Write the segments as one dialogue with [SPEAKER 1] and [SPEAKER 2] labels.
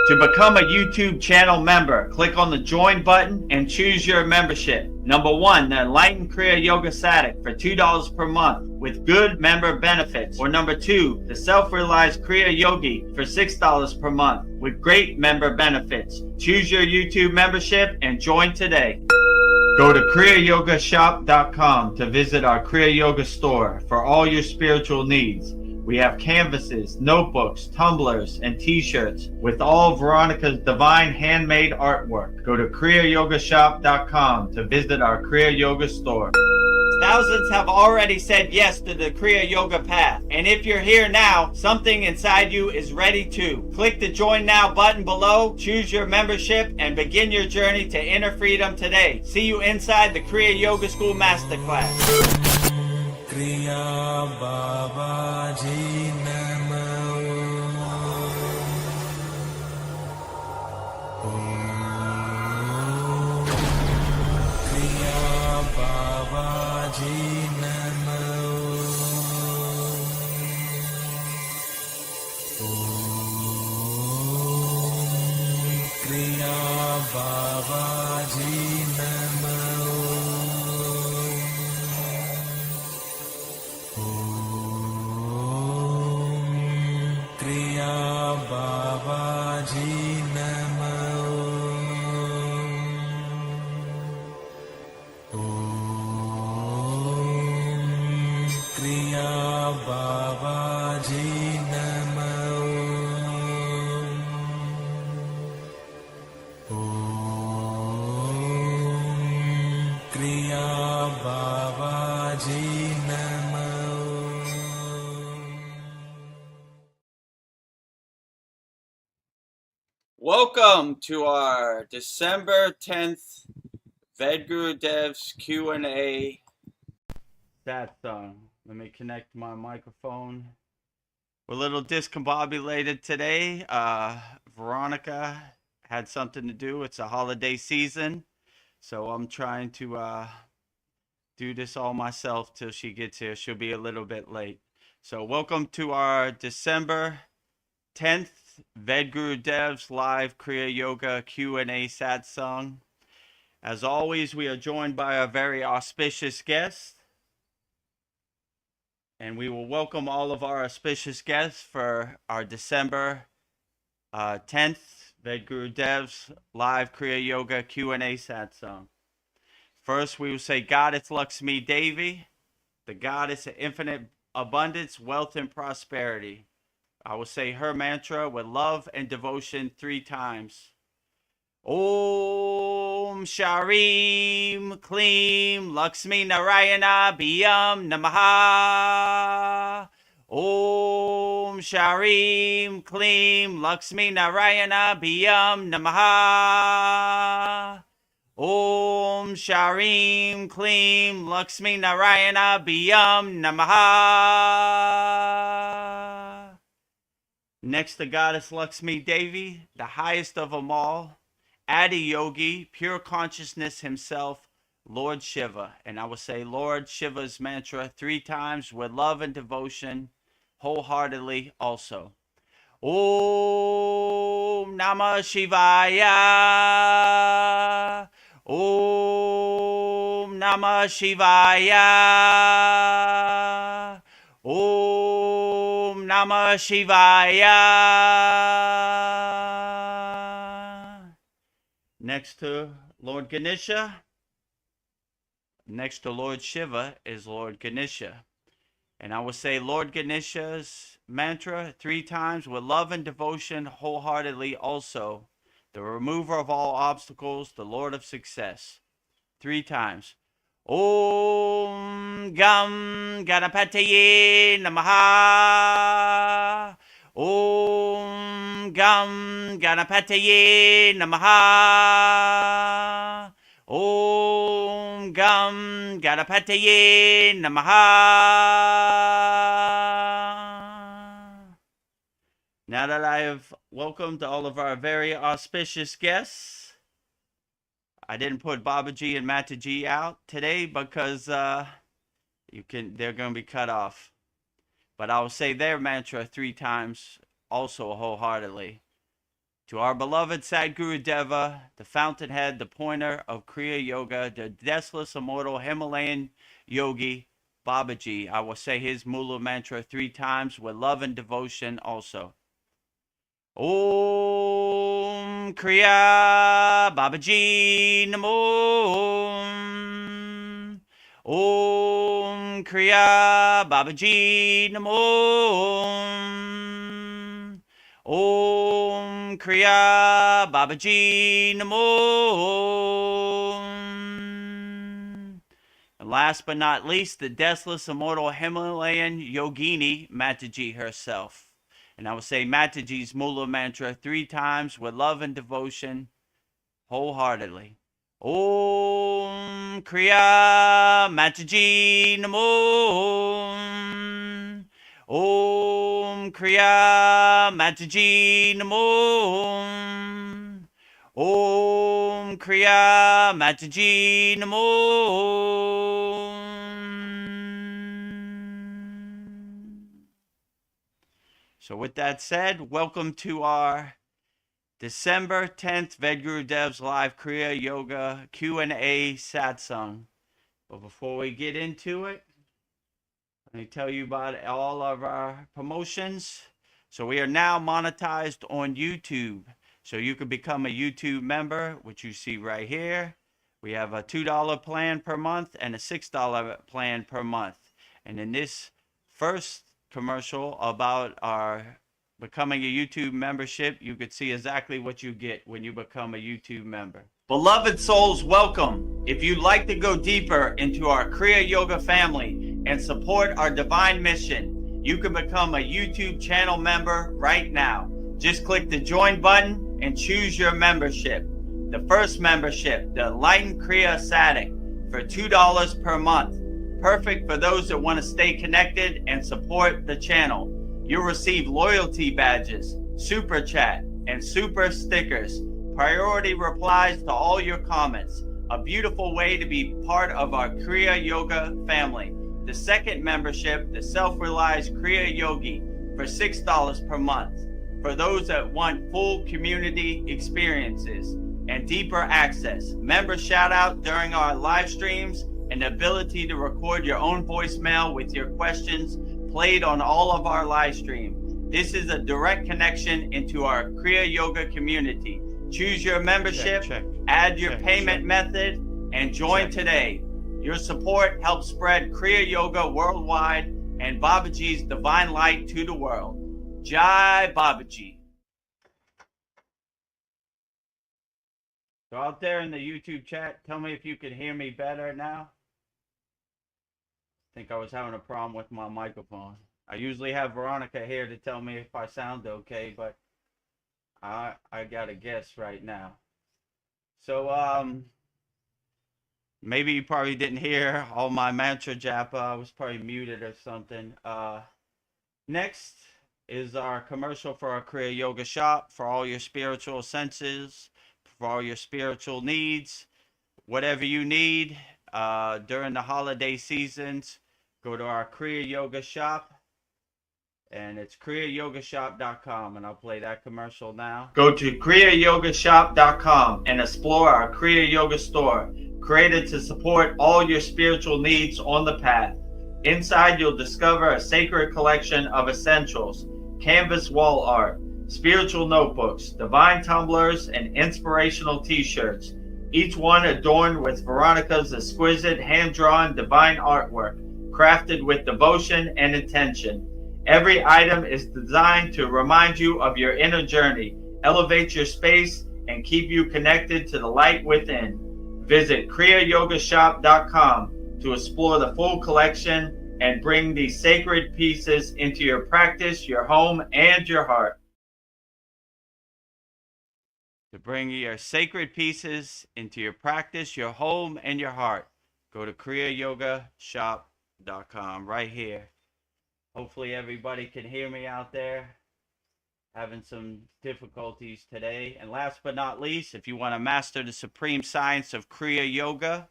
[SPEAKER 1] To become a YouTube channel member, click on the join button and choose your membership. Number 1, the Enlightened Kriya Yoga Satic for $2 per month with good member benefits. Or number 2, the Self-Realized Kriya Yogi for $6 per month with great member benefits. Choose your YouTube membership and join today. Go to kriyayogamasterclass.com to visit our Kriya Yoga store for all your spiritual needs. We have canvases, notebooks, tumblers, and t-shirts with all Veronica's divine handmade artwork. Go to kriyayogamasterclass.com to visit our Kriya Yoga store. Thousands have already said yes to the Kriya Yoga path. And if you're here now, something inside you is ready too. Click the Join Now button below, choose your membership, and begin your journey to inner freedom today. See you inside the Kriya Yoga School Masterclass.
[SPEAKER 2] Kriya Babaji Namo. Kriya Babaji Namo. Kriya Babaji Namo.
[SPEAKER 1] Welcome to our December 10th Vedgurudev's Q&A Satsang. Let me connect my microphone. We're a little discombobulated today. Veronica had something to do. It's a holiday season, so I'm trying to do this all myself till she gets here. She'll be a little bit late. So welcome to our December 10th Vedgurudev's live Kriya Yoga Q&A Satsang. As always, we are joined by a very auspicious guest. And we will welcome all of our auspicious guests for our December 10th Vedgurudev's live Kriya Yoga Q&A Satsang. First, we will say Goddess Lakshmi Devi, the goddess of infinite abundance, wealth, and prosperity. I will say her mantra with love and devotion 3 times. Om Sharim Klim Lakshmi Narayana Biyam Namaha. Om Sharim Klim Lakshmi Narayana Biyam Namaha. Om Sharim Klim Lakshmi Narayana Biyam Namaha. Next to Goddess Lakshmi Devi, the highest of them all, Adi Yogi, pure consciousness himself, Lord Shiva. And I will say Lord Shiva's mantra 3 times with love and devotion, wholeheartedly also. Om Namah Shivaya. Om Namah Shivaya. Om Namah Shivaya. Next to Lord Ganesha, next to Lord Shiva is Lord Ganesha. And I will say Lord Ganesha's mantra 3 times with love and devotion wholeheartedly also. The remover of all obstacles, the Lord of success. 3 times. Om Gam Ganapataye Namaha. Om Gam Ganapataye Namaha. Om Gam Ganapataye Namaha. Now that I have welcomed all of our very auspicious guests, I didn't put Babaji and Mataji out today because they're going to be cut off. But I'll say their mantra 3 times also wholeheartedly. To our beloved Sadgurudeva, the fountainhead, the pointer of Kriya Yoga, the deathless, immortal Himalayan yogi, Babaji, I will say his Mula mantra 3 times with love and devotion also. Om Kriya Babaji Namo. Om Kriya Babaji Namo. Om Kriya Babaji Namo. And last but not least, the deathless, immortal Himalayan yogini, Mataji herself. And I will say Mataji's Mula mantra 3 times with love and devotion, wholeheartedly. Om Kriya Mataji Namo. Om Kriya Mataji Namo. Om Kriya Mataji Namo. So with that said, welcome to our December 10th Vedgurudev's live Kriya Yoga Q&A Satsang. But before we get into it, let me tell you about all of our promotions. So we are now monetized on YouTube. So you can become a YouTube member, which you see right here. We have a $2 plan per month and a $6 plan per month. And in this first commercial about our becoming a YouTube membership, you could see exactly what you get when you become a YouTube member. Beloved souls, welcome. If you'd like to go deeper into our Kriya Yoga family and support our divine mission, you can become a YouTube channel member right now. Just click the join button and choose your membership. The first membership, the Enlightened Kriya Satic, for $2 per month. Perfect for those that want to stay connected and support the channel. You'll receive loyalty badges, super chat, and super stickers, priority replies to all your comments. A beautiful way to be part of our Kriya Yoga family. The second membership, the Self-Realized Kriya Yogi, for $6 per month. For those that want full community experiences and deeper access, member shout out during our live streams, and the ability to record your own voicemail with your questions played on all of our live stream. This is a direct connection into our Kriya Yoga community. Choose your membership, add your payment method, and join today. Your support helps spread Kriya Yoga worldwide and Babaji's divine light to the world. Jai Babaji. So out there in the YouTube chat, tell me if you can hear me better now. I think I was having a problem with my microphone. I usually have Veronica here to tell me if I sound okay, but I got a guess right now. So maybe you probably didn't hear all my mantra japa. I was probably muted or something. Next is our commercial for our Kriya Yoga shop for all your spiritual senses, for all your spiritual needs, whatever you need during the holiday seasons. Go to our Kriya Yoga shop, and it's kriyayogamasterclass.com, and I'll play that commercial now. Go to kriyayogamasterclass.com and explore our Kriya Yoga store, created to support all your spiritual needs on the path. Inside, you'll discover a sacred collection of essentials, canvas wall art, spiritual notebooks, divine tumblers, and inspirational t-shirts, each one adorned with Veronica's exquisite hand-drawn divine artwork, crafted with devotion and intention. Every item is designed to remind you of your inner journey, elevate your space, and keep you connected to the light within. Visit kriyayogamasterclass.com to explore the full collection and bring these sacred pieces into your practice, your home, and your heart. To bring your sacred pieces into your practice, your home, and your heart, go to kriyayogamasterclass.com right here. Hopefully everybody can hear me out there. Having some difficulties today. And last but not least, if you want to master the supreme science of Kriya Yoga,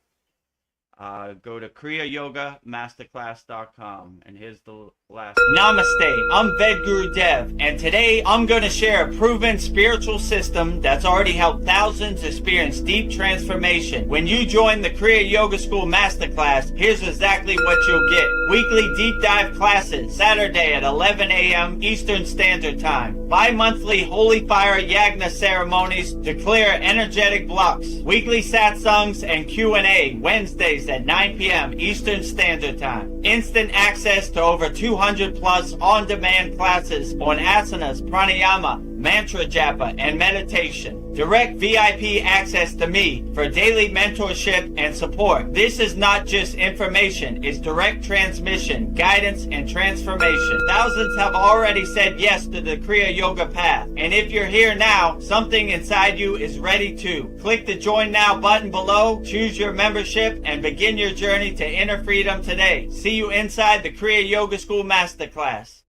[SPEAKER 1] go to kriyayogamasterclass.com. And here's the last. Namaste. I'm Vedagurudev, and today I'm going to share a proven spiritual system that's already helped thousands experience deep transformation. When you join the Kriya Yoga School Masterclass, here's exactly what you'll get. Weekly deep dive classes, Saturday at 11 a.m. Eastern Standard Time. Bi-monthly Holy Fire Yagna ceremonies to clear energetic blocks. Weekly Satsangs and Q&A, Wednesdays at 9 p.m. Eastern Standard Time. Instant access to over 200 plus on-demand classes on asanas, pranayama, mantra japa, and meditation. Direct VIP access to me for daily mentorship and support. This is not just information, it's direct transmission, guidance, and transformation. Thousands have already said yes to the Kriya Yoga path. And if you're here now, something inside you is ready to. Click the Join Now button below, choose your membership, and begin your journey to inner freedom today. See you inside the Kriya Yoga School Masterclass.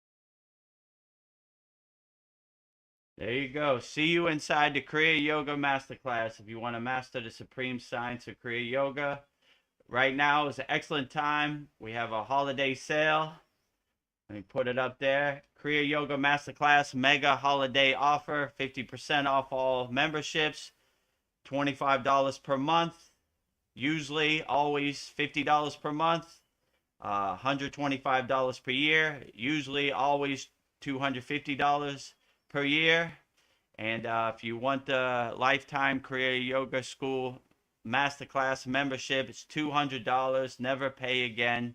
[SPEAKER 1] There you go. See you inside the Kriya Yoga Masterclass if you want to master the supreme science of Kriya Yoga. Right now is an excellent time. We have a holiday sale. Let me put it up there. Kriya Yoga Masterclass Mega Holiday Offer. 50% off all memberships. $25 per month. Usually, always $50 per month. $125 per year. Usually, always $250 per year. And if you want the lifetime Kriya Yoga School Masterclass membership, it's $200. Never pay again,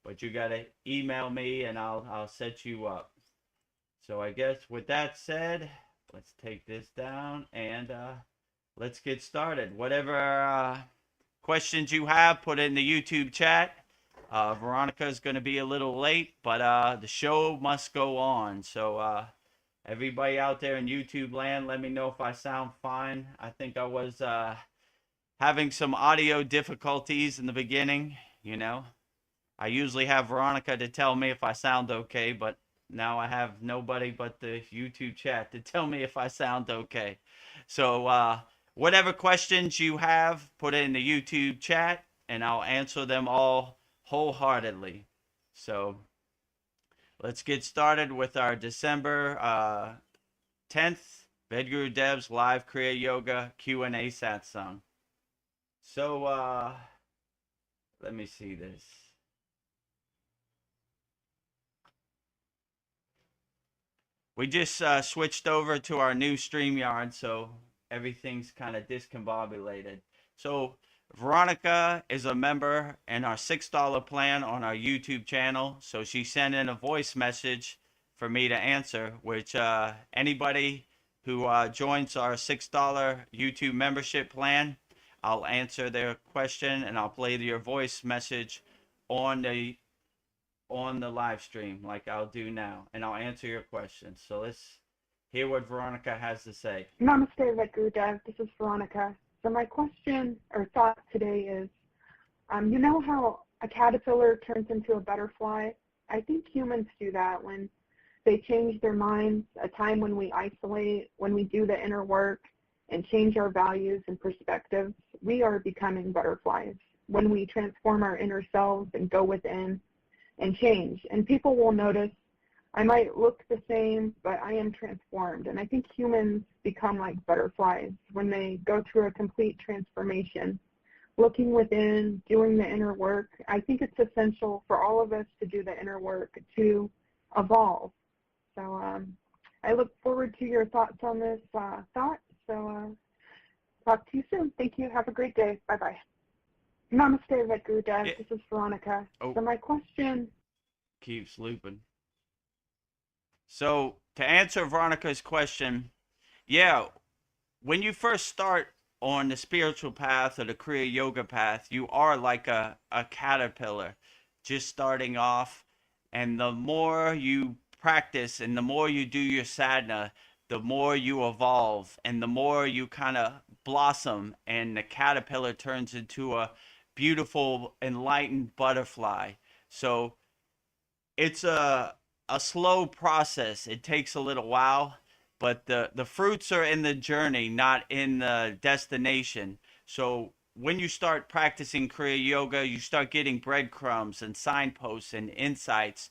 [SPEAKER 1] but you gotta email me and I'll set you up. So I guess with that said, let's take this down and let's get started. Whatever questions you have, put it in the YouTube chat. Veronica is going to be a little late, but the show must go on. So everybody out there in YouTube land, let me know if I sound fine. I think I was having some audio difficulties in the beginning, you know. I usually have Veronica to tell me if I sound okay, but now I have nobody but the YouTube chat to tell me if I sound okay. So whatever questions you have, put it in the YouTube chat, and I'll answer them all wholeheartedly. So let's get started with our December 10th Vedgurudev's live Kriya Yoga Q&A Satsang. So let me see this. We just switched over to our new StreamYard, so everything's kind of discombobulated. So Veronica is a member in our $6 plan on our YouTube channel. So she sent in a voice message for me to answer, which anybody who joins our $6 YouTube membership plan, I'll answer their question and I'll play your voice message on the live stream like I'll do now, and I'll answer your questions. So let's hear what Veronica has to say.
[SPEAKER 3] Namaste, Vedagurudev. This is Veronica. So my question or thought today is, you know how a caterpillar turns into a butterfly? I think humans do that when they change their minds, a time when we isolate, when we do the inner work and change our values and perspectives. We are becoming butterflies when we transform our inner selves and go within and change. And people will notice I might look the same, but I am transformed. And I think humans become like butterflies when they go through a complete transformation. Looking within, doing the inner work, I think it's essential for all of us to do the inner work to evolve. So I look forward to your thoughts on this thought. So talk to you soon. Thank you. Have a great day. Bye-bye. Namaste, Vedagurudev. This is Veronica. So my question
[SPEAKER 1] keeps looping. So to answer Veronica's question, yeah, when you first start on the spiritual path or the Kriya Yoga path, you are like a caterpillar just starting off. And the more you practice and the more you do your sadhana, the more you evolve and the more you kind of blossom, and the caterpillar turns into a beautiful, enlightened butterfly. So it's a slow process. It takes a little while, but the fruits are in the journey, not in the destination. So when you start practicing Kriya Yoga, you start getting breadcrumbs and signposts and insights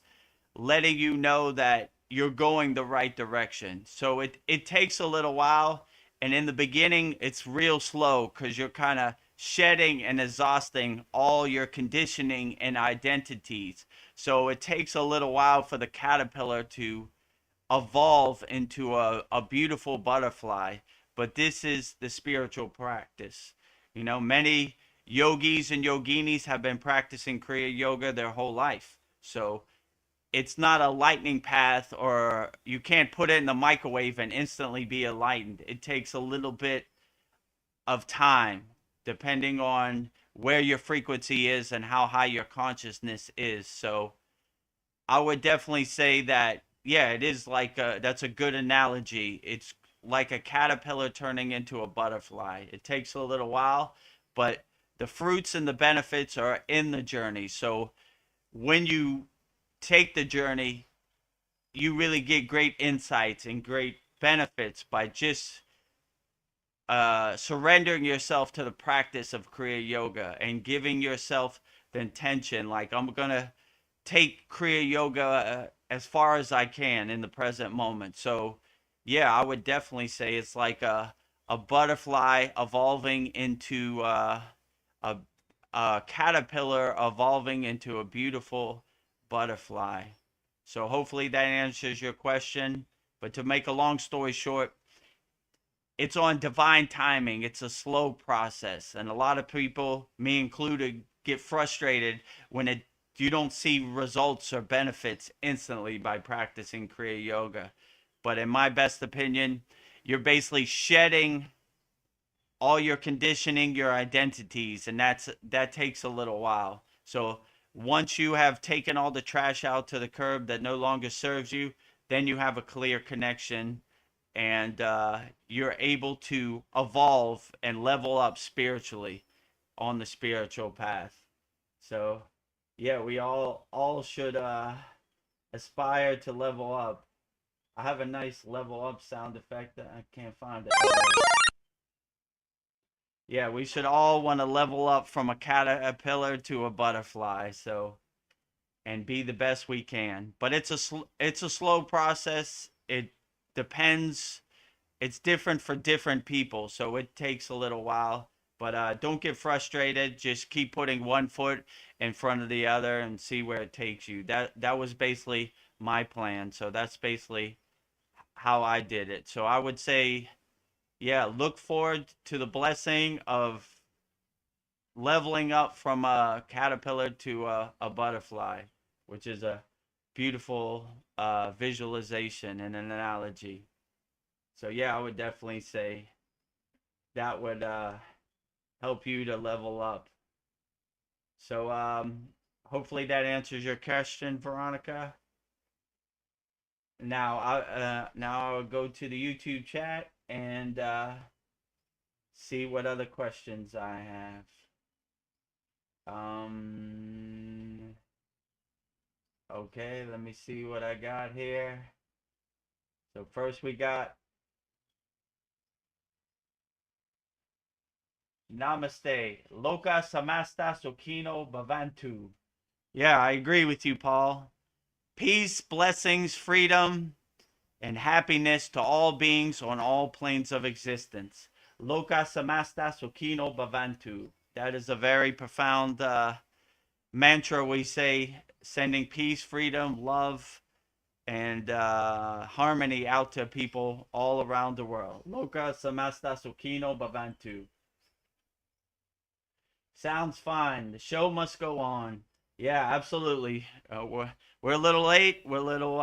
[SPEAKER 1] letting you know that you're going the right direction. So it takes a little while. And in the beginning, it's real slow because you're kind of shedding and exhausting all your conditioning and identities. So it takes a little while for the caterpillar to evolve into a beautiful butterfly. But this is the spiritual practice. You know, many yogis and yoginis have been practicing Kriya Yoga their whole life. So it's not a lightning path, or you can't put it in the microwave and instantly be enlightened. It takes a little bit of time depending on where your frequency is and how high your consciousness is. So I would definitely say that, yeah, it is like that's a good analogy. It's like a caterpillar turning into a butterfly. It takes a little while, but the fruits and the benefits are in the journey. So when you take the journey, you really get great insights and great benefits by just surrendering yourself to the practice of Kriya Yoga and giving yourself the intention, like, I'm going to take Kriya Yoga as far as I can in the present moment. So, yeah, I would definitely say it's like a butterfly evolving into a, a caterpillar evolving into a beautiful butterfly. So hopefully that answers your question. But to make a long story short, it's on divine timing. It's a slow process. And a lot of people, me included, get frustrated when you don't see results or benefits instantly by practicing Kriya Yoga. But in my best opinion, you're basically shedding all your conditioning, your identities, and that takes a little while. So once you have taken all the trash out to the curb that no longer serves you, then you have a clear connection, and you're able to evolve and level up spiritually on the spiritual path. So, yeah, we all should aspire to level up. I have a nice level up sound effect that I can't find it. Yeah, we should all want to level up from a caterpillar to a butterfly. So, and be the best we can. But it's a slow process. It depends. It's different for different people, so it takes a little while. But don't get frustrated. Just keep putting one foot in front of the other and see where it takes you. That was basically my plan. So that's basically how I did it. So I would say, yeah, look forward to the blessing of leveling up from a caterpillar to a butterfly, which is a beautiful visualization and an analogy. So yeah, I would definitely say that would help you to level up. So hopefully that answers your question, Veronica. Now I'll go to the YouTube chat and see what other questions I have. Okay, let me see what I got here. So first we got Namaste. Loka samasta sukino bhavantu. Yeah, I agree with you, Paul. Peace, blessings, freedom, and happiness to all beings on all planes of existence. Loka samasta sukino bhavantu. That is a very profound mantra we say, sending peace, freedom, love, and harmony out to people all around the world. Loka samasta sukino bhavantu. Sounds fine. The show must go on. Yeah, absolutely. We're a little late. We're a little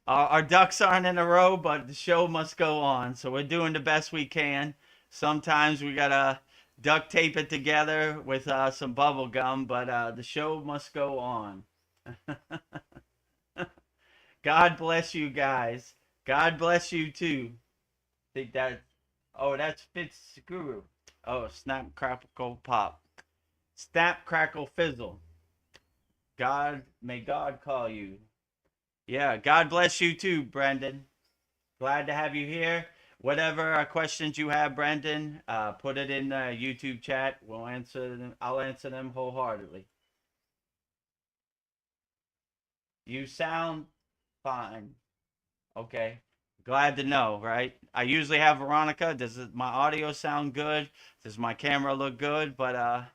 [SPEAKER 1] our ducks aren't in a row, but the show must go on. So we're doing the best we can. Sometimes we gotta duct tape it together with some bubble gum, but the show must go on. God bless you guys. God bless you too. Think that. Oh, that's Fitzguru. Oh, snap, crackle, pop. Snap, crackle, fizzle. God, may God call you. Yeah, God bless you too, Brendan. Glad to have you here. whatever questions you have, Brendan, put it in the YouTube chat. We'll answer them. I'll answer them wholeheartedly. You sound fine. Okay. Glad to know, right? I usually have Veronica. Does my audio sound good? Does my camera look good? But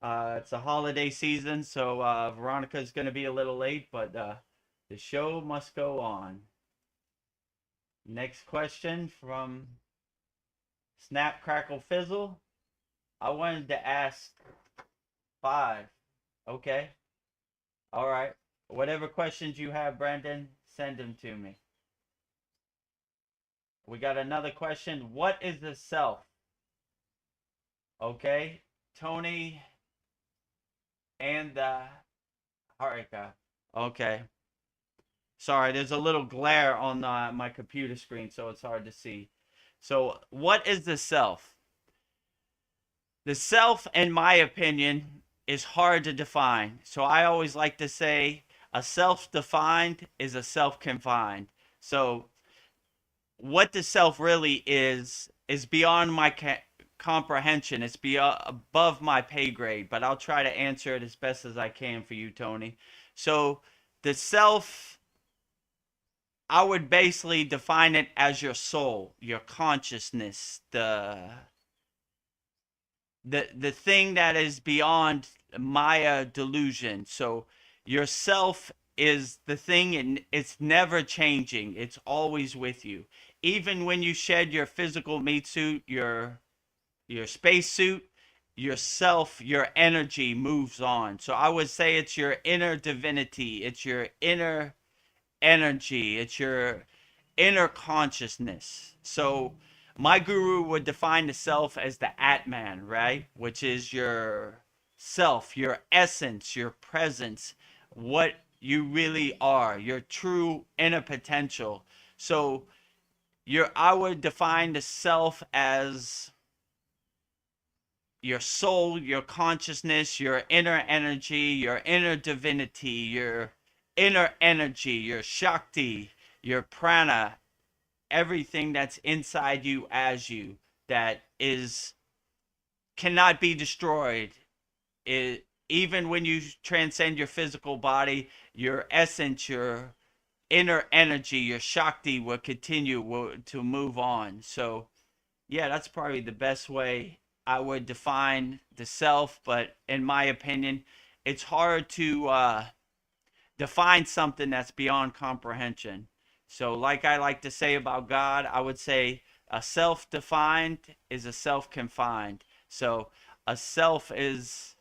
[SPEAKER 1] it's a holiday season, so Veronica's going to be a little late, but the show must go on. Next question from Snap Crackle Fizzle. I wanted to ask 5. Okay. All right. Whatever questions you have, Brandon, send them to me. We got another question. What is the self? Okay. Tony and Harika. Okay. Sorry, there's a little glare on my computer screen, so it's hard to see. So, what is the self? The self, in my opinion, is hard to define. So, I always like to say a self-defined is a self-confined. So, what the self really is beyond my comprehension. It's above my pay grade, but I'll try to answer it as best as I can for you, Tony. So, the self, I would basically define it as your soul, your consciousness, the thing that is beyond Maya delusion. So yourself is the thing, and it's never changing. It's always with you. Even when you shed your physical meat suit, your space suit, yourself, your energy moves on. So I would say it's your inner divinity. It's your inner energy. It's your inner consciousness. So my guru would define the self as the Atman, right? Which is your self, your essence, your presence, what you really are, your true inner potential. So I would define the self as your soul, your consciousness, your inner energy, your inner divinity, your inner energy, your Shakti, your prana, everything that's inside you as you, that cannot be destroyed. Even when you transcend your physical body, your essence, your inner energy, your Shakti will continue to move on. So yeah, that's probably the best way I would define the self. But in my opinion, it's hard to define something that's beyond comprehension. So like I like to say about God, I would say a self-defined is a self-confined. So a self is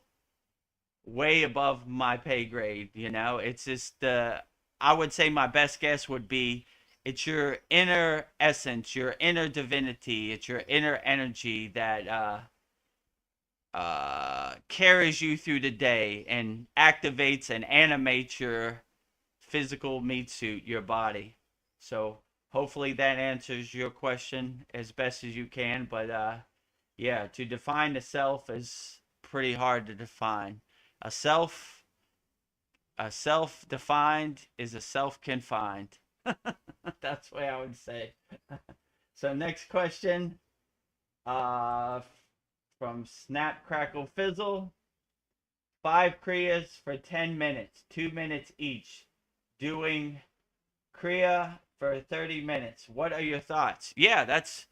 [SPEAKER 1] way above my pay grade, It's just I would say my best guess would be it's your inner essence, your inner divinity, it's your inner energy that carries you through the day and activates and animates your physical meat suit, your body. So hopefully that answers your question as best as you can. But yeah, to define the self is pretty hard to define. A self, a self-defined is a self-confined. That's the way I would say. So next question, from Snap Crackle Fizzle. 5 Kriyas for 10 minutes, 2 minutes each. Doing Kriya for 30 minutes. What are your thoughts? Yeah, that's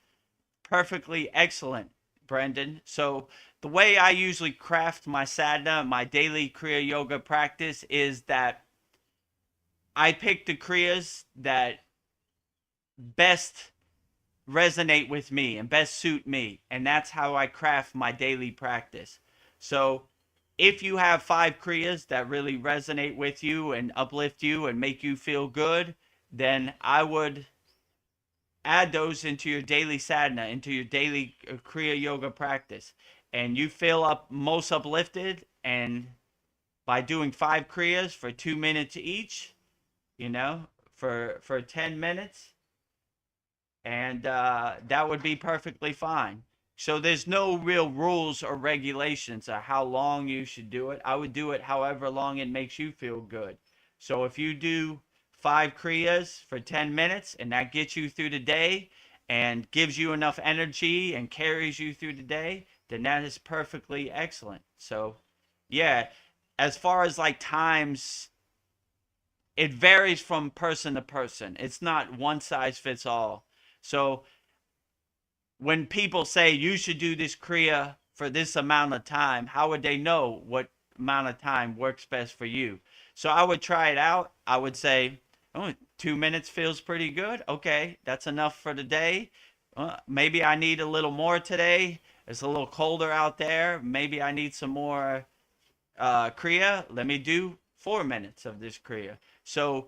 [SPEAKER 1] perfectly excellent, Brendan. So the way I usually craft my sadhana, my daily Kriya yoga practice, is that I pick the Kriyas that best resonate with me and best suit me. And that's how I craft my daily practice. So if you have 5 Kriyas that really resonate with you and uplift you and make you feel good, then I would add those into your daily sadhana, into your daily Kriya yoga practice. And you feel most uplifted, and by doing 5 Kriyas for 2 minutes each, for 10 minutes, and that would be perfectly fine. So there's no real rules or regulations of how long you should do it. I would do it however long it makes you feel good. So if you do 5 Kriyas for 10 minutes and that gets you through the day, and gives you enough energy and carries you through the day, then that is perfectly excellent. So, yeah, as far as like times, it varies from person to person. It's not one size fits all. So, when people say you should do this Kriya for this amount of time, how would they know what amount of time works best for you? So I would try it out. I would say, oh, 2 minutes feels pretty good. Okay, that's enough for the day. Maybe I need a little more today. It's a little colder out there. Maybe I need some more Kriya. Let me do 4 minutes of this Kriya. So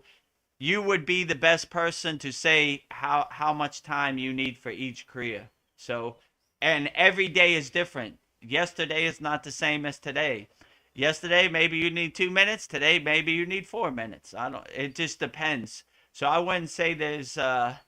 [SPEAKER 1] you would be the best person to say how much time you need for each Kriya. So, and every day is different. Yesterday is not the same as today. Yesterday, maybe you need 2 minutes. Today, maybe you need 4 minutes. I don't, it just depends. So I wouldn't say there's a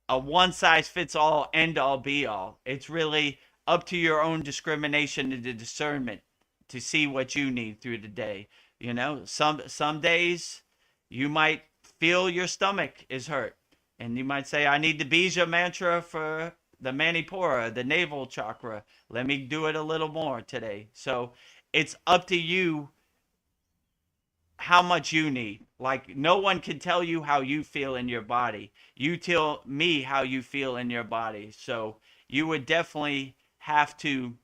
[SPEAKER 1] one size fits all, end all be all. It's really up to your own discrimination and the discernment to see what you need through the day. You know, some days you might feel your stomach is hurt, and you might say, I need the Bija mantra for the Manipura, the navel chakra. Let me do it a little more today. So it's up to you how much you need. Like, no one can tell you how you feel in your body. You tell me how you feel in your body. So you would definitely have to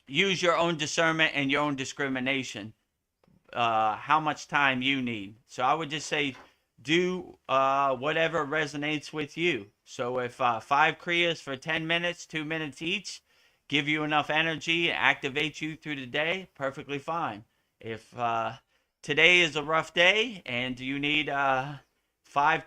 [SPEAKER 1] use your own discernment and your own discrimination, how much time you need. So I would just say, do whatever resonates with you. So if 5 Kriyas for 10 minutes, 2 minutes each, give you enough energy, activate you through the day, perfectly fine. If today is a rough day and you need 5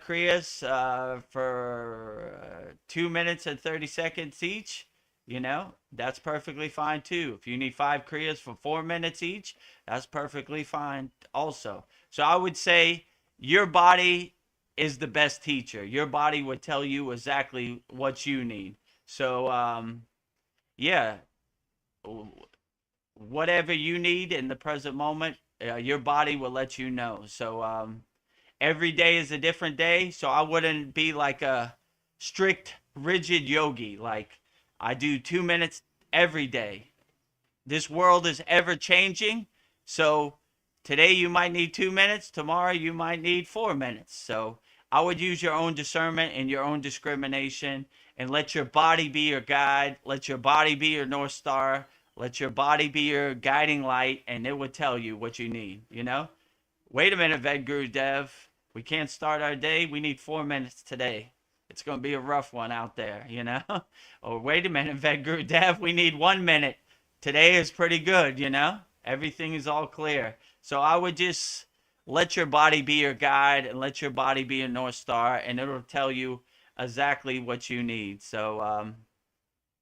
[SPEAKER 1] Kriyas for 2 minutes and 30 seconds each, you know, that's perfectly fine too. If you need 5 Kriyas for 4 minutes each, that's perfectly fine also. So I would say your body is the best teacher. Your body would tell you exactly what you need. So, yeah, whatever you need in the present moment, your body will let you know. So, every day is a different day. So I wouldn't be like a strict, rigid yogi. Like, I do 2 minutes every day. This world is ever changing. So today you might need 2 minutes. Tomorrow you might need 4 minutes. So I would use your own discernment and your own discrimination, and let your body be your guide. Let your body be your North Star. Let your body be your guiding light, and it would tell you what you need, you know? Wait a minute, Vedagurudev. We can't start our day. We need 4 minutes today. It's going to be a rough one out there, you know? Or wait a minute, Vedagurudev. We need 1 minute. Today is pretty good, you know? Everything is all clear. So I would just let your body be your guide and let your body be your North Star, and it'll tell you exactly what you need. So,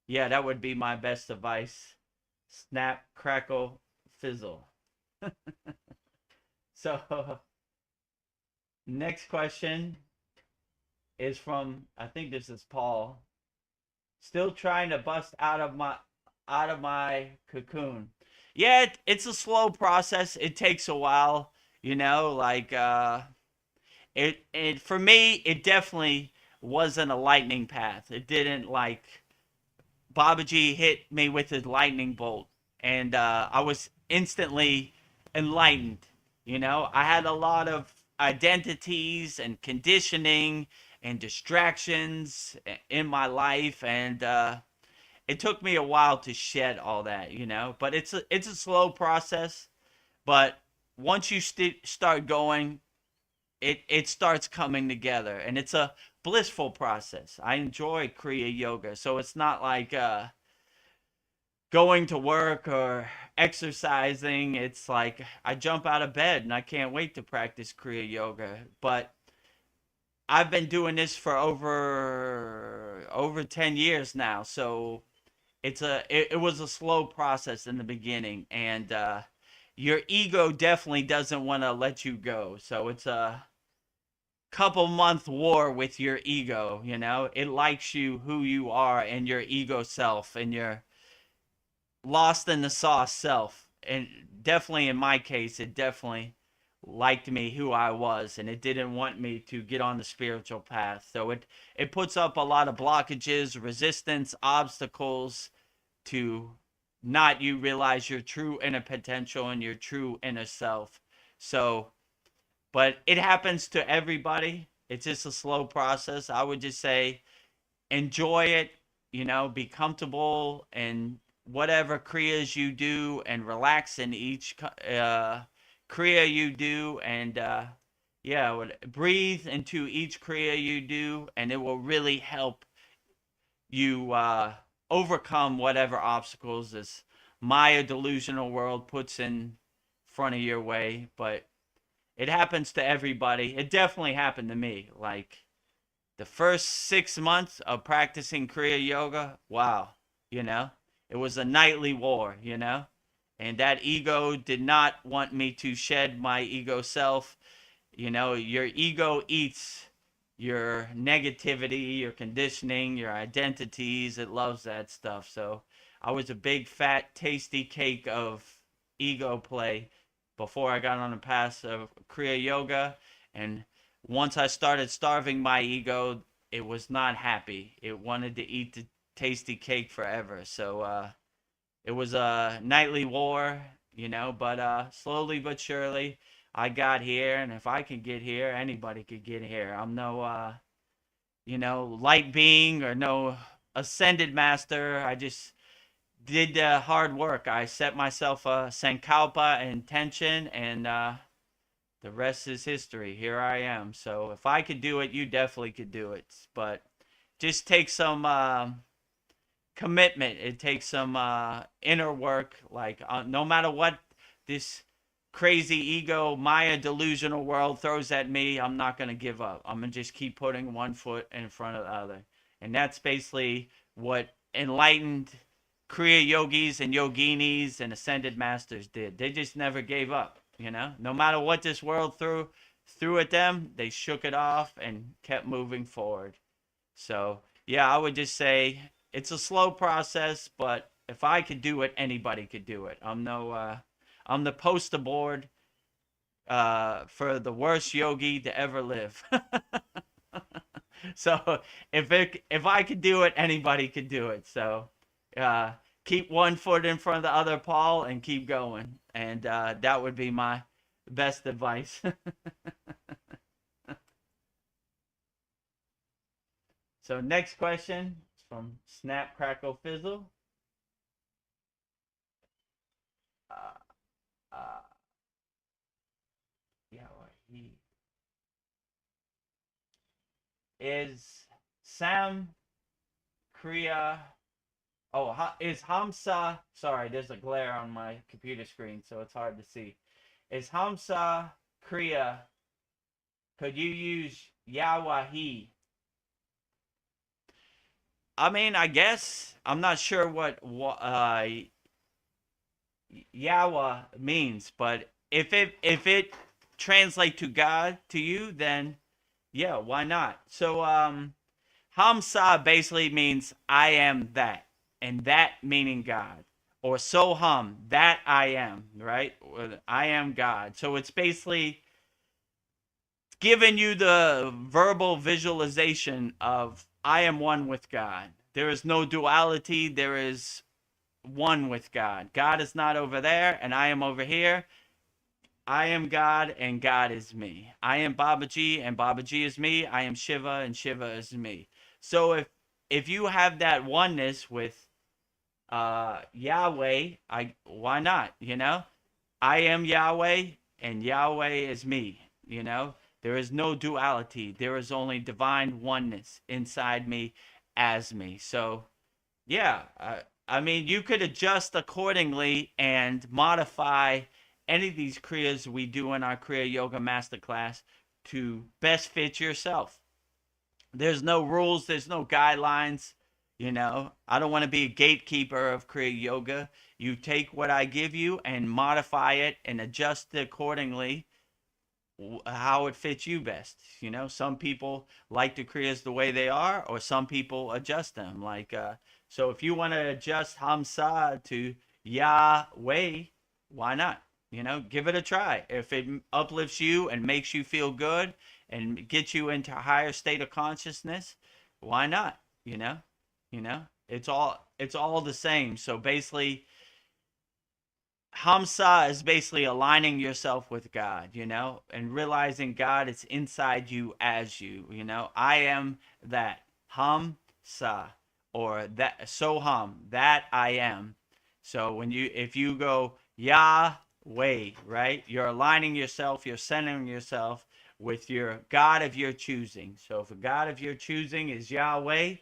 [SPEAKER 1] yeah, that would be my best advice. Snap, crackle, fizzle. So, next question is from, I think this is Paul. Still trying to bust out of my cocoon. Yeah, it's a slow process. It takes a while, you know, like it for me, it definitely wasn't a lightning path. It didn't like Babaji hit me with his lightning bolt, and I was instantly enlightened. You know, I had a lot of identities and conditioning and distractions in my life, and it took me a while to shed all that, you know. But it's a slow process. But once you start going, it starts coming together, and it's a blissful process. I enjoy Kriya yoga, so it's not like going to work or exercising. It's like I jump out of bed and I can't wait to practice Kriya yoga. But I've been doing this for over 10 years now, so it was a slow process in the beginning, and your ego definitely doesn't want to let you go. So it's a couple-month war with your ego, you know. It likes you who you are and your ego self and your lost in the sauce self. And definitely in my case, it definitely liked me who I was, and it didn't want me to get on the spiritual path. So it puts up a lot of blockages, resistance, obstacles to not you realize your true inner potential and your true inner self. So, but it happens to everybody. It's just a slow process. I would just say enjoy it, be comfortable in whatever kriyas you do and relax in each kriya you do, and yeah, breathe into each kriya you do, and it will really help you overcome whatever obstacles this Maya delusional world puts in front of your way. But it happens to everybody. It definitely happened to me. Like the first 6 months of practicing Kriya Yoga, wow, it was a nightly war, and that ego did not want me to shed my ego self. Your ego eats your negativity, your conditioning, your identities. It loves that stuff. So I was a big, fat, tasty cake of ego play before I got on the path of Kriya Yoga. And once I started starving my ego, it was not happy. It wanted to eat the tasty cake forever. So it was a nightly war, but slowly but surely I got here. And if I can get here, anybody could get here. I'm no, light being or no ascended master. I just did the hard work. I set myself a sankalpa intention, and the rest is history. Here I am. So if I could do it, you definitely could do it. But just take some commitment. It takes some inner work. Like no matter what this crazy ego Maya delusional world throws at me, I'm not going to give up. I'm going to just keep putting one foot in front of the other. And that's basically what enlightened Kriya yogis and yoginis and ascended masters did. They just never gave up. No matter what this world threw at them, they shook it off and kept moving forward. So yeah, I would just say it's a slow process, but if I could do it, anybody could do it. I'm the poster board for the worst yogi to ever live. So if I could do it, anybody could do it. So keep one foot in front of the other, Paul, and keep going. And that would be my best advice. So next question is from Snap Crackle Fizzle. Yeah, he is Sam Kriya. Oh, is Hamsa? Sorry, there's a glare on my computer screen, so it's hard to see. Is Hamsa Kriya? Could you use Yawahi? I mean, I guess I'm not sure what Yawa means, but if it translates to God to you, then yeah, why not? So Hamsa basically means I am that, and that meaning God, or Soham, that I am, right? Or I am God. So it's basically giving you the verbal visualization of I am one with God. There is no duality. There is one with God. God is not over there, and I am over here. I am God, and God is me. I am Babaji, and Babaji is me. I am Shiva, and Shiva is me. So if you have that oneness with Yahweh, why not? I am Yahweh, and Yahweh is me. There is no duality. There is only divine oneness inside me as me. So yeah, I mean, you could adjust accordingly and modify any of these kriyas we do in our Kriya Yoga Masterclass to best fit yourself. There's no rules, there's no guidelines. I don't want to be a gatekeeper of Kriya Yoga. You take what I give you and modify it and adjust it accordingly how it fits you best. Some people like the kriyas the way they are, or some people adjust them. Like, so if you want to adjust Hamsa to Yahweh, why not? You know, give it a try. If it uplifts you and makes you feel good and gets you into a higher state of consciousness, why not? You know, it's all the same. So basically, Hamsa is basically aligning yourself with God, and realizing God is inside you as you. I am that Hamsa, or that Soham, that I am. So if you go Yahweh, right, you're aligning yourself, you're centering yourself with your God of your choosing. So if a God of your choosing is Yahweh,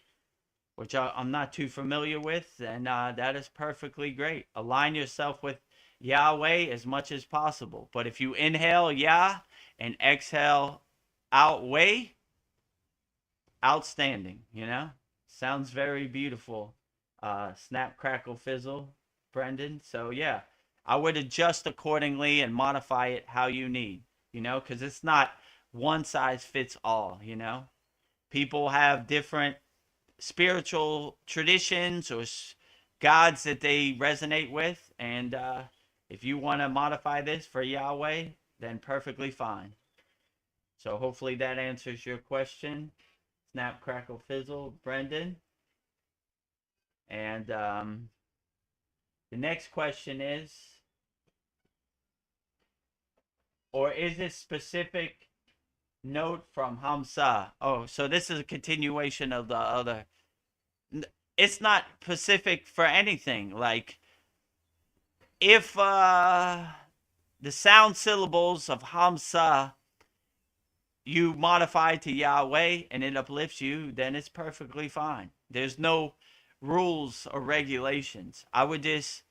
[SPEAKER 1] which I'm not too familiar with, then that is perfectly great. Align yourself with Yahweh as much as possible. But if you inhale Yah and exhale outweigh, outstanding. Sounds very beautiful. Snap, crackle, fizzle, Brendan. So yeah, I would adjust accordingly and modify it how you need, because it's not one size fits all. People have different spiritual traditions or gods that they resonate with, and if you want to modify this for Yahweh, then perfectly fine. So hopefully that answers your question. Snap, crackle, fizzle, Brendan. And the next question is, or is this specific note from Hamsa? Oh, so this is a continuation of the other. It's not specific for anything. Like, if the sound syllables of Hamsa you modify to Yahweh and it uplifts you, then it's perfectly fine. There's no rules or regulations. I would just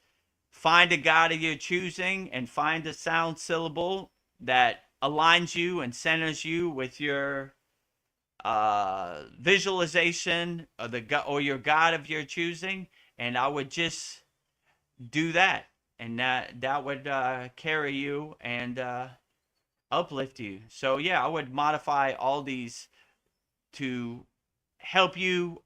[SPEAKER 1] find a God of your choosing and find a sound syllable that aligns you and centers you with your visualization or your God of your choosing, and I would just do that, and that would carry you and uplift you. So yeah, I would modify all these to help you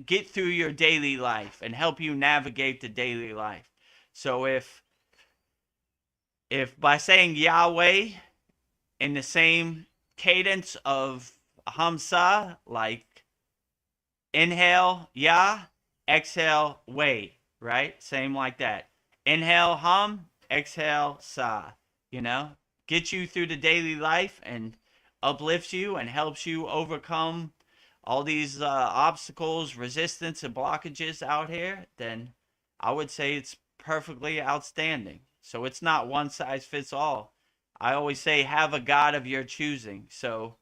[SPEAKER 1] get through your daily life and help you navigate the daily life. So if by saying Yahweh in the same cadence of Hamsa, like inhale Yah, exhale Wei, right? Same like that. Inhale Ham, exhale Sa. Get you through the daily life and uplifts you and helps you overcome all these obstacles, resistance, and blockages out here, then I would say it's perfectly outstanding. So it's not one size fits all. I always say have a God of your choosing. So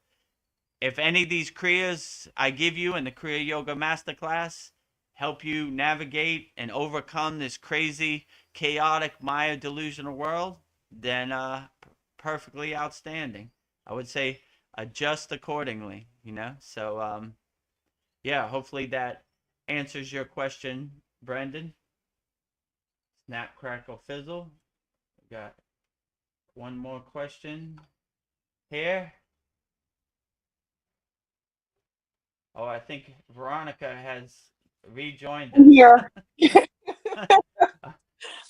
[SPEAKER 1] if any of these Kriyas I give you in the Kriya Yoga Masterclass help you navigate and overcome this crazy, chaotic, Maya delusional world, then perfectly outstanding. I would say adjust accordingly, So, yeah, hopefully that answers your question, Brendan. Snap, crackle, fizzle. We got one more question here. Oh, I think Veronica has rejoined us.
[SPEAKER 4] Here.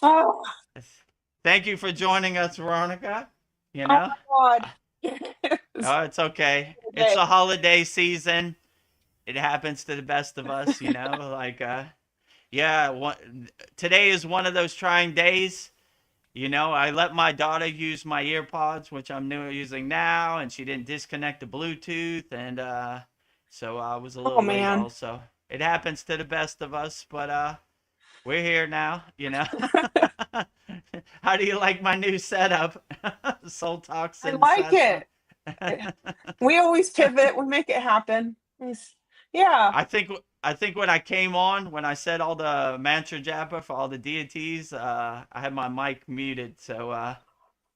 [SPEAKER 4] Oh,
[SPEAKER 1] Thank you for joining us, Veronica.
[SPEAKER 4] oh my God.
[SPEAKER 1] Oh, it's okay.
[SPEAKER 4] Okay.
[SPEAKER 1] It's a holiday season. It happens to the best of us, like, yeah, today is one of those trying days. I let my daughter use my earpods, which I'm using now, and she didn't disconnect the Bluetooth, and so I was a little late
[SPEAKER 4] man.
[SPEAKER 1] also. It happens to the best of us, but we're here now, How do you like my new setup? Soul Talks
[SPEAKER 4] I
[SPEAKER 1] and
[SPEAKER 4] like
[SPEAKER 1] Satsang.
[SPEAKER 4] it. We always pivot. We make it happen. Yeah.
[SPEAKER 1] I think when I came on, when I said all the mantra japa for all the deities, I had my mic muted, so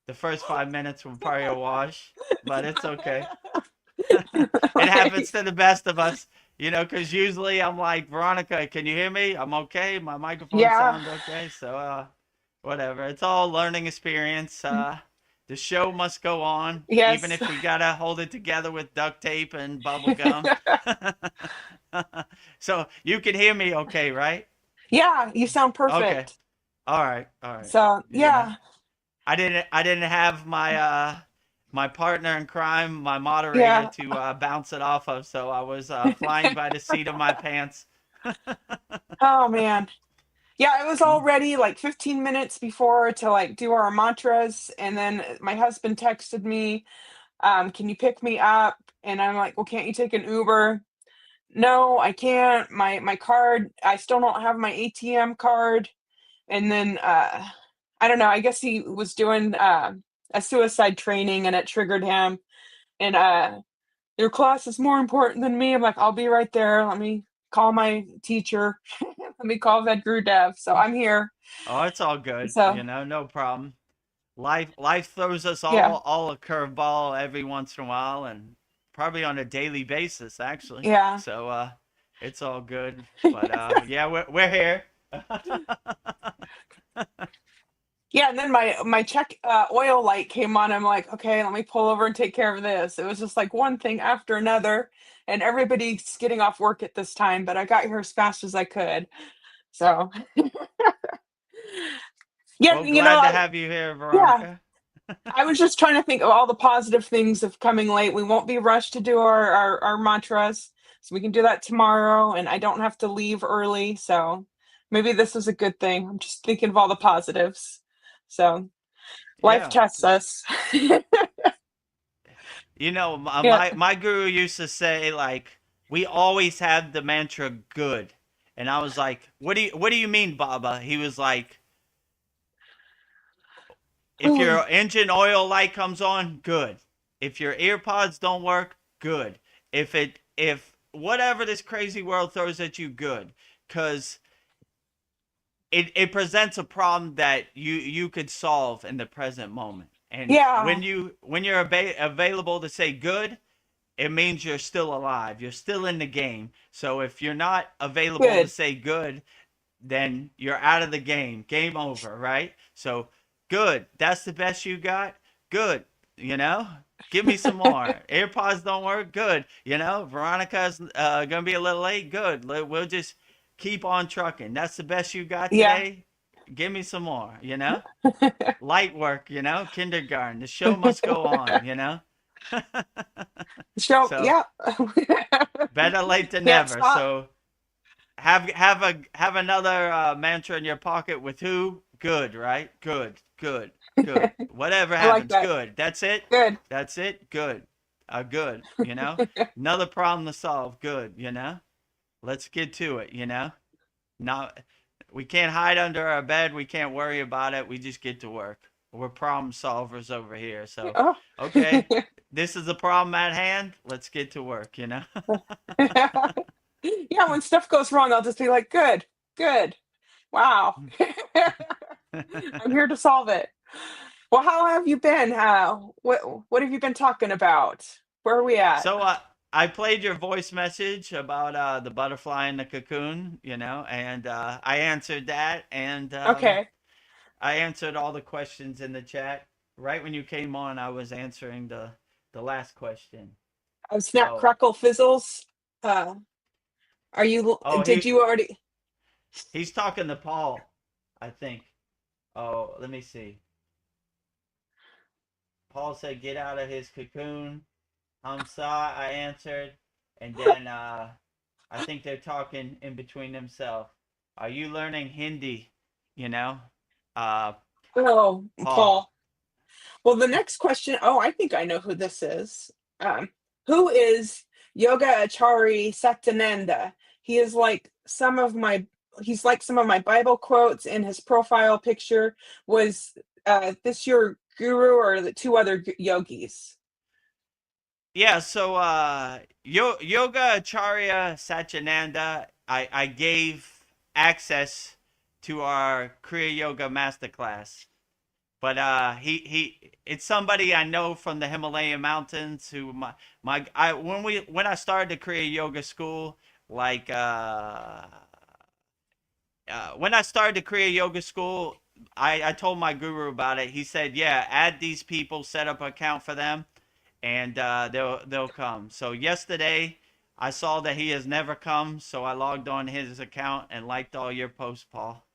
[SPEAKER 1] the first 5 minutes were probably a wash, but it's okay. It happens to the best of us, because usually I'm like, Veronica, can you hear me? I'm okay. My microphone sounds okay. So whatever. It's all learning experience. The show must go on,
[SPEAKER 4] Yes.
[SPEAKER 1] even if we gotta hold it together with duct tape and bubble gum. So you can hear me okay, right?
[SPEAKER 4] Yeah, you sound perfect.
[SPEAKER 1] Okay. All right.
[SPEAKER 4] So, yeah.
[SPEAKER 1] I didn't have my partner in crime, my moderator,
[SPEAKER 4] Yeah.
[SPEAKER 1] to bounce it off of, so I was flying by the seat of my pants.
[SPEAKER 4] Oh man. Yeah, it was all ready like 15 minutes before to like do our mantras, and then my husband texted me, can you pick me up? And I'm like, well, can't you take an Uber? No, I can't. My card, I still don't have my ATM card. And then I don't know, I guess he was doing a suicide training and it triggered him. And your class is more important than me. I'm like, I'll be right there. Let me call my teacher. Let me call Vedagurudev. So I'm here.
[SPEAKER 1] Oh, it's all good,
[SPEAKER 4] So
[SPEAKER 1] no problem. Life throws us
[SPEAKER 4] yeah,
[SPEAKER 1] all a curveball every once in a while, and probably on a daily basis actually.
[SPEAKER 4] yeah.
[SPEAKER 1] So it's all good. But yeah, we're here.
[SPEAKER 4] Yeah, and then my check oil light came on. I'm like, okay, let me pull over and take care of this. It was just like one thing after another, and everybody's getting off work at this time, but I got here as fast as I could. So yeah,
[SPEAKER 1] Well, glad to have you here,
[SPEAKER 4] yeah,
[SPEAKER 1] Veronica.
[SPEAKER 4] I was just trying to think of all the positive things of coming late. We won't be rushed to do our mantras, so we can do that tomorrow, and I don't have to leave early. So maybe this is a good thing. I'm just thinking of all the positives. So life
[SPEAKER 1] Yeah.
[SPEAKER 4] tests us. Yeah.
[SPEAKER 1] My guru used to say, like, we always had the mantra good. And I was like, what do you mean, Baba? He was like, if
[SPEAKER 4] Oh,
[SPEAKER 1] your engine oil light comes on, good. If your ear pods don't work, good. If whatever this crazy world throws at you, good. Cuz it presents a problem that you could solve in the present moment. And
[SPEAKER 4] yeah.
[SPEAKER 1] when you're available to say good, it means you're still alive. You're still in the game. So if you're not available to
[SPEAKER 4] Good.
[SPEAKER 1] say good, then you're out of the game. Game over, right? So good. That's the best you got? Good. You know? Give me some more. AirPods don't work? Good. Veronica's going to be a little late? Good. We'll just keep on trucking. That's the best you got
[SPEAKER 4] Yeah.
[SPEAKER 1] today? Give me some more? Light work? Kindergarten. The show must go on?
[SPEAKER 4] So,
[SPEAKER 1] So
[SPEAKER 4] yeah.
[SPEAKER 1] better late than
[SPEAKER 4] Can't
[SPEAKER 1] never.
[SPEAKER 4] stop.
[SPEAKER 1] So have another mantra in your pocket with who? Good, right? Good, good, good. Whatever
[SPEAKER 4] I like
[SPEAKER 1] happens,
[SPEAKER 4] that.
[SPEAKER 1] good. That's it.
[SPEAKER 4] Good.
[SPEAKER 1] That's it. Good. Good. Another problem to solve. Good. Let's get to it. Not we can't hide under our bed. We can't worry about it. We just get to work. We're problem solvers over here. So,
[SPEAKER 4] Oh.
[SPEAKER 1] okay, this is the problem at hand. Let's get to work.
[SPEAKER 4] Yeah, when stuff goes wrong, I'll just be like, good, good. Wow. I'm here to solve it. Well, how have you been? What have you been talking about? Where are we at?
[SPEAKER 1] So I played your voice message about the butterfly in the cocoon, and I answered that, and
[SPEAKER 4] Okay.
[SPEAKER 1] I answered all the questions in the chat. Right when you came on, I was answering the last question.
[SPEAKER 4] Snap,
[SPEAKER 1] So,
[SPEAKER 4] crackle, fizzles. Uh,
[SPEAKER 1] oh,
[SPEAKER 4] did you already?
[SPEAKER 1] he's talking to Paul, I think. Oh, let me see. Paul said, "Get out of his cocoon." Hamsa, I answered, and then I think they're talking in between themselves. Are you learning Hindi? You know, uh,
[SPEAKER 4] Oh,
[SPEAKER 1] Paul.
[SPEAKER 4] Paul. Well, the next question, oh, I think I know who this is. Who is Yoga Achari Satyananda? He is like some of my he's like some of my Bible quotes, and his profile picture was this your guru or the two other yogis?
[SPEAKER 1] Yeah. So Yoga Acharya Satyananda, I gave access to our Kriya Yoga Masterclass. But he it's somebody I know from the Himalayan mountains who when I started the Kriya Yoga school, like when I started the Kriya Yoga school, I told my guru about it. He said, "Yeah, add these people, set up an account for them, and they'll come." So yesterday, I saw that he has never come, so I logged on his account and liked all your posts, Paul.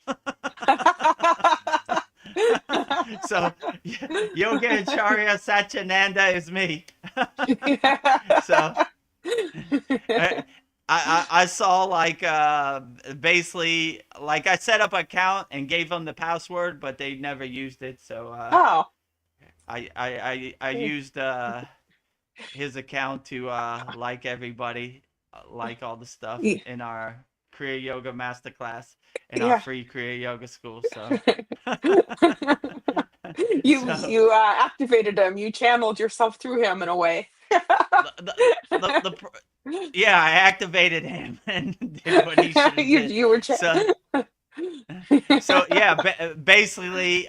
[SPEAKER 1] So Yoga Acharya Satyananda is me. So I, I saw like basically like I set up an account and gave them the password, but they never used it. So
[SPEAKER 4] Oh.
[SPEAKER 1] I used his account to like everybody, like all the stuff
[SPEAKER 4] Yeah.
[SPEAKER 1] in our Kriya Yoga Masterclass in our
[SPEAKER 4] Yeah.
[SPEAKER 1] free Kriya Yoga school. So
[SPEAKER 4] You
[SPEAKER 1] so
[SPEAKER 4] you activated him. You channeled yourself through him in a way.
[SPEAKER 1] the yeah, I activated him and did what he should have
[SPEAKER 4] you
[SPEAKER 1] did.
[SPEAKER 4] you were
[SPEAKER 1] So yeah, basically,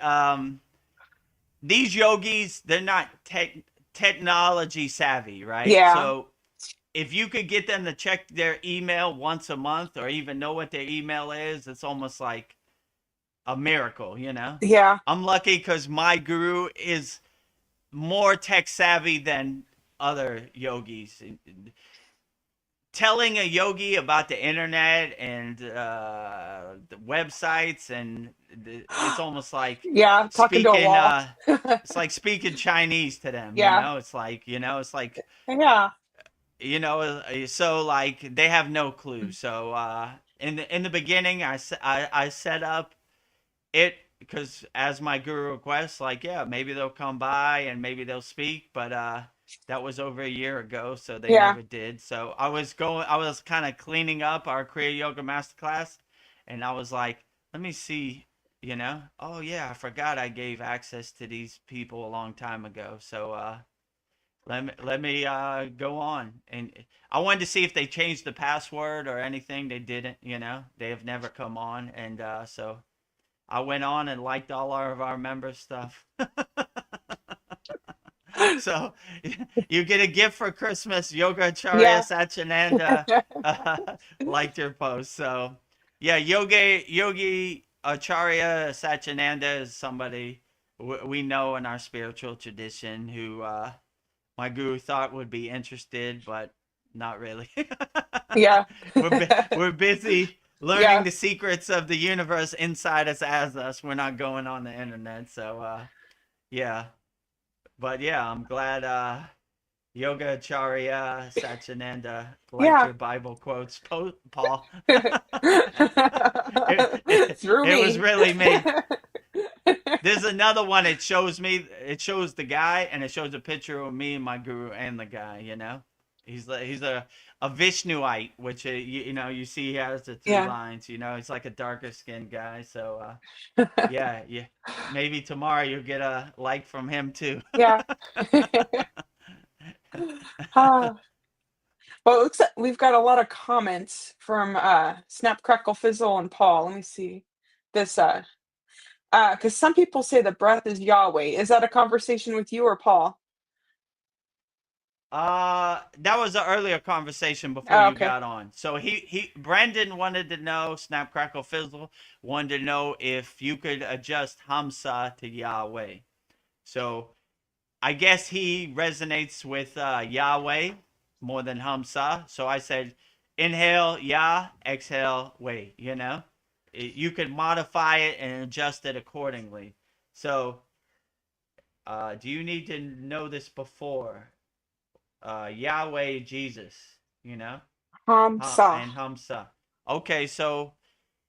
[SPEAKER 1] these yogis, they're not technology savvy, right?
[SPEAKER 4] Yeah.
[SPEAKER 1] So if you could get them to check their email once a month or even know what their email is, it's almost like a miracle, you know?
[SPEAKER 4] Yeah.
[SPEAKER 1] I'm lucky because my guru is more tech savvy than other yogis. Telling a yogi about the internet and the websites and it's almost like
[SPEAKER 4] Yeah. Talking to a
[SPEAKER 1] speaking
[SPEAKER 4] wall.
[SPEAKER 1] it's like speaking Chinese to them, you
[SPEAKER 4] Yeah.
[SPEAKER 1] know? It's like, you know, it's like,
[SPEAKER 4] Yeah.
[SPEAKER 1] you know, so like they have no clue. So in the beginning I set up it because as my guru requests, like, yeah, maybe they'll come by and maybe they'll speak, but that was over a year ago, so they
[SPEAKER 4] Yeah.
[SPEAKER 1] never did. So I was kind of cleaning up our Kriya Yoga Masterclass, and I was like, let me see, you know, oh yeah, I forgot I gave access to these people a long time ago. So let me go on, and I wanted to see if they changed the password or anything. They didn't, you know, they have never come on, and so I went on and liked all of our members' stuff. So you get a gift for Christmas. Yoga Acharya
[SPEAKER 4] Yeah.
[SPEAKER 1] Satyananda liked your post. So yeah, Yogi Acharya Satyananda is somebody we know in our spiritual tradition who my guru thought would be interested, but not really.
[SPEAKER 4] Yeah.
[SPEAKER 1] We're busy learning
[SPEAKER 4] Yeah.
[SPEAKER 1] the secrets of the universe inside us as us. We're not going on the internet. So yeah. But yeah, I'm glad Yoga Acharya Satyananda liked
[SPEAKER 4] Yeah.
[SPEAKER 1] your Bible quotes, Paul. it,
[SPEAKER 4] Through
[SPEAKER 1] it was
[SPEAKER 4] me.
[SPEAKER 1] really me. There's another one. It shows me. It shows the guy, and it shows a picture of me and my guru and the guy. You know, he's a Vishnuite, which you know you see he has the three
[SPEAKER 4] Yeah.
[SPEAKER 1] lines. You know, he's like a darker skinned guy. So yeah, yeah. Maybe tomorrow you'll get a like from him too.
[SPEAKER 4] Yeah. Ah. Well, it looks like we've got a lot of comments from Snap Crackle Fizzle and Paul. Let me see this because some people say the breath is Yahweh. Is that a conversation with you or Paul?
[SPEAKER 1] That was an earlier conversation before
[SPEAKER 4] Oh,
[SPEAKER 1] you
[SPEAKER 4] okay.
[SPEAKER 1] got on. So Brendan wanted to know, Snap Crackle Fizzle wanted to know if you could adjust Hamsa to Yahweh. So I guess he resonates with Yahweh more than Hamsa. So I said, inhale Yah, exhale Wei. You know, you could modify it and adjust it accordingly. So, do you need to know this before? Yahweh, Jesus, you know,
[SPEAKER 4] Hamsa.
[SPEAKER 1] and Hamsa. Okay, so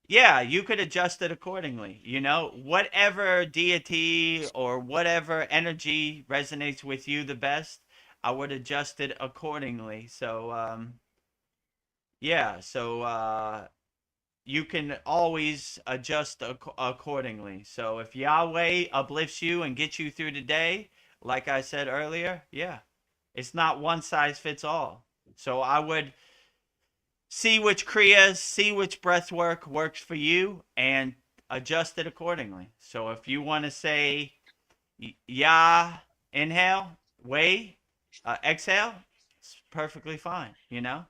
[SPEAKER 1] yeah, you could adjust it accordingly. You know, whatever deity or whatever energy resonates with you the best, I would adjust it accordingly. So, yeah, so you can always adjust accordingly. So, if Yahweh uplifts you and gets you through the day, like I said earlier, yeah, it's not one size fits all. So, I would see which kriyas, see which breath work works for you, and adjust it accordingly. So if you want to say ya, inhale, way, exhale, it's perfectly fine. You know,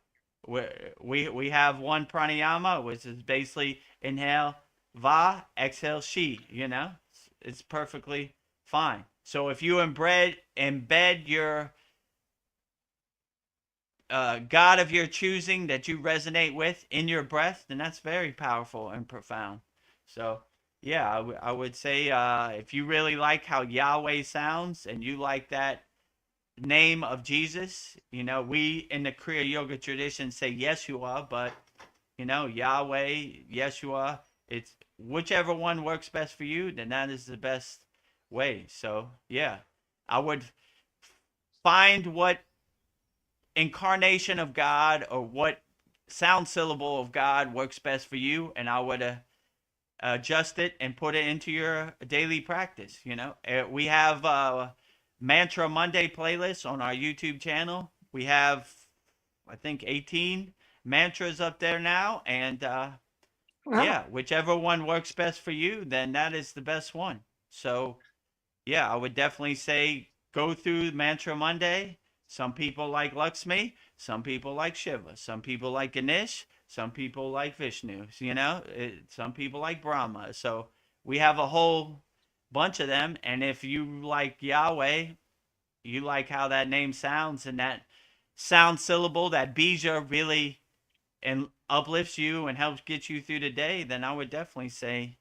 [SPEAKER 1] we have one pranayama which is basically inhale va, exhale she. You know, it's perfectly fine. So if you embed your God of your choosing that you resonate with in your breath, then that's very powerful and profound. So, yeah, I would say if you really like how Yahweh sounds and you like that name of Jesus, we in the Kriya Yoga tradition say Yeshua, but Yahweh, Yeshua, it's whichever one works best for you, then that is the best way. So, yeah, I would find what incarnation of God or what sound syllable of God works best for you, and I would adjust it and put it into your daily practice. We have Mantra Monday playlist on our YouTube channel. We have, I think, 18 mantras up there now, and
[SPEAKER 4] Wow.
[SPEAKER 1] yeah, whichever one works best for you, then that is the best one. So, yeah, I would definitely say go through Mantra Monday. Some people like Lakshmi, some people like Shiva, some people like Ganesh, some people like Vishnu, some people like Brahma. So we have a whole bunch of them. And if you like Yahweh, you like how that name sounds and that sound syllable, that bija really and uplifts you and helps get you through the day, then I would definitely say,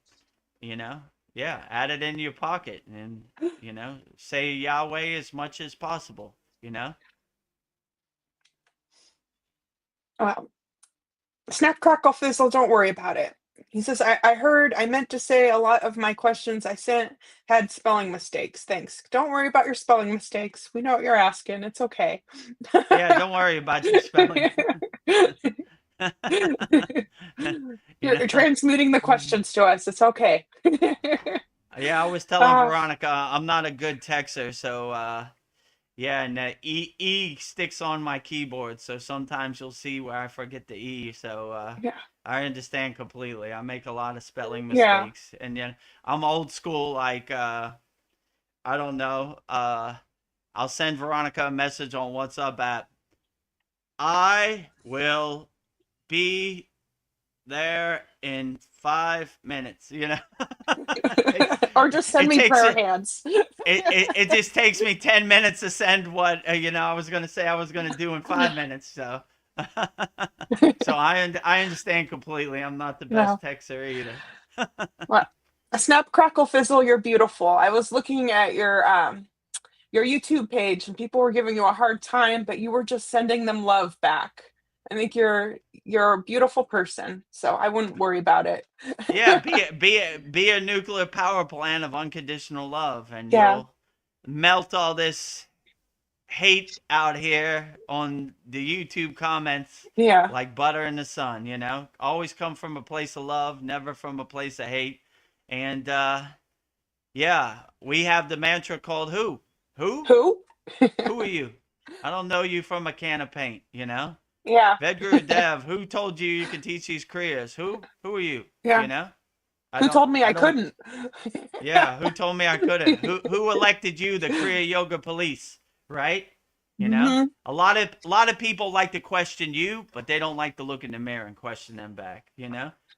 [SPEAKER 1] you know, yeah, add it in your pocket and, say Yahweh as much as possible, you know?
[SPEAKER 4] Wow. Snap, crackle, fizzle, don't worry about it. He says, I heard I meant to say a lot of my questions I sent had spelling mistakes. Thanks. Don't worry about your spelling mistakes. We know what you're asking. It's okay.
[SPEAKER 1] Yeah, don't worry about your spelling. you
[SPEAKER 4] You're
[SPEAKER 1] know?
[SPEAKER 4] transmuting the questions to us. It's okay.
[SPEAKER 1] Yeah, I was telling
[SPEAKER 4] uh,
[SPEAKER 1] Veronica I'm not a good texter, so yeah, and E sticks on my keyboard, so sometimes you'll see where I forget the E. So
[SPEAKER 4] yeah.
[SPEAKER 1] I understand completely. I make a lot of spelling
[SPEAKER 4] Yeah.
[SPEAKER 1] mistakes, and then I'm old school. Like I don't know. I'll send Veronica a message on WhatsApp at I will be there in 5 minutes. it,
[SPEAKER 4] Or just send
[SPEAKER 1] it
[SPEAKER 4] me
[SPEAKER 1] takes
[SPEAKER 4] prayer
[SPEAKER 1] it.
[SPEAKER 4] hands.
[SPEAKER 1] It just takes me 10 minutes to send what I was gonna say I was gonna do in 5 minutes. So, so I understand completely. I'm not the
[SPEAKER 4] Yeah.
[SPEAKER 1] best texter either.
[SPEAKER 4] Well, snap, crackle, fizzle, you're beautiful. I was looking at your YouTube page and people were giving you a hard time, but you were just sending them love back. I think you're a beautiful person, so I wouldn't worry about it.
[SPEAKER 1] Yeah, be a nuclear power plant of unconditional love, and
[SPEAKER 4] Yeah,
[SPEAKER 1] you'll melt all this hate out here on the YouTube comments
[SPEAKER 4] yeah,
[SPEAKER 1] like butter in the sun. Always come from a place of love, never from a place of hate. And yeah, we have the mantra called who
[SPEAKER 4] who?
[SPEAKER 1] who are you? I don't know you from a can of paint.
[SPEAKER 4] Yeah,
[SPEAKER 1] Vedagurudev, who told you you can teach these kriyas? Who are you?
[SPEAKER 4] yeah.
[SPEAKER 1] You know? I
[SPEAKER 4] Who
[SPEAKER 1] don't
[SPEAKER 4] told me
[SPEAKER 1] I
[SPEAKER 4] I
[SPEAKER 1] don't
[SPEAKER 4] couldn't?
[SPEAKER 1] Yeah, who told me I couldn't? Who elected you the Kriya Yoga police, right?
[SPEAKER 4] Hmm.
[SPEAKER 1] A lot of people like to question you, but they don't like to look in the mirror and question them back.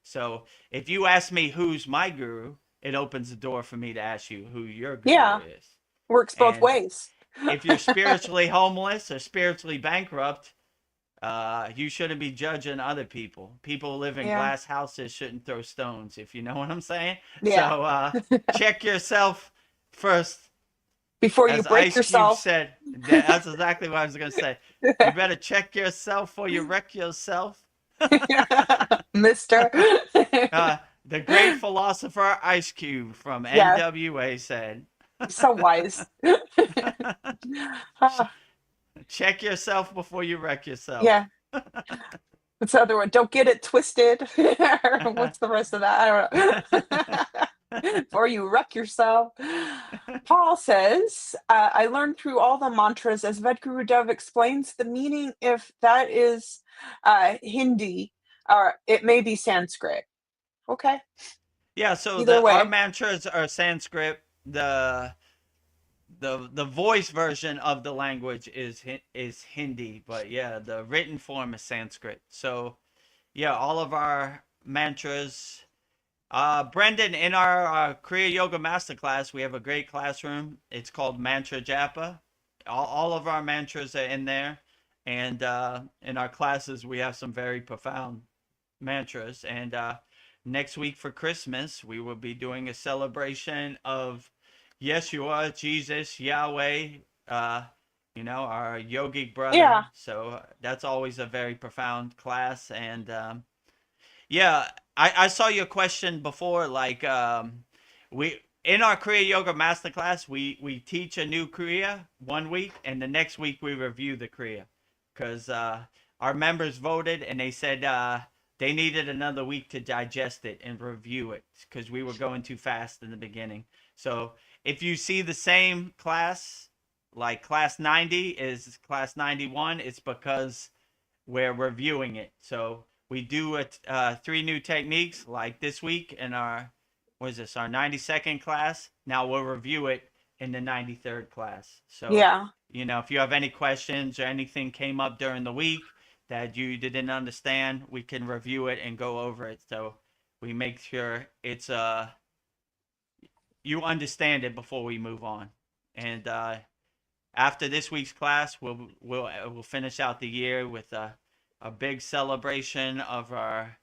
[SPEAKER 1] So if you ask me who's my guru, it opens the door for me to ask you who your guru
[SPEAKER 4] Yeah,
[SPEAKER 1] is.
[SPEAKER 4] works both
[SPEAKER 1] And
[SPEAKER 4] ways.
[SPEAKER 1] if you're spiritually homeless or spiritually bankrupt, you shouldn't be judging other people. People who live in
[SPEAKER 4] Yeah,
[SPEAKER 1] glass houses shouldn't throw stones, if you know what I'm saying.
[SPEAKER 4] yeah.
[SPEAKER 1] So check yourself first.
[SPEAKER 4] Before you
[SPEAKER 1] As
[SPEAKER 4] break
[SPEAKER 1] Ice Cube
[SPEAKER 4] yourself,
[SPEAKER 1] said, that's exactly what I was going to say. You better check yourself before you wreck yourself.
[SPEAKER 4] Mister.
[SPEAKER 1] The great philosopher Ice Cube from
[SPEAKER 4] Yeah,
[SPEAKER 1] NWA said,
[SPEAKER 4] so wise. Ah,
[SPEAKER 1] check yourself before you wreck yourself.
[SPEAKER 4] yeah. What's the other one? Don't get it twisted. What's the rest of that? I don't know. Or you wreck yourself. Paul says, I learned through all the mantras as Vedagurudev explains the meaning if that is Hindi or it may be Sanskrit. Okay.
[SPEAKER 1] Yeah, so
[SPEAKER 4] Either
[SPEAKER 1] our
[SPEAKER 4] way.
[SPEAKER 1] mantras are Sanskrit. The voice version of the language is Hindi, but yeah, the written form is Sanskrit. So yeah, all of our mantras. Brendan, in our Kriya Yoga Masterclass, we have a great classroom. It's called Mantra Japa. All of our mantras are in there, and in our classes, we have some very profound mantras. And next week for Christmas, we will be doing a celebration of Yeshua, Jesus, Yahweh, our yogic brother.
[SPEAKER 4] Yeah.
[SPEAKER 1] So that's always a very profound class. And yeah, I saw your question before. Like, we in our Kriya Yoga Masterclass, we teach a new Kriya one week, and the next week we review the Kriya, because our members voted and they said they needed another week to digest it and review it because we were going too fast in the beginning. So if you see the same class, like class 90 is class 91, it's because we're reviewing it. So we do three new techniques like this week in our, what is this, our 92nd class. Now we'll review it in the 93rd class. So,
[SPEAKER 4] Yeah.
[SPEAKER 1] if you have any questions or anything came up during the week that you didn't understand, we can review it and go over it. So we make sure it's you understand it before we move on. And after this week's class, we'll finish out the year with a big celebration of our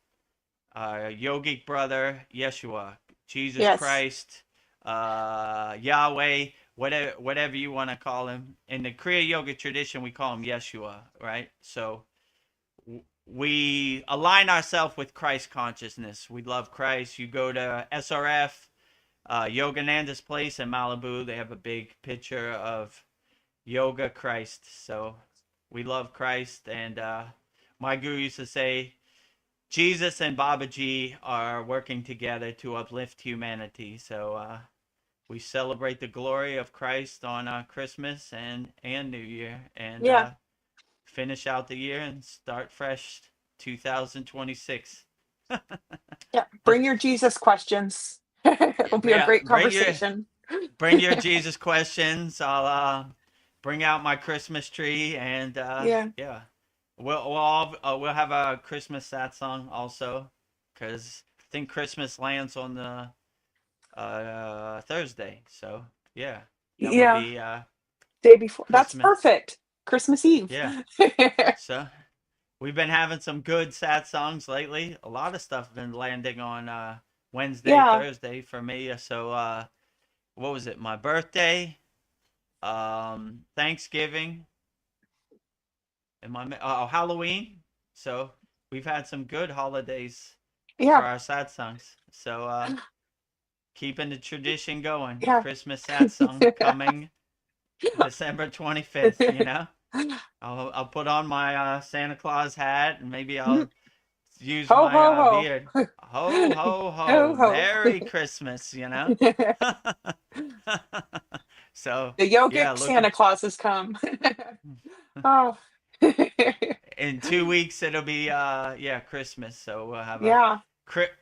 [SPEAKER 1] yogic brother Yeshua, Jesus
[SPEAKER 4] Yes.
[SPEAKER 1] Christ, Yahweh, whatever you want to call him. In the Kriya Yoga tradition, we call him Yeshua, right? So we align ourselves with Christ consciousness. We love Christ. You go to SRF, Yogananda's place in Malibu. They have a big picture of Yoga Christ. So we love Christ. And my guru used to say, Jesus and Babaji are working together to uplift humanity. So we celebrate the glory of Christ on Christmas and New Year, and
[SPEAKER 4] Yeah.
[SPEAKER 1] finish out the year and start fresh 2026.
[SPEAKER 4] Yeah. Bring your Jesus questions. It'll be a
[SPEAKER 1] Yeah,
[SPEAKER 4] great conversation.
[SPEAKER 1] bring your Jesus questions. I'll bring out my Christmas tree, and
[SPEAKER 4] Yeah.
[SPEAKER 1] yeah, we'll have a Christmas satsang also, because I think Christmas lands on the Thursday. So yeah, that would
[SPEAKER 4] Yeah.
[SPEAKER 1] be
[SPEAKER 4] Day before. That's
[SPEAKER 1] Christmas.
[SPEAKER 4] perfect. Christmas Eve.
[SPEAKER 1] Yeah. So we've been having some good sad songs lately. A lot of stuff been landing on Wednesday,
[SPEAKER 4] Yeah.
[SPEAKER 1] Thursday for me. So what was it? My birthday, Thanksgiving, and Halloween. So we've had some good holidays for
[SPEAKER 4] Yeah.
[SPEAKER 1] our sad songs. So keeping the tradition going.
[SPEAKER 4] Yeah.
[SPEAKER 1] Christmas sad song coming December 25th. I'll put on my Santa Claus hat, and maybe I'll use
[SPEAKER 4] Ho
[SPEAKER 1] my
[SPEAKER 4] ho ho.
[SPEAKER 1] beard. Ho ho
[SPEAKER 4] Ho
[SPEAKER 1] ho!
[SPEAKER 4] ho.
[SPEAKER 1] Merry Christmas, So
[SPEAKER 4] The
[SPEAKER 1] yeah,
[SPEAKER 4] yogic
[SPEAKER 1] look.
[SPEAKER 4] Santa Claus has come. Oh.
[SPEAKER 1] In 2 weeks it'll be Christmas. So we'll have a
[SPEAKER 4] Yeah.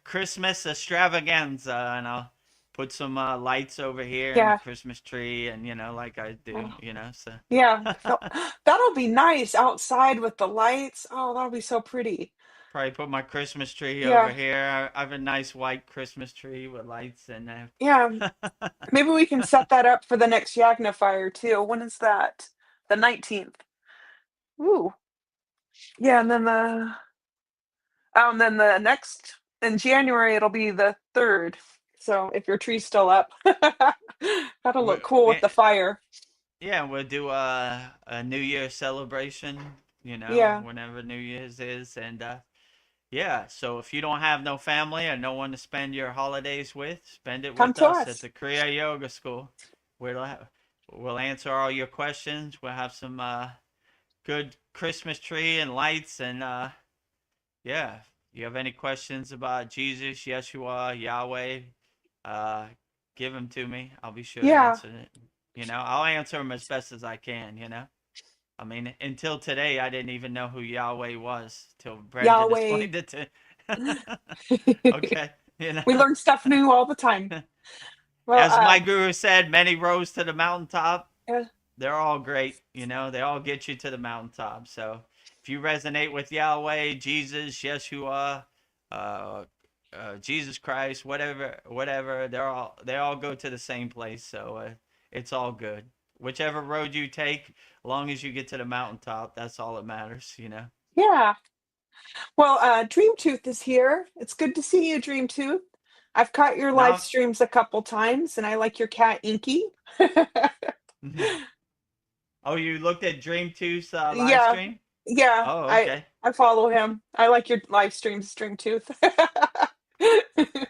[SPEAKER 1] Christmas extravaganza, and I'll put some lights over here and the
[SPEAKER 4] Yeah.
[SPEAKER 1] Christmas tree, and like I do.
[SPEAKER 4] Oh.
[SPEAKER 1] So
[SPEAKER 4] Yeah. That'll be nice outside with the lights. Oh, that'll be so pretty.
[SPEAKER 1] probably put my Christmas tree over
[SPEAKER 4] Yeah.
[SPEAKER 1] here. I have a nice white Christmas tree with lights and
[SPEAKER 4] Yeah. Maybe we can set that up for the next Yagna fire too. When is that? The 19th. Ooh. Yeah, and then the next in January it'll be the 3rd. So if your tree's still up, that'll look cool with the fire.
[SPEAKER 1] Yeah, we'll do a New Year celebration,
[SPEAKER 4] Yeah.
[SPEAKER 1] whenever New Year's is. And yeah, so if you don't have no family or no one to spend your holidays with, spend it
[SPEAKER 4] Come
[SPEAKER 1] with
[SPEAKER 4] to
[SPEAKER 1] us at
[SPEAKER 4] us.
[SPEAKER 1] the Kriya Yoga School. We'll answer all your questions. We'll have some good Christmas tree and lights. And yeah, if you have any questions about Jesus, Yeshua, Yahweh, uh, give them to me. I'll be sure to
[SPEAKER 4] Yeah.
[SPEAKER 1] answer it. I'll answer them as best as I can. I mean, until today, I didn't even know who Yahweh was till Brendan
[SPEAKER 4] Yahweh.
[SPEAKER 1] explained it to. Okay,
[SPEAKER 4] We learn stuff new all the time. Well,
[SPEAKER 1] as my guru said, many roads to the mountaintop.
[SPEAKER 4] yeah.
[SPEAKER 1] They're all great. They all get you to the mountaintop. So if you resonate with Yahweh, Jesus, Yeshua, Jesus Christ, whatever, they all go to the same place. So it's all good. Whichever road you take, as long as you get to the mountaintop, that's all that matters.
[SPEAKER 4] Yeah. Well, Dream Tooth is here. It's good to see you, Dream Tooth. I've caught your live
[SPEAKER 1] Now,
[SPEAKER 4] streams a couple times, and I like your cat, Inky.
[SPEAKER 1] oh, you looked at Dream 2's live
[SPEAKER 4] Yeah,
[SPEAKER 1] stream?
[SPEAKER 4] yeah,
[SPEAKER 1] Oh,
[SPEAKER 4] I
[SPEAKER 1] okay.
[SPEAKER 4] I follow him. I like your live streams, Dream Tooth.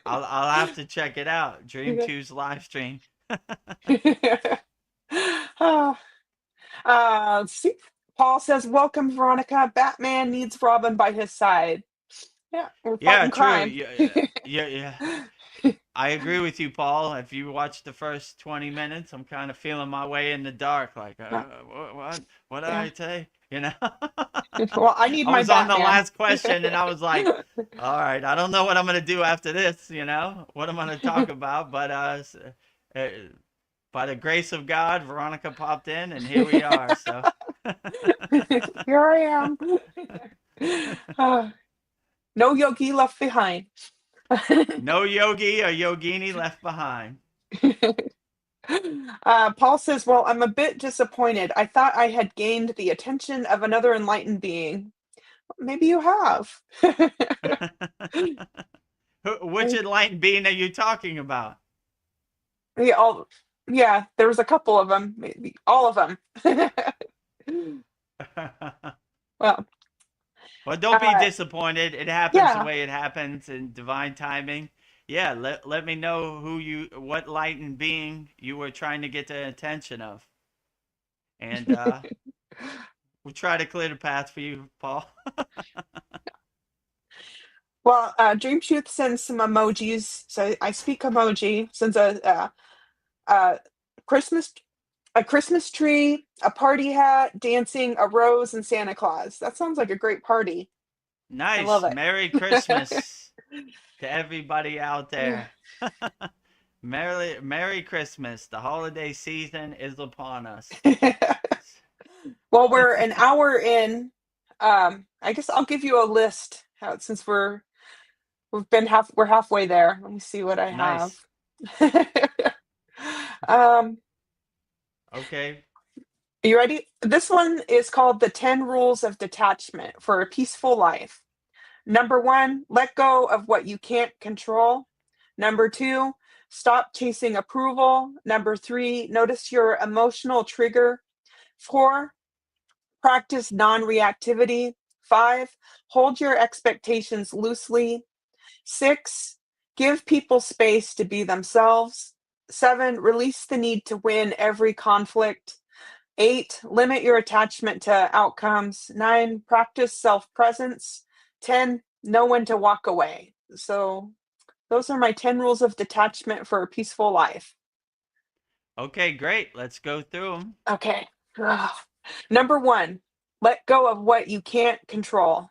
[SPEAKER 1] I'll have to check it out. Dream 2's live stream.
[SPEAKER 4] Ah, see, Paul says, "Welcome, Veronica. Batman needs Robin by his side." Yeah, we're
[SPEAKER 1] Yeah,
[SPEAKER 4] fighting
[SPEAKER 1] true.
[SPEAKER 4] crime.
[SPEAKER 1] Yeah. I agree with you, Paul. If you watch the first 20 minutes, I'm kind of feeling my way in the dark. Like,
[SPEAKER 4] Yeah,
[SPEAKER 1] what did
[SPEAKER 4] yeah.
[SPEAKER 1] I say? You know,
[SPEAKER 4] Well, I need
[SPEAKER 1] I
[SPEAKER 4] my
[SPEAKER 1] was on the
[SPEAKER 4] Batman.
[SPEAKER 1] last question and I was like, all right, I don't know what I'm going to do after this, what I'm going to talk about. But uh, by the grace of God, Veronica popped in and here we are. So,
[SPEAKER 4] Here I am. Ah, no yogi left behind.
[SPEAKER 1] no yogi or yogini left behind.
[SPEAKER 4] Paul says, "Well, I'm a bit disappointed. I thought I had gained the attention of another enlightened being. Maybe you have."
[SPEAKER 1] Which enlightened being are you talking about?
[SPEAKER 4] Yeah, yeah, there was a couple of them, maybe all of them. Well,
[SPEAKER 1] Well, don't be
[SPEAKER 4] uh,
[SPEAKER 1] disappointed. It happens the
[SPEAKER 4] yeah.
[SPEAKER 1] way it happens in divine timing. Yeah, let me know what light and being you were trying to get the attention of, and we'll try to clear the path for you, Paul.
[SPEAKER 4] Well, Dream Truth sends some emojis. So I speak emoji. Sends a Christmas a Christmas tree, a party hat, dancing, a rose, and Santa Claus. That sounds like a great party. I love
[SPEAKER 1] Nice.
[SPEAKER 4] it.
[SPEAKER 1] Merry Christmas to everybody out there. Merry Christmas. The holiday season is upon us.
[SPEAKER 4] Well, we're an hour in. I guess I'll give you a list since we're halfway there. Let me see what I have.
[SPEAKER 1] Nice.
[SPEAKER 4] um,
[SPEAKER 1] Okay.
[SPEAKER 4] are you ready? This one is called the 10 Rules of Detachment for a Peaceful Life. Number 1, let go of what you can't control. Number 2, stop chasing approval. Number 3, notice your emotional trigger. 4, practice non-reactivity. 5, hold your expectations loosely. 6, give people space to be themselves. 7, release the need to win every conflict. 8, limit your attachment to outcomes. 9, practice self-presence. 10, know when to walk away. So those are my 10 rules of detachment for a peaceful life.
[SPEAKER 1] Okay, great. Let's go through them.
[SPEAKER 4] Okay. Ugh. Number 1, let go of what you can't control.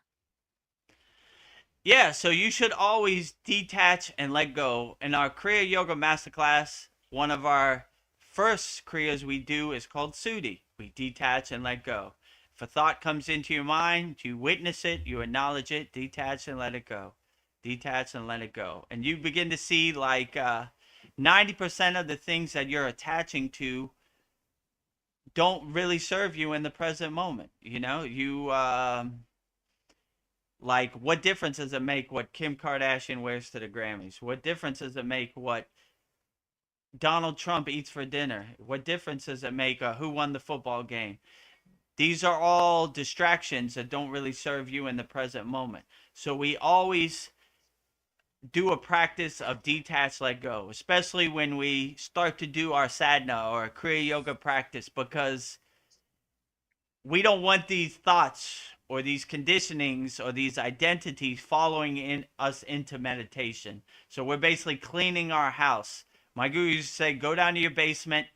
[SPEAKER 1] Yeah, so you should always detach and let go. In our Kriya Yoga Masterclass, one of our first Kriyas we do is called Sudhi. We detach and let go. If a thought comes into your mind, you witness it, you acknowledge it, detach and let it go. Detach and let it go. And you begin to see like 90% of the things that you're attaching to don't really serve you in the present moment. Like, what difference does it make what Kim Kardashian wears to the Grammys? What difference does it make what Donald Trump eats for dinner? What difference does it make who won the football game? These are all distractions that don't really serve you in the present moment. So we always do a practice of detach, let go, especially when we start to do our sadhana or a Kriya Yoga practice, because we don't want these thoughts or these conditionings or these identities following in us into meditation. So we're basically cleaning our house. My guru used to say, go down to your basement,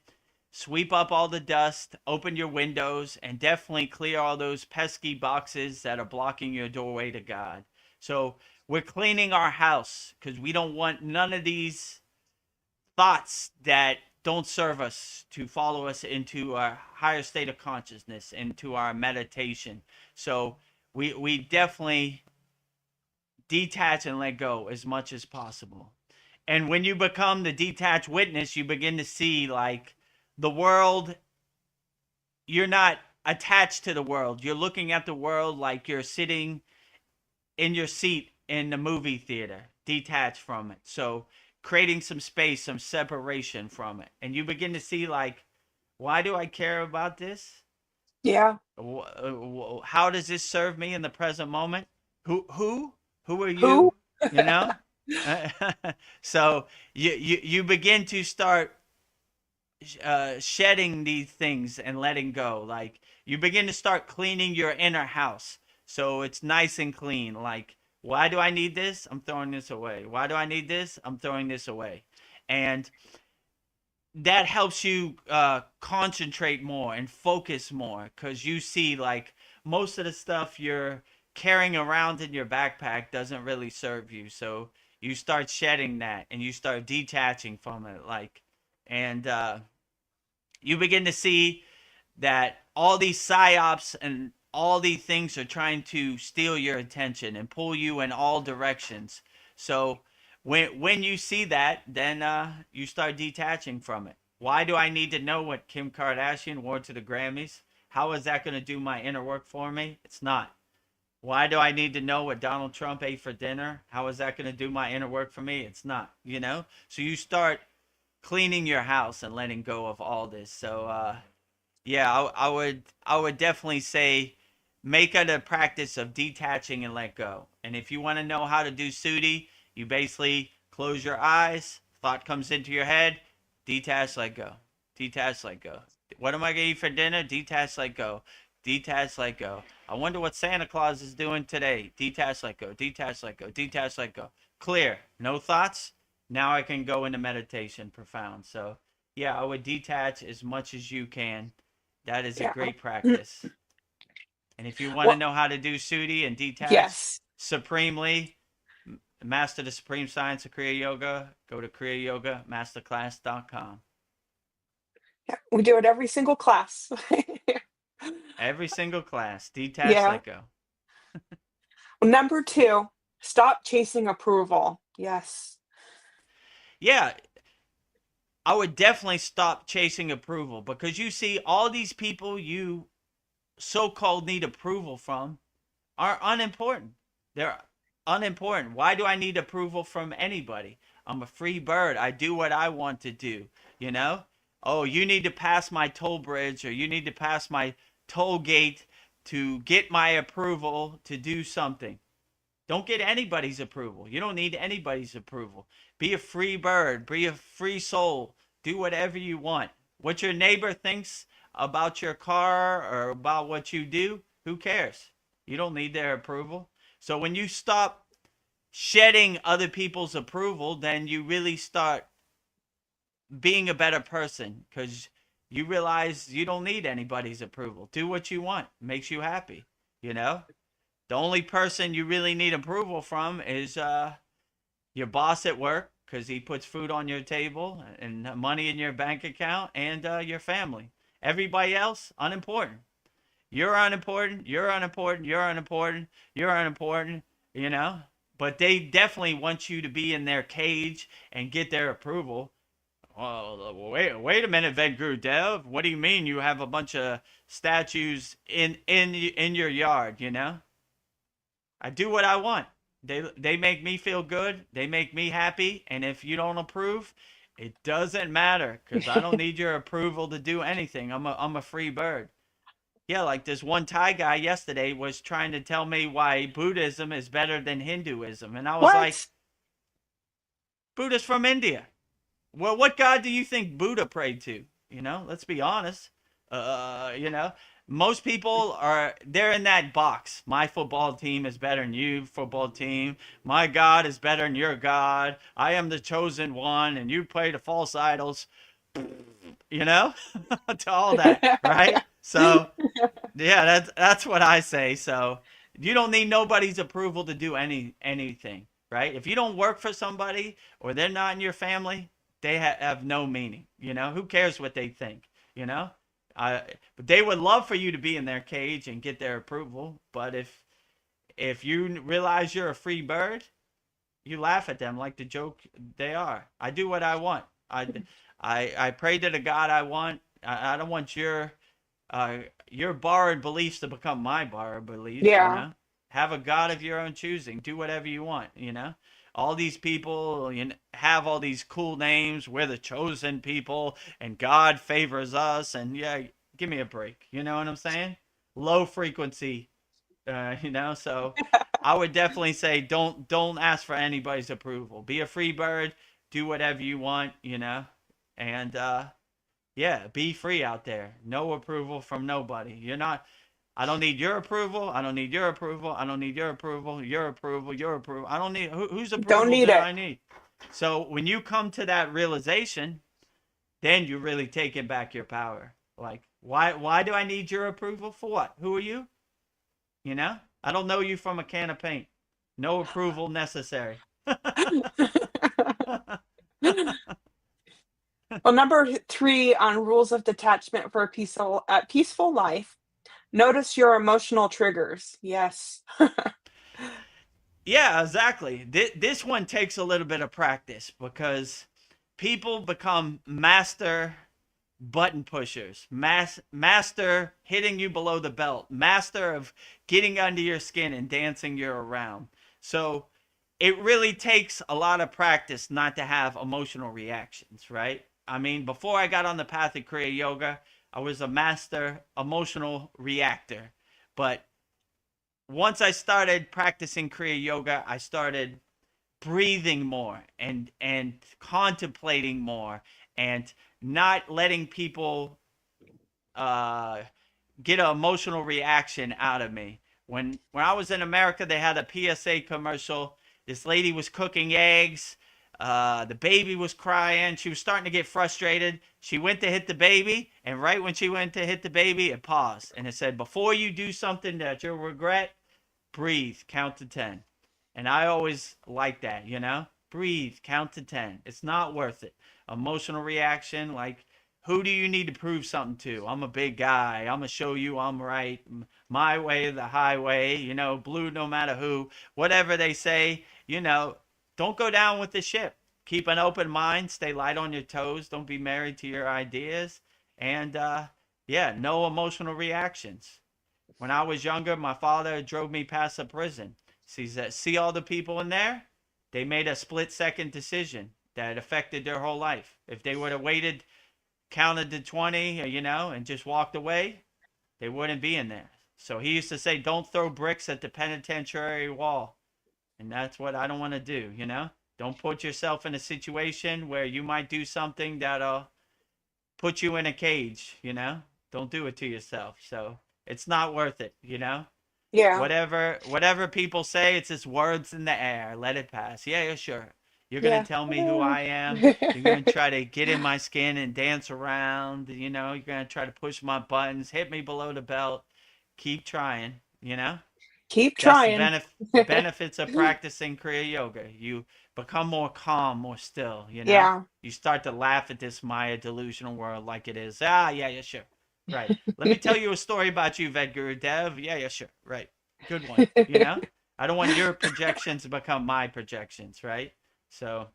[SPEAKER 1] sweep up all the dust, open your windows, and definitely clear all those pesky boxes that are blocking your doorway to God. So we're cleaning our house because we don't want none of these thoughts that don't serve us to follow us into a higher state of consciousness, into our meditation. So we definitely detach and let go as much as possible. And when you become the detached witness, you begin to see like the world, you're not attached to the world. You're looking at the world like you're sitting in your seat in the movie theater, detach from it. So creating some space, some separation from it. And you begin to see, like, why do I care about this?
[SPEAKER 4] Yeah.
[SPEAKER 1] How does this serve me in the present moment? Who are
[SPEAKER 4] Who?
[SPEAKER 1] you? You know? So you begin to start shedding these things and letting go. Like, you begin to start cleaning your inner house so it's nice and clean. Like, why do I need this? I'm throwing this away. Why do I need this? I'm throwing this away. And that helps you concentrate more and focus more, because you see, like, most of the stuff you're carrying around in your backpack doesn't really serve you. So you start shedding that and you start detaching from it. Like, and you begin to see that all these psyops and all these things are trying to steal your attention and pull you in all directions. So when you see that, then you start detaching from it. Why do I need to know what Kim Kardashian wore to the Grammys? How is that going to do my inner work for me? It's not. Why do I need to know what Donald Trump ate for dinner? How is that going to do my inner work for me? It's not, you know? So you start cleaning your house and letting go of all this. So yeah, I would definitely say make it a practice of detaching and let go. And if you want to know how to do Sudi, you basically close your eyes, thought comes into your head, detach, let go. Detach, let go. What am I gonna eat for dinner? Detach, let go. Detach, let go. I wonder what Santa Claus is doing today. Detach, let go. Detach, let go. Detach, let go. Clear. No thoughts. Now I can go into meditation, profound. So yeah, I would detach as much as you can. That is a
[SPEAKER 4] Yeah.
[SPEAKER 1] great practice. And if you want to
[SPEAKER 4] Well,
[SPEAKER 1] know how to do Sudi and detach
[SPEAKER 4] yes.
[SPEAKER 1] supremely, master the supreme science of Kriya Yoga, go to kriyayogamasterclass.com.
[SPEAKER 4] Yeah. We do it every single class.
[SPEAKER 1] Every single class, detach,
[SPEAKER 4] Yeah.
[SPEAKER 1] let go.
[SPEAKER 4] Number two, stop chasing approval. Yes.
[SPEAKER 1] Yeah, I would definitely stop chasing approval, because you see all these people you so-called need approval from are unimportant. They're unimportant. Why do I need approval from anybody? I'm a free bird. I do what I want to do, you know? Oh, you need to pass my toll bridge, or you need to pass my toll gate to get my approval to do something. Don't get anybody's approval. You don't need anybody's approval. Be a free bird, be a free soul. Do whatever you want. What your neighbor thinks about your car or about what you do, who cares? You don't need their approval. So when you stop shedding other people's approval, then you really start being a better person, because you realize you don't need anybody's approval. Do what you want. It makes you happy, you know? The only person you really need approval from is your boss at work, because he puts food on your table and money in your bank account, and your family. Everybody else, unimportant. You're unimportant. You're unimportant. You're unimportant. You're unimportant. You know? But they definitely want you to be in their cage and get their approval. Well, wait a minute, Vedagurudev. What do you mean you have a bunch of statues in your yard? You know? I do what I want. They make me feel good. They make me happy. And if you don't approve, it doesn't matter, because I don't need your approval to do anything. I'm a free bird. Yeah, like this one Thai guy yesterday was trying to tell me why Buddhism is better than Hinduism, and I was like,
[SPEAKER 4] What?
[SPEAKER 1] Buddha's from India. Well, what God do you think Buddha prayed to? You know, let's be honest. You know, most people are, they're in that box. My football team is better than you football team. My God is better than your God. I am the chosen one, and you pray to false idols. You know, to all that, right? So yeah, that's what I say. So you don't need nobody's approval to do anything, right? If you don't work for somebody or they're not in your family, they have no meaning. You know, who cares what they think? You know, but they would love for you to be in their cage and get their approval. But if you realize you're a free bird, you laugh at them like the joke they are. I do what I want. I pray to the God I want. I don't want uh, your borrowed beliefs to become my borrowed beliefs. You
[SPEAKER 4] Yeah.
[SPEAKER 1] know, Have a God of your own choosing. Do whatever you want, All these people have all these cool names. We're the chosen people, and God favors us. And yeah, give me a break. You know what I'm saying? Low frequency, So I would definitely say don't ask for anybody's approval. Be a free bird. Do whatever you want, and yeah, be free out there. No approval from nobody. You're not. I don't need your approval. I don't need your approval. I don't need your approval. Your approval. Your approval. I don't need whose
[SPEAKER 4] Don't
[SPEAKER 1] approval
[SPEAKER 4] need
[SPEAKER 1] do
[SPEAKER 4] it.
[SPEAKER 1] I need? So when you come to that realization, then you really taking back your power. Like, why do I need your approval for what? Who are you? I don't know you from a can of paint. No approval necessary.
[SPEAKER 4] Well, number 3 on rules of detachment for a peaceful life. Notice your emotional triggers. Yes.
[SPEAKER 1] Yeah, exactly. This one takes a little bit of practice because people become master button pushers, master hitting you below the belt, master of getting under your skin and dancing you around. So it really takes a lot of practice not to have emotional reactions, right? I mean, before I got on the path of Kriya Yoga, I was a master emotional reactor. But once I started practicing Kriya Yoga, I started breathing more and contemplating more and not letting people uh, get an emotional reaction out of me. When I was in America, they had a PSA commercial. This lady was cooking eggs. The baby was crying. She was starting to get frustrated. She went to hit the baby, and right when she went to hit the baby, it paused and it said, "Before you do something that you'll regret, breathe, count to 10." And I always like that, Breathe, count to 10. It's not worth it. Emotional reaction, like, who do you need to prove something to? I'm a big guy. I'm going to show you I'm right. My way, the highway, blue no matter who. Whatever they say, don't go down with the ship. Keep an open mind. Stay light on your toes. Don't be married to your ideas. And, yeah, no emotional reactions. When I was younger, my father drove me past a prison. See all the people in there? They made a split-second decision that affected their whole life. If they would have waited, counted to 20, and just walked away, they wouldn't be in there. So he used to say, don't throw bricks at the penitentiary wall. And that's what I don't want to do, Don't put yourself in a situation where you might do something that'll put you in a cage, Don't do it to yourself. So it's not worth it,
[SPEAKER 4] Yeah.
[SPEAKER 1] Whatever people say, it's just words in the air. Let it pass. Yeah, yeah, sure. You're gonna
[SPEAKER 4] Yeah.
[SPEAKER 1] tell me who I am. You're gonna try to get in my skin and dance around. You're gonna try to push my buttons, hit me below the belt. Keep trying.
[SPEAKER 4] Keep
[SPEAKER 1] That's the
[SPEAKER 4] trying.
[SPEAKER 1] benefits of practicing Kriya Yoga. You become more calm, more still.
[SPEAKER 4] Yeah.
[SPEAKER 1] You start to laugh at this Maya delusional world like it is. Ah, yeah, yeah, sure. Right. Let me tell you a story about you, Vedagurudev. Yeah, yeah, sure. Right. Good one. I don't want your projections to become my projections, right? So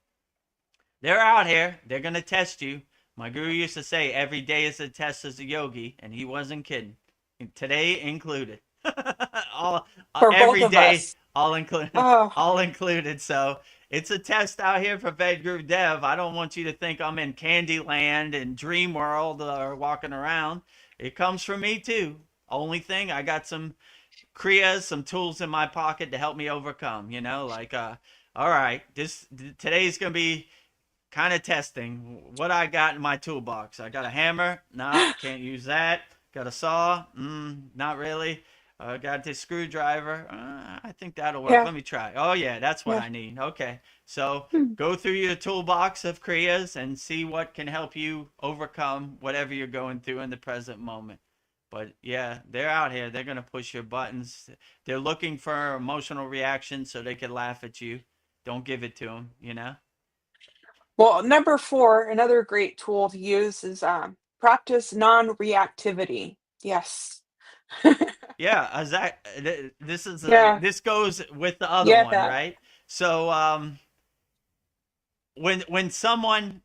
[SPEAKER 1] they're out here. They're going to test you. My guru used to say every day is a test as a yogi, and he wasn't kidding. Today included. all
[SPEAKER 4] For both
[SPEAKER 1] Every
[SPEAKER 4] of
[SPEAKER 1] day,
[SPEAKER 4] us.
[SPEAKER 1] all included.
[SPEAKER 4] Oh,
[SPEAKER 1] All included. So it's a test out here for Vedagurudev. I don't want you to think I'm in Candyland and Dream World or walking around. It comes from me too. Only thing, I got some kriyas, some tools in my pocket to help me overcome. All right, today's gonna be kind of testing what I got in my toolbox. I got a hammer. Nah, can't use that. Got a saw. Not really. Got this screwdriver. I think that'll work.
[SPEAKER 4] yeah.
[SPEAKER 1] Let me try. Oh yeah, that's what
[SPEAKER 4] Yeah.
[SPEAKER 1] I need. Okay. So
[SPEAKER 4] Hmm.
[SPEAKER 1] go through your toolbox of kriyas and see what can help you overcome whatever you're going through in the present moment. But yeah, they're out here. They're gonna push your buttons. They're looking for emotional reactions so they can laugh at you. Don't give it to them.
[SPEAKER 4] Well, number 4, another great tool to use is practice non-reactivity. Yes.
[SPEAKER 1] Yeah,
[SPEAKER 4] Yeah.
[SPEAKER 1] this goes with the other
[SPEAKER 4] Yeah,
[SPEAKER 1] one,
[SPEAKER 4] that.
[SPEAKER 1] right? So when someone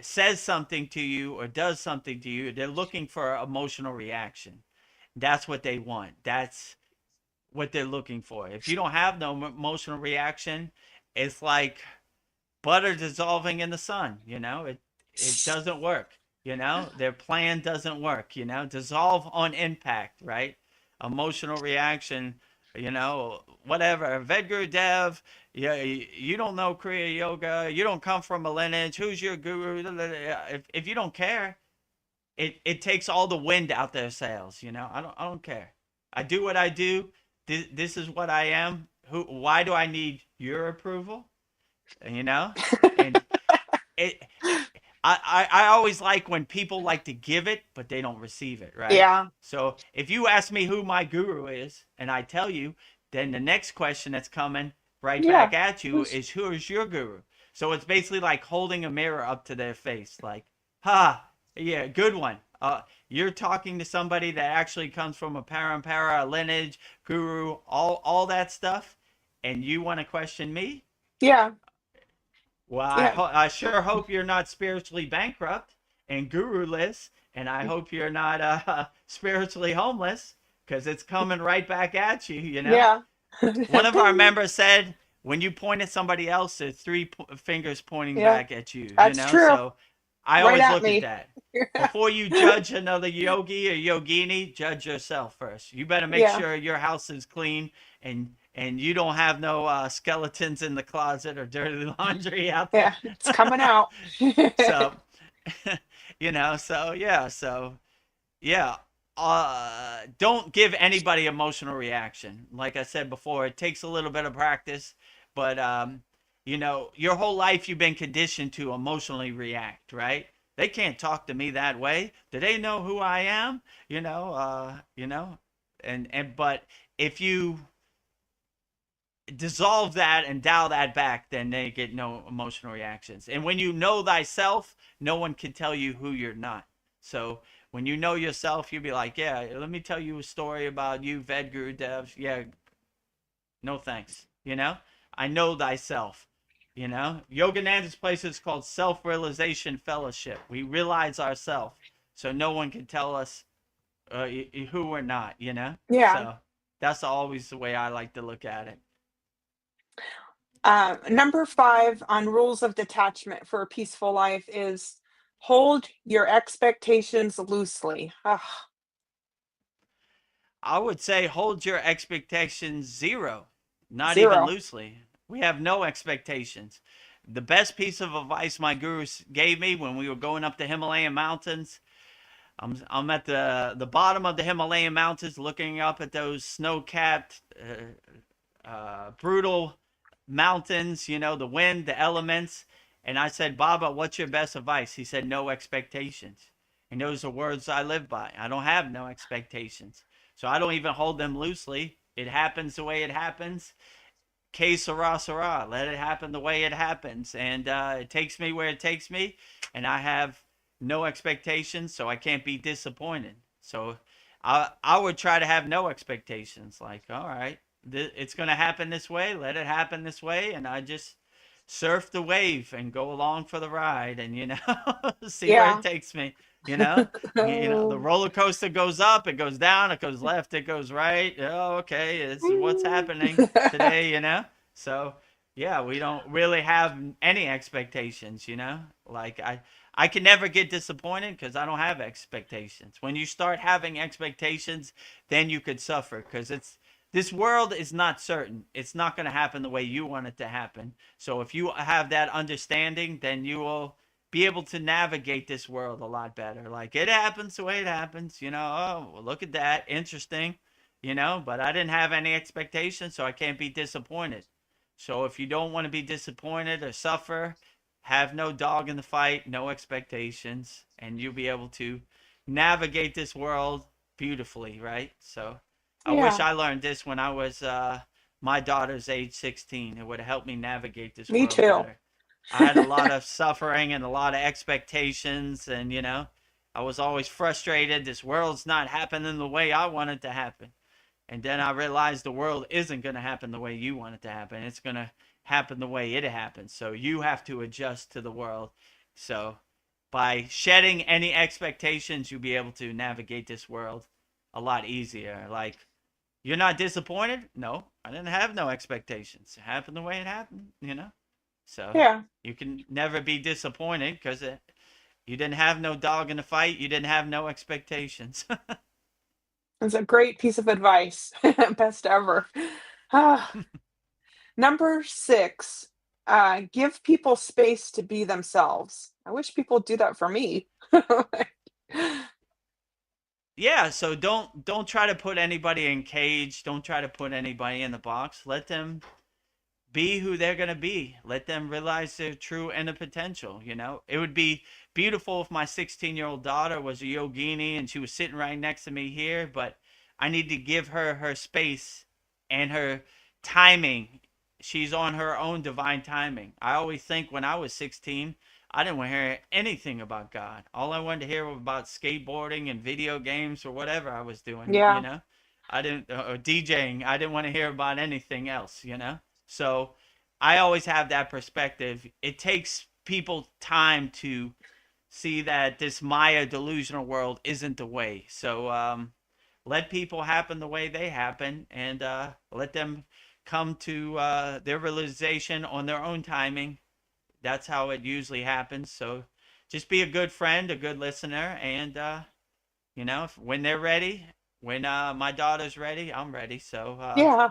[SPEAKER 1] says something to you or does something to you, they're looking for emotional reaction. That's what they want. That's what they're looking for. If you don't have no emotional reaction, it's like butter dissolving in the sun. It doesn't work. Their plan doesn't work. Dissolve on impact, right? Emotional reaction. Whatever. Vedagurudev. Yeah, you don't know Kriya yoga. You don't come from a lineage. Who's your guru? If you don't care, it takes all the wind out their sails. I don't care. I do what I do. This is what I am. Why do I need your approval? you know and it I always like when people like to give it but they don't receive it, right?
[SPEAKER 4] Yeah.
[SPEAKER 1] So if you ask me who my guru is and I tell you, then the next question that's coming right
[SPEAKER 4] Yeah.
[SPEAKER 1] back at you is, who is your guru? So it's basically like holding a mirror up to their face, like, yeah, good one. You're talking to somebody that actually comes from a parampara, a lineage, guru, all that stuff, and you want to question me?
[SPEAKER 4] Yeah.
[SPEAKER 1] Well,
[SPEAKER 4] Yeah.
[SPEAKER 1] I sure hope you're not spiritually bankrupt and guruless, and I hope you're not spiritually homeless, because it's coming right back at you.
[SPEAKER 4] Yeah.
[SPEAKER 1] One of our members said, when you point at somebody else, there's three fingers pointing
[SPEAKER 4] Yeah.
[SPEAKER 1] back at you.
[SPEAKER 4] That's true.
[SPEAKER 1] So I
[SPEAKER 4] Right
[SPEAKER 1] always
[SPEAKER 4] at
[SPEAKER 1] look
[SPEAKER 4] me.
[SPEAKER 1] at that. Before you judge another yogi or yogini, judge yourself first. You better make
[SPEAKER 4] Yeah.
[SPEAKER 1] sure your house is clean and you don't have no skeletons in the closet or dirty laundry out there.
[SPEAKER 4] Yeah. It's coming out.
[SPEAKER 1] So, so yeah. Don't give anybody emotional reaction. Like I said before, it takes a little bit of practice, but your whole life you've been conditioned to emotionally react, right? They can't talk to me that way. Do they know who I am? But if you dissolve that and dial that back, then they get no emotional reactions. And when you know thyself, no one can tell you who you're not. So when you know yourself, you'll be like, yeah, let me tell you a story about you, Vedagurudev. Yeah, no thanks. I know thyself. Yogananda's place is called Self-Realization Fellowship. We realize ourselves, so no one can tell us who we're not.
[SPEAKER 4] Yeah.
[SPEAKER 1] So that's always the way I like to look at it.
[SPEAKER 4] Number 5 on rules of detachment for a peaceful life is hold your expectations loosely. Ugh.
[SPEAKER 1] I would say hold your expectations zero, not even
[SPEAKER 4] 0.
[SPEAKER 1] loosely. We have no expectations. The best piece of advice my guru gave me when we were going up the Himalayan mountains, I'm at the bottom of the Himalayan mountains looking up at those snow-capped, brutal mountains, the wind, the elements. And I said, Baba, what's your best advice? He said, no expectations. And those are words I live by. I don't have no expectations. So I don't even hold them loosely. It happens the way it happens. Que sera, sera. Let it happen the way it happens. And it takes me where it takes me. And I have no expectations, so I can't be disappointed. So I would try to have no expectations. Like, all right, it's going to happen this way. Let it happen this way. And I just surf the wave and go along for the ride and, see where
[SPEAKER 4] Yeah.
[SPEAKER 1] it takes me. The roller coaster goes up, it goes down, it goes left, it goes right. Oh, okay, it's what's happening today. So yeah, we don't really have any expectations. Like I can never get disappointed because I don't have expectations. When you start having expectations, then you could suffer, because this world is not certain. It's not going to happen the way you want it to happen. So if you have that understanding, then you will be able to navigate this world a lot better. Like, it happens the way it happens. Oh, well, look at that, interesting. But I didn't have any expectations, so I can't be disappointed. So if you don't want to be disappointed or suffer, have no dog in the fight, no expectations, and you'll be able to navigate this world beautifully, right? So I wish
[SPEAKER 4] Yeah.
[SPEAKER 1] I learned this when I was my daughter's age 16. It would have helped me navigate this
[SPEAKER 4] Me
[SPEAKER 1] world
[SPEAKER 4] too.
[SPEAKER 1] better. I had a lot of suffering and a lot of expectations, and I was always frustrated. This world's not happening the way I want it to happen. And then I realized the world isn't going to happen the way you want it to happen. It's going to happen the way it happens. So you have to adjust to the world. So by shedding any expectations, you'll be able to navigate this world a lot easier. Like, You're not disappointed? No, I didn't have no expectations. It happened the way it happened, you know? So
[SPEAKER 4] Yeah.
[SPEAKER 1] you can never be disappointed because you didn't have no dog in the fight. You didn't have no expectations.
[SPEAKER 4] It's a great piece of advice. Best ever. Ah, number 6, give people space to be themselves. I wish people would do that for me.
[SPEAKER 1] Yeah, so don't try to put anybody in cage. Don't try to put anybody in the box. Let them be who they're going to be. Let them realize their true inner potential, you know? It would be beautiful if my 16-year-old daughter was a yogini and she was sitting right next to me here, but I need to give her her space and her timing. She's on her own divine timing. I always think when I was 16, I didn't want to hear anything about God. All I wanted to hear was about skateboarding and video games or whatever I was doing, you
[SPEAKER 4] Yeah.
[SPEAKER 1] know? I didn't, or DJing. I didn't want to hear about anything else, you know? So I always have that perspective. It takes people time to see that this Maya delusional world isn't the way. So let people happen the way they happen, and let them come to their realization on their own timing. That's how it usually happens. So just be a good friend, a good listener, and when they're ready, when my daughter's ready, I'm ready. So
[SPEAKER 4] Yeah.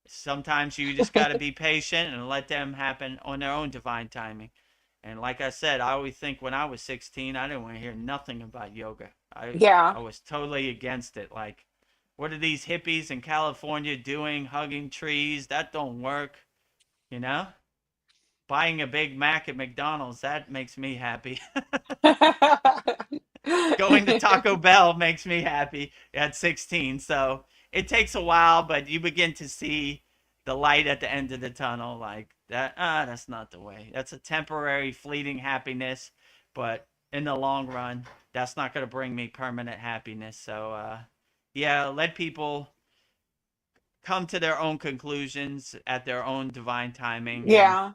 [SPEAKER 1] sometimes you just got to be patient and let them happen on their own divine timing. And like I said, I always think when I was 16, I didn't want to hear nothing about yoga. I
[SPEAKER 4] Yeah.
[SPEAKER 1] was totally against it. Like, what are these hippies in California doing, hugging trees? That don't work, you know? Buying a Big Mac at McDonald's, that makes me happy. Going to Taco Bell makes me happy at 16. So it takes a while, but you begin to see the light at the end of the tunnel. Like that, that's not the way. That's a temporary, fleeting happiness, but in the long run, that's not going to bring me permanent happiness. So, yeah, let people come to their own conclusions at their own divine timing and
[SPEAKER 4] Yeah.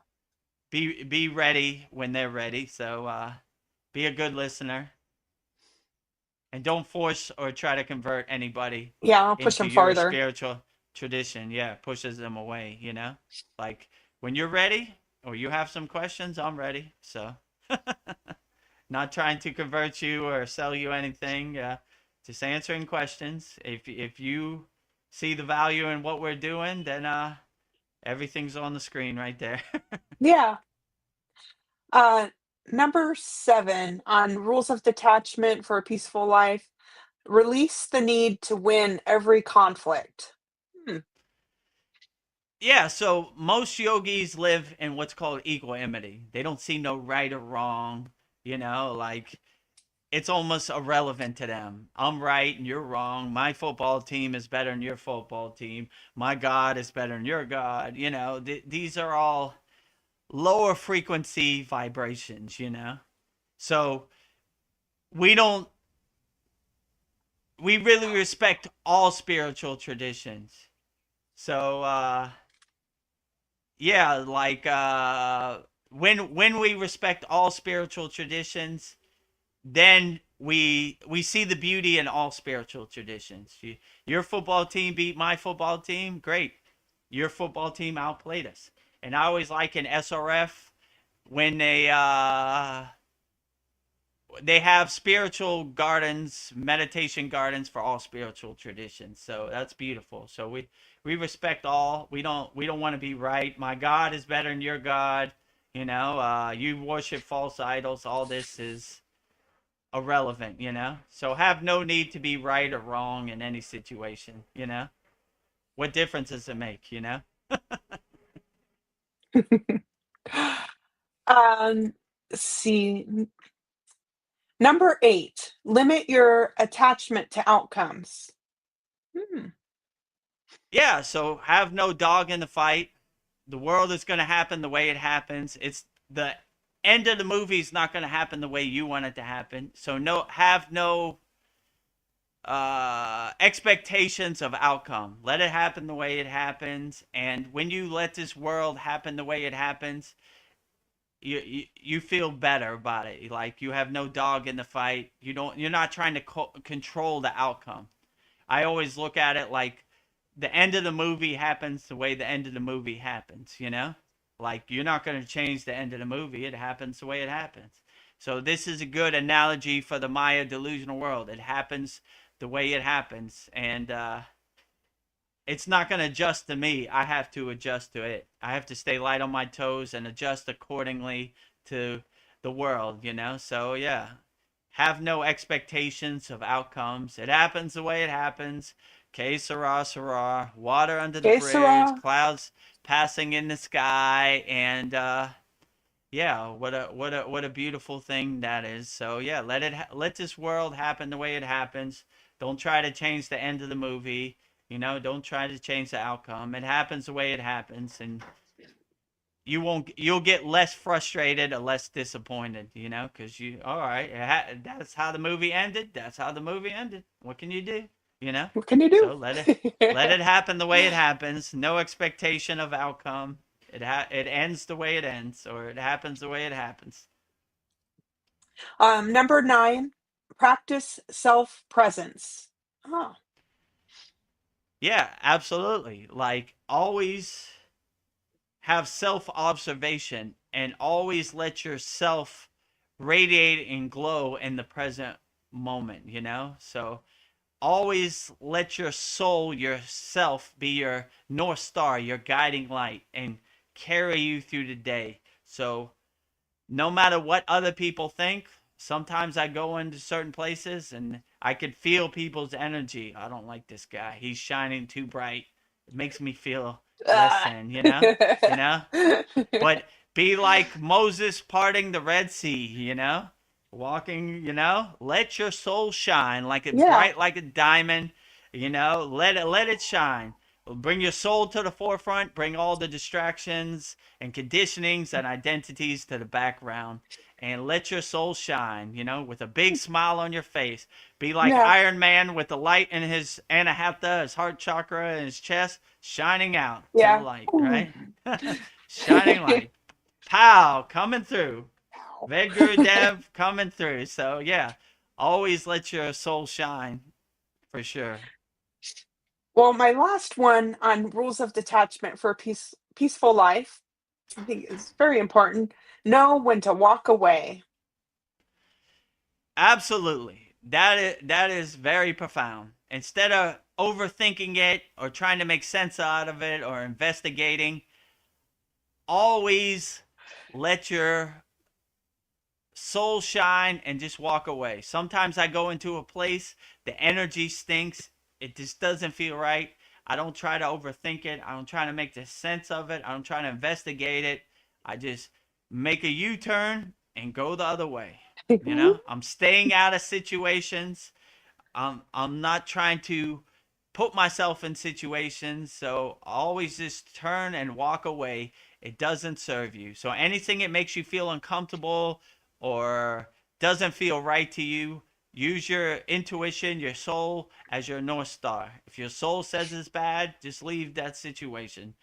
[SPEAKER 1] be ready when they're ready. So, be a good listener and don't force or try to convert anybody
[SPEAKER 4] Yeah, I'll push
[SPEAKER 1] into
[SPEAKER 4] them
[SPEAKER 1] your
[SPEAKER 4] farther.
[SPEAKER 1] spiritual tradition. Yeah, pushes them away, you know? Like when you're ready or you have some questions, I'm ready. So, not trying to convert you or sell you anything, just answering questions. If you see the value in what we're doing, then everything's on the screen right there.
[SPEAKER 4] Yeah. Uh, number 7 on rules of detachment for a peaceful life. Release the need to win every conflict. Hmm.
[SPEAKER 1] Yeah, so most yogis live in what's called equanimity. They don't see no right or wrong, like it's almost irrelevant to them. I'm right and you're wrong. My football team is better than your football team. My God is better than your God. These are all lower frequency vibrations. So we don't, we really respect all spiritual traditions. So, yeah, like when we respect all spiritual traditions, then we see the beauty in all spiritual traditions. Your football team beat my football team, great. Your football team outplayed us. And I always like in SRF when they have spiritual gardens, meditation gardens for all spiritual traditions. So that's beautiful. So we respect all. We don't want to be right. My God is better than your God. You worship false idols. All this is irrelevant. So have no need to be right or wrong in any situation. What difference does it make?
[SPEAKER 4] Let's see. Number 8, limit your attachment to outcomes. Hmm.
[SPEAKER 1] Yeah, so have no dog in the fight. The world is going to happen the way it happens. It's the end of the movie is not going to happen the way you want it to happen. So have no expectations of outcome. Let it happen the way it happens. And when you let this world happen the way it happens, you feel better about it. Like you have no dog in the fight. You're not trying to control the outcome. I always look at it like the end of the movie happens the way the end of the movie happens, you know? Like, you're not going to change the end of the movie. It happens the way it happens. So this is a good analogy for the Maya delusional world. It happens the way it happens. And it's not going to adjust to me. I have to adjust to it. I have to stay light on my toes and adjust accordingly to the world, you know? So, yeah. Have no expectations of outcomes. It happens the way it happens. Que sera, sera. Water under the
[SPEAKER 4] Que
[SPEAKER 1] bridge,
[SPEAKER 4] sera.
[SPEAKER 1] clouds passing in the sky, and yeah, what a beautiful thing that is. So yeah, let this world happen the way it happens. Don't try to change the end of the movie. You know, don't try to change the outcome. It happens the way it happens, and you'll get less frustrated or less disappointed, you know, because all right, that's how the movie ended. That's how the movie ended. What can you do, you know?
[SPEAKER 4] What can you do?
[SPEAKER 1] So let it happen the way it happens. No expectation of outcome. It ends the way it ends, or it happens the way it happens.
[SPEAKER 4] Number 9, practice self-presence. Oh,
[SPEAKER 1] Yeah, absolutely. Like, always have self-observation and always let yourself radiate and glow in the present moment, you know? So always let your soul, yourself, be your North Star, your guiding light, and carry you through the day. So no matter what other people think, sometimes I go into certain places and I could feel people's energy. I don't like this guy. He's shining too bright. It makes me feel less
[SPEAKER 4] ah.
[SPEAKER 1] than, you know? You know? But be like Moses parting the Red Sea, you know? Walking, you know? Let your soul shine like it
[SPEAKER 4] Yeah,
[SPEAKER 1] bright like a diamond, you know? Let it shine. Bring your soul to the forefront, bring all the distractions and conditionings and identities to the background, and let your soul shine, you know, with a big smile on your face. Be like
[SPEAKER 4] yeah,
[SPEAKER 1] Iron Man with the light in his anahata, his heart chakra, and his chest, shining out to the
[SPEAKER 4] yeah.
[SPEAKER 1] light,
[SPEAKER 4] Ooh.
[SPEAKER 1] right? Shining light. Pow, coming through. Vedagurudev coming through. So, yeah, always let your soul shine for sure.
[SPEAKER 4] Well, my last one on rules of detachment for a peaceful life, I think is very important. Know when to walk away.
[SPEAKER 1] Absolutely. That is very profound. Instead of overthinking it or trying to make sense out of it or investigating, always let your soul shine and just walk away. Sometimes I go into a place, the energy stinks, it just doesn't feel right. I don't try to overthink it. I don't try to make the sense of it. I don't try to investigate it. I just make a U-turn and go the other way. You know, I'm staying out of situations. I'm not trying to put myself in situations. So always just turn and walk away. It doesn't serve you. So anything that makes you feel uncomfortable or doesn't feel right to you, use your intuition, your soul as your North Star. If your soul says it's bad, just leave that situation.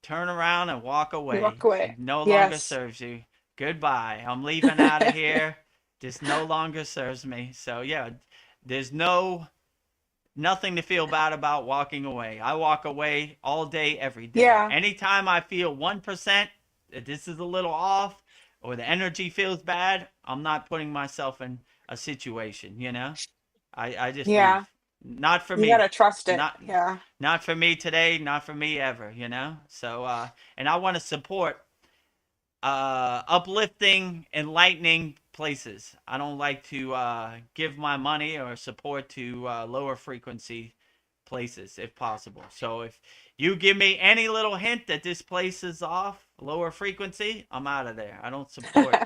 [SPEAKER 1] Turn around and walk
[SPEAKER 4] You walk
[SPEAKER 1] away.
[SPEAKER 4] away.
[SPEAKER 1] It no longer
[SPEAKER 4] Yes.
[SPEAKER 1] serves you. Goodbye. I'm leaving out of here. This no longer serves me. So yeah, there's nothing to feel bad about walking away. I walk away all day, every day.
[SPEAKER 4] Yeah.
[SPEAKER 1] Anytime I feel 1% that this is a little off or the energy feels bad, I'm not putting myself in a situation, you know? I just
[SPEAKER 4] Yeah.
[SPEAKER 1] leave. Not for
[SPEAKER 4] You gotta
[SPEAKER 1] me.
[SPEAKER 4] trust it.
[SPEAKER 1] Not
[SPEAKER 4] Yeah.
[SPEAKER 1] not for me today, not for me ever, you know? So and I want to support uplifting, enlightening places. I don't like to give my money or support to lower frequency places if possible. So if you give me any little hint that this place is off, lower frequency, I'm out of there. I don't support,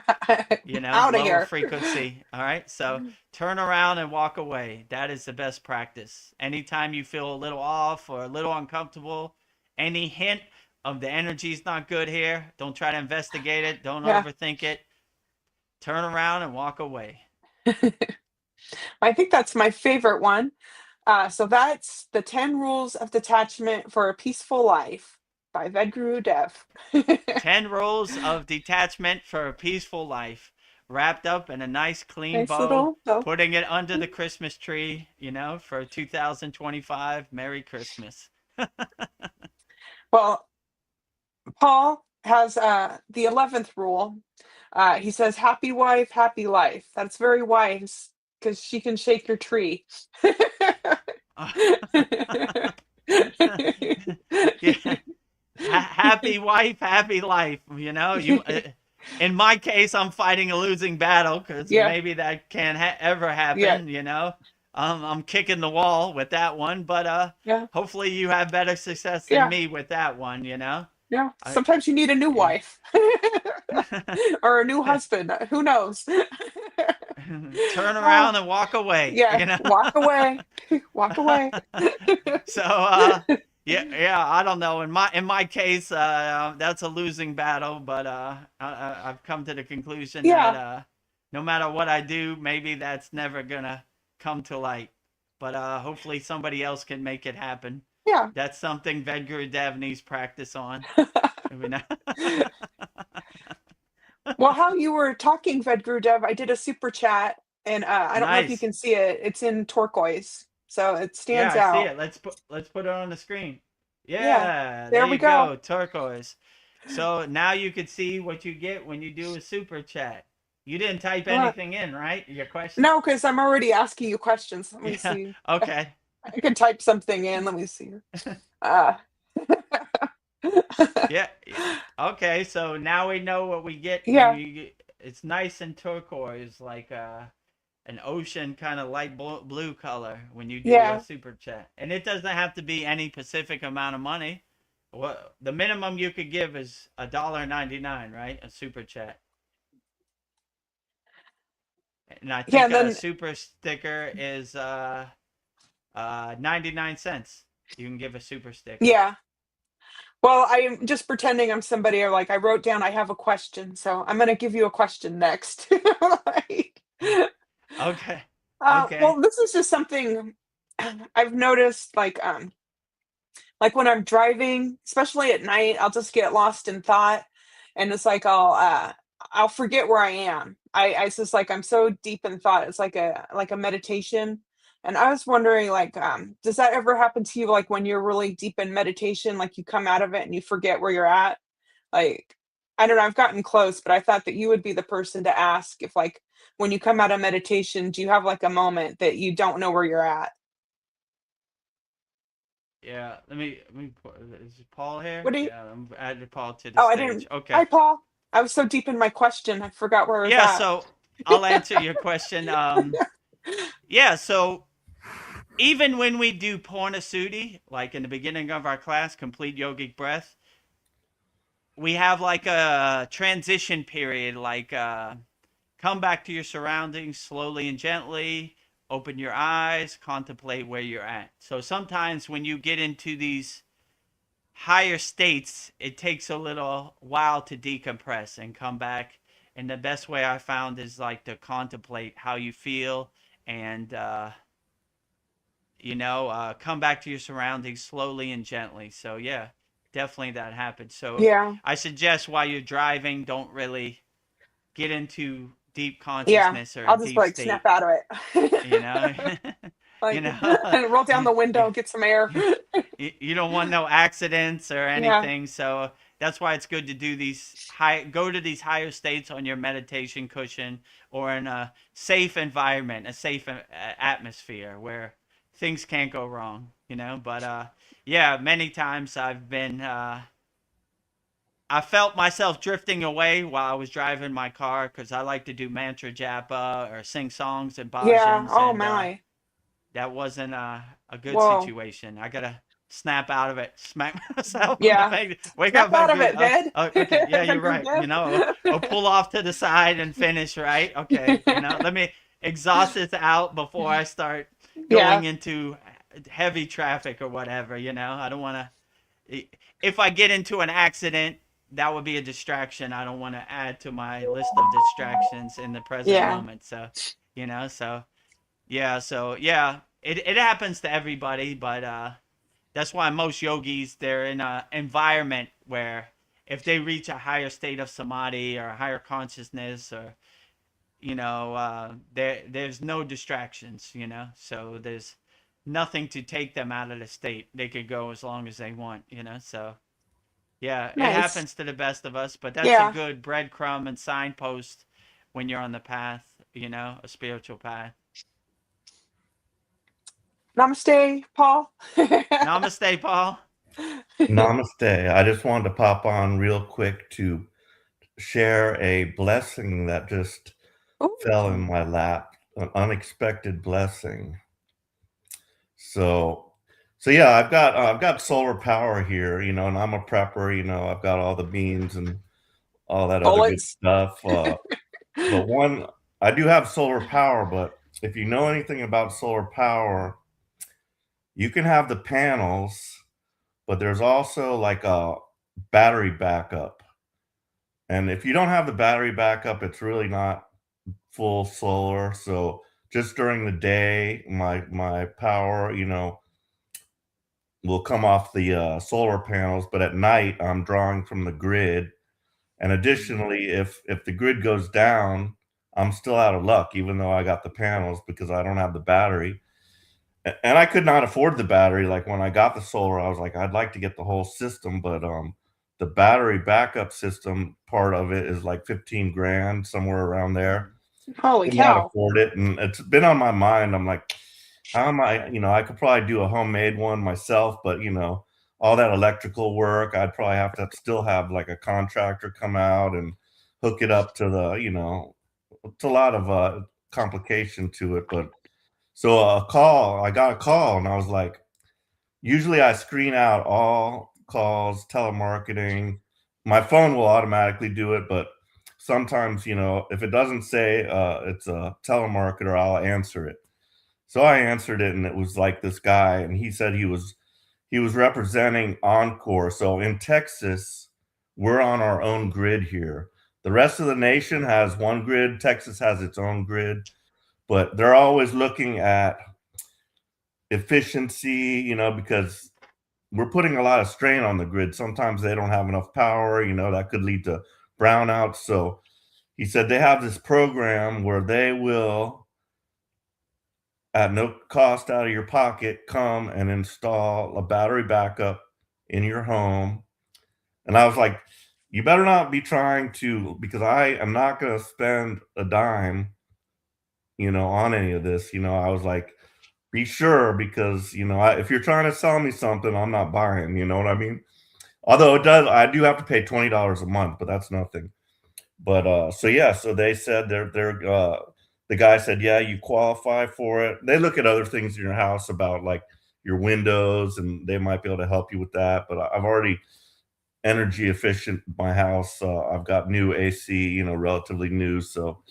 [SPEAKER 1] you know,
[SPEAKER 4] Out of
[SPEAKER 1] lower
[SPEAKER 4] here.
[SPEAKER 1] frequency. All right. So turn around and walk away. That is the best practice. Anytime you feel a little off or a little uncomfortable, any hint of the energy's not good here, don't try to investigate it. Don't
[SPEAKER 4] Yeah.
[SPEAKER 1] overthink it. Turn around and walk away.
[SPEAKER 4] I think that's my favorite one. So that's the 10 rules of detachment for a peaceful life by Vedagurudev.
[SPEAKER 1] 10 rules of detachment for a peaceful life, wrapped up in a nice clean
[SPEAKER 4] Nice
[SPEAKER 1] bow,
[SPEAKER 4] little bow.
[SPEAKER 1] putting it under the Christmas tree, you know, for 2025. Merry Christmas.
[SPEAKER 4] Well, Paul has the 11th rule. He says, "Happy wife, happy life." That's very wise because she can shake your tree.
[SPEAKER 1] Yeah. Happy wife, happy life. You know, in my case, I'm fighting a losing battle because
[SPEAKER 4] Yeah,
[SPEAKER 1] maybe that can't ever
[SPEAKER 4] yeah,
[SPEAKER 1] happen. You know, I'm kicking the wall with that one, but
[SPEAKER 4] yeah,
[SPEAKER 1] hopefully you have better success than
[SPEAKER 4] yeah,
[SPEAKER 1] me with that one. You know,
[SPEAKER 4] yeah.
[SPEAKER 1] I,
[SPEAKER 4] Sometimes you need a new
[SPEAKER 1] yeah.
[SPEAKER 4] wife or a new husband. Who knows?
[SPEAKER 1] Turn
[SPEAKER 4] Oh,
[SPEAKER 1] around and walk away.
[SPEAKER 4] yeah,
[SPEAKER 1] You know.
[SPEAKER 4] walk away, walk away.
[SPEAKER 1] So yeah, I don't know. In my case, that's a losing battle, but I've come to the conclusion that
[SPEAKER 4] Yeah,
[SPEAKER 1] no matter what I do, maybe that's never gonna come to light. But hopefully somebody else can make it happen.
[SPEAKER 4] yeah.
[SPEAKER 1] That's something Vedagurudev needs practice on. I mean,
[SPEAKER 4] Well, how you were talking, Vedagurudev, I did a super chat, and I don't know if you
[SPEAKER 1] nice.
[SPEAKER 4] can see it. It's in turquoise, so it
[SPEAKER 1] Yeah,
[SPEAKER 4] stands
[SPEAKER 1] I see
[SPEAKER 4] out.
[SPEAKER 1] it. Let's put it on the screen.
[SPEAKER 4] Yeah,
[SPEAKER 1] Yeah, there
[SPEAKER 4] there we
[SPEAKER 1] you
[SPEAKER 4] go.
[SPEAKER 1] go, turquoise. So now you can see what you get when you do a super chat. You didn't type
[SPEAKER 4] Uh,
[SPEAKER 1] anything in, right? Your question?
[SPEAKER 4] no, because I'm already asking you questions. Let me
[SPEAKER 1] Yeah.
[SPEAKER 4] see.
[SPEAKER 1] Okay.
[SPEAKER 4] I can type something in. Let me see. Uh,
[SPEAKER 1] Yeah. Yeah. Okay. So now we know what we get when
[SPEAKER 4] yeah,
[SPEAKER 1] we get. It's nice and turquoise, like an ocean kind of light blue color when you do a
[SPEAKER 4] yeah,
[SPEAKER 1] super chat. And it doesn't have to be any specific amount of money. What the minimum you could give is $1.99, right? A super chat. And I
[SPEAKER 4] yeah.
[SPEAKER 1] think
[SPEAKER 4] And
[SPEAKER 1] a
[SPEAKER 4] then
[SPEAKER 1] super sticker is 99 cents. You can give a super sticker.
[SPEAKER 4] yeah. Well, I'm just pretending I'm somebody. Or like I wrote down I have a question, so I'm gonna give you a question next. Like,
[SPEAKER 1] Okay. Okay.
[SPEAKER 4] well, this is just something I've noticed. Like when I'm driving, especially at night, I'll just get lost in thought, and it's like I'll forget where I am. I it's just like I'm so deep in thought. It's like a meditation. And I was wondering, like, does that ever happen to you? Like when you're really deep in meditation, like you come out of it and you forget where you're at. Like, I don't know. I've gotten close, but I thought that you would be the person to ask if, like, when you come out of meditation, do you have like a moment that you don't know where you're at?
[SPEAKER 1] Yeah. Is Paul here?
[SPEAKER 4] What do you?
[SPEAKER 1] Yeah. I'm added Paul to the
[SPEAKER 4] Oh, I
[SPEAKER 1] stage.
[SPEAKER 4] didn't.
[SPEAKER 1] Okay.
[SPEAKER 4] Hi, Paul. I was so deep in my question, I forgot where I was
[SPEAKER 1] Yeah.
[SPEAKER 4] at.
[SPEAKER 1] So I'll answer your question. Yeah. So even when we do Purnasudi, like in the beginning of our class, complete yogic breath, we have like a transition period, like come back to your surroundings slowly and gently, open your eyes, contemplate where you're at. So sometimes when you get into these higher states, it takes a little while to decompress and come back. And the best way I found is like to contemplate how you feel and come back to your surroundings slowly and gently. So yeah, definitely that happens. So
[SPEAKER 4] Yeah,
[SPEAKER 1] I suggest while you're driving, don't really get into deep
[SPEAKER 4] yeah.
[SPEAKER 1] consciousness or a
[SPEAKER 4] I'll just
[SPEAKER 1] deep
[SPEAKER 4] like snap
[SPEAKER 1] state.
[SPEAKER 4] out of
[SPEAKER 1] You
[SPEAKER 4] it.
[SPEAKER 1] know, you
[SPEAKER 4] Like,
[SPEAKER 1] know,
[SPEAKER 4] and roll down
[SPEAKER 1] you,
[SPEAKER 4] the
[SPEAKER 1] you
[SPEAKER 4] window, get some air.
[SPEAKER 1] you don't want no accidents or
[SPEAKER 4] Yeah,
[SPEAKER 1] anything. So that's why it's good to do these go to these higher states on your meditation cushion or in a safe environment, a safe atmosphere where things can't go wrong. But yeah, many times I felt myself drifting away while I was driving my car because I like to do mantra japa or sing songs and
[SPEAKER 4] yeah.
[SPEAKER 1] bhajans,
[SPEAKER 4] Oh
[SPEAKER 1] and
[SPEAKER 4] my.
[SPEAKER 1] that wasn't a good
[SPEAKER 4] Whoa.
[SPEAKER 1] situation. I gotta snap out of it, smack myself on the
[SPEAKER 4] Yeah.
[SPEAKER 1] face. Wake up,
[SPEAKER 4] Snap out of
[SPEAKER 1] good.
[SPEAKER 4] it, Ved.
[SPEAKER 1] Okay, yeah,
[SPEAKER 4] The
[SPEAKER 1] you're
[SPEAKER 4] group
[SPEAKER 1] right.
[SPEAKER 4] Dev.
[SPEAKER 1] Or pull off to the side and finish. Right? Okay. Let me exhaust this out before I start
[SPEAKER 4] Yeah,
[SPEAKER 1] going into heavy traffic or whatever. I don't want to. If I get into an accident, that would be a distraction. I don't want to add to my list of distractions in the present
[SPEAKER 4] yeah,
[SPEAKER 1] moment. So yeah, it happens to everybody, but that's why most yogis, they're in an environment where if they reach a higher state of samadhi or a higher consciousness, or there's no distractions. So nothing to take them out of the state. They could go as long as they want, so yeah, it
[SPEAKER 4] Nice.
[SPEAKER 1] happens to the best of us, but that's a
[SPEAKER 4] Yeah.
[SPEAKER 1] good breadcrumb and signpost when you're on the path, a spiritual path.
[SPEAKER 4] Namaste, Paul.
[SPEAKER 1] Namaste, Paul.
[SPEAKER 5] Namaste. I just wanted to pop on real quick to share a blessing that just fell in
[SPEAKER 4] Ooh.
[SPEAKER 5] my lap, an unexpected blessing. So, so yeah, I've got solar power here, and I'm a prepper, I've got all the beans and all that other good
[SPEAKER 4] Bullets.
[SPEAKER 5] stuff. But one, I do have solar power, but if you know anything about solar power, you can have the panels, but there's also like a battery backup. And if you don't have the battery backup, it's really not full solar. So just during the day, my power, will come off the solar panels, but at night I'm drawing from the grid. And additionally, if the grid goes down, I'm still out of luck, even though I got the panels because I don't have the battery. And I could not afford the battery. Like when I got the solar, I was like, I'd like to get the whole system, but the battery backup system part of it is like 15 grand, somewhere around there.
[SPEAKER 4] Holy
[SPEAKER 5] Could not
[SPEAKER 4] cow.
[SPEAKER 5] afford it, and it's been on my mind. I'm like, how am I? I could probably do a homemade one myself, but all that electrical work, I'd probably have to still have like a contractor come out and hook it up to it's a lot of complication to it. But so I got a call, and I was like, usually I screen out all calls, telemarketing. My phone will automatically do it, but sometimes, if it doesn't say it's a telemarketer, I'll answer it. So I answered it, and it was like this guy, and he said he was representing Encore. So in Texas, we're on our own grid here. The rest of the nation has one grid. Texas has its own grid, but they're always looking at efficiency, because we're putting a lot of strain on the grid. Sometimes they don't have enough power, that could lead to brownouts. So he said they have this program where they will, at no cost out of your pocket, come and install a battery backup in your home. And I was like, you better not be trying to, because I am not going to spend a dime, on any of this. I was like, be sure, because, if you're trying to sell me something, I'm not buying, you know what I mean? Although I do have to pay $20 a month, but that's nothing. But so yeah, so they said the guy said, yeah, you qualify for it. They look at other things in your house about like your windows, and they might be able to help you with that. But I've already energy efficient my house. I've got new AC, relatively new, so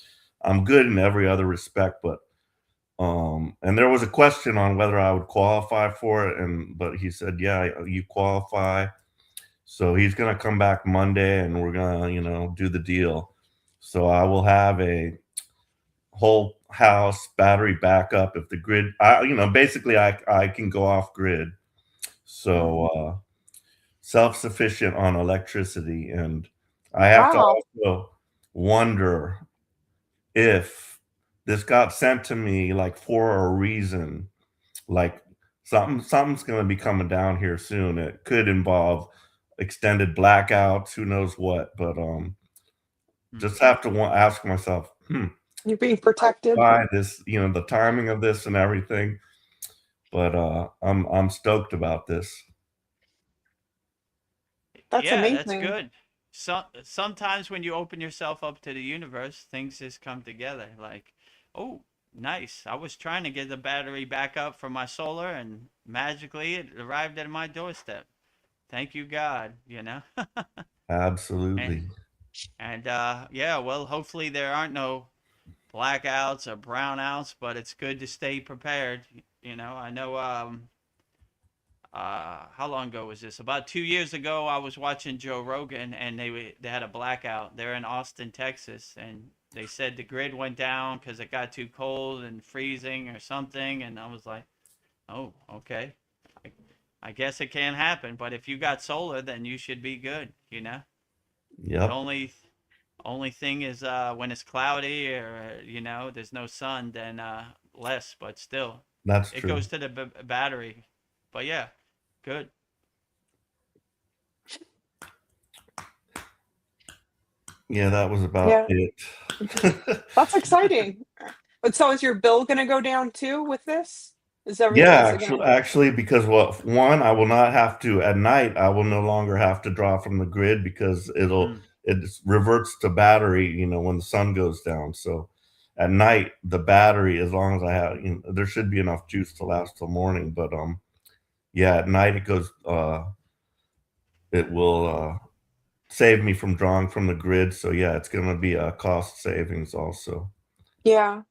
[SPEAKER 5] I'm good in every other respect. But and there was a question on whether I would qualify for it, but he said, yeah, you qualify. So he's gonna come back Monday, and we're gonna, do the deal. So I will have a whole house battery backup if the grid, basically I can go off grid. So self-sufficient on electricity. And I have to
[SPEAKER 4] Wow.
[SPEAKER 5] also wonder if this got sent to me like for a reason, like something's going to be coming down here soon. It could involve extended blackouts, who knows what. But just have to ask myself,
[SPEAKER 4] You're being protected.
[SPEAKER 5] why this, the timing of this and everything. But I'm stoked about this.
[SPEAKER 4] That's
[SPEAKER 1] Yeah, that's
[SPEAKER 4] amazing.
[SPEAKER 1] good. Sometimes when you open yourself up to the universe, things just come together. Like, oh, nice. I was trying to get the battery back up for my solar, and magically it arrived at my doorstep. Thank you, God. And
[SPEAKER 5] Absolutely.
[SPEAKER 1] yeah, well, hopefully there aren't no blackouts or brownouts, but it's good to stay prepared. I know. How long ago was this? About 2 years ago, I was watching Joe Rogan, and they had a blackout. They're in Austin, Texas, and they said the grid went down because it got too cold and freezing or something. And I was like, oh, okay. I, I guess it can happen, but if you got solar, then you should be good. The
[SPEAKER 5] Yep.
[SPEAKER 1] only thing is when it's cloudy or there's no sun, then less, but still
[SPEAKER 5] That's
[SPEAKER 1] It
[SPEAKER 5] true.
[SPEAKER 1] goes to the battery. But yeah, good.
[SPEAKER 5] Yeah, that was about
[SPEAKER 4] Yeah.
[SPEAKER 5] it.
[SPEAKER 4] That's exciting. But so is your bill gonna go down too with this? Is
[SPEAKER 5] Yeah,
[SPEAKER 4] it gonna
[SPEAKER 5] actually, because one, I will not have to at night. I will no longer have to draw from the grid because it reverts to battery. When the sun goes down. So at night, the battery, as long as I have, there should be enough juice to last till morning. But yeah, at night it goes. It will save me from drawing from the grid. So yeah, it's going to be a cost savings also.
[SPEAKER 4] Yeah.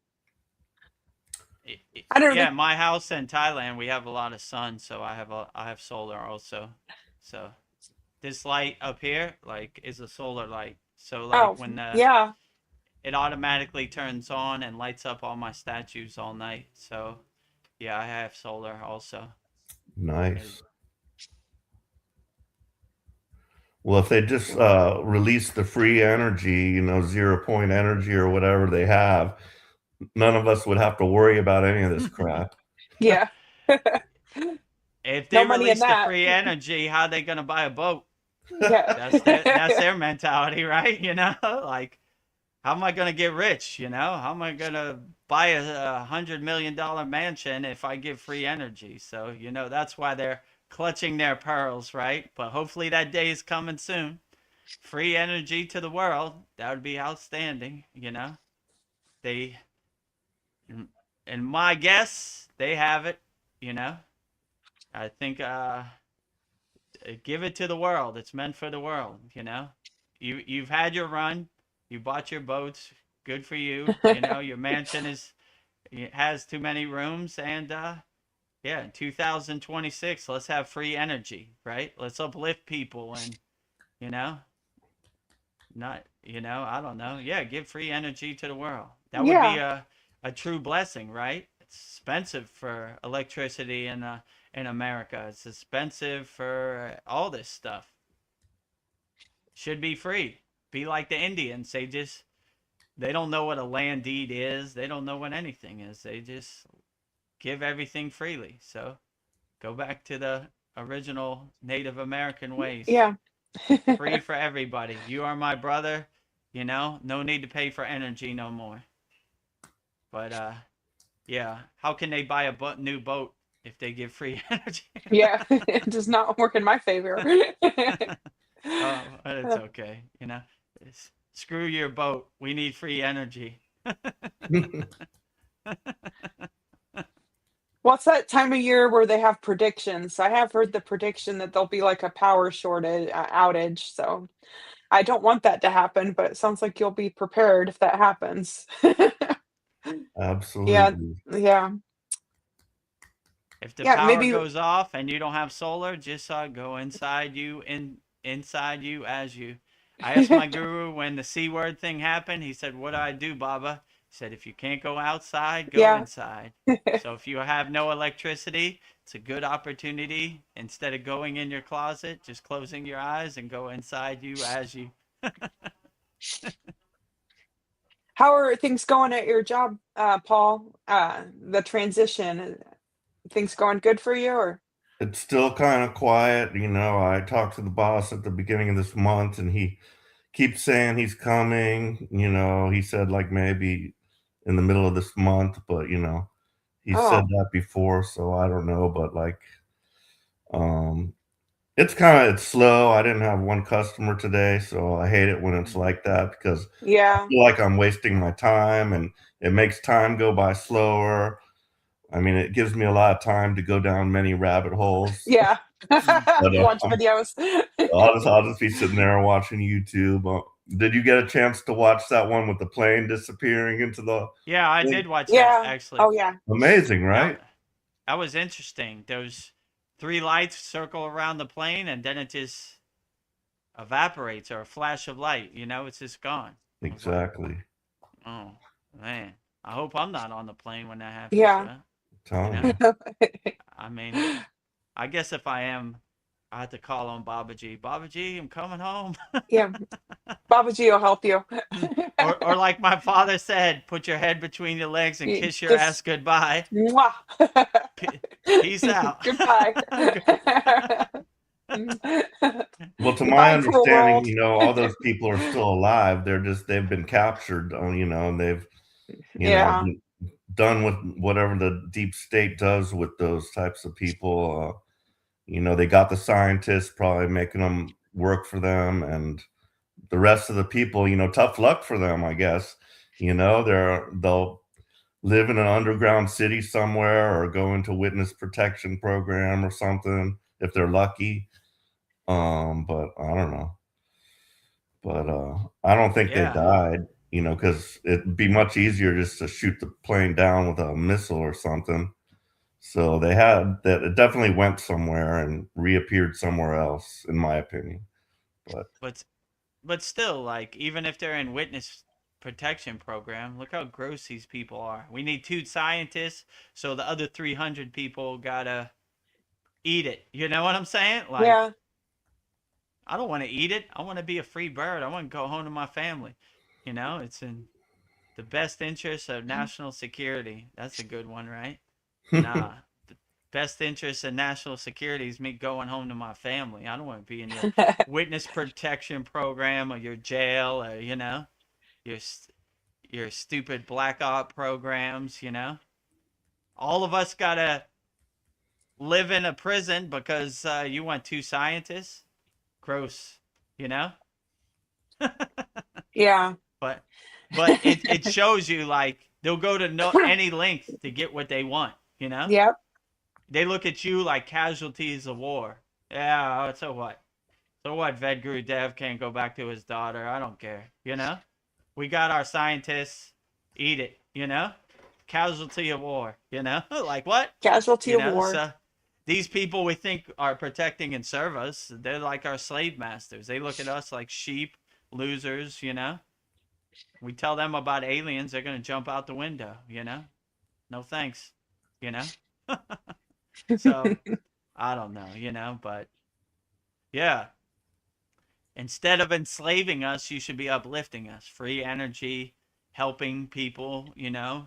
[SPEAKER 4] I don't
[SPEAKER 1] Yeah,
[SPEAKER 4] know.
[SPEAKER 1] my house in Thailand, we have a lot of sun, so I have solar also. So this light up here, like, is a solar light. So like
[SPEAKER 4] Oh,
[SPEAKER 1] when
[SPEAKER 4] yeah.
[SPEAKER 1] it automatically turns on and lights up all my statues all night. So yeah, I have solar also.
[SPEAKER 5] Nice. Well, if they just release the free energy, 0 point energy or whatever they have, none of us would have to worry about any of this crap.
[SPEAKER 4] Yeah.
[SPEAKER 1] If they
[SPEAKER 4] No money in
[SPEAKER 1] release the
[SPEAKER 4] that.
[SPEAKER 1] free energy, how are they gonna buy a boat?
[SPEAKER 4] Yeah.
[SPEAKER 1] That's their mentality, right? Like, how am I gonna get rich? How am I gonna buy a $100 million mansion if I give free energy? So that's why they're clutching their pearls, right? But hopefully that day is coming soon. Free energy to the world. That would be outstanding. They, and my guess, they have it. You know, I think give it to the world. It's meant for the world. You've had your run. You bought your boats. Good for you. Your mansion has too many rooms, and yeah, in 2026, let's have free energy, right? Let's uplift people, and you know, not I don't know. Yeah, give free energy to the world. That would be
[SPEAKER 4] Yeah.
[SPEAKER 1] a true blessing, right? It's expensive for electricity in America. It's expensive for all this stuff. Should be free. Be like the Indians. They don't know what a land deed is. They don't know what anything is. They just give everything freely. So go back to the original Native American ways.
[SPEAKER 4] Yeah.
[SPEAKER 1] Free for everybody. You are my brother. No need to pay for energy no more. But yeah, how can they buy a new boat if they give free energy?
[SPEAKER 4] Yeah. It does not work in my favor.
[SPEAKER 1] Oh, but it's okay. Screw your boat. We need free energy.
[SPEAKER 4] What's that time of year where they have predictions? I have heard the prediction that there'll be like a power shortage outage. So I don't want that to happen, but it sounds like you'll be prepared if that happens. Yeah.
[SPEAKER 5] Absolutely.
[SPEAKER 4] Yeah.
[SPEAKER 1] If the
[SPEAKER 4] Yeah.
[SPEAKER 1] power
[SPEAKER 4] Maybe.
[SPEAKER 1] goes off and you don't have solar, just go inside you inside you as you. I asked my guru when the C word thing happened. He said, "What do I do, Baba?" He said, "If you can't go outside, go
[SPEAKER 4] Yeah.
[SPEAKER 1] inside." So if you have no electricity, it's a good opportunity. Instead of going in your closet, just closing your eyes and go inside you as you.
[SPEAKER 4] How are things going at your job, Paul? The transition, things going good for you or?
[SPEAKER 5] It's still kind of quiet. I talked to the boss at the beginning of this month and he keeps saying he's coming. He said like maybe in the middle of this month, but he said
[SPEAKER 4] Oh,
[SPEAKER 5] that before, so I don't know. But like, um, it's slow. I didn't have one customer today, so I hate it when it's like that because I
[SPEAKER 4] yeah.
[SPEAKER 5] feel like I'm wasting my time and it makes time go by slower. I mean, it gives me a lot of time to go down many rabbit holes,
[SPEAKER 4] Yeah.
[SPEAKER 5] but
[SPEAKER 4] Watch videos.
[SPEAKER 5] I'll just be sitting there watching YouTube. Did you get a chance to watch that one with the plane disappearing into the
[SPEAKER 1] Yeah, I
[SPEAKER 5] thing?
[SPEAKER 1] did watch that
[SPEAKER 4] Yeah.
[SPEAKER 1] actually.
[SPEAKER 4] Oh, yeah.
[SPEAKER 5] Amazing, right?
[SPEAKER 1] That that was interesting. Those three lights circle around the plane, and then it just evaporates, or a flash of light. It's just gone. I was like,
[SPEAKER 5] Exactly.
[SPEAKER 1] oh man, I hope I'm not on the plane when that happens.
[SPEAKER 4] Yeah.
[SPEAKER 1] Right? You
[SPEAKER 5] Telling
[SPEAKER 1] know,
[SPEAKER 5] you.
[SPEAKER 1] I mean, I guess if I am, I had to call on Babaji. Babaji, I'm coming home.
[SPEAKER 4] Yeah, Babaji will help you.
[SPEAKER 1] Or like my father said, put your head between your legs and kiss your ass
[SPEAKER 4] Just
[SPEAKER 1] goodbye.
[SPEAKER 4] mwah.
[SPEAKER 1] Peace out.
[SPEAKER 4] Goodbye.
[SPEAKER 5] Well, to my
[SPEAKER 4] Goodbye, cruel
[SPEAKER 5] understanding,
[SPEAKER 4] world.
[SPEAKER 5] all those people are still alive. They've been captured, and they've,
[SPEAKER 4] Yeah.
[SPEAKER 5] been done with whatever the deep state does with those types of people. They got the scientists probably making them work for them, and the rest of the people, tough luck for them, I guess. They'll live in an underground city somewhere or go into witness protection program or something if they're lucky. But I don't know. But I don't think they
[SPEAKER 1] Yeah.
[SPEAKER 5] died, because it'd be much easier just to shoot the plane down with a missile or something. So they had that. It definitely went somewhere and reappeared somewhere else, in my opinion. But
[SPEAKER 1] But still, like, even if they're in witness protection program, look how gross these people are. We need 2 scientists, so the other 300 people gotta eat it. You know what I'm saying? Like,
[SPEAKER 4] Yeah.
[SPEAKER 1] I don't want to eat it. I want to be a free bird. I want to go home to my family. It's in the best interest of national security. That's a good one, right? Nah. The best interest of national security is me going home to my family. I don't want to be in your witness protection program or your jail or, your your stupid black op programs. All of us got to live in a prison because you want 2 scientists. Gross, you know?
[SPEAKER 4] Yeah.
[SPEAKER 1] But it shows you, like, they'll go to any length to get what they want.
[SPEAKER 4] Yep.
[SPEAKER 1] They look at you like casualties of war. Yeah, so what? So what? Vedagurudev can't go back to his daughter. I don't care. We got our scientists. Eat it. Casualty of war. Like what?
[SPEAKER 4] Casualty of war.
[SPEAKER 1] So these people we think are protecting and serve us, they're like our slave masters. They look at us like sheep, losers. We tell them about aliens, they're going to jump out the window. No thanks. You know? So, I don't know, but yeah. Instead of enslaving us, you should be uplifting us. Free energy, helping people,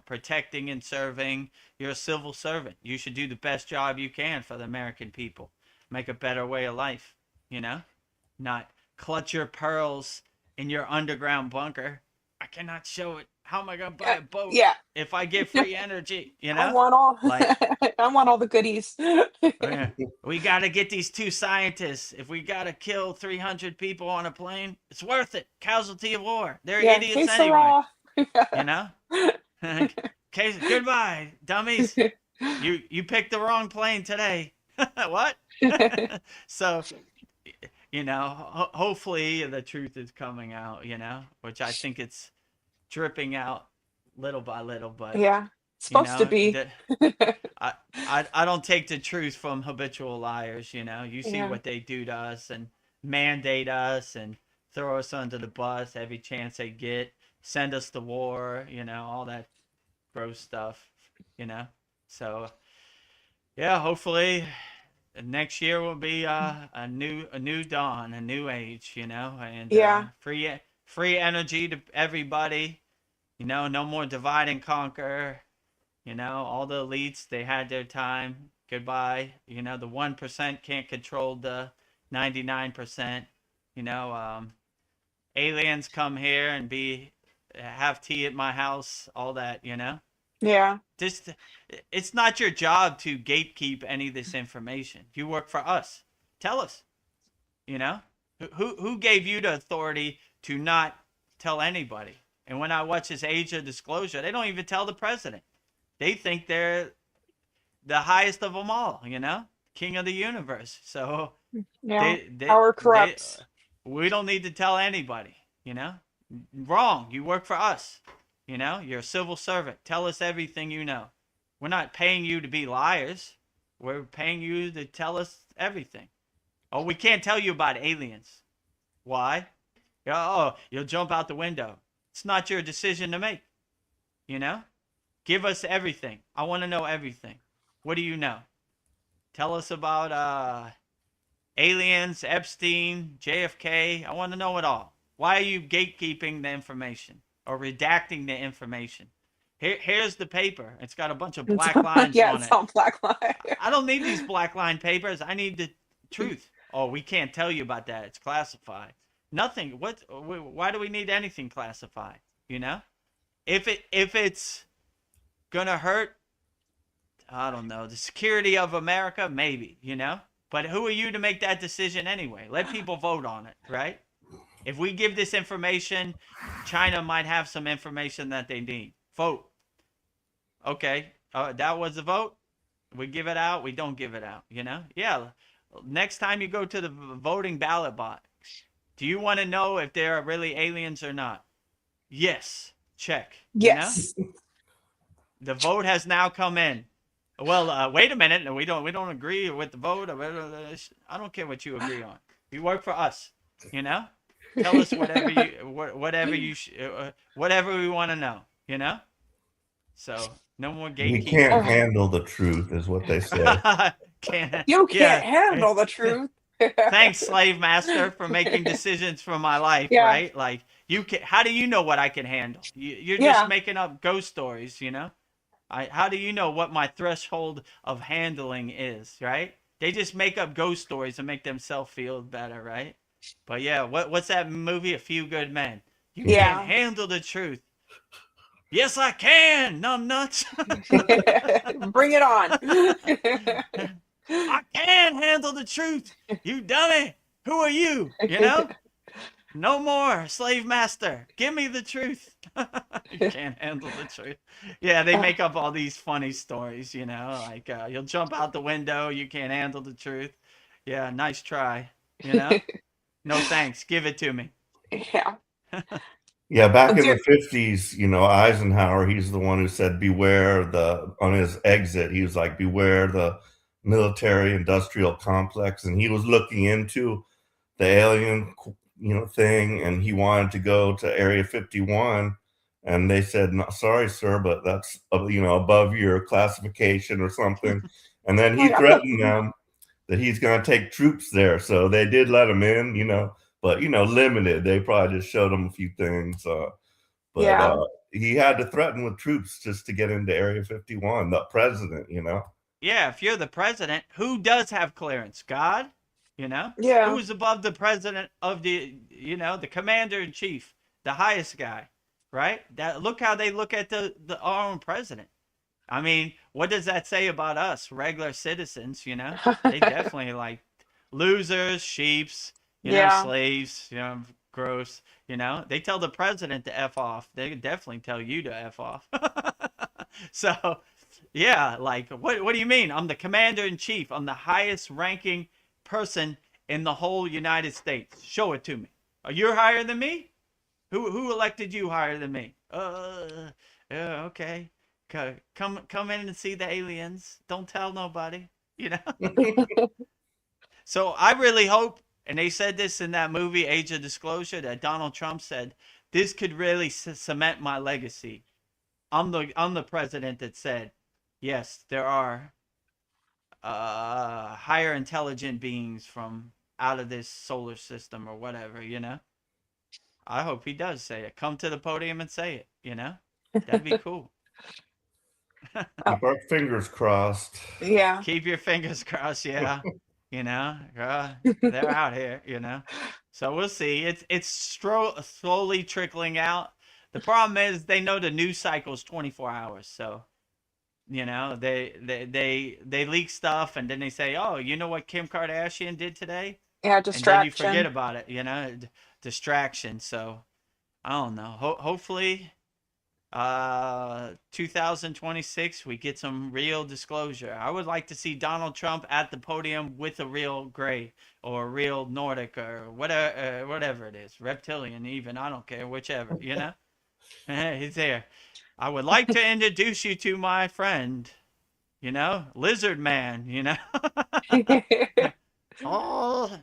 [SPEAKER 1] protecting and serving. You're a civil servant. You should do the best job you can for the American people. Make a better way of life. Not clutch your pearls in your underground bunker. I cannot show it. How am I going to buy a boat
[SPEAKER 4] Yeah.
[SPEAKER 1] if I get free energy?
[SPEAKER 4] I want all
[SPEAKER 1] Like,
[SPEAKER 4] I want all the goodies.
[SPEAKER 1] we got to get these 2 scientists. If we got to kill 300 people on a plane, it's worth it. Casualty of war. They're
[SPEAKER 4] Yeah,
[SPEAKER 1] idiots
[SPEAKER 4] que
[SPEAKER 1] anyway.
[SPEAKER 4] sera.
[SPEAKER 1] Okay, goodbye, dummies. You picked the wrong plane today. What? So, hopefully the truth is coming out, which I think it's dripping out little by little, but
[SPEAKER 4] Yeah. It's supposed to be.
[SPEAKER 1] I don't take the truth from habitual liars. You see
[SPEAKER 4] Yeah.
[SPEAKER 1] what they do to us and mandate us and throw us under the bus every chance they get, send us to war, all that gross stuff. So yeah, hopefully next year will be a new dawn, a new age, and
[SPEAKER 4] Yeah.
[SPEAKER 1] free energy to everybody. No more divide and conquer. All the elites, they had their time. Goodbye. The 1% can't control the 99%. Aliens come here and have tea at my house, all that.
[SPEAKER 4] Yeah.
[SPEAKER 1] Just, it's not your job to gatekeep any of this information. You work for us. Tell us. Who gave you the authority to not tell anybody? And when I watch this age of disclosure, they don't even tell the president. They think they're the highest of them all, king of the universe. So
[SPEAKER 4] Yeah. Power corrupts.
[SPEAKER 1] we don't need to tell anybody, Wrong. You work for us. You're a civil servant. Tell us everything you know. We're not paying you to be liars. We're paying you to tell us everything. Oh, we can't tell you about aliens. Why? Oh, you'll jump out the window. It's not your decision to make. Give us everything. I want to know everything. What do you know? Tell us about aliens, Epstein, JFK. I want to know it all. Why are you gatekeeping the information or redacting the information? Here's the paper. It's got a bunch of black lines
[SPEAKER 4] Yeah,
[SPEAKER 1] on
[SPEAKER 4] it's
[SPEAKER 1] it.
[SPEAKER 4] all black line.
[SPEAKER 1] I don't need these black line papers. I need the truth. Oh, we can't tell you about that. It's classified. Nothing. What? Why do we need anything classified? You know, if it's gonna hurt, I don't know, the security of America, maybe. You know, but who are you to make that decision anyway? Let people vote on it, right? If we give this information, China might have some information that they need. Vote. Okay, that was the vote. We give it out. We don't give it out. You know? Yeah. Next time you go to the voting ballot box, do you want to know if there are really aliens or not? Yes. Check.
[SPEAKER 4] Yes.
[SPEAKER 1] You know? The vote has now come in. Well, wait a minute. We don't agree with the vote. I don't care what you agree on. You work for us. You know? Tell us whatever we want to know. You know? So no more gatekeeping.
[SPEAKER 5] We can't handle the truth, is what they say.
[SPEAKER 4] You can't handle the truth.
[SPEAKER 1] Thanks, slave master, for making decisions for my life.
[SPEAKER 4] Yeah.
[SPEAKER 1] Right? Like you can. How do you know what I can handle? You're just making up ghost stories. You know? How do you know what my threshold of handling is? Right? They just make up ghost stories and make themselves feel better. Right? But yeah, what's that movie? A Few Good Men. You can't handle the truth. Yes, I can. Numb nuts.
[SPEAKER 4] Bring it on.
[SPEAKER 1] I can handle the truth. You dummy. Who are you? You know? No more, slave master. Give me the truth. You can't handle the truth. Yeah, they make up all these funny stories, you know, like you'll jump out the window. You can't handle the truth. Yeah, nice try. You know? No thanks. Give it to me.
[SPEAKER 4] Yeah.
[SPEAKER 5] Yeah, back in the 50s, you know, Eisenhower, he's the one who said, beware on his exit, he was like, beware the military industrial complex. And he was looking into the alien, you know, thing. And he wanted to go to Area 51. And they said, no, sorry, sir, but that's, you know, above your classification or something. And then he threatened them that he's going to take troops there. So they did let him in, you know. But, you know, limited. They probably just showed him a few things. He had to threaten with troops just to get into Area 51, the president, you know?
[SPEAKER 1] Yeah, if you're the president, who does have clearance? God? You know?
[SPEAKER 4] Yeah.
[SPEAKER 1] Who's above the president of the, you know, the commander in chief, the highest guy, right? Look how they look at our own president. I mean, what does that say about us, regular citizens, you know? They definitely like losers, sheeps. You know, slaves, you know, gross, you know. They tell the president to F off. They could definitely tell you to F off. So, yeah, like, what do you mean? I'm the commander-in-chief. I'm the highest-ranking person in the whole United States. Show it to me. You're higher than me? Who elected you higher than me? Yeah, okay. Come in and see the aliens. Don't tell nobody, you know. So I really hope. And they said this in that movie, Age of Disclosure, that Donald Trump said, this could really cement my legacy. I'm the president that said, yes, there are higher intelligent beings from out of this solar system or whatever, you know? I hope he does say it. Come to the podium and say it, you know? That'd be cool.
[SPEAKER 5] Keep our fingers crossed.
[SPEAKER 4] Yeah.
[SPEAKER 1] Keep your fingers crossed, yeah. You know, they're out here, you know. So we'll see. It's slowly trickling out. The problem is they know the news cycle is 24 hours. So, you know, they leak stuff and then they say, oh, you know what Kim Kardashian did today?
[SPEAKER 4] Yeah, distraction.
[SPEAKER 1] And then you forget about it, you know, distraction. So, I don't know. Hopefully 2026 we get some real disclosure. I would like to see Donald Trump at the podium with a real gray or a real Nordic or whatever it is, reptilian even, I don't care, whichever, you know. He's there. I would like to introduce you to my friend, you know, Lizard Man, you know. Oh,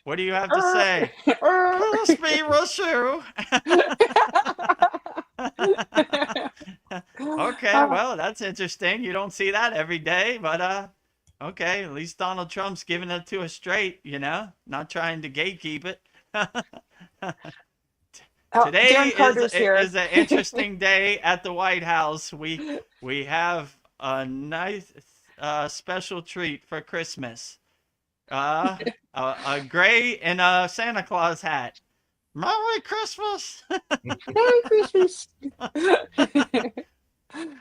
[SPEAKER 1] what do you have to say? Crispy Rosu. Okay, well, that's interesting. You don't see that every day, but Okay, at least Donald Trump's giving it to us straight, not trying to gatekeep it.
[SPEAKER 4] Oh,
[SPEAKER 1] Today
[SPEAKER 4] Darren Carter's here.
[SPEAKER 1] is an interesting day at the White House. We have a nice special treat for Christmas. Uh, a gray and a Santa Claus hat. Merry Christmas.
[SPEAKER 4] Merry Christmas.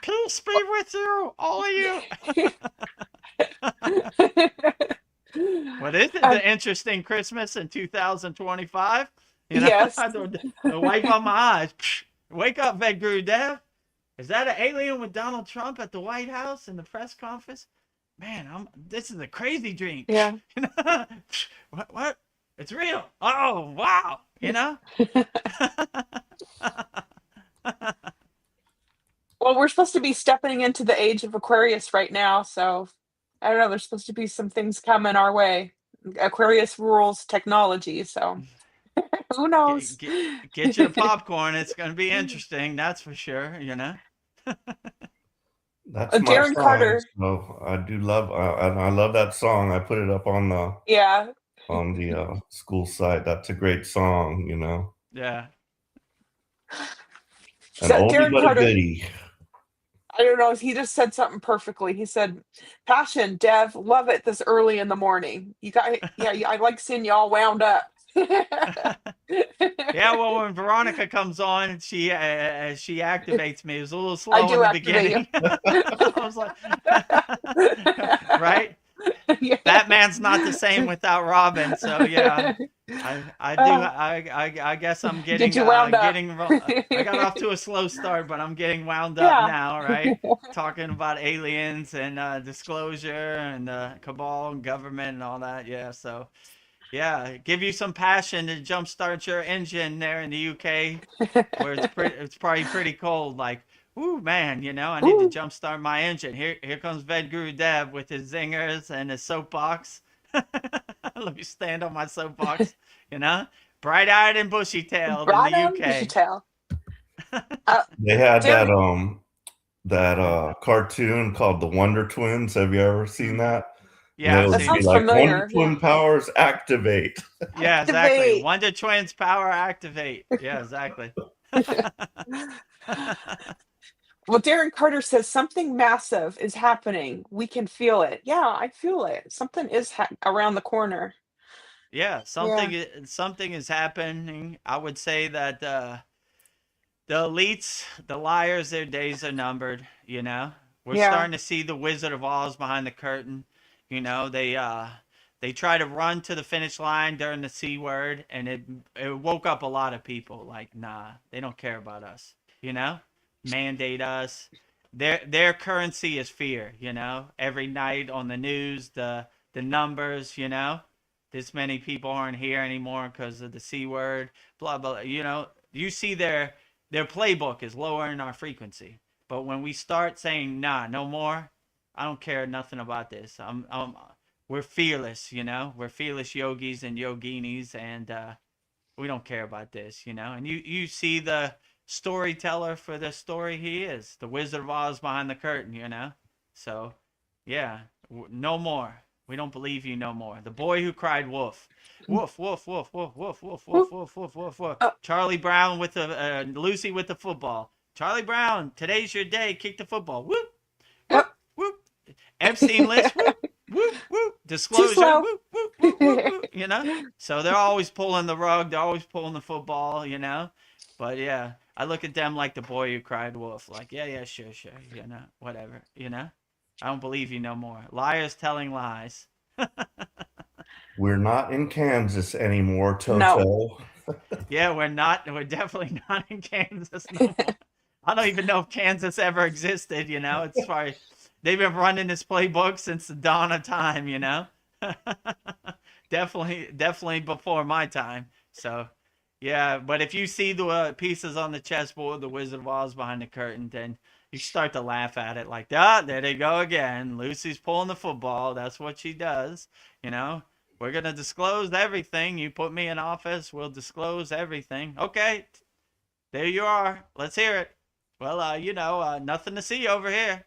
[SPEAKER 1] Peace be with you, all of you. What is it? The interesting Christmas in 2025?
[SPEAKER 4] Yes.
[SPEAKER 1] I wipe on my eyes. Wake up, Vedagurudev. Is that an alien with Donald Trump at the White House in the press conference? Man, this is a crazy dream.
[SPEAKER 4] Yeah.
[SPEAKER 1] What? It's real. Oh, wow.
[SPEAKER 4] Well, we're supposed to be stepping into the age of Aquarius right now, so I don't know. There's supposed to be some things coming our way. Aquarius rules technology, so who knows?
[SPEAKER 1] Get your popcorn. It's going to be interesting. That's for sure.
[SPEAKER 5] That's my
[SPEAKER 4] Darren
[SPEAKER 5] song.
[SPEAKER 4] Carter.
[SPEAKER 5] So I do love, I love that song. I put it up on the school site. That's a great song,
[SPEAKER 1] Yeah.
[SPEAKER 5] An
[SPEAKER 4] So
[SPEAKER 5] oldie
[SPEAKER 4] Darren
[SPEAKER 5] but a
[SPEAKER 4] Carter,
[SPEAKER 5] goodie.
[SPEAKER 4] I don't know. He just said something perfectly. He said, "Passion, Dev, love it this early in the morning. You got, yeah. I like seeing you all wound up."
[SPEAKER 1] Yeah, well, when Veronica comes on, she activates me. It was a little slow in the
[SPEAKER 4] activate you.
[SPEAKER 1] beginning. I was like, right?
[SPEAKER 4] Yeah.
[SPEAKER 1] Batman's not the same without Robin. So yeah, I guess I'm getting
[SPEAKER 4] Get you wound up.
[SPEAKER 1] I got off to a slow start, but I'm getting wound up
[SPEAKER 4] Yeah.
[SPEAKER 1] now, right? Talking about aliens and disclosure and cabal and government and all that. Yeah, so. Yeah, give you some passion to jumpstart your engine there in the UK, where it's probably pretty cold. Like, ooh man, I need to jumpstart my engine. Here comes Vedagurudev with his zingers and his soapbox. Let me stand on my soapbox. Bright-eyed and bushy-tailed in the UK.
[SPEAKER 4] Bushy-tailed.
[SPEAKER 5] They had that cartoon called The Wonder Twins. Have you ever seen that?
[SPEAKER 1] Yeah,
[SPEAKER 4] that sounds familiar.
[SPEAKER 5] Wonder Twin powers activate.
[SPEAKER 1] Yeah, exactly. Wonder Twins power activate. Yeah, exactly.
[SPEAKER 4] Well, Darren Carter says something massive is happening. We can feel it. Yeah, I feel it. Something is around the corner.
[SPEAKER 1] Yeah, something is happening. I would say that the elites, the liars, their days are numbered. We're starting to see the Wizard of Oz behind the curtain. They try to run to the finish line during the C word, and it woke up a lot of people. Like, nah, they don't care about us. Mandate us. Their currency is fear. Every night on the news, the numbers. This many people aren't here anymore because of the C word. Blah blah. You see their playbook is lowering our frequency. But when we start saying, nah, no more, I don't care nothing about this. We're fearless, We're fearless yogis and yoginis, and we don't care about this, And you see the storyteller for the story he is, the Wizard of Oz behind the curtain, So, yeah, no more. We don't believe you no more. The boy who cried wolf. Woof, woof, woof, woof, woof, woof, woof, woof, woof, woof, woof. Charlie Brown with Lucy with the football. Charlie Brown, today's your day. Kick the football. Whoop, whoop, whoop. Epstein list. Whoop, whoop, whoop. Disclosure. Whoop, whoop, whoop, whoop, whoop. So they're always pulling the rug. They're always pulling the football, But yeah, I look at them like the boy who cried wolf. Like, yeah, sure, whatever, I don't believe you no more. Liars telling lies.
[SPEAKER 5] We're not in Kansas anymore, Toto.
[SPEAKER 4] No.
[SPEAKER 1] Yeah, we're not. We're definitely not in Kansas no more. I don't even know if Kansas ever existed, It's probably they've been running this playbook since the dawn of time, Definitely before my time. So, yeah, but if you see the pieces on the chessboard, the Wizard of Oz behind the curtain, then you start to laugh at it like, there they go again. Lucy's pulling the football. That's what she does. We're going to disclose everything. You put me in office, we'll disclose everything. Okay, there you are. Let's hear it. Well, nothing to see over here.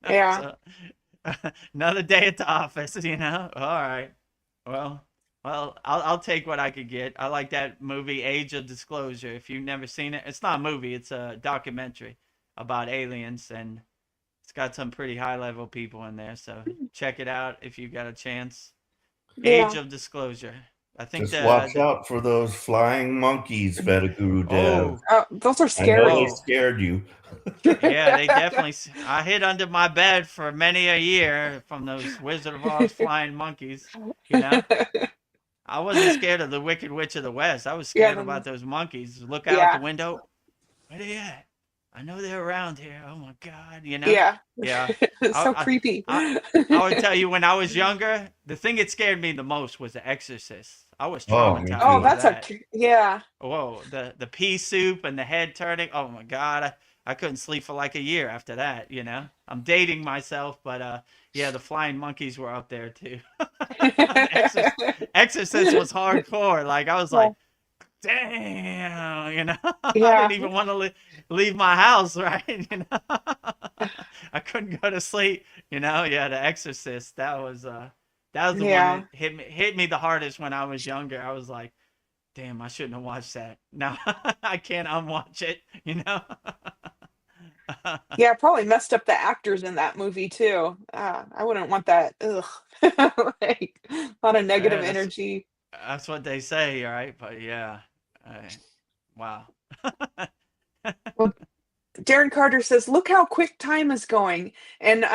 [SPEAKER 4] Yeah.
[SPEAKER 1] So another day at the office, you know. All right. Well, I'll take what I could get. I like that movie Age of Disclosure. If you've never seen it, it's not a movie, it's a documentary about aliens, and it's got some pretty high level people in there, so check it out if you got a chance. Age
[SPEAKER 4] Yeah.
[SPEAKER 1] of Disclosure. I think
[SPEAKER 5] Just watch out for those flying monkeys, Vedagurudev.
[SPEAKER 1] oh,
[SPEAKER 4] Those are
[SPEAKER 5] I know they
[SPEAKER 4] scary.
[SPEAKER 1] whoa.
[SPEAKER 5] scared you.
[SPEAKER 1] Yeah, they definitely. I hid under my bed for many a year from those Wizard of Oz flying monkeys. You know, I wasn't scared of the Wicked Witch of the West. I was
[SPEAKER 4] Yeah,
[SPEAKER 1] scared about those monkeys. Look out the
[SPEAKER 4] yeah,
[SPEAKER 1] window. Where they at? I know they're around here. Oh my God. You know?
[SPEAKER 4] yeah.
[SPEAKER 1] Yeah.
[SPEAKER 4] It's so
[SPEAKER 1] I,
[SPEAKER 4] creepy.
[SPEAKER 1] I, I would tell you when I was younger, the thing that scared me the most was The Exorcist. I was
[SPEAKER 5] Oh, me
[SPEAKER 1] traumatized
[SPEAKER 4] Oh,
[SPEAKER 5] too.
[SPEAKER 1] by
[SPEAKER 4] that's a
[SPEAKER 1] that.
[SPEAKER 4] yeah,
[SPEAKER 1] Whoa, the pea soup and the head turning. Oh my God, I couldn't sleep for like a year after that. You know, I'm dating myself, but yeah, the flying monkeys were up there too. Exorcist, Exorcist was hardcore. Like I was
[SPEAKER 4] yeah,
[SPEAKER 1] like, damn, you know, I
[SPEAKER 4] yeah,
[SPEAKER 1] didn't even want to leave my house, right? You know, I couldn't go to sleep. You know, yeah, the Exorcist. That was the one
[SPEAKER 4] yeah.
[SPEAKER 1] that hit me the hardest when I was younger. I was like, damn, I shouldn't have watched that. Now I can't unwatch it, you know?
[SPEAKER 4] Yeah, probably messed up the actors in that movie too. I wouldn't want that. Ugh. Like a lot of negative
[SPEAKER 1] Yeah,
[SPEAKER 4] energy.
[SPEAKER 1] that's what they say, right? But yeah, wow.
[SPEAKER 4] Well, Darren Carter says, "Look how quick time is going, and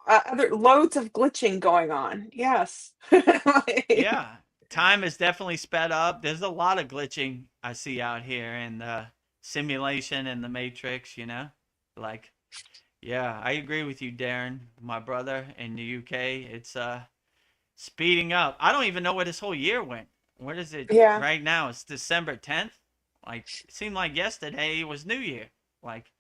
[SPEAKER 4] other loads of glitching going on." Yes. Like,
[SPEAKER 1] Yeah, time is definitely sped up. There's a lot of glitching I see out here in the simulation and the Matrix, you know? Like, yeah, I agree with you, Darren, my brother in the UK. It's speeding up. I don't even know where this whole year went. What is it
[SPEAKER 4] yeah,
[SPEAKER 1] right now? It's December 10th. Like it seemed like yesterday was New Year. Like,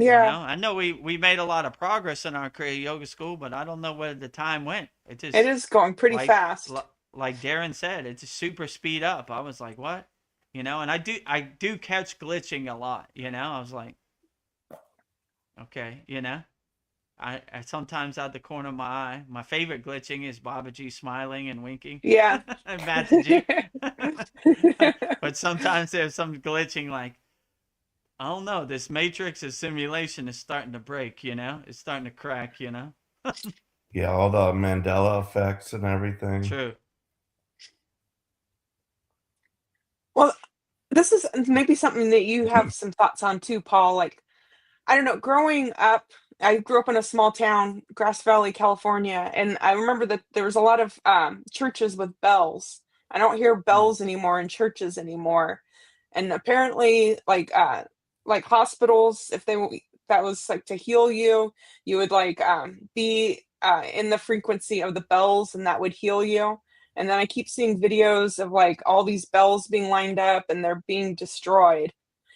[SPEAKER 1] you
[SPEAKER 4] yeah.
[SPEAKER 1] know, I know we made a lot of progress in our Kriya yoga school, but I don't know where the time went. It
[SPEAKER 4] It
[SPEAKER 1] just
[SPEAKER 4] is going pretty
[SPEAKER 1] like
[SPEAKER 4] fast.
[SPEAKER 1] like Darren said, it's a super speed up. I was like, what? You know, and I do catch glitching a lot. You know, I was like, okay, you know. I sometimes out the corner of my eye, my favorite glitching is Babaji smiling and winking.
[SPEAKER 4] Yeah.
[SPEAKER 1] Mataji. But sometimes there's some glitching like, I don't know, this matrix of simulation is starting to break, you know? It's starting to crack, you know?
[SPEAKER 5] Yeah, all the Mandela effects and everything.
[SPEAKER 1] True.
[SPEAKER 4] Well, this is maybe something that you have some thoughts on too, Paul. Like, I don't know, growing up, I grew up in a small town, Grass Valley, California, and I remember that there was a lot of churches with bells. I don't hear
[SPEAKER 1] Mm,
[SPEAKER 4] bells anymore in churches anymore. And apparently, like hospitals, if that was like to heal you, you would like be in the frequency of the bells, and that would heal you. And then I keep seeing videos of like all these bells being lined up and they're being destroyed,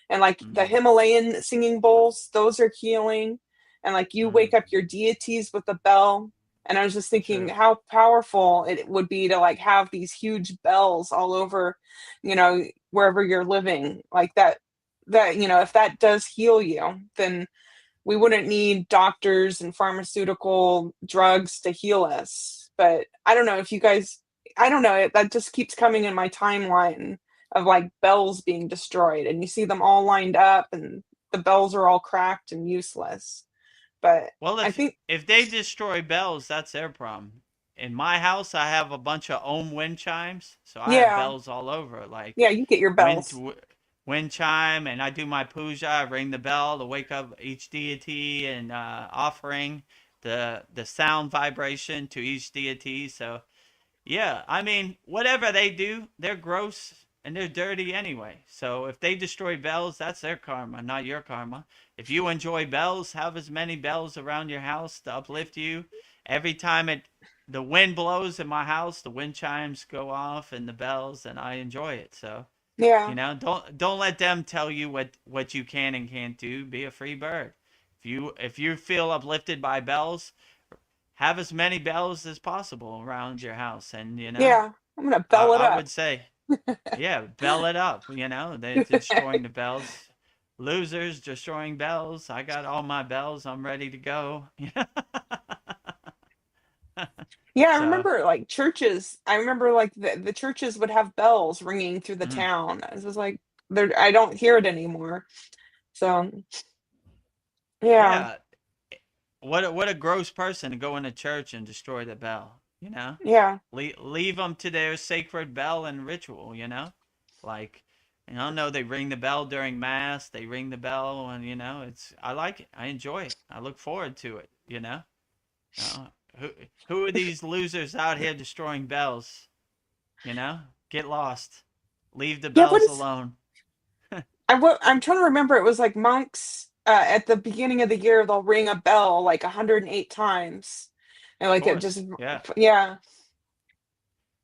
[SPEAKER 4] and like the
[SPEAKER 1] mm,
[SPEAKER 4] Himalayan singing bowls, those are healing. And like you
[SPEAKER 1] mm.
[SPEAKER 4] wake up your deities with a bell. And I was just thinking
[SPEAKER 1] True.
[SPEAKER 4] how powerful it would be to like have these huge bells all over, wherever you're living. Like that, if that does heal you, then we wouldn't need doctors and pharmaceutical drugs to heal us. But I don't know if you guys, I don't know, that just keeps coming in my timeline of like bells being destroyed, and you see them all lined up and the bells are all cracked and useless. But
[SPEAKER 1] Well,
[SPEAKER 4] I
[SPEAKER 1] if
[SPEAKER 4] think,
[SPEAKER 1] if they destroy bells, that's their problem. In my house, I have a bunch of ohm wind chimes, so I have
[SPEAKER 4] yeah,
[SPEAKER 1] bells all over, like
[SPEAKER 4] yeah, you get your
[SPEAKER 1] wind
[SPEAKER 4] bells.
[SPEAKER 1] wind chime, and I do my puja. I ring the bell to wake up each deity and offering the sound vibration to each deity. So yeah, I mean, whatever they do, they're gross and they're dirty anyway. So if they destroy bells, that's their karma, not your karma. If you enjoy bells, have as many bells around your house to uplift you. Every time the wind blows in my house, the wind chimes go off and the bells, and I enjoy it. So,
[SPEAKER 4] Yeah,
[SPEAKER 1] don't let them tell you what you can and can't do. Be a free bird. If you feel uplifted by bells, have as many bells as possible around your house, and
[SPEAKER 4] yeah, I'm gonna bell it
[SPEAKER 1] I
[SPEAKER 4] up.
[SPEAKER 1] would say, yeah, bell it up. They're destroying the bells. losers destroying bells. I got all my bells. I'm ready to go.
[SPEAKER 4] Yeah, I
[SPEAKER 1] So,
[SPEAKER 4] remember like churches. I remember like the churches would have bells ringing through the
[SPEAKER 1] mm,
[SPEAKER 4] town. It was like there I don't hear it anymore. So yeah,
[SPEAKER 1] yeah. What a gross person to go into church and destroy the bell.
[SPEAKER 4] yeah.
[SPEAKER 1] Leave them to their sacred bell and ritual. Like, no, they ring the bell during mass. They ring the bell, and I like it. I enjoy it. I look forward to it. Uh, who who are these losers out here destroying bells? Get lost. Leave the
[SPEAKER 4] Yeah, what
[SPEAKER 1] bells
[SPEAKER 4] is
[SPEAKER 1] alone.
[SPEAKER 4] I'm trying to remember. It was like monks at the beginning of the year they'll ring a bell like 108 times. And
[SPEAKER 1] Of
[SPEAKER 4] like it
[SPEAKER 1] course,
[SPEAKER 4] just
[SPEAKER 1] yeah.
[SPEAKER 4] yeah.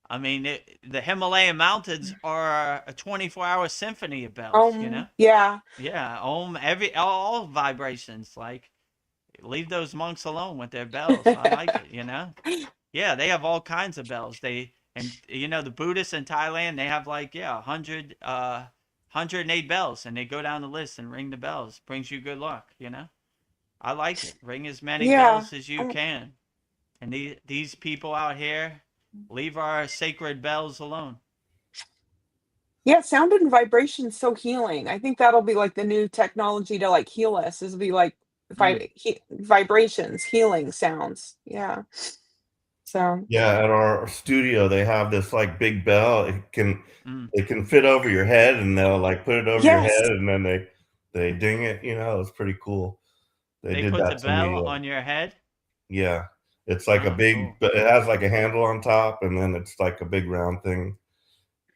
[SPEAKER 1] I mean, the Himalayan mountains are a 24-hour symphony of bells.
[SPEAKER 4] Yeah.
[SPEAKER 1] Yeah, all vibrations. Like, leave those monks alone with their bells. I like it. Yeah, they have all kinds of bells. The Buddhists in Thailand, they have like, yeah, 108 bells, and they go down the list and ring the bells. Brings you good luck. I like it. Ring as many
[SPEAKER 4] Yeah.
[SPEAKER 1] bells as you can. And these people out here, leave our sacred bells alone.
[SPEAKER 4] Yeah, sound and vibration so healing. I think that'll be like the new technology to like heal us is be like
[SPEAKER 1] Mm,
[SPEAKER 4] vibrations, healing sounds. Yeah. So
[SPEAKER 5] Yeah, at our studio they have this like big bell.
[SPEAKER 1] mm.
[SPEAKER 5] It can fit over your head, and they'll like put it over your
[SPEAKER 4] yes,
[SPEAKER 5] head, and then they ding it. It's pretty cool. They
[SPEAKER 1] They
[SPEAKER 5] did
[SPEAKER 1] put the
[SPEAKER 5] that to
[SPEAKER 1] bell
[SPEAKER 5] me.
[SPEAKER 1] on your head.
[SPEAKER 5] Yeah, it's like a
[SPEAKER 1] Oh,
[SPEAKER 5] big,
[SPEAKER 1] cool.
[SPEAKER 5] but it has like a handle on top, and then it's like a big round thing,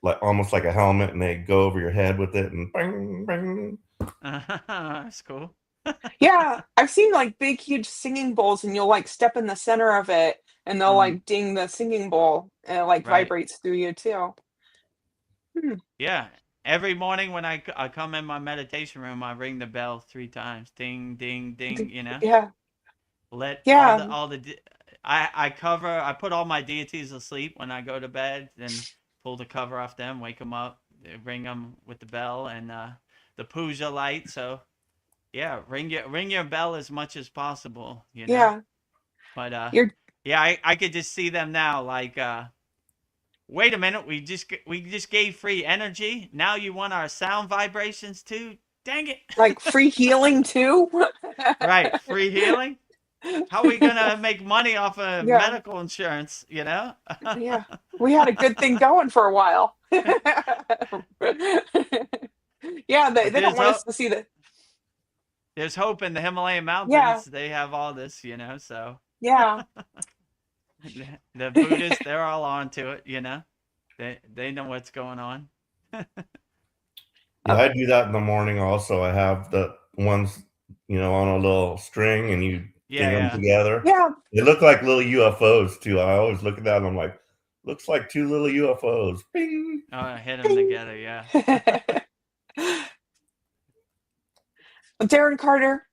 [SPEAKER 5] like almost like a helmet, and they go over your head with it, and bang, bang.
[SPEAKER 1] That's cool.
[SPEAKER 4] yeah. I've seen like big, huge singing bowls, and you'll like step in the center of it, and they'll
[SPEAKER 1] Mm,
[SPEAKER 4] like ding the singing bowl, and it like
[SPEAKER 1] right.
[SPEAKER 4] vibrates through you too. Hmm.
[SPEAKER 1] Yeah. Every morning when I come in my meditation room, I ring the bell 3 times. Ding, ding, ding.
[SPEAKER 4] Yeah,
[SPEAKER 1] Let
[SPEAKER 4] yeah,
[SPEAKER 1] I put all my deities asleep when I go to bed, then pull the cover off them, wake them up, ring them with the bell and the puja light. So yeah, ring your bell as much as possible.
[SPEAKER 4] yeah.
[SPEAKER 1] But
[SPEAKER 4] You're
[SPEAKER 1] yeah, I could just see them now. Like, wait a minute, we just gave free energy. Now you want our sound vibrations too? Dang it!
[SPEAKER 4] like free healing too.
[SPEAKER 1] Right, free healing. How are we gonna make money off of
[SPEAKER 4] Yeah,
[SPEAKER 1] medical insurance?
[SPEAKER 4] yeah. We had a good thing going for a while. Yeah, they
[SPEAKER 1] But
[SPEAKER 4] they don't
[SPEAKER 1] there's
[SPEAKER 4] want us
[SPEAKER 1] hope.
[SPEAKER 4] to see that.
[SPEAKER 1] There's hope in the Himalayan
[SPEAKER 4] Yeah,
[SPEAKER 1] mountains. They have all this. So
[SPEAKER 4] yeah,
[SPEAKER 1] the Buddhists, they're all on to it. They know what's going on.
[SPEAKER 5] Yeah, I do that in the morning. Also, I have the ones on a little string, and you
[SPEAKER 1] Yeah,
[SPEAKER 5] ding them
[SPEAKER 1] yeah.
[SPEAKER 5] together.
[SPEAKER 4] yeah.
[SPEAKER 5] They look like little UFOs too. I always look at that and I'm like, looks like two little UFOs. Bing.
[SPEAKER 1] Oh, hit them
[SPEAKER 4] Ding.
[SPEAKER 1] together. Yeah.
[SPEAKER 4] Darren Carter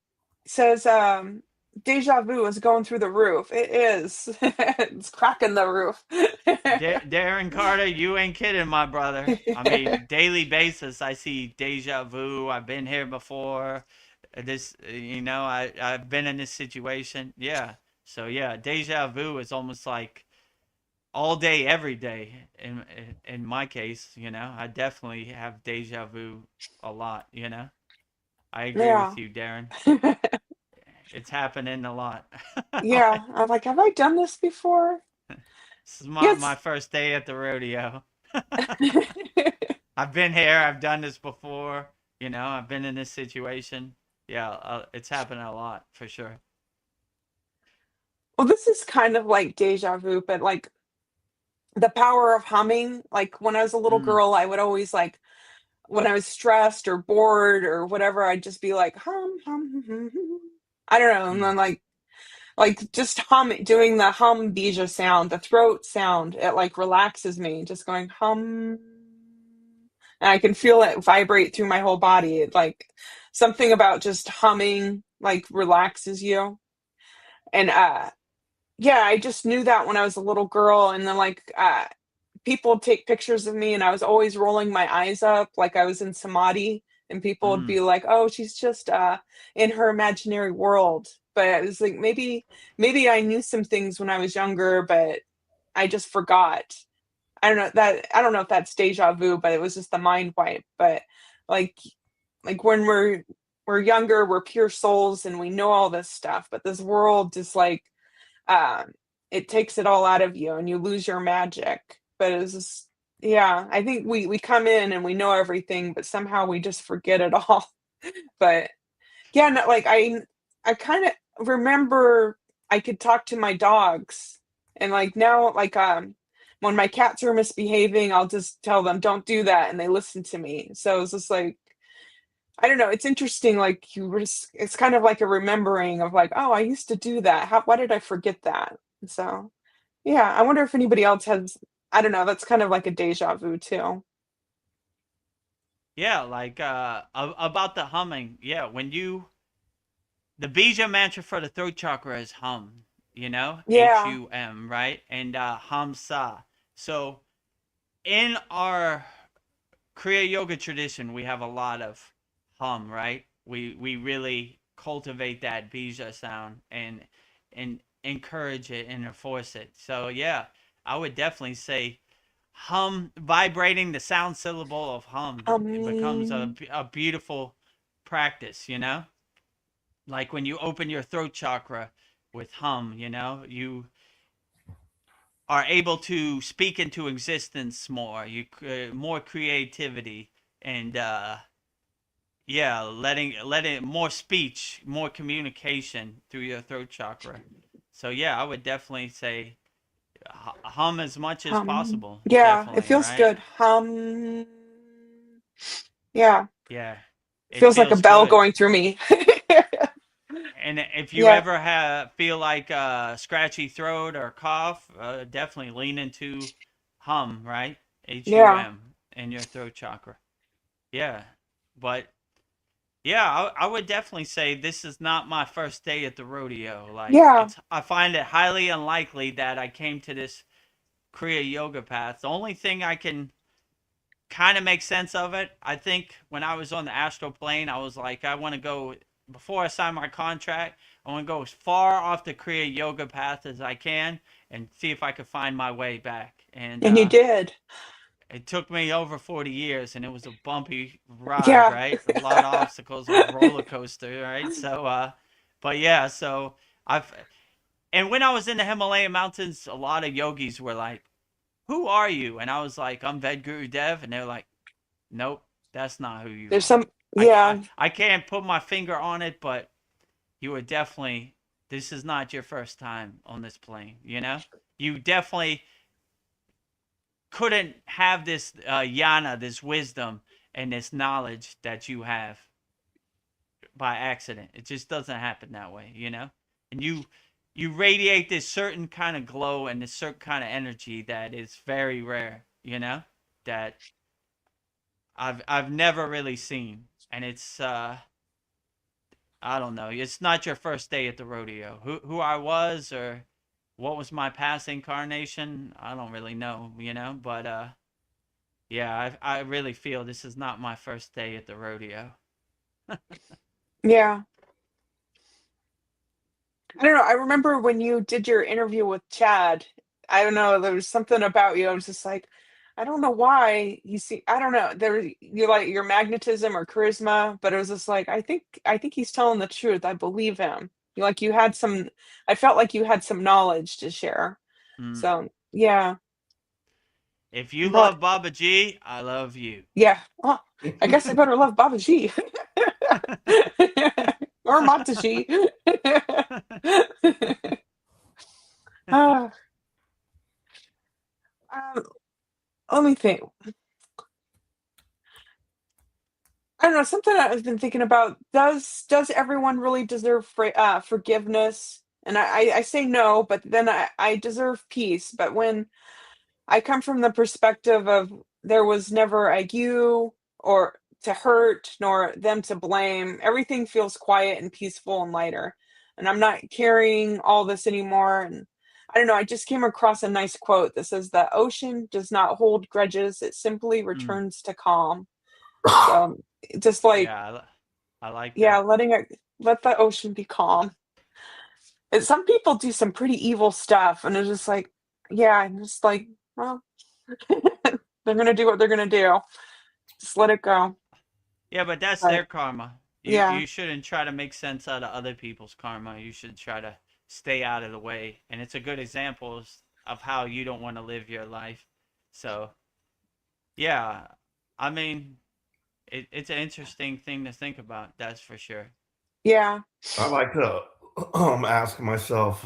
[SPEAKER 4] says, deja vu is going through the roof. It is. It's cracking the roof.
[SPEAKER 1] Darren Carter, you ain't kidding, my brother. I mean, daily basis, I see deja vu. I've been here before. I've been in this situation. Yeah. So yeah, deja vu is almost like all day, every day. In my case, I definitely have deja vu a lot. I agree
[SPEAKER 4] Yeah.
[SPEAKER 1] with you, Darren. It's happening a lot.
[SPEAKER 4] Yeah. I'm like, have I done this before?
[SPEAKER 1] This is my
[SPEAKER 4] Yes.
[SPEAKER 1] first day at the rodeo. I've been here. I've done this before. I've been in this situation. Yeah, it's happening a lot for sure.
[SPEAKER 4] Well, this is kind of like deja vu, but like the power of humming. Like when I was a little
[SPEAKER 1] Mm,
[SPEAKER 4] girl, I would always like when I was stressed or bored or whatever, I'd just be like hum hum hum. Hum. I don't know, and
[SPEAKER 1] mm.
[SPEAKER 4] then like just hum doing the hum bija sound, the throat sound. It like relaxes me. Just going hum, and I can feel it vibrate through my whole body. It like something about just humming like relaxes you. And yeah, I just knew that when I was a little girl, and then like people would take pictures of me, and I was always rolling my eyes up like I was in samadhi and people would be like, "Oh, she's just in her imaginary world." But it was like maybe I knew some things when I was younger, but I just forgot. I don't know if that's deja vu, but it was just the mind wipe. But like when we're younger, we're pure souls and we know all this stuff, but this world just like it takes it all out of you and you lose your magic. But it's just, yeah, I think we come in and we know everything, but somehow we just forget it all. But yeah, no, like I kind of remember I could talk to my dogs, and like now, like when my cats are misbehaving, I'll just tell them don't do that, and they listen to me. So it's just like I don't know. It's interesting. Like it's kind of like a remembering of like, oh, I used to do that. Why did I forget that? So yeah, I wonder if anybody else has. I don't know. That's kind of like a deja vu too.
[SPEAKER 1] Yeah, like about the humming. Yeah, the bija mantra for the throat chakra is hum,
[SPEAKER 4] Yeah.
[SPEAKER 1] HUM, right? And hamsa. So in our Kriya yoga tradition, we have a lot of hum, right? We really cultivate that bija sound and encourage it and enforce it. So yeah, I would definitely say hum, vibrating the sound syllable of hum. It becomes
[SPEAKER 4] Um.
[SPEAKER 1] a beautiful practice, like when you open your throat chakra with hum, you are able to speak into existence more. You more creativity and yeah, letting more speech, more communication through your throat chakra. So yeah, I would definitely say hum as much as possible.
[SPEAKER 4] Yeah, it
[SPEAKER 1] Definitely,
[SPEAKER 4] feels
[SPEAKER 1] right?
[SPEAKER 4] good. Yeah,
[SPEAKER 1] Yeah, it
[SPEAKER 4] feels like a
[SPEAKER 1] feels
[SPEAKER 4] bell
[SPEAKER 1] good.
[SPEAKER 4] going through me.
[SPEAKER 1] And if you
[SPEAKER 4] Yeah,
[SPEAKER 1] ever feel like scratchy throat or cough, definitely lean into hum, right?
[SPEAKER 4] yeah,
[SPEAKER 1] HUM in your throat chakra. Yeah, but yeah, I would definitely say this is not my first day at the rodeo. Like
[SPEAKER 4] yeah.
[SPEAKER 1] I find it highly unlikely that I came to this Kriya yoga path. The only thing I can kind of make sense of it, I think when I was on the astral plane, I was like, I want to go before I sign my contract. I want to go as far off the Kriya yoga path as I can and see if I could find my way back. And
[SPEAKER 4] And you did.
[SPEAKER 1] it took me over 40 years and it was a bumpy ride,
[SPEAKER 4] Yeah.
[SPEAKER 1] right? A lot of obstacles, a roller coaster, right? So but yeah, so I've and when I was in the Himalayan mountains, a lot of yogis were like, "Who are you?" And I was like, "I'm Vedagurudev." And they're like, "Nope, that's not who you
[SPEAKER 4] There's
[SPEAKER 1] are."
[SPEAKER 4] some, yeah,
[SPEAKER 1] I can't put my finger on it, but you were definitely this is not your first time on this plane, You definitely couldn't have this yana, this wisdom, and this knowledge that you have by accident. It just doesn't happen that way, And you radiate this certain kind of glow and this certain kind of energy that is very rare, that I've never really seen, and it's I don't know. It's not your first day at the rodeo. Who I was or what was my past incarnation, I don't really know, But yeah, I really feel this is not my first day at the rodeo.
[SPEAKER 4] yeah. I don't know. I remember when you did your interview with Chad. I don't know. There was something about you. I was just like, I don't know why you see. I don't know. You like your magnetism or charisma, but it was just like I think he's telling the truth. I believe him. You had some. I felt like you had some knowledge to share.
[SPEAKER 1] Mm.
[SPEAKER 4] So yeah,
[SPEAKER 1] If you
[SPEAKER 4] but
[SPEAKER 1] love Baba G, I love you.
[SPEAKER 4] yeah. Well, I guess I better love Baba G or Mataji. uh, um, let me think. I don't know, something I've been thinking about, does everyone really deserve forgiveness? And I say no, but then I deserve peace. But when I come from the perspective of there was never a you or to hurt nor them to blame, everything feels quiet and peaceful and lighter. And I'm not carrying all this anymore. And I don't know, I just came across a nice quote that says the ocean does not hold grudges, it simply
[SPEAKER 1] Mm.
[SPEAKER 4] returns to calm. So just like,
[SPEAKER 1] Yeah, I like
[SPEAKER 4] yeah,
[SPEAKER 1] that.
[SPEAKER 4] let the ocean be calm. And some people do some pretty evil stuff, and it's just like, yeah, and just like, well, they're gonna do what they're gonna do. Just let it go.
[SPEAKER 1] Yeah, but that's
[SPEAKER 4] But
[SPEAKER 1] their karma. You
[SPEAKER 4] yeah,
[SPEAKER 1] you shouldn't try to make sense out of other people's karma. You should try to stay out of the way. And it's a good example of how you don't want to live your life. So, yeah, I mean, it's an interesting thing to think about, that's for sure.
[SPEAKER 4] yeah,
[SPEAKER 5] I like to ask myself,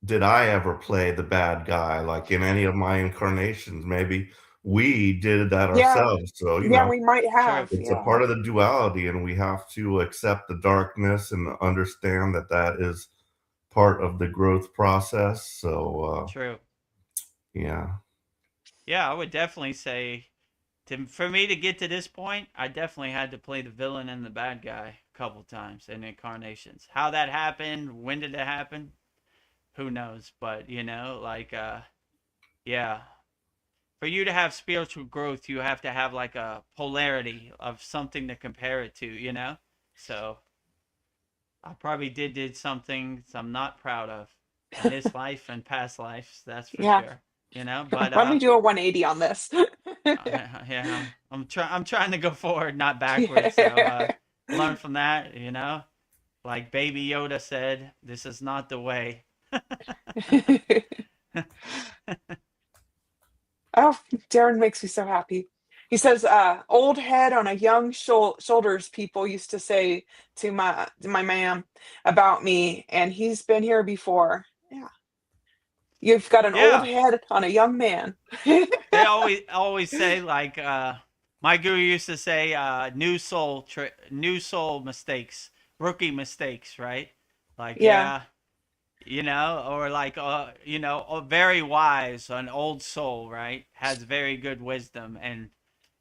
[SPEAKER 5] did I ever play the bad guy like in any of my incarnations? Maybe we did that
[SPEAKER 4] yeah,
[SPEAKER 5] ourselves. So,
[SPEAKER 4] yeah. We might
[SPEAKER 1] True.
[SPEAKER 4] have,
[SPEAKER 5] it's a
[SPEAKER 4] yeah,
[SPEAKER 5] part of the duality, and we have to accept the darkness and understand that that is part of the growth process. So,
[SPEAKER 1] True.
[SPEAKER 5] yeah.
[SPEAKER 1] Yeah, I would definitely say for me to get to this point, I definitely had to play the villain and the bad guy a couple times in incarnations. How that happened, when did it happen? Who knows? But like yeah, for you to have spiritual growth, you have to have like a polarity of something to compare it to. So I probably did something I'm not proud of in this life and past lives, that's for
[SPEAKER 4] yeah.
[SPEAKER 1] sure. But
[SPEAKER 4] Let me do a 180 on this.
[SPEAKER 1] yeah, I'm trying to go forward, not backwards. So
[SPEAKER 4] Yeah.
[SPEAKER 1] learn from that. Like Baby Yoda said, this is not the way.
[SPEAKER 4] Oh, Darren makes me so happy. He says, "Old head on a young shoulders." People used to say to my ma'am about me, and he's been here before. Yeah, you've got an old
[SPEAKER 1] Yeah,
[SPEAKER 4] head on a young man.
[SPEAKER 1] they always say like my guru used to say new soul mistakes, rookie mistakes, right? Like
[SPEAKER 4] Yeah,
[SPEAKER 1] yeah, or like very wise, an old soul, right? Has very good wisdom and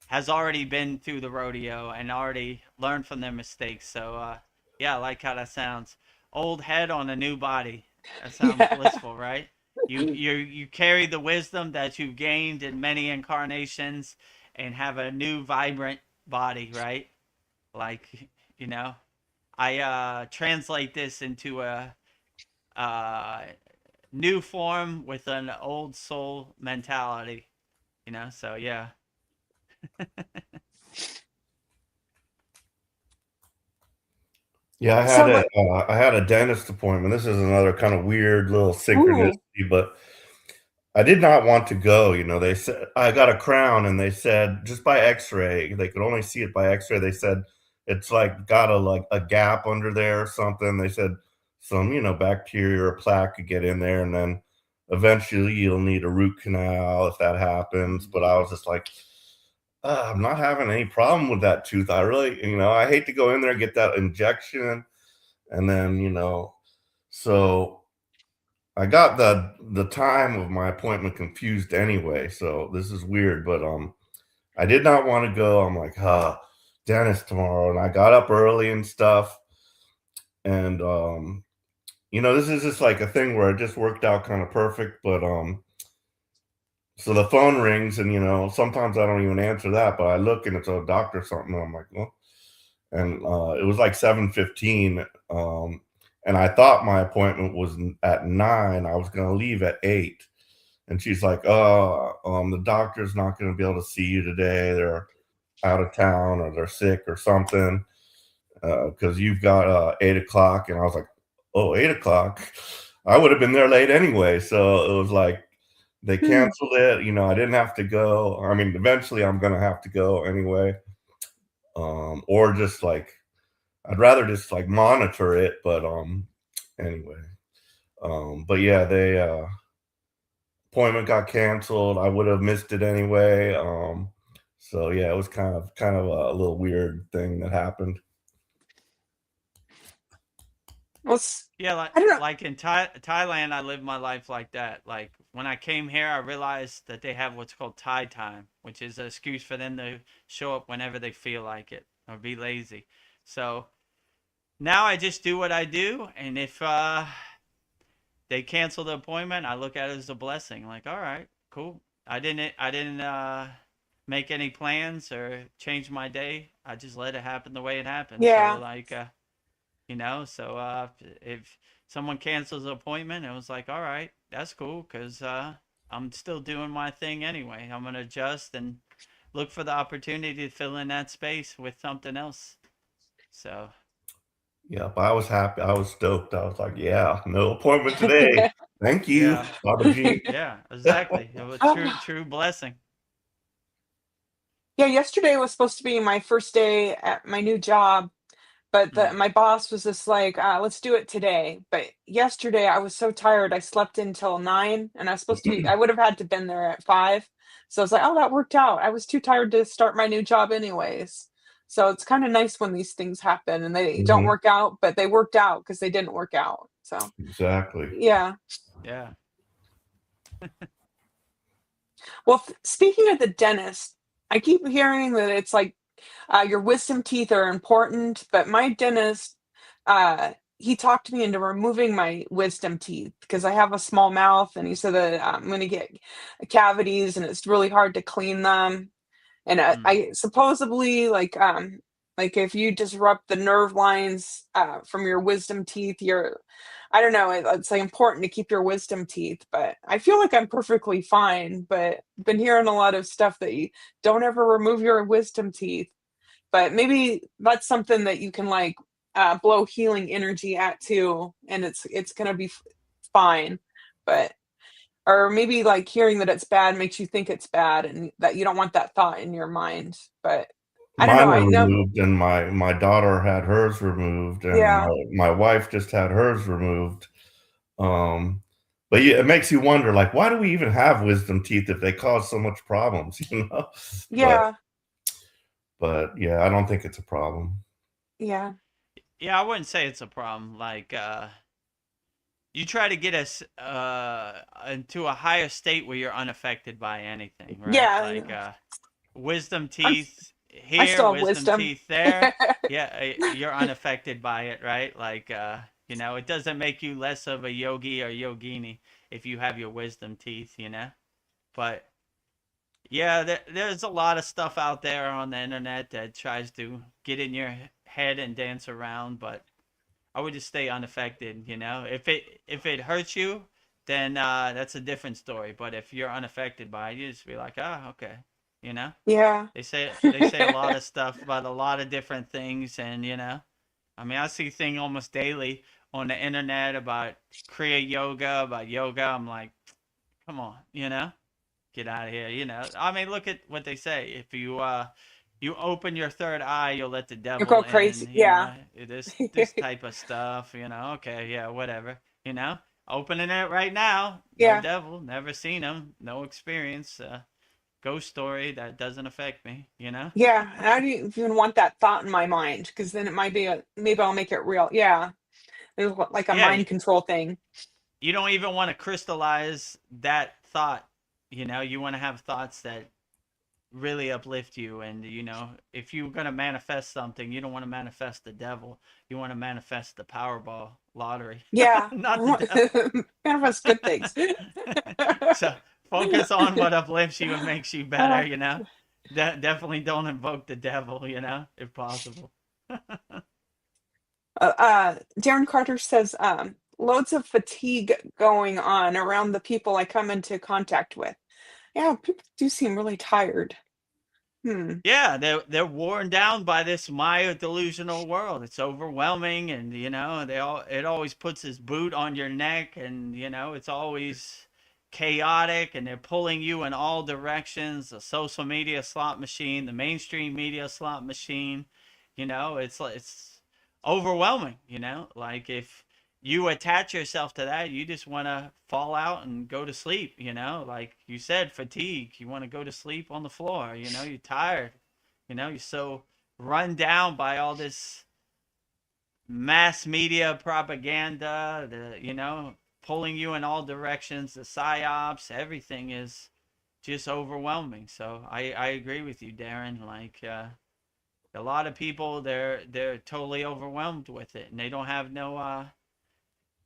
[SPEAKER 1] has already been through the rodeo and already learned from their mistakes. So yeah, I like how that sounds. Old head on a new body. That sounds
[SPEAKER 4] yeah,
[SPEAKER 1] blissful, right? You carry the wisdom that you've gained in many incarnations and have a new vibrant body, right? Like, you know, I translate this into a uh, new form with an old soul mentality. So yeah.
[SPEAKER 5] Yeah,
[SPEAKER 4] so let.
[SPEAKER 5] I had a dentist appointment. This is another kind of weird little
[SPEAKER 4] Ooh,
[SPEAKER 5] synchronicity, but I did not want to go. They said I got a crown, and they said just by X-ray, they could only see it by X-ray. They said it's like got a gap under there or something. They said some bacteria or plaque could get in there, and then eventually you'll need a root canal if that happens. But I was just like, I'm not having any problem with that tooth. I really, I hate to go in there and get that injection, and then so I got the time of my appointment confused anyway, so this is weird, but I did not want to go. I'm like, dentist tomorrow, and I got up early and stuff, and this is just like a thing where it just worked out kind of perfect, but so the phone rings, and sometimes I don't even answer that, but I look and it's a doctor or something, and I'm like, well, and it was like 7:15, and I thought my appointment was at 9. I was going to leave at 8. And she's like, the doctor's not going to be able to see you today. They're out of town or they're sick or something because you've got 8 o'clock. And I was like, oh, 8 o'clock. I would have been there late anyway. So it was like they
[SPEAKER 4] hmm.
[SPEAKER 5] canceled it. I didn't have to go. I mean, eventually I'm going to have to go anyway. Or just like, I'd rather just like monitor it. But anyway. But yeah, they appointment got canceled. I would have missed it anyway. So yeah, it was kind of a little weird thing that happened.
[SPEAKER 4] Well,
[SPEAKER 1] Yeah, like
[SPEAKER 4] I don't know.
[SPEAKER 1] like in Thailand, I lived my life like that. Like when I came here, I realized that they have what's called Thai time, which is an excuse for them to show up whenever they feel like it or be lazy. So now I just do what I do, and if they cancel the appointment, I look at it as a blessing. Like, all right, cool. I didn't make any plans or change my day. I just let it happen the way it happened. So
[SPEAKER 4] Yeah.
[SPEAKER 1] like, if someone cancels an appointment, it was like, all right, that's cool, because I'm still doing my thing anyway. I'm gonna adjust and look for the opportunity to fill in that space with something else. So
[SPEAKER 5] Yep, I was happy. I was stoked. I was like, yeah, no appointment today. Thank you,
[SPEAKER 1] yeah,
[SPEAKER 5] Baba G.
[SPEAKER 1] yeah, exactly. It was true blessing.
[SPEAKER 4] Yeah, yesterday was supposed to be my first day at my new job, but
[SPEAKER 1] Mm.
[SPEAKER 4] my boss was just like, let's do it today. But yesterday I was so tired. I slept until 9 and I was supposed to be, I would have had to been there at 5. So I was like, oh, that worked out. I was too tired to start my new job anyways. So it's kind of nice when these things happen and they don't
[SPEAKER 5] Mhm,
[SPEAKER 4] work out, but they worked out because they didn't work out. So
[SPEAKER 5] exactly.
[SPEAKER 4] yeah.
[SPEAKER 1] Yeah.
[SPEAKER 4] Well, speaking of the dentist, I keep hearing that it's like your wisdom teeth are important, but my dentist, he talked me into removing my wisdom teeth because I have a small mouth, and he said that I'm going to get cavities, and it's really hard to clean them. And
[SPEAKER 1] Mm.
[SPEAKER 4] I supposedly like if you disrupt the nerve lines from your wisdom teeth, you're I don't know, it's like important to keep your wisdom teeth, but I feel like I'm perfectly fine. But been hearing a lot of stuff that you don't ever remove your wisdom teeth, but maybe that's something that you can like blow healing energy at too, and it's gonna be fine. But or maybe like hearing that it's bad makes you think it's bad, and that you don't want that thought in your mind. But I don't know.
[SPEAKER 5] Mine
[SPEAKER 4] I
[SPEAKER 5] were
[SPEAKER 4] know.
[SPEAKER 5] removed, and my daughter had hers removed, and
[SPEAKER 4] Yeah,
[SPEAKER 5] my wife just had hers removed. Um, but yeah, it makes you wonder, like, why do we even have wisdom teeth if they cause so much problems, you know? But
[SPEAKER 4] yeah,
[SPEAKER 5] but yeah, I don't think it's a problem.
[SPEAKER 4] yeah,
[SPEAKER 1] Yeah, I wouldn't say it's a problem. Like, you try to get us into a higher state where you're unaffected by anything, right? Like,
[SPEAKER 4] yeah.
[SPEAKER 1] wisdom
[SPEAKER 4] I'm,
[SPEAKER 1] teeth
[SPEAKER 4] I
[SPEAKER 1] here,
[SPEAKER 4] still have
[SPEAKER 1] wisdom
[SPEAKER 4] wisdom.
[SPEAKER 1] teeth there. Yeah, you're unaffected by it, right? Like, it doesn't make you less of a yogi or yogini if you have your wisdom teeth, But yeah, there's a lot of stuff out there on the internet that tries to get in your head and dance around, but I would just stay unaffected. If it hurts you, then that's a different story. But if you're unaffected by it, you just be like, oh, okay, you know.
[SPEAKER 4] Yeah.
[SPEAKER 1] They say a lot of stuff about a lot of different things, and I mean, I see things almost daily on the internet about Kriya yoga, about yoga. I'm like, come on, get out of here. I mean, look at what they say. If you open your third eye, you'll let the
[SPEAKER 4] You
[SPEAKER 1] devil
[SPEAKER 4] go
[SPEAKER 1] in.
[SPEAKER 4] crazy. Yeah.
[SPEAKER 1] This type of stuff. Okay, yeah, whatever. Opening it right now. No
[SPEAKER 4] Yeah.
[SPEAKER 1] devil. Never seen him. No experience. Ghost story that doesn't affect me.
[SPEAKER 4] Yeah. I don't even want that thought in my mind because then it might be maybe I'll make it real. Yeah. It's like a
[SPEAKER 1] Yeah.
[SPEAKER 4] mind control thing.
[SPEAKER 1] You don't even want to crystallize that thought. You want to have thoughts that really uplift you. And if you're going to manifest something, you don't want to manifest the devil. You want to manifest the Powerball lottery.
[SPEAKER 4] Yeah.
[SPEAKER 1] Not the devil.
[SPEAKER 4] Manifest good things.
[SPEAKER 1] So focus on what uplifts you and makes you
[SPEAKER 4] Uh,
[SPEAKER 1] better. Definitely don't invoke the devil, if possible.
[SPEAKER 4] Darren Carter says, loads of fatigue going on around the people I come into contact with. Yeah, people do seem really tired. Hmm.
[SPEAKER 1] Yeah, they're worn down by this Maya delusional world. It's overwhelming, and it always puts this boot on your neck, and it's always chaotic, and they're pulling you in all directions. The social media slot machine, the mainstream media slot machine. It's overwhelming. Like if you attach yourself to that, you just want to fall out and go to sleep. Like you said, fatigue. You want to go to sleep on the floor. You're tired. You're so run down by all this mass media propaganda, pulling you in all directions, the psyops, everything is just overwhelming. So I agree with you, Darren. Like, a lot of people, they're totally overwhelmed with it, and they don't have no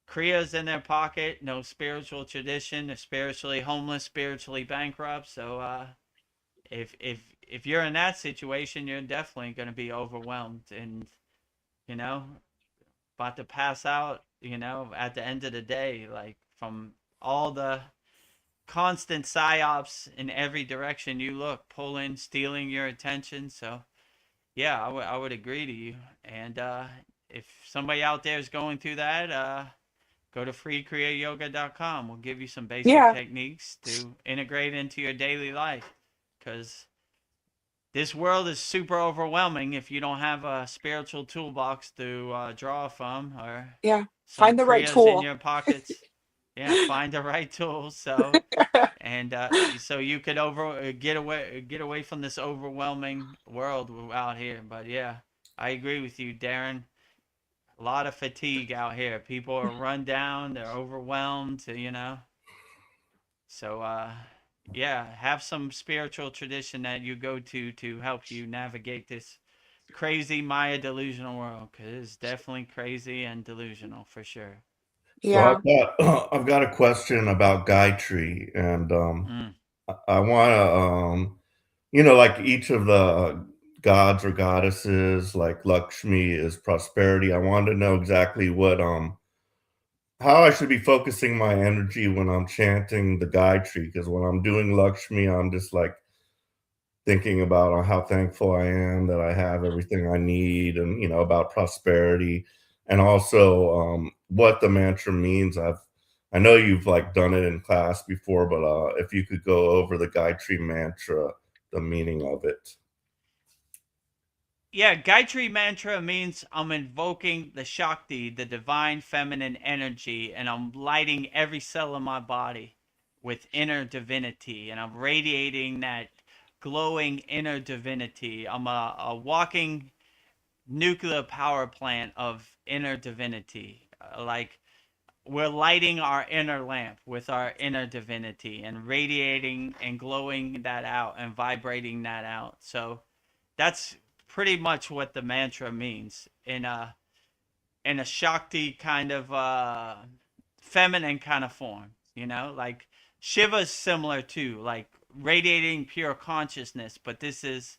[SPEAKER 1] kriyas in their pocket, no spiritual tradition. They're spiritually homeless, spiritually bankrupt. So if if you're in that situation, you're definitely going to be overwhelmed and, you know, about to pass out, at the end of the day, like from all the constant psyops in every direction you look, pulling, stealing your attention. So, yeah, I would agree to you. And if somebody out there is going through that, go to freekriyayoga.com. We'll give you some basic
[SPEAKER 4] Yeah.
[SPEAKER 1] techniques to integrate into your daily life. Because this world is super overwhelming if you don't have a spiritual toolbox to draw from or
[SPEAKER 4] Yeah.
[SPEAKER 1] some
[SPEAKER 4] Find the right
[SPEAKER 1] kriyas in
[SPEAKER 4] tool.
[SPEAKER 1] your pockets. Yeah, find the right tools. So and so you could get away from this overwhelming world out here. But yeah, I agree with you, Darren. A lot of fatigue out here. People are run down. They're overwhelmed. So yeah, have some spiritual tradition that you go to help you navigate this crazy Maya delusional world, because it's definitely crazy and delusional for sure.
[SPEAKER 5] So
[SPEAKER 4] Yeah.
[SPEAKER 5] I've got a question about Gayatri, and
[SPEAKER 1] Mm.
[SPEAKER 5] I want to like each of the gods or goddesses, like Lakshmi is prosperity. I wanted to know exactly what how I should be focusing my energy when I'm chanting the Gayatri, because when I'm doing Lakshmi, I'm just like thinking about how thankful I am that I have everything I need, and about prosperity, and also what the mantra means. I know you've like done it in class before, but if you could go over the Gayatri mantra, the meaning of it.
[SPEAKER 1] Yeah, Gayatri Mantra means I'm invoking the Shakti, the divine feminine energy, and I'm lighting every cell in my body with inner divinity, and I'm radiating that glowing inner divinity. I'm a walking nuclear power plant of inner divinity. Like we're lighting our inner lamp with our inner divinity and radiating and glowing that out and vibrating that out. So that's pretty much what the mantra means in a Shakti kind of feminine kind of form. Like Shiva's similar too, like radiating pure consciousness, but this is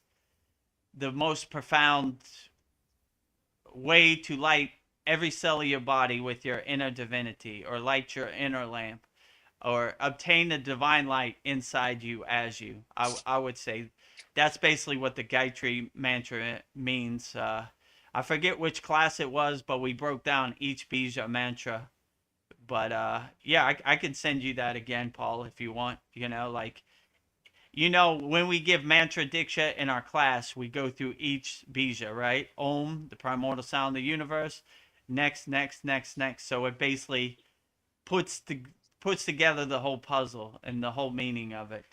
[SPEAKER 1] the most profound way to light every cell of your body with your inner divinity, or light your inner lamp, or obtain the divine light inside you as you. I would say that's basically what the Gayatri mantra means. I forget which class it was, but we broke down each bija mantra. But yeah, I can send you that again, Paul, if you want. Like when we give mantra diksha in our class, we go through each bija, right? Om, the primordial sound of the universe. Next, next, next, next. So it basically puts the puts together the whole puzzle and the whole meaning of it.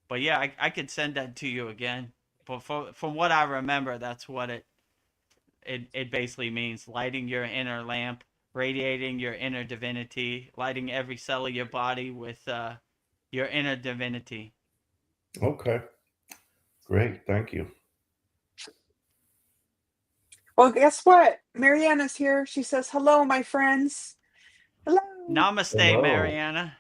[SPEAKER 1] But yeah, I could send that to you again. But from what I remember, that's what it basically means: lighting your inner lamp, radiating your inner divinity, lighting every cell of your body with your inner divinity.
[SPEAKER 5] Okay, great, thank you.
[SPEAKER 4] Well, guess what? Mariana's here. She says, hello, my friends. Hello.
[SPEAKER 1] Namaste,
[SPEAKER 5] Hello.
[SPEAKER 1] Mariana.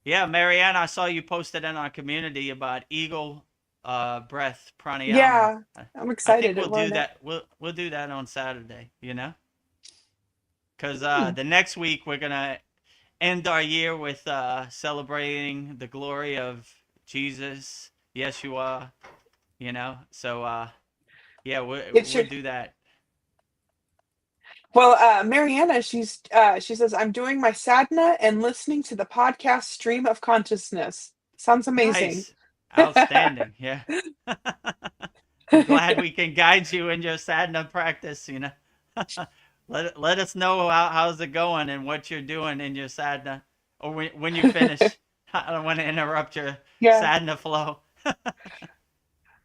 [SPEAKER 1] Yeah, Mariana, I saw you posted in our community about eagle breath pranayama.
[SPEAKER 4] Yeah, I'm
[SPEAKER 1] I think
[SPEAKER 4] excited to
[SPEAKER 1] we'll do
[SPEAKER 4] learn it.
[SPEAKER 1] that. We'll do that on Saturday. Because
[SPEAKER 4] Hmm.
[SPEAKER 1] the next week we're gonna end our year with celebrating the glory of Jesus, Yeshua. So yeah,
[SPEAKER 4] It's
[SPEAKER 1] we'll
[SPEAKER 4] your
[SPEAKER 1] do that.
[SPEAKER 4] well, Mariana, she says, I'm doing my sadhana and listening to the podcast stream of consciousness. Sounds amazing.
[SPEAKER 1] Nice, outstanding. Yeah, we're glad we can guide you in your sadhana practice. Let us know how's it going and what you're doing in your sadhana, or when you finish. I don't want to interrupt your
[SPEAKER 4] Yeah.
[SPEAKER 1] sadhana flow.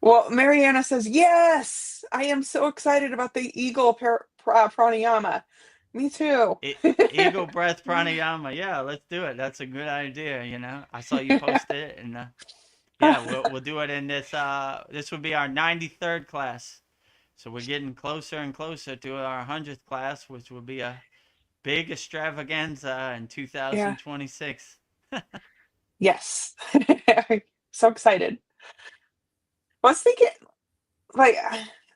[SPEAKER 4] Well, Mariana says, yes, I am so excited about the eagle pranayama. Me too.
[SPEAKER 1] Eagle breath pranayama. Yeah, let's do it. That's a good idea. I saw you post it, and yeah, we'll do it in this. This will be our 93rd class, so we're getting closer and closer to our 100th class, which will be a big extravaganza in
[SPEAKER 4] Yeah.
[SPEAKER 1] 2026.
[SPEAKER 4] Yes. So excited. I was thinking, like,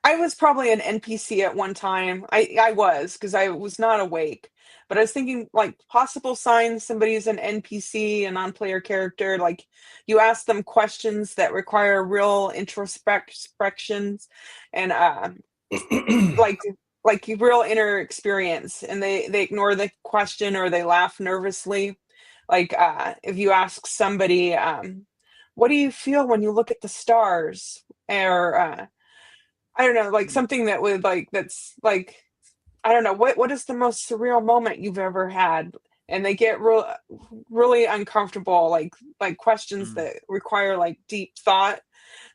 [SPEAKER 4] I was probably an NPC at one time. I was, because I was not awake. But I was thinking, like, possible signs somebody's an NPC, a non-player character. Like, you ask them questions that require real introspections, and like real inner experience, and they ignore the question or they laugh nervously. Like, if you ask somebody, what do you feel when you look at the stars? Or I don't know, like something that would, like, that's like, I don't know, what is the most surreal moment you've ever had? And they get really uncomfortable, like questions
[SPEAKER 1] Mm.
[SPEAKER 4] that require like deep thought.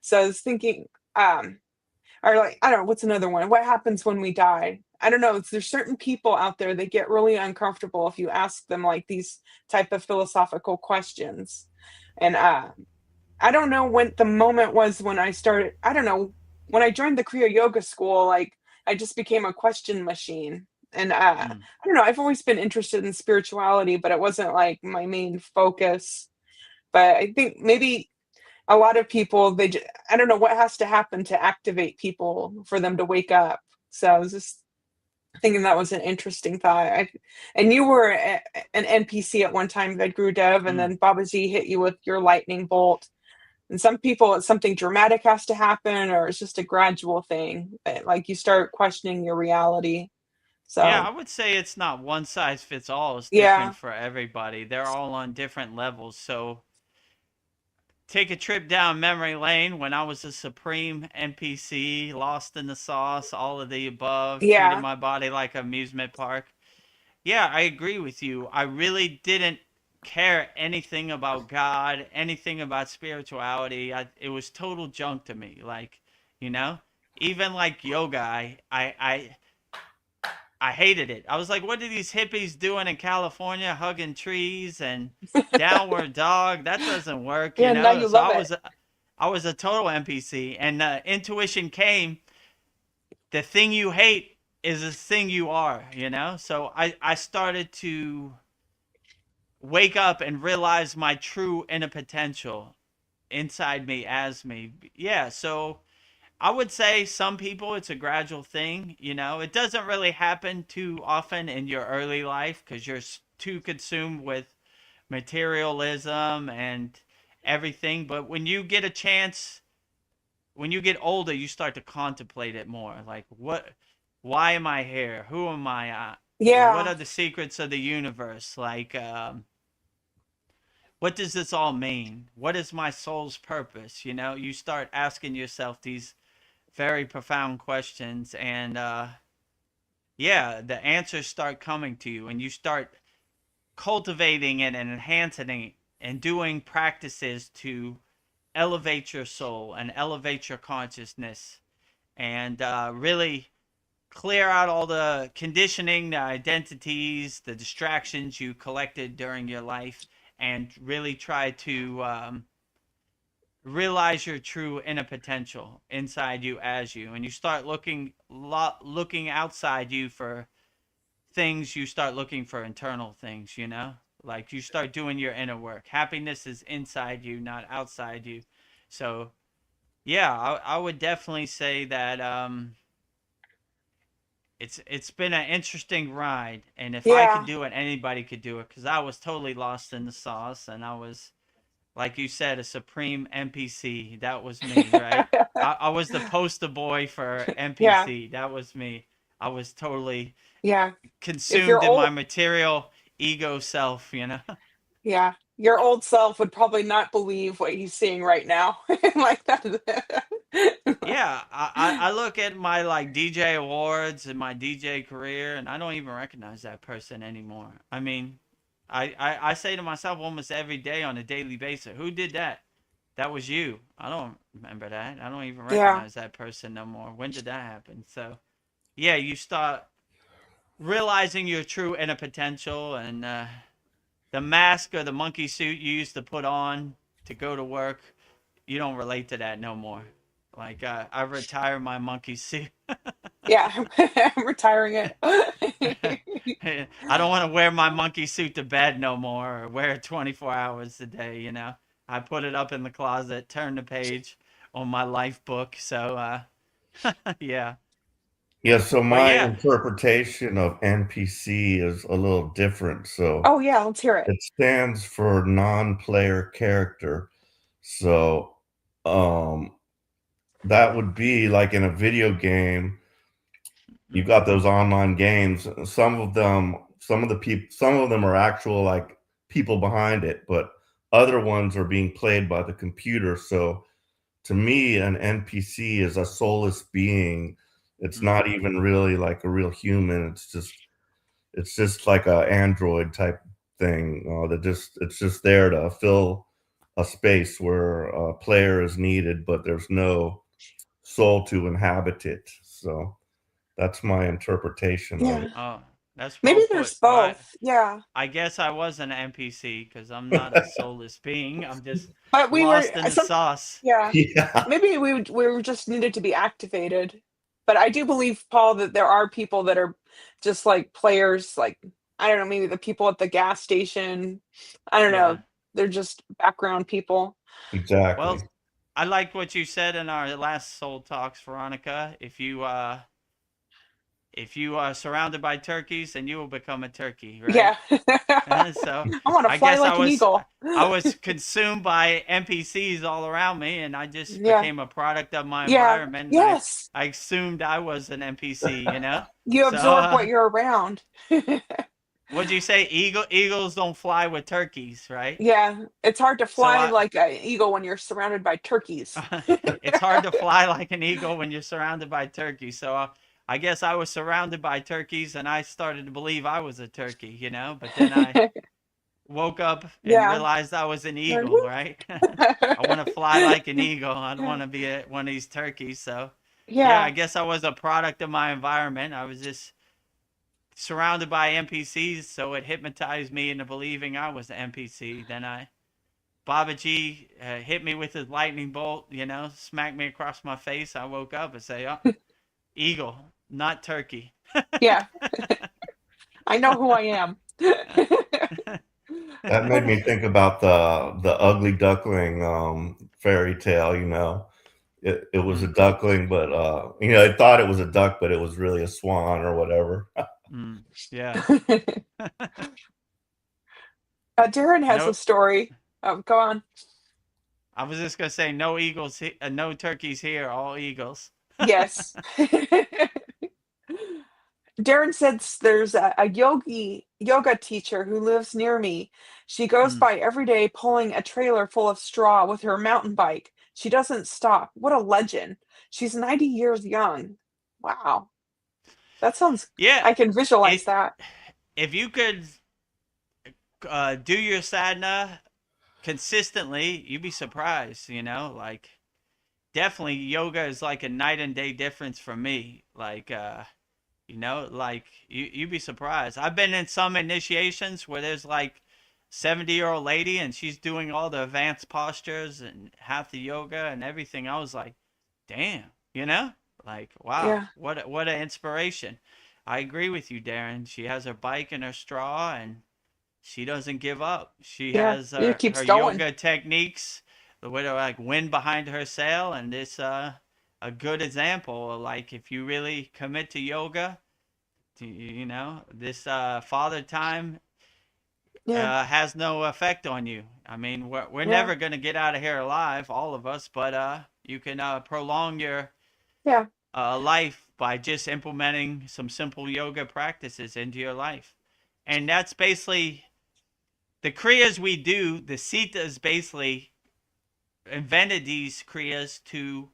[SPEAKER 4] So I was thinking, or like, I don't know, what's another one? What happens when we die? I don't know. There's certain people out there that get really uncomfortable if you ask them like these type of philosophical questions. And I don't know when the moment was when I started. I don't know, when I joined the Kriya Yoga school. Like, I just became a question machine. And I
[SPEAKER 1] Mm.
[SPEAKER 4] don't know. I've always been interested in spirituality, but it wasn't like my main focus. But I think maybe a lot of people, I don't know what has to happen to activate people for them to wake up. So I was just thinking that was an interesting thought. And you were an NPC at one time, Vedagurudev, and
[SPEAKER 1] Mm.
[SPEAKER 4] then Babaji hit you with your lightning bolt. And some people, it's something dramatic has to happen, or it's just a gradual thing. Like, you start questioning your reality.
[SPEAKER 1] Yeah, I
[SPEAKER 4] So,
[SPEAKER 1] would say it's not one size fits all. It's different
[SPEAKER 4] yeah,
[SPEAKER 1] for everybody. They're all on different levels. So take a trip down memory lane when I was a supreme NPC, lost in the sauce, all of the above, treated
[SPEAKER 4] yeah,
[SPEAKER 1] my body like an amusement park. Yeah, I agree with you. I really didn't care anything about God, anything about spirituality. It was total junk to me. Like, you know, even like yoga, I hated it. I was like, what are these hippies doing in California, hugging trees and downward dog? That doesn't work, you
[SPEAKER 4] yeah. Now
[SPEAKER 1] know.
[SPEAKER 4] you
[SPEAKER 1] So
[SPEAKER 4] love it.
[SPEAKER 1] I was a total NPC, and intuition came. The thing you hate is the thing you are, you know. So I started to wake up and realize my true inner potential inside me as me. Yeah, so I would say some people it's a gradual thing, you know. It doesn't really happen too often in your early life cuz you're too consumed with materialism and everything, but when you get a chance, when you get older, you start to contemplate it more. Like, why am I here? Who am I? What
[SPEAKER 4] Yeah,
[SPEAKER 1] are the secrets of the universe? Like, what does this all mean? What is my soul's purpose? You know, you start asking yourself these very profound questions, and yeah, the answers start coming to you, and you start cultivating it and enhancing it and doing practices to elevate your soul and elevate your consciousness and really clear out all the conditioning, the identities, the distractions you collected during your life, and really try to realize your true inner potential inside you as you. And you start looking outside you for things. You start looking for internal things. You know, like you start doing your inner work. Happiness is inside you, not outside you. So yeah, I would definitely say that it's been an interesting ride, and if I could
[SPEAKER 4] yeah.
[SPEAKER 1] do it, anybody could do it. Because I was totally lost in the sauce, and I was, like you said, a supreme NPC. That was me, right? I was the poster boy for
[SPEAKER 4] Yeah,
[SPEAKER 1] NPC. That was me. I was totally
[SPEAKER 4] yeah. If
[SPEAKER 1] consumed
[SPEAKER 4] you're
[SPEAKER 1] in my
[SPEAKER 4] old,
[SPEAKER 1] material ego self, you know?
[SPEAKER 4] yeah, your old self would probably not believe what he's seeing right now. Like that.
[SPEAKER 1] Yeah, I look at my like DJ awards and my DJ career, and I don't even recognize that person anymore. I mean, I say to myself almost every day on a daily basis, who did that? That was you. I don't remember that. I don't even
[SPEAKER 4] Yeah,
[SPEAKER 1] recognize that person no more. When did that happen? So, yeah, you start realizing your true inner potential, and the mask or the monkey suit you used to put on to go to work, you don't relate to that no more. Like I retire my monkey suit.
[SPEAKER 4] yeah. I'm retiring it.
[SPEAKER 1] I don't want to wear my monkey suit to bed no more or wear it 24 hours a day, you know. I put it up in the closet, turn the page, on my life book. So yeah.
[SPEAKER 5] Yeah, so
[SPEAKER 1] But
[SPEAKER 5] my
[SPEAKER 1] yeah.
[SPEAKER 5] interpretation of NPC is a little different. So
[SPEAKER 4] Oh yeah, let's hear it.
[SPEAKER 5] it stands for non-player character. So um that would be like in a video game, you got those online games. Some of them are actual like people behind it, but other ones are being played by the computer. So to me, an NPC is a soulless being. It's not even really like a real human. It's just like a android type thing that just it's just there to fill a space where a player is needed, but there's no soul to inhabit it. So that's my interpretation of
[SPEAKER 4] Yeah.
[SPEAKER 5] it.
[SPEAKER 1] Oh, that's
[SPEAKER 4] Maybe
[SPEAKER 1] well put.
[SPEAKER 4] there's
[SPEAKER 1] Well,
[SPEAKER 4] both. Yeah.
[SPEAKER 1] I guess I was an NPC because I'm not a soulless being. I'm just
[SPEAKER 4] But we were
[SPEAKER 1] lost in the
[SPEAKER 4] some
[SPEAKER 1] sauce.
[SPEAKER 4] yeah.
[SPEAKER 5] Yeah,
[SPEAKER 4] Maybe we were just needed to be activated. But I do believe, Paul, that there are people that are just like players, like I don't know, maybe the people at the gas station. I don't
[SPEAKER 1] Yeah.
[SPEAKER 4] know. They're just background people.
[SPEAKER 5] exactly.
[SPEAKER 1] Well, I liked what you said in our last Soul Talks, Veronica. If you are surrounded by turkeys, then you will become a turkey, right?
[SPEAKER 4] Yeah.
[SPEAKER 1] So
[SPEAKER 4] I want to
[SPEAKER 1] I
[SPEAKER 4] fly
[SPEAKER 1] guess
[SPEAKER 4] like an eagle.
[SPEAKER 1] I was consumed by NPCs all around me, and I just
[SPEAKER 4] Yeah.
[SPEAKER 1] became a product of my
[SPEAKER 4] Yeah.
[SPEAKER 1] environment. And
[SPEAKER 4] Yes.
[SPEAKER 1] I assumed I was an NPC, you know.
[SPEAKER 4] You
[SPEAKER 1] So
[SPEAKER 4] absorb what you're around.
[SPEAKER 1] what'd you say? Eagles don't fly with turkeys, right?
[SPEAKER 4] Yeah. It's hard to
[SPEAKER 1] So
[SPEAKER 4] fly like an eagle when you're surrounded by turkeys.
[SPEAKER 1] it's hard to fly like an eagle when you're surrounded by turkeys. So I guess I was surrounded by turkeys, and I started to believe I was a turkey, you know. But then I woke up and
[SPEAKER 4] Yeah.
[SPEAKER 1] realized I was an
[SPEAKER 4] Like,
[SPEAKER 1] eagle, right? I want to fly like an eagle. I don't want to be one of these turkeys. So yeah, I
[SPEAKER 4] Yeah.
[SPEAKER 1] guess I was a product of my environment. I was just surrounded by NPCs, so it hypnotized me into believing I was an NPC. Then Baba G hit me with his lightning bolt, you know, smacked me across my face. I woke up and say, "Oh, eagle, not turkey."
[SPEAKER 4] Yeah. I know who I am.
[SPEAKER 5] That made me think about the ugly duckling fairy tale. You know, it was a
[SPEAKER 1] Mm,
[SPEAKER 5] duckling, but you know, it thought it was a duck, but it was really a swan or whatever.
[SPEAKER 1] yeah.
[SPEAKER 4] Darren has a
[SPEAKER 1] No,
[SPEAKER 4] story. Oh, go on.
[SPEAKER 1] I was just gonna say no eagles, no turkeys here, all eagles.
[SPEAKER 4] Yes. Darren says there's a yoga teacher who lives near me. She goes
[SPEAKER 1] Mm.
[SPEAKER 4] by every day pulling a trailer full of straw with her mountain bike. She doesn't stop. What a legend. She's 90 years young. Wow. That sounds,
[SPEAKER 1] Yeah,
[SPEAKER 4] I can visualize
[SPEAKER 1] it.
[SPEAKER 4] that.
[SPEAKER 1] If you could do your sadhana consistently, you'd be surprised. You know, like definitely yoga is like a night and day difference for me. Like you know, like you'd be surprised. I've been in some initiations where there's like 70-year-old lady and she's doing all the advanced postures and hatha yoga and everything. I was like, damn, you know, like wow,
[SPEAKER 4] Yeah.
[SPEAKER 1] what an inspiration. I agree with you, Darren. She has her bike and her straw, and she doesn't give up. She
[SPEAKER 4] Yeah.
[SPEAKER 1] has
[SPEAKER 4] It
[SPEAKER 1] her
[SPEAKER 4] keeps going.
[SPEAKER 1] yoga techniques, the way to like wind behind her sail, and it's a good example of like if you really commit to yoga, you know, this father time
[SPEAKER 4] Yeah.
[SPEAKER 1] has no effect on you. I mean, we're
[SPEAKER 4] Yeah.
[SPEAKER 1] never gonna get out of here alive, all of us, but you can prolong your
[SPEAKER 4] Yeah.
[SPEAKER 1] life by just implementing some simple yoga practices into your life, and that's basically the kriyas we do. The Sitas basically invented these kriyas to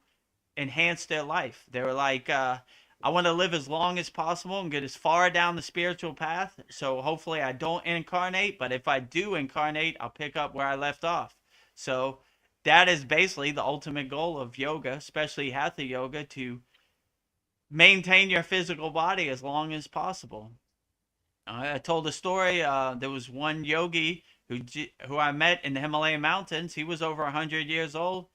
[SPEAKER 1] enhance their life. They were like, I want to live as long as possible and get as far down the spiritual path. So hopefully I don't incarnate, but if I do incarnate, I'll pick up where I left off. So that is basically the ultimate goal of yoga, especially hatha yoga, to maintain your physical body as long as possible. I told a story. There was one yogi who I met in the Himalayan mountains. He was over 100 years old.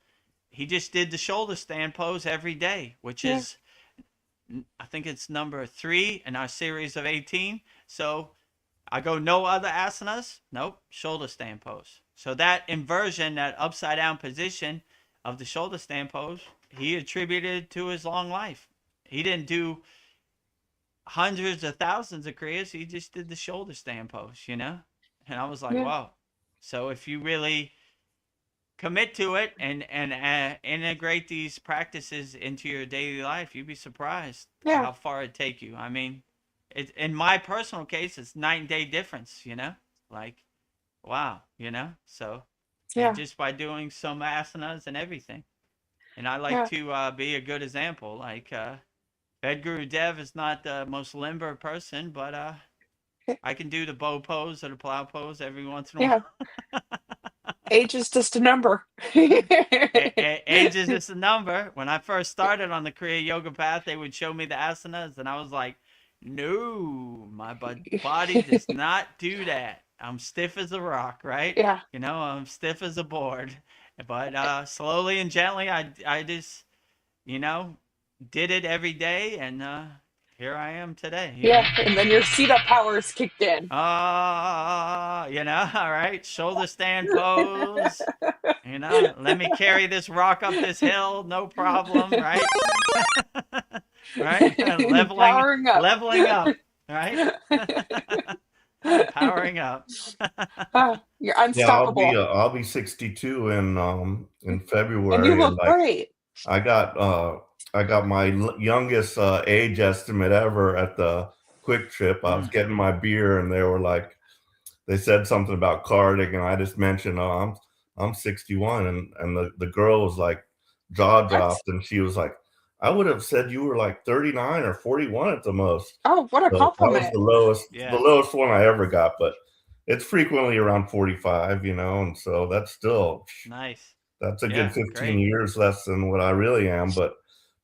[SPEAKER 1] He just did the shoulder stand pose every day, which
[SPEAKER 4] Yeah.
[SPEAKER 1] is, I think it's number 3 in our series of 18. So I go no other asanas. Nope, shoulder stand pose. So that inversion, that upside down position, of the shoulder stand pose, he attributed to his long life. He didn't do hundreds of thousands of Kriyas. He just did the shoulder stand pose, you know? And I was like,
[SPEAKER 4] Yeah.
[SPEAKER 1] wow. So if you really commit to it and integrate these practices into your daily life, you'd be surprised
[SPEAKER 4] Yeah.
[SPEAKER 1] how far it take you. I mean, in my personal case, it's night and day difference, you know? Like, wow, you know? So,
[SPEAKER 4] Yeah.
[SPEAKER 1] and just by doing some asanas and everything. And I like
[SPEAKER 4] Yeah.
[SPEAKER 1] to be a good example. Like, Vedagurudev is not the most limber person, but I can do the bow pose or the plow pose every once in a
[SPEAKER 4] Yeah.
[SPEAKER 1] while.
[SPEAKER 4] Age is just a number.
[SPEAKER 1] Age is just a number. When I first started on the Kriya yoga path, they would show me the asanas, and I was like, no, my body does not do that. I'm stiff as a rock, right?
[SPEAKER 4] Yeah.
[SPEAKER 1] You know, I'm stiff as a board. But slowly and gently, I just, you know, did it every day, and here I am today. You
[SPEAKER 4] Yeah.
[SPEAKER 1] know?
[SPEAKER 4] And then your seat up powers kicked in.
[SPEAKER 1] You know, all right, shoulder stand pose. You know, let me carry this rock up this hill, no problem, right? Right?
[SPEAKER 4] Powering up.
[SPEAKER 1] Leveling up, right? Powering up.
[SPEAKER 4] You're
[SPEAKER 5] Yeah,
[SPEAKER 4] unstoppable.
[SPEAKER 5] I'll be 62 in
[SPEAKER 4] And you
[SPEAKER 5] February, and
[SPEAKER 4] look
[SPEAKER 5] like
[SPEAKER 4] great.
[SPEAKER 5] I got my youngest age estimate ever at the Quick Trip. I was getting my beer, and they were like, they said something about carding, and I just mentioned, oh, I'm 61, and the girl was like jaw dropped, and she was like, I would have said you were like 39 or 41 at the most.
[SPEAKER 4] Oh, what a
[SPEAKER 5] So that was
[SPEAKER 4] compliment.
[SPEAKER 5] the lowest one I ever got, but it's frequently around 45, you know, and so that's still
[SPEAKER 1] Nice.
[SPEAKER 5] that's a
[SPEAKER 1] Yeah,
[SPEAKER 5] good 15
[SPEAKER 1] great.
[SPEAKER 5] years less than what I really am. But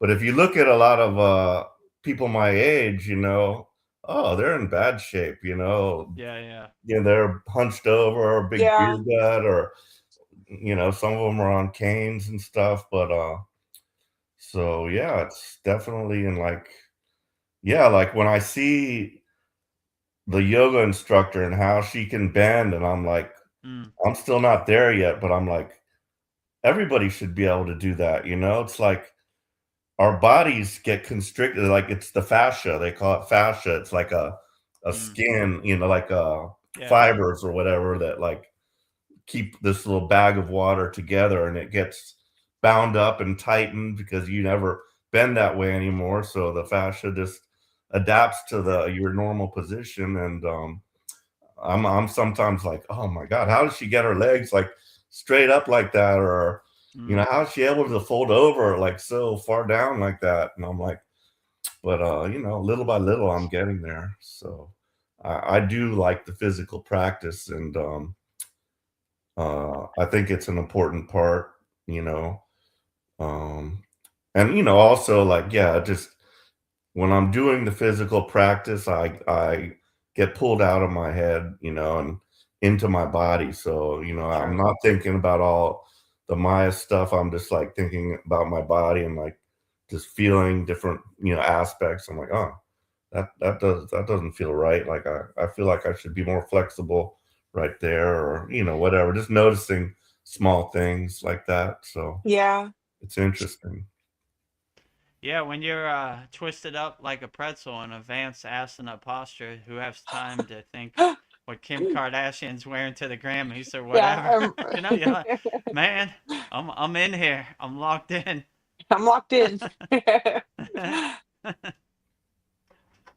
[SPEAKER 5] if you look at a lot of people my age, you know, oh, they're in bad shape, you know.
[SPEAKER 1] Yeah.
[SPEAKER 5] You know, they're hunched over, or big
[SPEAKER 4] Yeah.
[SPEAKER 5] beer gut, or you know, some of them are on canes and stuff. But so yeah, it's definitely in like, yeah, like when I see the yoga instructor and how she can bend, and I'm like, I'm still not there yet, but I'm like, everybody should be able to do that, you know? It's like our bodies get constricted, like it's the fascia, they call it fascia. It's like a skin, you know, like fibers or whatever that like keep this little bag of water together, and it gets bound up and tightened because you never bend that way anymore. So the fascia just adapts to your normal position. And I'm sometimes like, oh my God, how does she get her legs like straight up like that? Or, you know, how is she able to fold over like so far down like that? And I'm like, but you know, little by little I'm getting there. So I do like the physical practice, and I think it's an important part, you know. And you know, also like, yeah, just when I'm doing the physical practice, I get pulled out of my head, you know, and into my body. So, you know, I'm not thinking about all the Maya stuff. I'm just like thinking about my body and like just feeling different, you know, aspects. I'm like, oh, that doesn't feel right. Like I feel like I should be more flexible right there, or, you know, whatever. Just noticing small things like that. So
[SPEAKER 4] Yeah.
[SPEAKER 5] it's interesting.
[SPEAKER 1] Yeah, when you're twisted up like a pretzel in advanced asana posture, who has time to think what Kim Kardashian's wearing to the Grammys or whatever? You know, you're like, man, I'm in here. I'm locked in.
[SPEAKER 4] I'm locked in.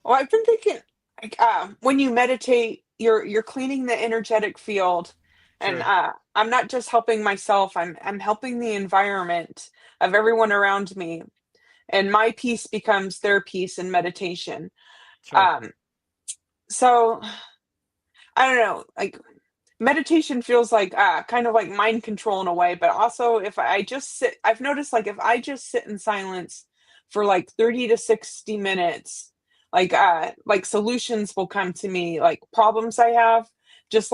[SPEAKER 4] Well, I've been thinking, like, when you meditate, you're cleaning the energetic field, and
[SPEAKER 1] True.
[SPEAKER 4] I'm not just helping myself. I'm helping the environment of everyone around me, and my peace becomes their peace in meditation.
[SPEAKER 1] True.
[SPEAKER 4] So I don't know, like meditation feels like kind of like mind control in a way, but also if I just sit, I've noticed like if I just sit in silence for like 30 to 60 minutes, like solutions will come to me, like problems I have, just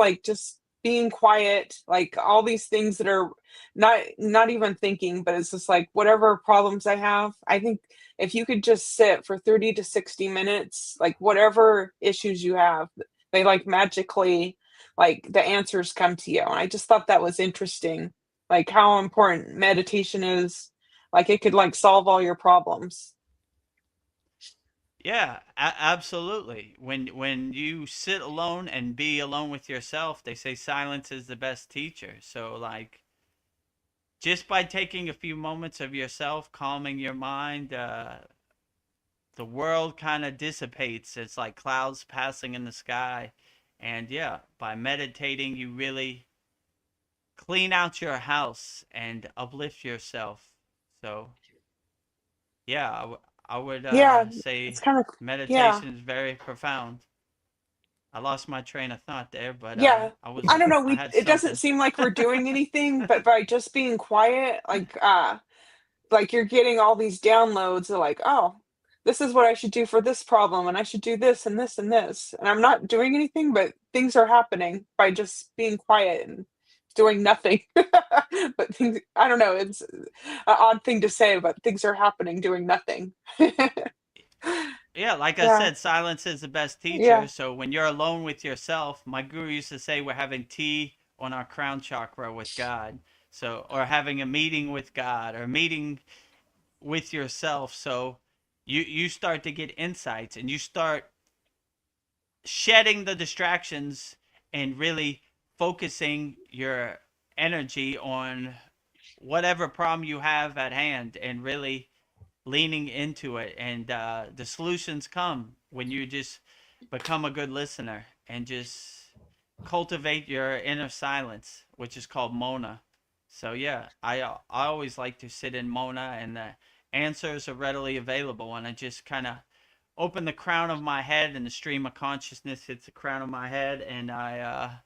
[SPEAKER 4] being quiet, like all these things that are not even thinking, but it's just like whatever problems I have. I think if you could just sit for 30 to 60 minutes, like whatever issues you have, they like magically, like the answers come to you. And I just thought that was interesting. like how important meditation is. Like it could like solve all your problems.
[SPEAKER 1] Yeah, absolutely. When you sit alone and be alone with yourself, they say silence is the best teacher. So like just by taking a few moments of yourself, calming your mind, the world kind of dissipates. It's like clouds passing in the sky. And yeah, by meditating, you really clean out your house and uplift yourself. So yeah, I would
[SPEAKER 4] Yeah, it's
[SPEAKER 1] say
[SPEAKER 4] kind of yeah.
[SPEAKER 1] meditation is very profound. I lost my train of thought there, but
[SPEAKER 4] Yeah. I don't know,
[SPEAKER 1] I
[SPEAKER 4] we
[SPEAKER 1] had
[SPEAKER 4] it doesn't
[SPEAKER 1] something.
[SPEAKER 4] seem like we're doing anything, but by just being quiet, like you're getting all these downloads of like, oh, this is what I should do for this problem, and I should do this and this and this. And I'm not doing anything, but things are happening by just being quiet and doing nothing. But things, I don't know, it's an odd thing to say, but things are happening doing nothing.
[SPEAKER 1] Yeah, like I
[SPEAKER 4] Yeah,
[SPEAKER 1] said, silence is the best teacher.
[SPEAKER 4] yeah,
[SPEAKER 1] So when you're alone with yourself, my guru used to say we're having tea on our crown chakra with God. So, or having a meeting with God or meeting with yourself. So you start to get insights and you start shedding the distractions and really focusing your energy on whatever problem you have at hand and really leaning into it. And the solutions come when you just become a good listener and just cultivate your inner silence, which is called Mona. So yeah, I always like to sit in Mona, and the answers are readily available, and I just kind of open the crown of my head, and the stream of consciousness hits the crown of my head, and I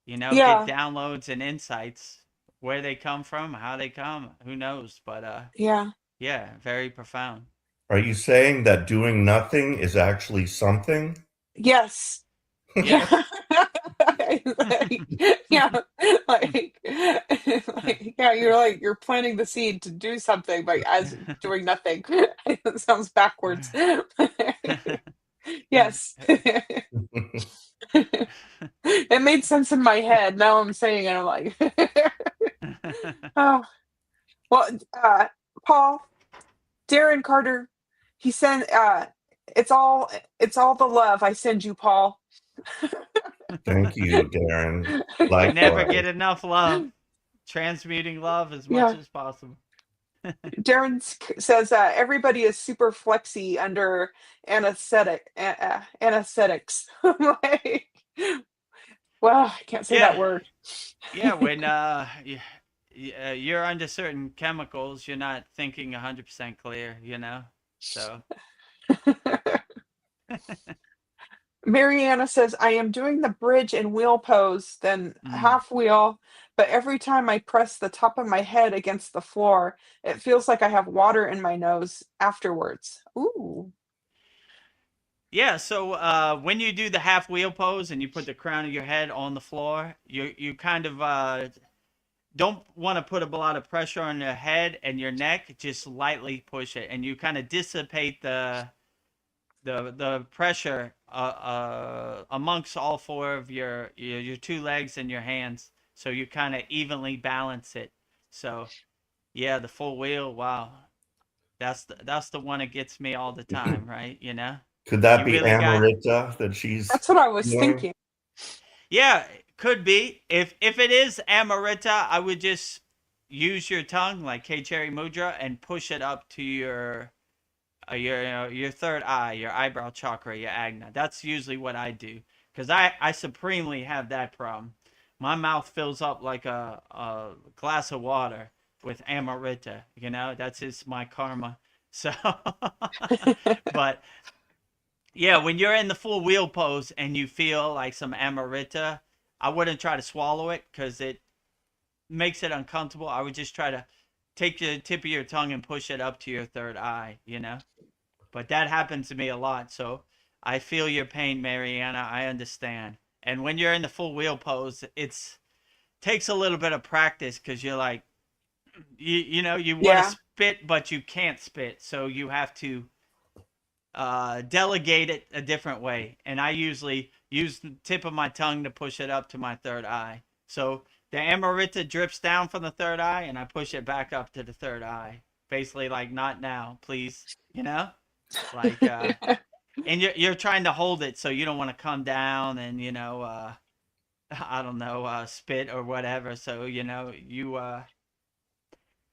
[SPEAKER 1] get
[SPEAKER 4] yeah,
[SPEAKER 1] downloads and insights. Where they come from, how they come, who knows? But
[SPEAKER 4] yeah.
[SPEAKER 1] yeah, very profound.
[SPEAKER 5] Are you saying that doing nothing is actually something?
[SPEAKER 4] Yes. Yeah.
[SPEAKER 1] Yes.
[SPEAKER 4] Like, yeah, like, like, yeah, you're like you're planting the seed to do something, but as doing nothing. It sounds backwards. Yes. It made sense in my head. Now I'm saying it, I'm like, oh, well, Paul, Darren Carter, he sent, it's all the love I send you, Paul.
[SPEAKER 5] Thank you, Darren.
[SPEAKER 1] We never get
[SPEAKER 5] Likewise.
[SPEAKER 1] enough love. Transmuting love as much
[SPEAKER 4] Yeah.
[SPEAKER 1] as possible.
[SPEAKER 4] Darren says everybody is super flexy under anesthetics. Like, well, I can't say that
[SPEAKER 1] Yeah,
[SPEAKER 4] word.
[SPEAKER 1] yeah. When you're under certain chemicals, you're not thinking 100% clear. So
[SPEAKER 4] Mariana says I am doing the bridge and wheel pose, then
[SPEAKER 1] mm.
[SPEAKER 4] half wheel, but every time I press the top of my head against the floor, it feels like I have water in my nose afterwards. Ooh.
[SPEAKER 1] Yeah. So when you do the half wheel pose and you put the crown of your head on the floor, you kind of don't want to put a lot of pressure on your head and your neck. Just lightly push it, and you kind of dissipate the pressure amongst all four of your two legs and your hands, so you kind of evenly balance it. So yeah, the full wheel. Wow, that's the one that gets me all the time, right?
[SPEAKER 5] Could that
[SPEAKER 1] You
[SPEAKER 5] be
[SPEAKER 1] really got.
[SPEAKER 5] Amrita that she's
[SPEAKER 4] That's what I was
[SPEAKER 5] doing?
[SPEAKER 4] thinking.
[SPEAKER 1] Yeah, could be. If it is Amarita, I would just use your tongue like K Cherry Mudra and push it up to your third eye, your eyebrow chakra, your agna. That's usually what I do because I supremely have that problem. My mouth fills up like a glass of water with Amarita. That's just my karma. So, but yeah, when you're in the full wheel pose and you feel like some Amarita, I wouldn't try to swallow it because it makes it uncomfortable. I would just try to take the tip of your tongue and push it up to your third eye. But that happens to me a lot. So I feel your pain, Mariana. I understand. And when you're in the full wheel pose, it's takes a little bit of practice because you're like, you want to
[SPEAKER 4] Yeah.
[SPEAKER 1] spit, but you can't spit. So you have to delegate it a different way. And I usually use the tip of my tongue to push it up to my third eye. So the Amrita drips down from the third eye, and I push it back up to the third eye. Basically, like, not now, please. You know, like, and you're trying to hold it so you don't want to come down and I don't know, spit or whatever. So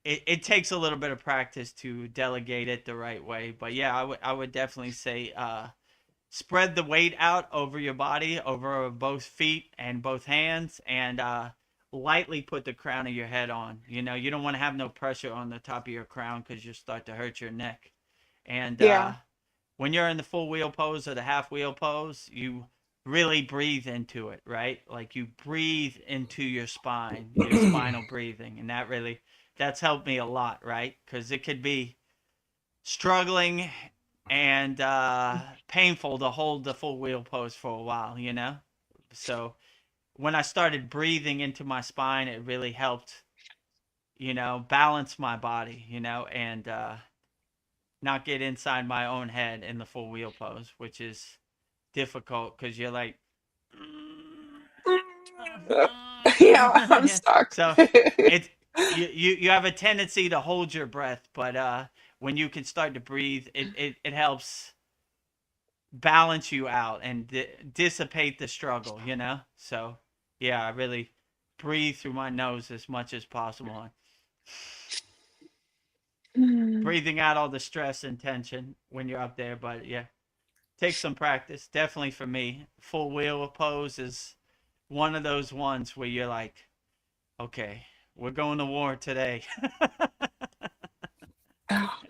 [SPEAKER 1] it takes a little bit of practice to delegate it the right way. But yeah, I would definitely say spread the weight out over your body, over both feet and both hands, and lightly put the crown of your head on. You don't want to have no pressure on the top of your crown because you start to hurt your neck. And
[SPEAKER 4] Yeah.
[SPEAKER 1] when you're in the full wheel pose or the half wheel pose, you really breathe into it, right? Like you breathe into your spine, your spinal breathing, and that's helped me a lot, right? Because it could be struggling and painful to hold the full wheel pose for a while. So when I started breathing into my spine, it really helped, balance my body, and not get inside my own head in the full wheel pose, which is difficult because you're like,
[SPEAKER 4] Yeah, I'm stuck.
[SPEAKER 1] so it you have a tendency to hold your breath, but when you can start to breathe, it helps balance you out and dissipate the struggle. So yeah, I really breathe through my nose as much as possible. Breathing out all the stress and tension when you're up there. But yeah, take some practice. Definitely for me, full wheel pose is one of those ones where you're like, okay, we're going to war today.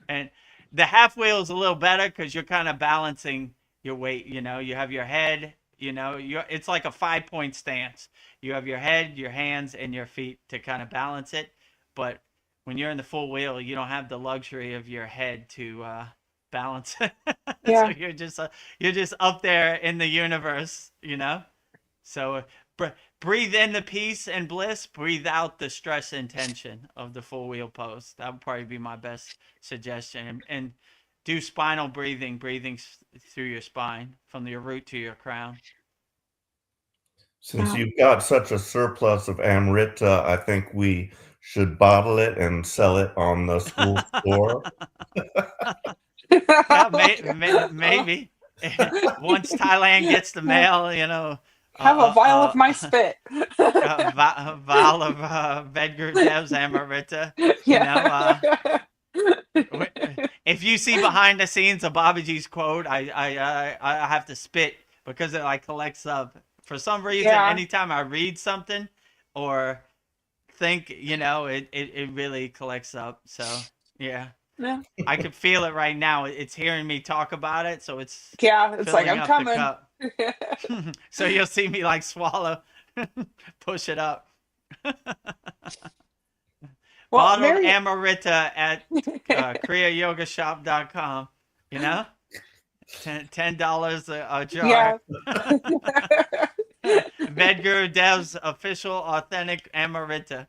[SPEAKER 1] And the half wheel is a little better because you're kind of balancing your weight. You have your head. It's like a 5-point stance. You have your head, your hands, and your feet to kind of balance it. But when you're in the full wheel, you don't have the luxury of your head to balance it. So
[SPEAKER 4] Yeah.
[SPEAKER 1] you're just up there in the universe. So breathe in the peace and bliss, breathe out the stress and tension of the full wheel pose. That would probably be my best suggestion. And do spinal breathing, through your spine from your root to your crown.
[SPEAKER 5] Since you've got such a surplus of Amrita, I think we should bottle it and sell it on the school store.
[SPEAKER 1] Yeah, maybe. Once Thailand gets the mail,
[SPEAKER 4] Have a vial of my spit.
[SPEAKER 1] a vial of Vedgurudev's Amrita.
[SPEAKER 4] Yeah.
[SPEAKER 1] If you see behind the scenes of Babaji's quote, I have to spit because it like collects up. For some reason,
[SPEAKER 4] Yeah.
[SPEAKER 1] anytime I read something or think, it really collects up. So yeah.
[SPEAKER 4] Yeah.
[SPEAKER 1] I could feel it right now. It's hearing me talk about it, so it's
[SPEAKER 4] Yeah, it's like
[SPEAKER 1] filling
[SPEAKER 4] I'm
[SPEAKER 1] up
[SPEAKER 4] coming.
[SPEAKER 1] the cup. So you'll see me like swallow, push it up.
[SPEAKER 4] Well,
[SPEAKER 1] Bottled
[SPEAKER 4] Mary,
[SPEAKER 1] Amrita at kriyayogamasterclass.com. $10 a
[SPEAKER 4] yeah.
[SPEAKER 1] jar. Vedgurudev's official authentic Amrita.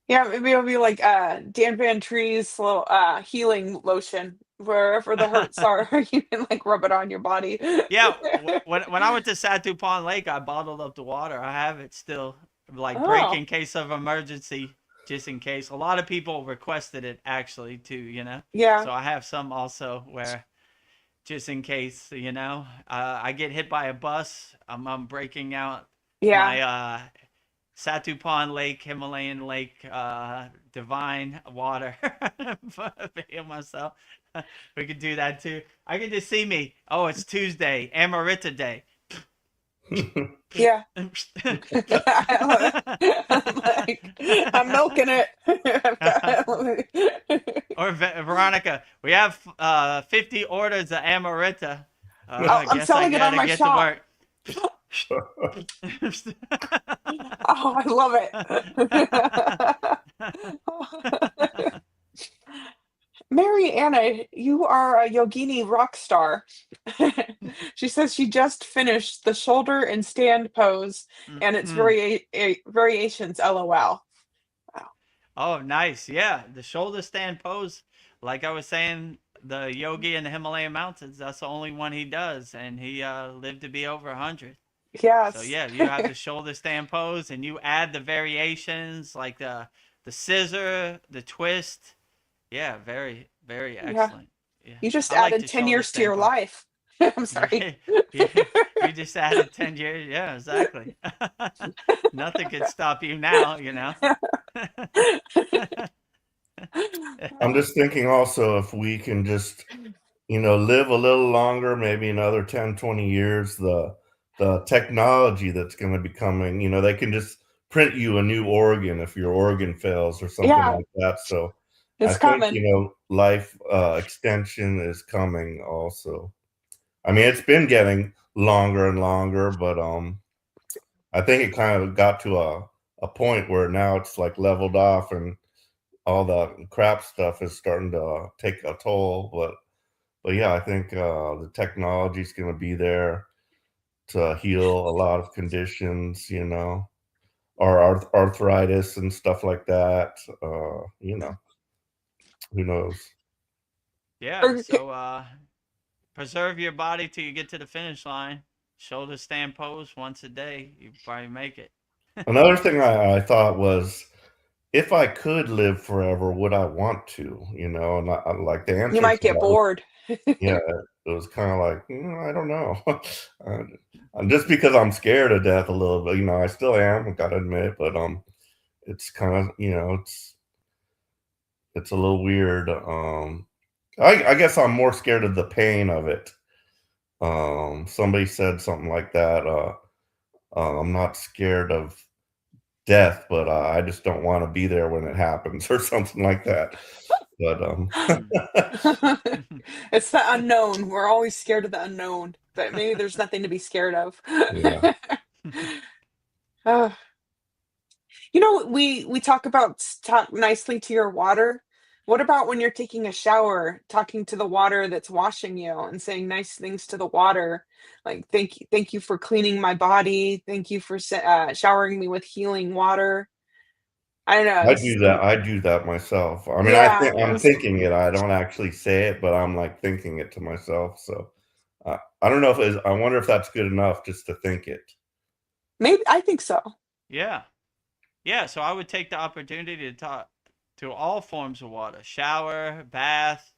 [SPEAKER 4] Yeah, maybe it'll be like Dan Van Tree's little healing lotion. Wherever the hurts are, you can like rub it on your body.
[SPEAKER 1] Yeah, when I went to Satu Pond Lake, I bottled up the water. I have it still, like break
[SPEAKER 4] Oh,
[SPEAKER 1] in case of emergency, just in case. A lot of people requested it actually too.
[SPEAKER 4] yeah,
[SPEAKER 1] So I have some also where just in case, I get hit by a bus. I'm breaking out
[SPEAKER 4] yeah.
[SPEAKER 1] my Satu Pond Lake, Himalayan Lake, divine water for heal myself. We could do that too. I can just see me. Oh, it's Tuesday, Amrita Day.
[SPEAKER 4] Yeah. I'm like, I'm milking it.
[SPEAKER 1] Or Veronica, we have 50 orders of Amrita. I
[SPEAKER 4] I'm
[SPEAKER 1] guess I
[SPEAKER 4] selling it on
[SPEAKER 1] gotta
[SPEAKER 4] my
[SPEAKER 1] get
[SPEAKER 4] shop.
[SPEAKER 1] to
[SPEAKER 4] Oh, I love it. Mary Anna, you are a yogini rock star. She says she just finished the shoulder and stand pose and its
[SPEAKER 1] work.
[SPEAKER 4] variations. LOL. Wow.
[SPEAKER 1] Oh, nice. Yeah, the shoulder stand pose. Like I was saying, the yogi in the Himalayan mountains, that's the only one he does. And he lived to be over 100. So
[SPEAKER 4] Yes.
[SPEAKER 1] yeah, you have the shoulder stand pose, and you add the variations like the scissor, the twist. Yeah, very very
[SPEAKER 4] Yeah.
[SPEAKER 1] excellent. Yeah,
[SPEAKER 4] You just
[SPEAKER 1] I like
[SPEAKER 4] added
[SPEAKER 1] the
[SPEAKER 4] 10
[SPEAKER 1] shoulder
[SPEAKER 4] years to
[SPEAKER 1] stand
[SPEAKER 4] your
[SPEAKER 1] pose.
[SPEAKER 4] life. I'm sorry.
[SPEAKER 1] Yeah, yeah, you just added 10 years. Yeah, exactly. Nothing can stop you now.
[SPEAKER 5] I'm just thinking also if we can just, live a little longer, maybe another 10, 20 years, the technology that's going to be coming, they can just print you a new organ if your organ fails or something
[SPEAKER 4] Yeah,
[SPEAKER 5] like that. So I
[SPEAKER 4] it's
[SPEAKER 5] think,
[SPEAKER 4] coming.
[SPEAKER 5] life extension is coming also. I mean, it's been getting longer and longer, but I think it kind of got to a point where now it's like leveled off and all the crap stuff is starting to take a toll. But yeah, I think the technology is going to be there to heal a lot of conditions, or arthritis and stuff like that. Who knows?
[SPEAKER 1] Yeah.
[SPEAKER 4] Or
[SPEAKER 1] So preserve your body till you get to the finish line. Shoulder stand pose once a day. You probably make it.
[SPEAKER 5] Another thing I thought was, if I could live forever, would I want to? And like the
[SPEAKER 4] you
[SPEAKER 5] answer to
[SPEAKER 4] might get
[SPEAKER 5] that,
[SPEAKER 4] bored.
[SPEAKER 5] yeah, it was kind of like, I don't know. Just because I'm scared to death a little bit, I still am, I gotta admit, but it's kind of, it's a little weird. I guess I'm more scared of the pain of it. Somebody said something like that. I'm not scared of death, but I just don't want to be there when it happens, or something like that. But
[SPEAKER 4] It's the unknown. We're always scared of the unknown, but maybe there's nothing to be scared of.
[SPEAKER 5] yeah.
[SPEAKER 4] Uh, we talk about talk nicely to your water. What about when you're taking a shower, talking to the water that's washing you and saying nice things to the water, like thank you for cleaning my body, thank you for showering me with healing water. I don't know.
[SPEAKER 5] I do that. I do that myself. I mean,
[SPEAKER 4] Yeah, it
[SPEAKER 5] I'm
[SPEAKER 4] was
[SPEAKER 5] thinking it. I don't actually say it, but I'm like thinking it to myself. So I don't know if I wonder if that's good enough just to think it.
[SPEAKER 4] maybe I think so.
[SPEAKER 1] Yeah. Yeah. So I would take the opportunity to talk to all forms of water: shower, bath,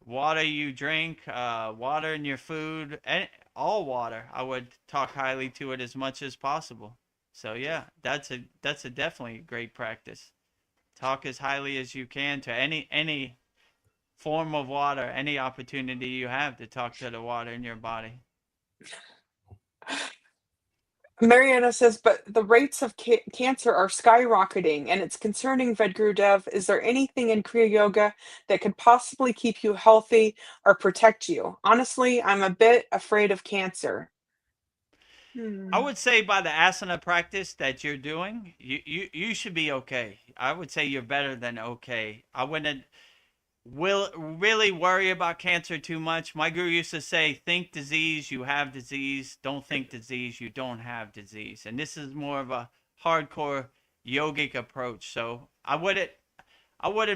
[SPEAKER 1] water you drink, water in your food, and all water. I would talk highly to it as much as possible. So yeah, that's a definitely great practice. Talk as highly as you can to any form of water, any opportunity you have to talk to the water in your body.
[SPEAKER 4] Mariana says, but the rates of cancer are skyrocketing, and it's concerning. Vedgurudev, is there anything in Kriya Yoga that could possibly keep you healthy or protect you? Honestly, I'm a bit afraid of cancer.
[SPEAKER 1] I
[SPEAKER 4] Hmm.
[SPEAKER 1] would say by the asana practice that you're doing, you should be okay. I would say you're better than okay. I wouldn't will really worry about cancer too much. My guru used to say, think disease, you have disease. Don't think disease, you don't have disease. And this is more of a hardcore yogic approach. So I wouldn't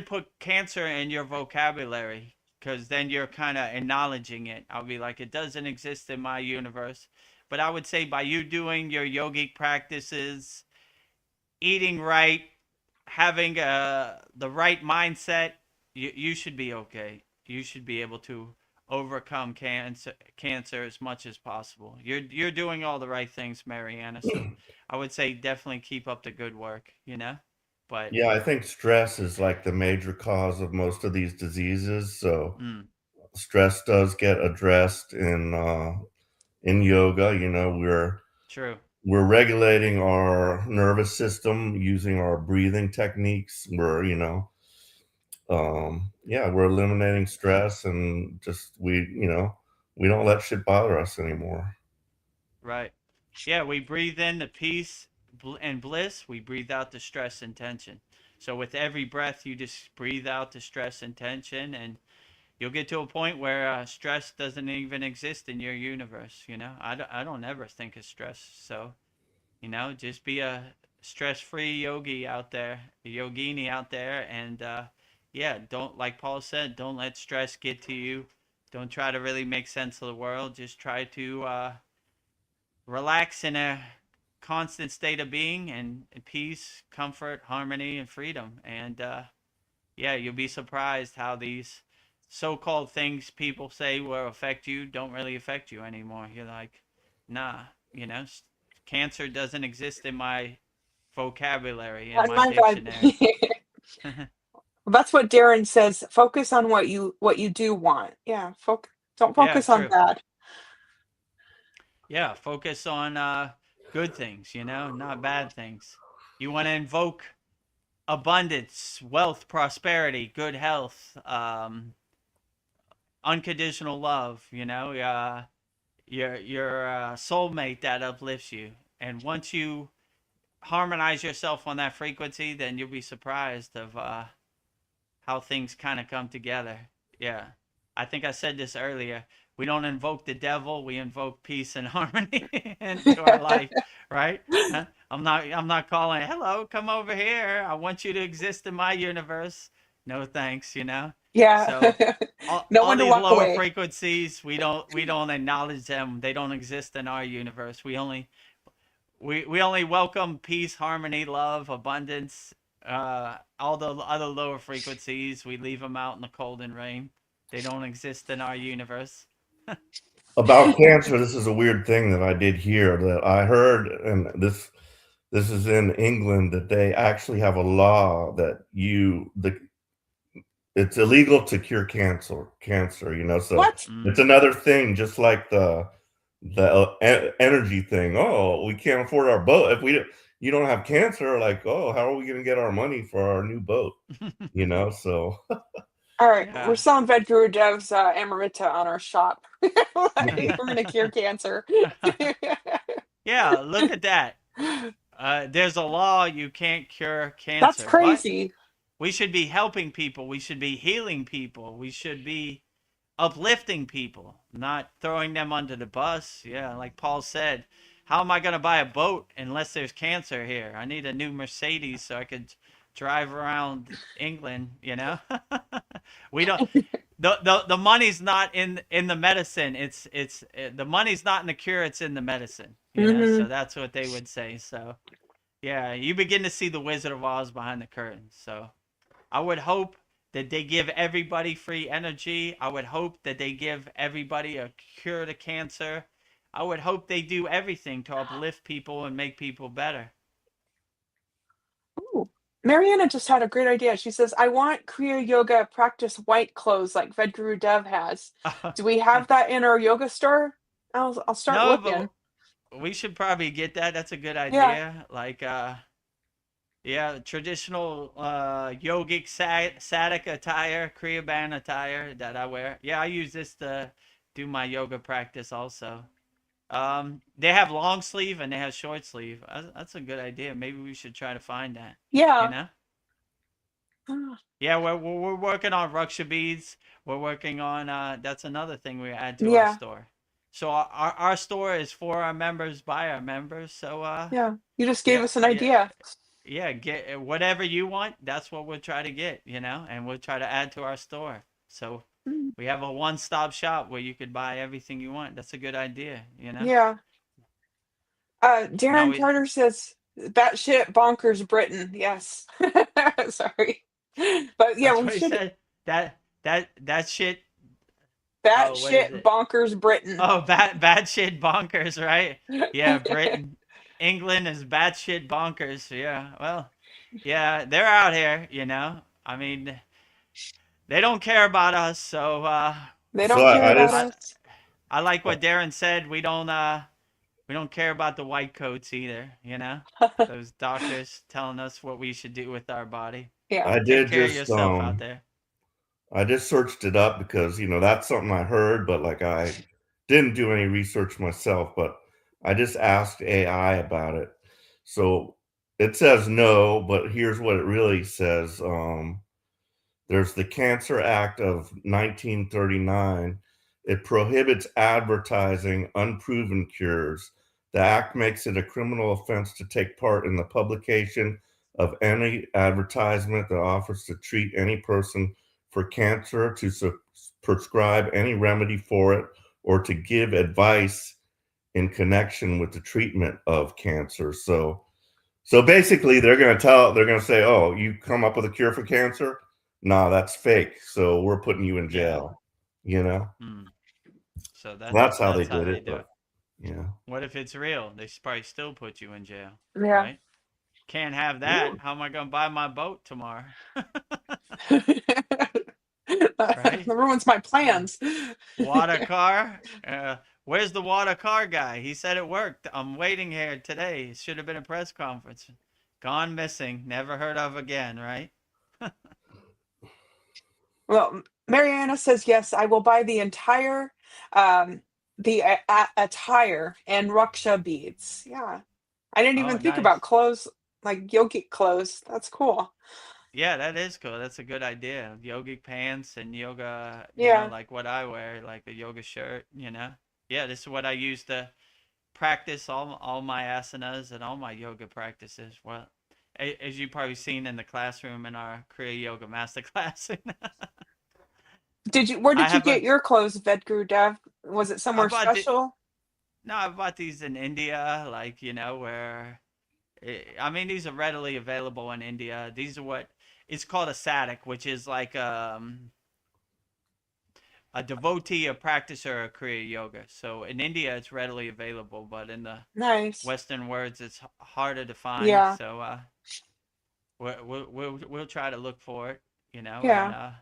[SPEAKER 1] put cancer in your vocabulary because then you're kind of acknowledging it. I'll be like, it doesn't exist in my universe. But I would say by you doing your yogic practices, eating right, having the right mindset, you should be okay. You should be able to overcome cancer as much as possible. You're doing all the right things, Mariana. So I would say definitely keep up the good work. But
[SPEAKER 5] Yeah, I think stress is like the major cause of most of these diseases. So
[SPEAKER 1] mm,
[SPEAKER 5] stress does get addressed in yoga.
[SPEAKER 1] true.
[SPEAKER 5] We're regulating our nervous system using our breathing techniques. Yeah, we're eliminating stress, and just we don't let shit bother us anymore.
[SPEAKER 1] Right. Yeah, we breathe in the peace and bliss. We breathe out the stress and tension. So with every breath, you just breathe out the stress and tension, and you'll get to a point where stress doesn't even exist in your universe. I don't ever think of stress. So just be a stress-free yogi out there, a yogini out there, and yeah, don't, like Paul said, don't let stress get to you. Don't try to really make sense of the world. Just try to relax in a constant state of being and peace, comfort, harmony, and freedom. And yeah, you'll be surprised how these so-called things people say will affect you don't really affect you anymore. You're like, nah, you know, cancer doesn't exist in my vocabulary, in
[SPEAKER 4] On
[SPEAKER 1] my
[SPEAKER 4] my vibe.
[SPEAKER 1] dictionary.
[SPEAKER 4] That's what Darren says. Focus on what you do want. Yeah, don't
[SPEAKER 1] Yeah,
[SPEAKER 4] focus on
[SPEAKER 1] true.
[SPEAKER 4] bad.
[SPEAKER 1] Yeah, focus on good things, you know, not bad things. You want to invoke abundance, wealth, prosperity, good health, unconditional love, you know, your soulmate that uplifts you. And once you harmonize yourself on that frequency, then you'll be surprised of how things kind of come together. Yeah. I think I said this earlier. We don't invoke the devil, we invoke peace and harmony into our life, right? I'm not calling, hello, come over here. I want you to exist in my universe. No thanks, you know?
[SPEAKER 4] Yeah.
[SPEAKER 1] So all,
[SPEAKER 4] Know
[SPEAKER 1] all
[SPEAKER 4] when to
[SPEAKER 1] these
[SPEAKER 4] walk
[SPEAKER 1] lower
[SPEAKER 4] away.
[SPEAKER 1] frequencies, we don't acknowledge them. They don't exist in our universe. We only welcome peace, harmony, love, abundance. All the other lower frequencies, we leave them out in the cold and rain. They don't exist in our universe.
[SPEAKER 5] About cancer, this is a weird thing that I did hear that I heard, and this is in England, that they actually have a law that it's illegal to cure cancer, you know. So
[SPEAKER 4] What?
[SPEAKER 5] it's
[SPEAKER 1] Mm.
[SPEAKER 5] another thing, just like the energy thing. Oh, we can't afford our boat if you don't have cancer. Like, oh, how are we going to get our money for our new boat? You know, so
[SPEAKER 4] All right, we're
[SPEAKER 1] Yeah.
[SPEAKER 4] selling Vedagurudev Amrita on our shop. Like, we're gonna cure cancer.
[SPEAKER 1] Yeah, look at that. There's a law you can't cure
[SPEAKER 4] That's
[SPEAKER 1] cancer. What?
[SPEAKER 4] crazy.
[SPEAKER 1] We should be helping people. We should be healing people. We should be uplifting people, not throwing them under the bus. Yeah, like Paul said, how am I going to buy a boat unless there's cancer here? I need a new Mercedes so I could drive around England, you know? We don't the money's not in the medicine. It's the money's not in the cure, it's in the medicine, you know? So
[SPEAKER 4] Hmm.
[SPEAKER 1] that's what they would say. So, yeah, you begin to see the Wizard of Oz behind the curtain. So, I would hope that they give everybody free energy. I would hope that they give everybody a cure to cancer. I would hope they do everything to uplift people and make people better.
[SPEAKER 4] Ooh. Mariana just had a great idea. She says, I want Kriya Yoga practice white clothes like Vedagurudev has. Do we have that in our yoga store? I'll start
[SPEAKER 1] No,
[SPEAKER 4] looking.
[SPEAKER 1] but we should probably get that. That's a good
[SPEAKER 4] Yeah.
[SPEAKER 1] idea. Like, yeah, traditional yogic sadik attire, Kriya band attire that I wear. Yeah, I use this to do my yoga practice also. They have long sleeve and they have short sleeve. That's a good idea. Maybe we should try to find that. You
[SPEAKER 4] Yeah.
[SPEAKER 1] know?
[SPEAKER 4] Ah,
[SPEAKER 1] Yeah, we're working on Raksha beads. We're working on that's another thing we add to our
[SPEAKER 4] yeah.
[SPEAKER 1] store. So our store is for our members by our members. So
[SPEAKER 4] Yeah. You just gave
[SPEAKER 1] yeah,
[SPEAKER 4] us an
[SPEAKER 1] yeah,
[SPEAKER 4] idea.
[SPEAKER 1] yeah, get whatever you want. That's what we'll try to get, you know, and we'll try to add to our store. So
[SPEAKER 4] Mm,
[SPEAKER 1] we have a one-stop shop where you could buy everything you want. That's a good idea, you know.
[SPEAKER 4] yeah.
[SPEAKER 1] Now
[SPEAKER 4] Darren
[SPEAKER 1] we
[SPEAKER 4] Carter says, batshit bonkers Britain. Yes. Sorry. But yeah,
[SPEAKER 1] That's
[SPEAKER 4] we
[SPEAKER 1] what he
[SPEAKER 4] should
[SPEAKER 1] said. That shit. Oh, what is
[SPEAKER 4] batshit
[SPEAKER 1] it?
[SPEAKER 4] bonkers Britain.
[SPEAKER 1] Oh, bad shit bonkers, right? Yeah, Britain, England is bad shit bonkers. Yeah, well, yeah, they're out here. You know, I mean, they don't care about us. So
[SPEAKER 4] They
[SPEAKER 5] so
[SPEAKER 4] don't care
[SPEAKER 5] I
[SPEAKER 4] about
[SPEAKER 1] I
[SPEAKER 5] just
[SPEAKER 4] us.
[SPEAKER 1] I like what Darren said. We don't care about the white coats either. You know, those doctors telling us what we should do with our body.
[SPEAKER 4] Yeah.
[SPEAKER 5] I
[SPEAKER 1] Take
[SPEAKER 5] did
[SPEAKER 1] care of
[SPEAKER 5] just
[SPEAKER 1] yourself out there.
[SPEAKER 5] I just searched it up because, that's something I heard, but like I didn't do any research myself, but I just asked AI about it. So it says no, but here's what it really says. There's the Cancer Act of 1939. It prohibits advertising unproven cures. The act makes it a criminal offense to take part in the publication of any advertisement that offers to treat any person for cancer, to prescribe any remedy for it, or to give advice in connection with the treatment of cancer. So basically they're going to say, oh, you come up with a cure for cancer? Nah, that's fake. So we're putting you in jail, you know?
[SPEAKER 1] So
[SPEAKER 5] That's how they
[SPEAKER 1] how
[SPEAKER 5] did
[SPEAKER 1] they
[SPEAKER 5] it.
[SPEAKER 1] do
[SPEAKER 5] But
[SPEAKER 1] it.
[SPEAKER 5] yeah.
[SPEAKER 1] What if it's real? They probably still put you in jail,
[SPEAKER 4] Yeah.
[SPEAKER 1] right? Can't have that. How am I going to buy my boat tomorrow? Right?
[SPEAKER 4] That ruins my plans.
[SPEAKER 1] Water car? Where's the water car guy? He said it worked. I'm waiting here today. It should have been a press conference. Gone missing. Never heard of again, right?
[SPEAKER 4] Well, Mariana says yes. I will buy the entire attire and Raksha beads. Yeah, I didn't
[SPEAKER 1] Oh,
[SPEAKER 4] even think
[SPEAKER 1] nice.
[SPEAKER 4] about clothes like yogic clothes. That's cool.
[SPEAKER 1] Yeah, that is cool. That's a good idea. Yogic pants and yoga,
[SPEAKER 4] Yeah.
[SPEAKER 1] like what I wear, like a yoga shirt. Yeah, this is what I use to practice all my asanas and all my yoga practices. Well, as you probably seen in the classroom in our Kriya Yoga Masterclass.
[SPEAKER 4] Where
[SPEAKER 1] I
[SPEAKER 4] did you
[SPEAKER 1] have
[SPEAKER 4] get your clothes, Vedagurudev? Was it
[SPEAKER 1] I
[SPEAKER 4] somewhere
[SPEAKER 1] bought the,
[SPEAKER 4] special?
[SPEAKER 1] no, I bought these in India, like, where, I mean, these are readily available in India. These are what, it's called a sadhak, which is like, a devotee, a practicer of Kriya Yoga. So in India, it's readily available, but in the
[SPEAKER 4] Nice.
[SPEAKER 1] Western words, it's harder to find.
[SPEAKER 4] Yeah.
[SPEAKER 1] So we'll try to look for it, and
[SPEAKER 4] Yeah.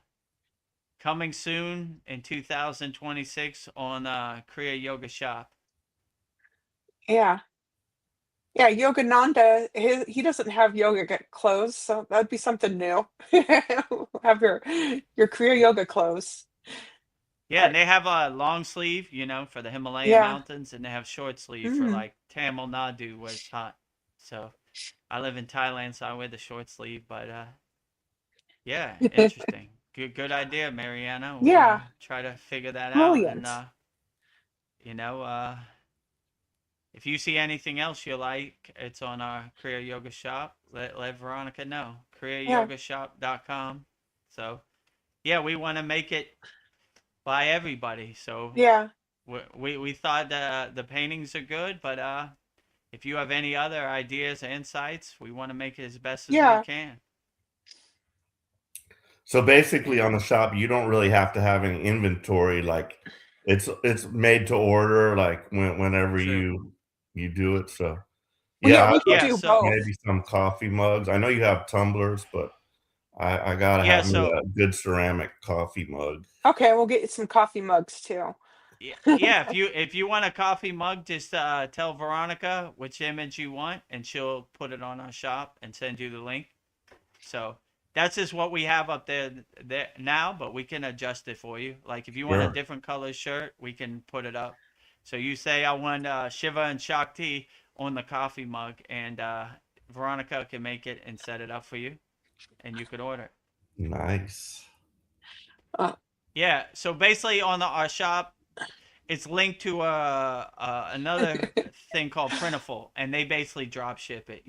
[SPEAKER 1] coming soon in 2026 on Kriya Yoga Shop.
[SPEAKER 4] Yeah. Yeah, Yogananda, he doesn't have yoga clothes, so that'd be something new. Have your career yoga clothes.
[SPEAKER 1] Yeah, and they have a long sleeve, for the Himalayan
[SPEAKER 4] Yeah.
[SPEAKER 1] mountains, and they have short sleeve for
[SPEAKER 4] Mm.
[SPEAKER 1] like Tamil Nadu where it's hot. So I live in Thailand, so I wear the short sleeve. But yeah, interesting. Good idea, Mariana. We'll
[SPEAKER 4] Yeah,
[SPEAKER 1] try to figure that out, and
[SPEAKER 4] brilliant.
[SPEAKER 1] you know, uh, if you see anything else you like, it's on our Kriya Yoga shop. Let Veronica know.
[SPEAKER 4] Yeah,
[SPEAKER 1] kriyayogamasterclass.com. So yeah, we want to make it by everybody. So
[SPEAKER 4] yeah,
[SPEAKER 1] we thought the paintings are good, but if you have any other ideas or insights, we want to make it as best as we
[SPEAKER 4] yeah.
[SPEAKER 1] can.
[SPEAKER 5] So basically on the shop, you don't really have to have any inventory. Like it's made to order, like whenever
[SPEAKER 1] True.
[SPEAKER 5] you do it. So
[SPEAKER 4] Well, yeah,
[SPEAKER 5] yeah,
[SPEAKER 4] we
[SPEAKER 5] I'd
[SPEAKER 4] could
[SPEAKER 5] love
[SPEAKER 1] Yeah.
[SPEAKER 5] to
[SPEAKER 4] do
[SPEAKER 5] see
[SPEAKER 1] So
[SPEAKER 4] both.
[SPEAKER 5] maybe some coffee mugs. I know you have tumblers, but I gotta
[SPEAKER 1] yeah.
[SPEAKER 5] have me
[SPEAKER 1] So
[SPEAKER 5] a good ceramic coffee mug.
[SPEAKER 4] Okay, we'll get you some coffee mugs too.
[SPEAKER 1] yeah. If you want a coffee mug, just tell Veronica which image you want, and she'll put it on our shop and send you the link. So that's just what we have up there now, but we can adjust it for you. Like if you want a
[SPEAKER 5] Sure.
[SPEAKER 1] different color shirt, we can put it up. So you say I want Shiva and Shakti on the coffee mug, and Veronica can make it and set it up for you, and you could order it.
[SPEAKER 5] Nice.
[SPEAKER 4] Uh,
[SPEAKER 1] Yeah. So basically, on our shop, it's linked to another thing called Printful, and they basically drop ship it.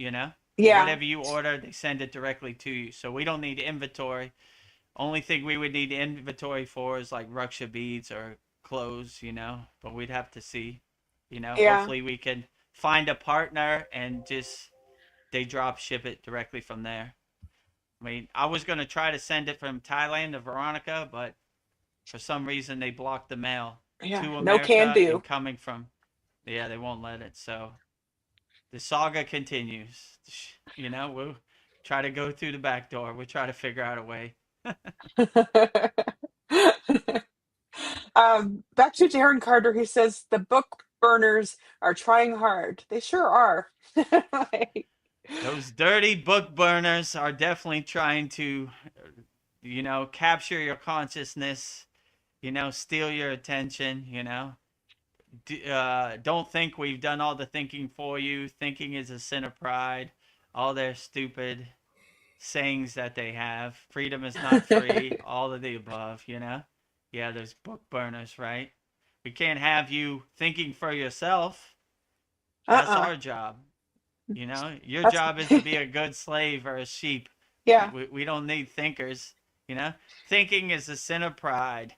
[SPEAKER 4] yeah,
[SPEAKER 1] Whatever you order, they send it directly to you. So we don't need inventory. Only thing we would need inventory for is like Ruksha beads or clothes, but we'd have to see.
[SPEAKER 4] yeah,
[SPEAKER 1] Hopefully we can find a partner and just they drop ship it directly from there. I mean, I was going to try to send it from Thailand to Veronica, but for some reason they blocked the mail
[SPEAKER 4] yeah.
[SPEAKER 1] to
[SPEAKER 4] No can
[SPEAKER 1] America and
[SPEAKER 4] do.
[SPEAKER 1] coming from, yeah, they won't let it. So the saga continues. We'll try to go through the back door. We'll try to figure out a way.
[SPEAKER 4] Back to Darren Carter, he says the book burners are trying hard. They sure are. Like,
[SPEAKER 1] Those dirty book burners are definitely trying to, capture your consciousness, steal your attention, don't think we've done all the thinking for you. Thinking is a sin of pride. All their stupid sayings that they have. Freedom is not free. All of the above. Yeah, there's book burners, right? We can't have you thinking for yourself. That's
[SPEAKER 4] uh-uh.
[SPEAKER 1] our job. Your
[SPEAKER 4] That's
[SPEAKER 1] job is to be a good slave or a sheep.
[SPEAKER 4] yeah.
[SPEAKER 1] We don't need thinkers. Thinking is a sin of pride.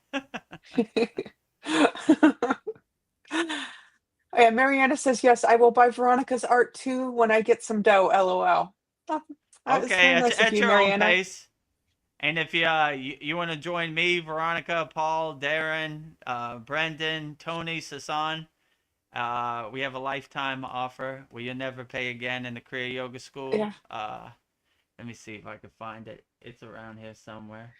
[SPEAKER 4] Yeah, Mariana says, yes, I will buy Veronica's art too when I get some dough, LOL. Oh, that is
[SPEAKER 1] Okay,
[SPEAKER 4] very nice of
[SPEAKER 1] at
[SPEAKER 4] you,
[SPEAKER 1] your own
[SPEAKER 4] Mariana.
[SPEAKER 1] pace. And if you want to join me, Veronica, Paul, Darren, Brendan, Tony, Sasan, we have a lifetime offer where you never pay again in the Kriya Yoga School.
[SPEAKER 4] Yeah.
[SPEAKER 1] Let me see if I can find it. It's around here somewhere.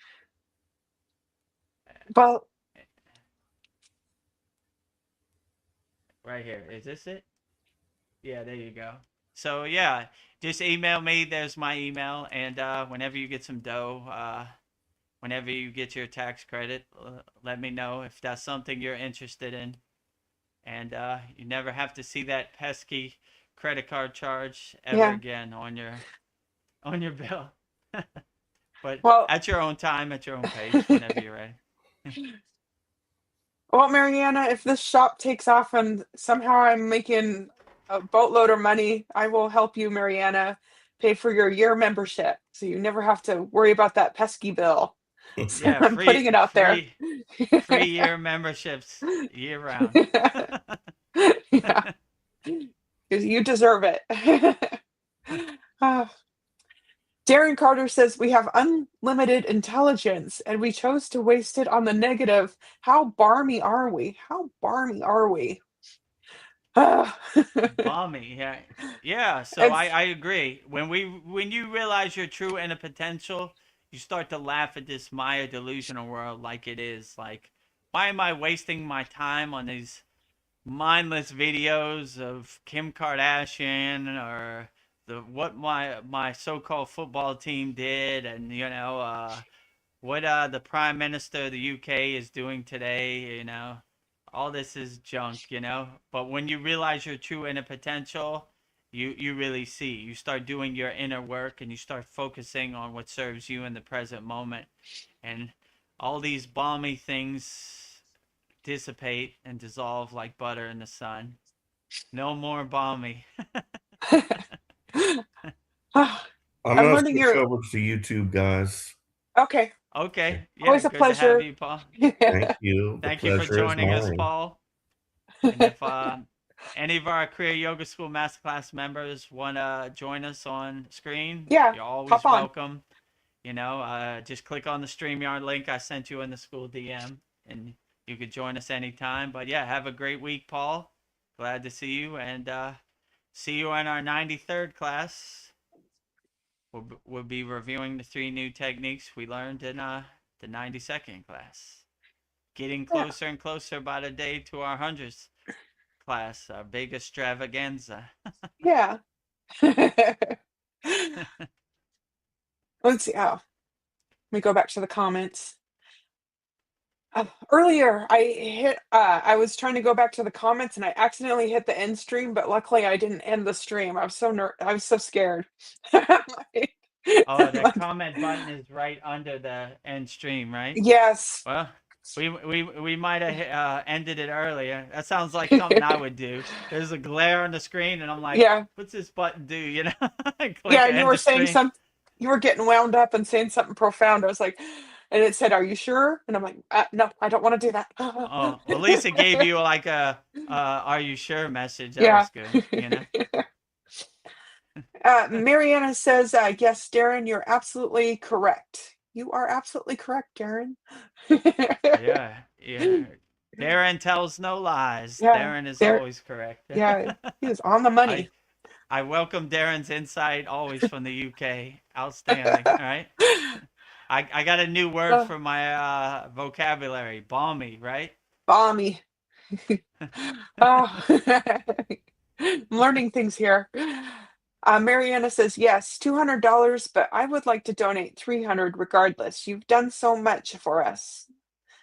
[SPEAKER 4] Well,
[SPEAKER 1] Right here. Is this it? Yeah, there you go. So yeah, just email me. There's my email, and whenever you get some dough, whenever you get your tax credit, let me know if that's something you're interested in. And you never have to see that pesky credit card charge ever
[SPEAKER 4] yeah.
[SPEAKER 1] again on your bill. But
[SPEAKER 4] Well,
[SPEAKER 1] at your own time, at your own pace, whenever you're ready.
[SPEAKER 4] well, Mariana, if this shop takes off and somehow I'm making a boatload of money, I will help you, Mariana, pay for your year membership, so you never have to worry about that pesky bill. So
[SPEAKER 1] Yeah,
[SPEAKER 4] I'm putting it out there.
[SPEAKER 1] free year memberships year round.
[SPEAKER 4] Yeah, because you deserve it. Uh, Darren Carter says we have unlimited intelligence and we chose to waste it on the negative. How barmy are we? How barmy are we?
[SPEAKER 1] Balmy, yeah, yeah. So
[SPEAKER 4] It's
[SPEAKER 1] I agree. When you realize your true inner potential, you start to laugh at this Maya delusional world like it is. Like, why am I wasting my time on these mindless videos of Kim Kardashian or the what my so-called football team did, and what the Prime Minister of the UK is doing today. All this is junk. But when you realize your true inner potential, you really see. You start doing your inner work and you start focusing on what serves you in the present moment, and all these balmy things dissipate and dissolve like butter in the sun. No more balmy.
[SPEAKER 5] I'm
[SPEAKER 4] I'm
[SPEAKER 5] gonna
[SPEAKER 4] learning
[SPEAKER 5] switch
[SPEAKER 4] your
[SPEAKER 5] over to YouTube, guys.
[SPEAKER 4] okay.
[SPEAKER 1] Okay, yeah,
[SPEAKER 4] Always a
[SPEAKER 1] good to have
[SPEAKER 4] pleasure.
[SPEAKER 1] you, Paul.
[SPEAKER 5] Thank you. The
[SPEAKER 1] Thank you for
[SPEAKER 5] pleasure is
[SPEAKER 1] joining us,
[SPEAKER 5] mine.
[SPEAKER 1] Paul. And if any of our Kriya Yoga School Masterclass members want to join us on screen,
[SPEAKER 4] Yeah,
[SPEAKER 1] you're always
[SPEAKER 4] hop on.
[SPEAKER 1] welcome. Just click on the StreamYard link I sent you in the school DM, and you could join us anytime. But yeah, have a great week, Paul. Glad to see you, and see you in our 93rd class. We'll be reviewing the 3 new techniques we learned in the 92nd class. Getting
[SPEAKER 4] Yeah.
[SPEAKER 1] closer and closer by the day to our 100th class, our big extravaganza.
[SPEAKER 4] Yeah. Let's see. Oh, let me go back to the comments. Earlier, I was trying to go back to the comments and I accidentally hit the end stream, but luckily I didn't end the stream. I was so scared. Like-
[SPEAKER 1] Oh, that comment button is right under the end stream, right?
[SPEAKER 4] yes.
[SPEAKER 1] Well, we might have ended it earlier. That sounds like something I would do. There's a glare on the screen, and I'm like,
[SPEAKER 4] Yeah.
[SPEAKER 1] what's this button do? Click
[SPEAKER 4] Yeah, and you
[SPEAKER 1] end
[SPEAKER 4] were
[SPEAKER 1] the
[SPEAKER 4] saying
[SPEAKER 1] stream.
[SPEAKER 4] you were getting wound up and saying something profound. I was like, and it said, "Are you sure?" And I'm like, "No, I don't want to do that."
[SPEAKER 1] Oh, well, at least it gave you like a "Are you sure?" message. That
[SPEAKER 4] Yeah.
[SPEAKER 1] was good.
[SPEAKER 4] Mariana says, yes, Darren, you're absolutely correct. You are absolutely correct, Darren.
[SPEAKER 1] Yeah. Darren tells no lies.
[SPEAKER 4] Yeah,
[SPEAKER 1] Darren is
[SPEAKER 4] there.
[SPEAKER 1] always correct.
[SPEAKER 4] Yeah, he is on the money.
[SPEAKER 1] I welcome Darren's insight always from the UK. Outstanding. All right. I got a new word for my vocabulary. Balmy, right?
[SPEAKER 4] Balmy. Oh. I'm learning things here. Mariana says, yes, $200, but I would like to donate 300 regardless. You've done so much for us.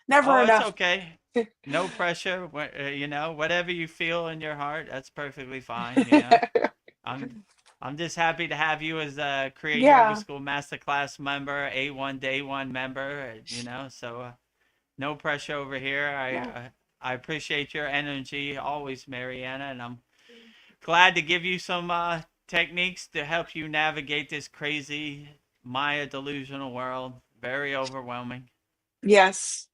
[SPEAKER 4] Never
[SPEAKER 1] Oh,
[SPEAKER 4] enough.
[SPEAKER 1] it's okay. No pressure. Whatever you feel in your heart, that's perfectly fine. I'm just happy to have you as a Kriya
[SPEAKER 4] Yeah.
[SPEAKER 1] Yoga School Masterclass member, A1 Day 1 member, so no pressure over here. I appreciate your energy always, Mariana, and I'm glad to give you some techniques to help you navigate this crazy Maya delusional world. Very overwhelming.
[SPEAKER 4] Yes,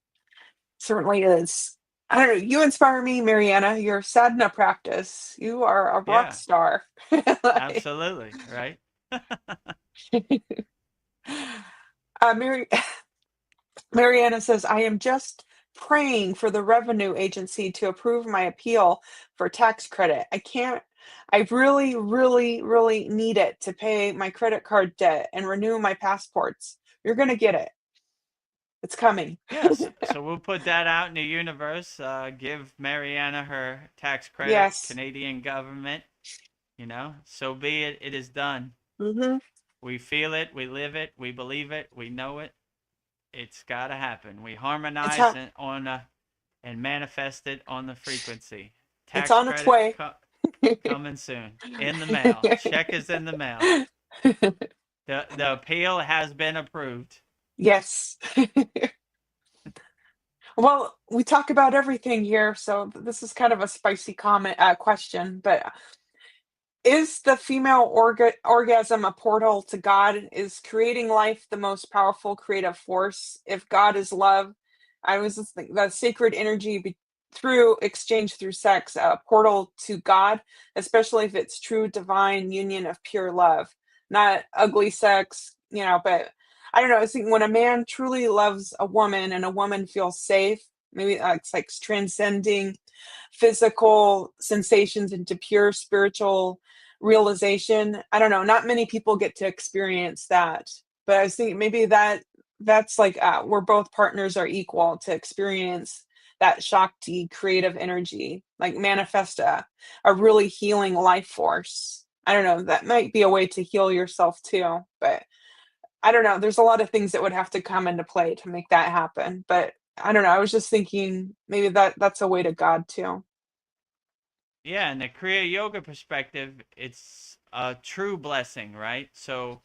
[SPEAKER 4] certainly is. I don't know. You inspire me, Mariana. Your sadhana practice. You are a rock
[SPEAKER 1] Yeah,
[SPEAKER 4] star. Like,
[SPEAKER 1] absolutely. Right.
[SPEAKER 4] Mary, Mariana says, I am just praying for the revenue agency to approve my appeal for tax credit. I really, really, really need it to pay my credit card debt and renew my passports. You're going to get it. It's coming.
[SPEAKER 1] Yes. So we'll put that out in the universe. Give Mariana her tax credit,
[SPEAKER 4] Yes.
[SPEAKER 1] Canadian government. So be it. It is done.
[SPEAKER 4] Hmm.
[SPEAKER 1] We feel it. We live it. We believe it. We know it. It's got to happen. We
[SPEAKER 4] It's,
[SPEAKER 1] harmonize
[SPEAKER 4] ha-
[SPEAKER 1] it and manifest it on the frequency.
[SPEAKER 4] it's
[SPEAKER 1] Tax
[SPEAKER 4] on its
[SPEAKER 1] credit
[SPEAKER 4] way.
[SPEAKER 1] coming soon. In the mail. Check is in the mail. The appeal has been approved.
[SPEAKER 4] Yes. Well, we talk about everything here, so this is kind of a spicy comment question, but is the female orgasm a portal to God? Is creating life the most powerful creative force? If God is love, I was just thinking the sacred energy through exchange through sex, a portal to God, especially if it's true divine union of pure love, not ugly sex, but I don't know. I was thinking when a man truly loves a woman and a woman feels safe, maybe it's like transcending physical sensations into pure spiritual realization. I don't know. Not many people get to experience that, but I was thinking maybe that's like where both partners are equal to experience that Shakti creative energy, like manifest a really healing life force. I don't know. That might be a way to heal yourself too, but I don't know. There's a lot of things that would have to come into play to make that happen. But I don't know. I was just thinking maybe that's a way to God too.
[SPEAKER 1] Yeah, in the Kriya Yoga perspective, it's a true blessing, right? So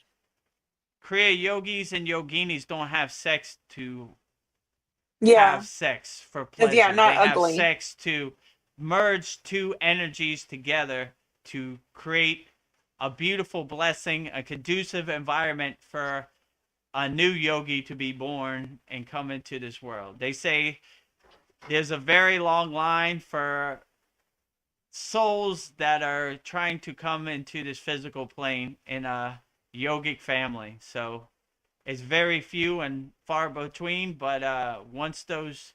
[SPEAKER 1] Kriya yogis and yoginis don't have sex to have
[SPEAKER 4] Yeah.
[SPEAKER 1] sex for
[SPEAKER 4] Yeah,
[SPEAKER 1] pleasure.
[SPEAKER 4] not
[SPEAKER 1] They have
[SPEAKER 4] ugly.
[SPEAKER 1] sex to merge two energies together to create a beautiful blessing, a conducive environment for a new yogi to be born and come into this world. They say there's a very long line for souls that are trying to come into this physical plane in a yogic family. So it's very few and far between, but once those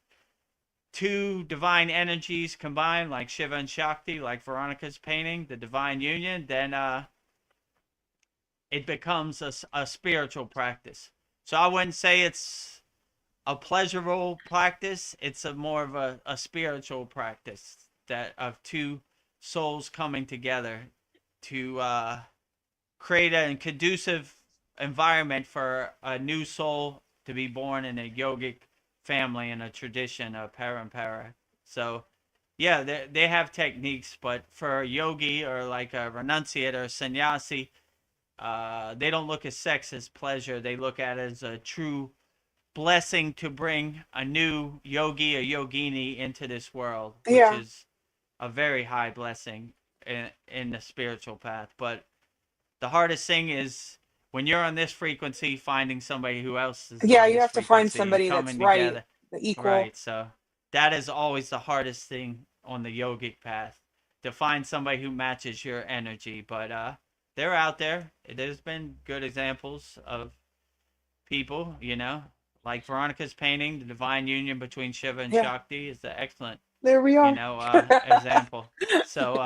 [SPEAKER 1] two divine energies combine, like Shiva and Shakti, like Veronica's painting, the divine union, then it becomes a spiritual practice. So I wouldn't say it's a pleasurable practice. It's a more of a spiritual practice that of two souls coming together to create a conducive environment for a new soul to be born in a yogic family and a tradition of parampara. So, yeah, they have techniques, but for a yogi or like a renunciate or a sannyasi, they don't look at sex as pleasure. They look at it as a true blessing to bring a new yogi or yogini into this world, which
[SPEAKER 4] Yeah.
[SPEAKER 1] is a very high blessing in the spiritual path. But the hardest thing is when you're on this frequency, finding somebody who else is
[SPEAKER 4] Yeah,
[SPEAKER 1] on
[SPEAKER 4] you
[SPEAKER 1] this
[SPEAKER 4] have to find
[SPEAKER 1] frequency and
[SPEAKER 4] somebody that's
[SPEAKER 1] coming
[SPEAKER 4] right,
[SPEAKER 1] together.
[SPEAKER 4] equal.
[SPEAKER 1] Right. So that is always the hardest thing on the yogic path, to find somebody who matches your energy. But they're out there. There's been good examples of people, like Veronica's painting, the divine union between Shiva and
[SPEAKER 4] Yeah,
[SPEAKER 1] Shakti is an excellent,
[SPEAKER 4] there we are.
[SPEAKER 1] example. So,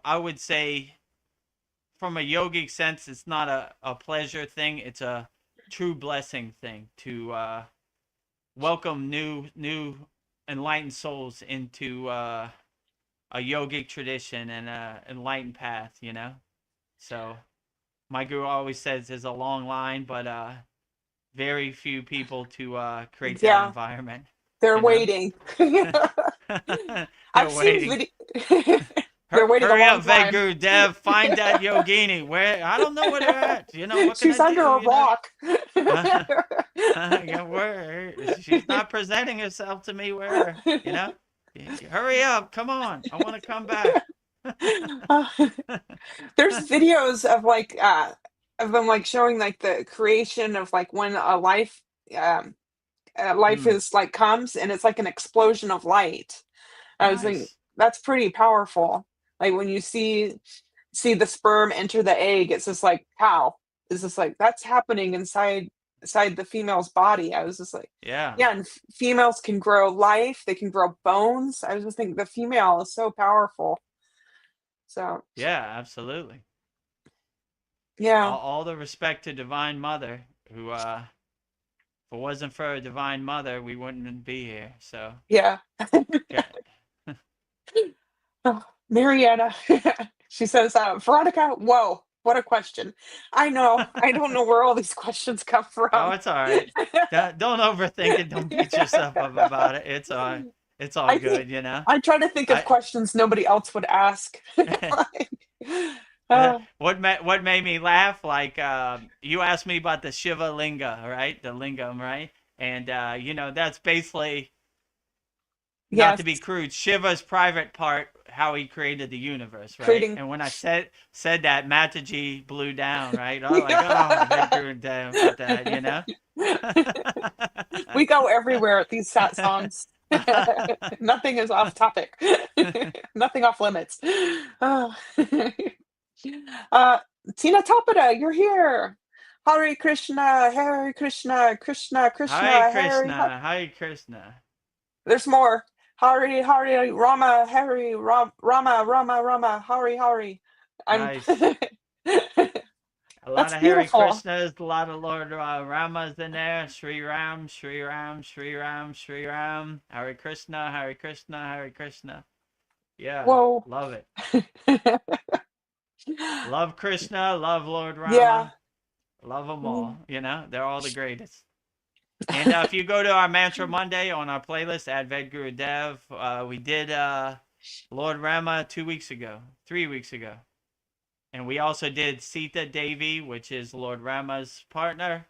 [SPEAKER 1] I would say from a yogic sense, it's not a pleasure thing. It's a true blessing thing to welcome new enlightened souls into a yogic tradition and a enlightened path. So my guru always says there's a long line, but very few people to create that
[SPEAKER 4] Yeah,
[SPEAKER 1] environment.
[SPEAKER 4] they're
[SPEAKER 1] You know,
[SPEAKER 4] waiting.
[SPEAKER 1] they're
[SPEAKER 4] I've seen
[SPEAKER 1] waiting.
[SPEAKER 4] video. They're waiting a
[SPEAKER 1] Hurry
[SPEAKER 4] long
[SPEAKER 1] up,
[SPEAKER 4] time.
[SPEAKER 1] Vedagurudev. Find that yogini. Where I don't know where they're at. What can
[SPEAKER 4] She's
[SPEAKER 1] I
[SPEAKER 4] under
[SPEAKER 1] do?
[SPEAKER 4] a rock.
[SPEAKER 1] Yeah, where she's not presenting herself to me. Where hurry up. Come on. I want to come back.
[SPEAKER 4] There's videos of of them like showing like the creation of like when a life um life
[SPEAKER 1] Mm,
[SPEAKER 4] is like comes and it's like an explosion of light. I was thinking
[SPEAKER 1] nice.
[SPEAKER 4] that's pretty powerful. Like when you see the sperm enter the egg, it's just like, pow. It's just like that's happening inside the female's body. I was just like,
[SPEAKER 1] Yeah.
[SPEAKER 4] yeah, and females can grow life, they can grow bones. I was just thinking the female is so powerful. So
[SPEAKER 1] Yeah, absolutely.
[SPEAKER 4] yeah,
[SPEAKER 1] All the respect to Divine Mother, who, if it wasn't for a Divine Mother, we wouldn't be here. So,
[SPEAKER 4] yeah.
[SPEAKER 1] yeah.
[SPEAKER 4] Oh, Mariana, she says, Veronica, whoa, what a question. I know, I don't know where all these questions come
[SPEAKER 1] Oh,
[SPEAKER 4] from.
[SPEAKER 1] it's all right. Don't overthink it. Don't beat yourself up about it. It's all
[SPEAKER 4] I think
[SPEAKER 1] good, you know.
[SPEAKER 4] I try to think of
[SPEAKER 1] I
[SPEAKER 4] questions nobody else would ask. Like, uh,
[SPEAKER 1] what made me laugh, like, you asked me about the Shiva Linga, right? The lingam, right? And that's basically, not
[SPEAKER 4] yes,
[SPEAKER 1] to be crude, Shiva's private part, how he created the universe, right?
[SPEAKER 4] creating.
[SPEAKER 1] And when I said that, Mataji blew down, right? Oh, like, oh,
[SPEAKER 4] Yeah.
[SPEAKER 1] Vedagurudev with that.
[SPEAKER 4] We go everywhere at these sat songs. Nothing is off topic. Nothing off limits. Oh. uh, Tina Tapata, you're here. Hare Krishna, Hare Krishna, Krishna
[SPEAKER 1] Hare
[SPEAKER 4] Krishna, Hare.
[SPEAKER 1] Krishna, Hare Krishna.
[SPEAKER 4] There's more. Hare Hare Rama, Hare Rama, Rama Rama, Hare Hare. I'm.
[SPEAKER 1] Nice. A lot
[SPEAKER 4] That's
[SPEAKER 1] of Hare
[SPEAKER 4] beautiful.
[SPEAKER 1] Krishnas, a lot of Lord Ramas in there. Sri Ram, Sri Ram, Sri Ram, Sri Ram. Hare Krishna, Hare Krishna, Hare Krishna. Yeah,
[SPEAKER 4] Whoa.
[SPEAKER 1] love it. Love Krishna, love Lord
[SPEAKER 4] Yeah.
[SPEAKER 1] Rama, love them all. They're all the greatest. And if you go to our Mantra Monday on our playlist at Vedagurudev, we did Lord Rama 2 weeks ago, 3 weeks ago. And we also did Sita Devi, which is Lord Rama's partner,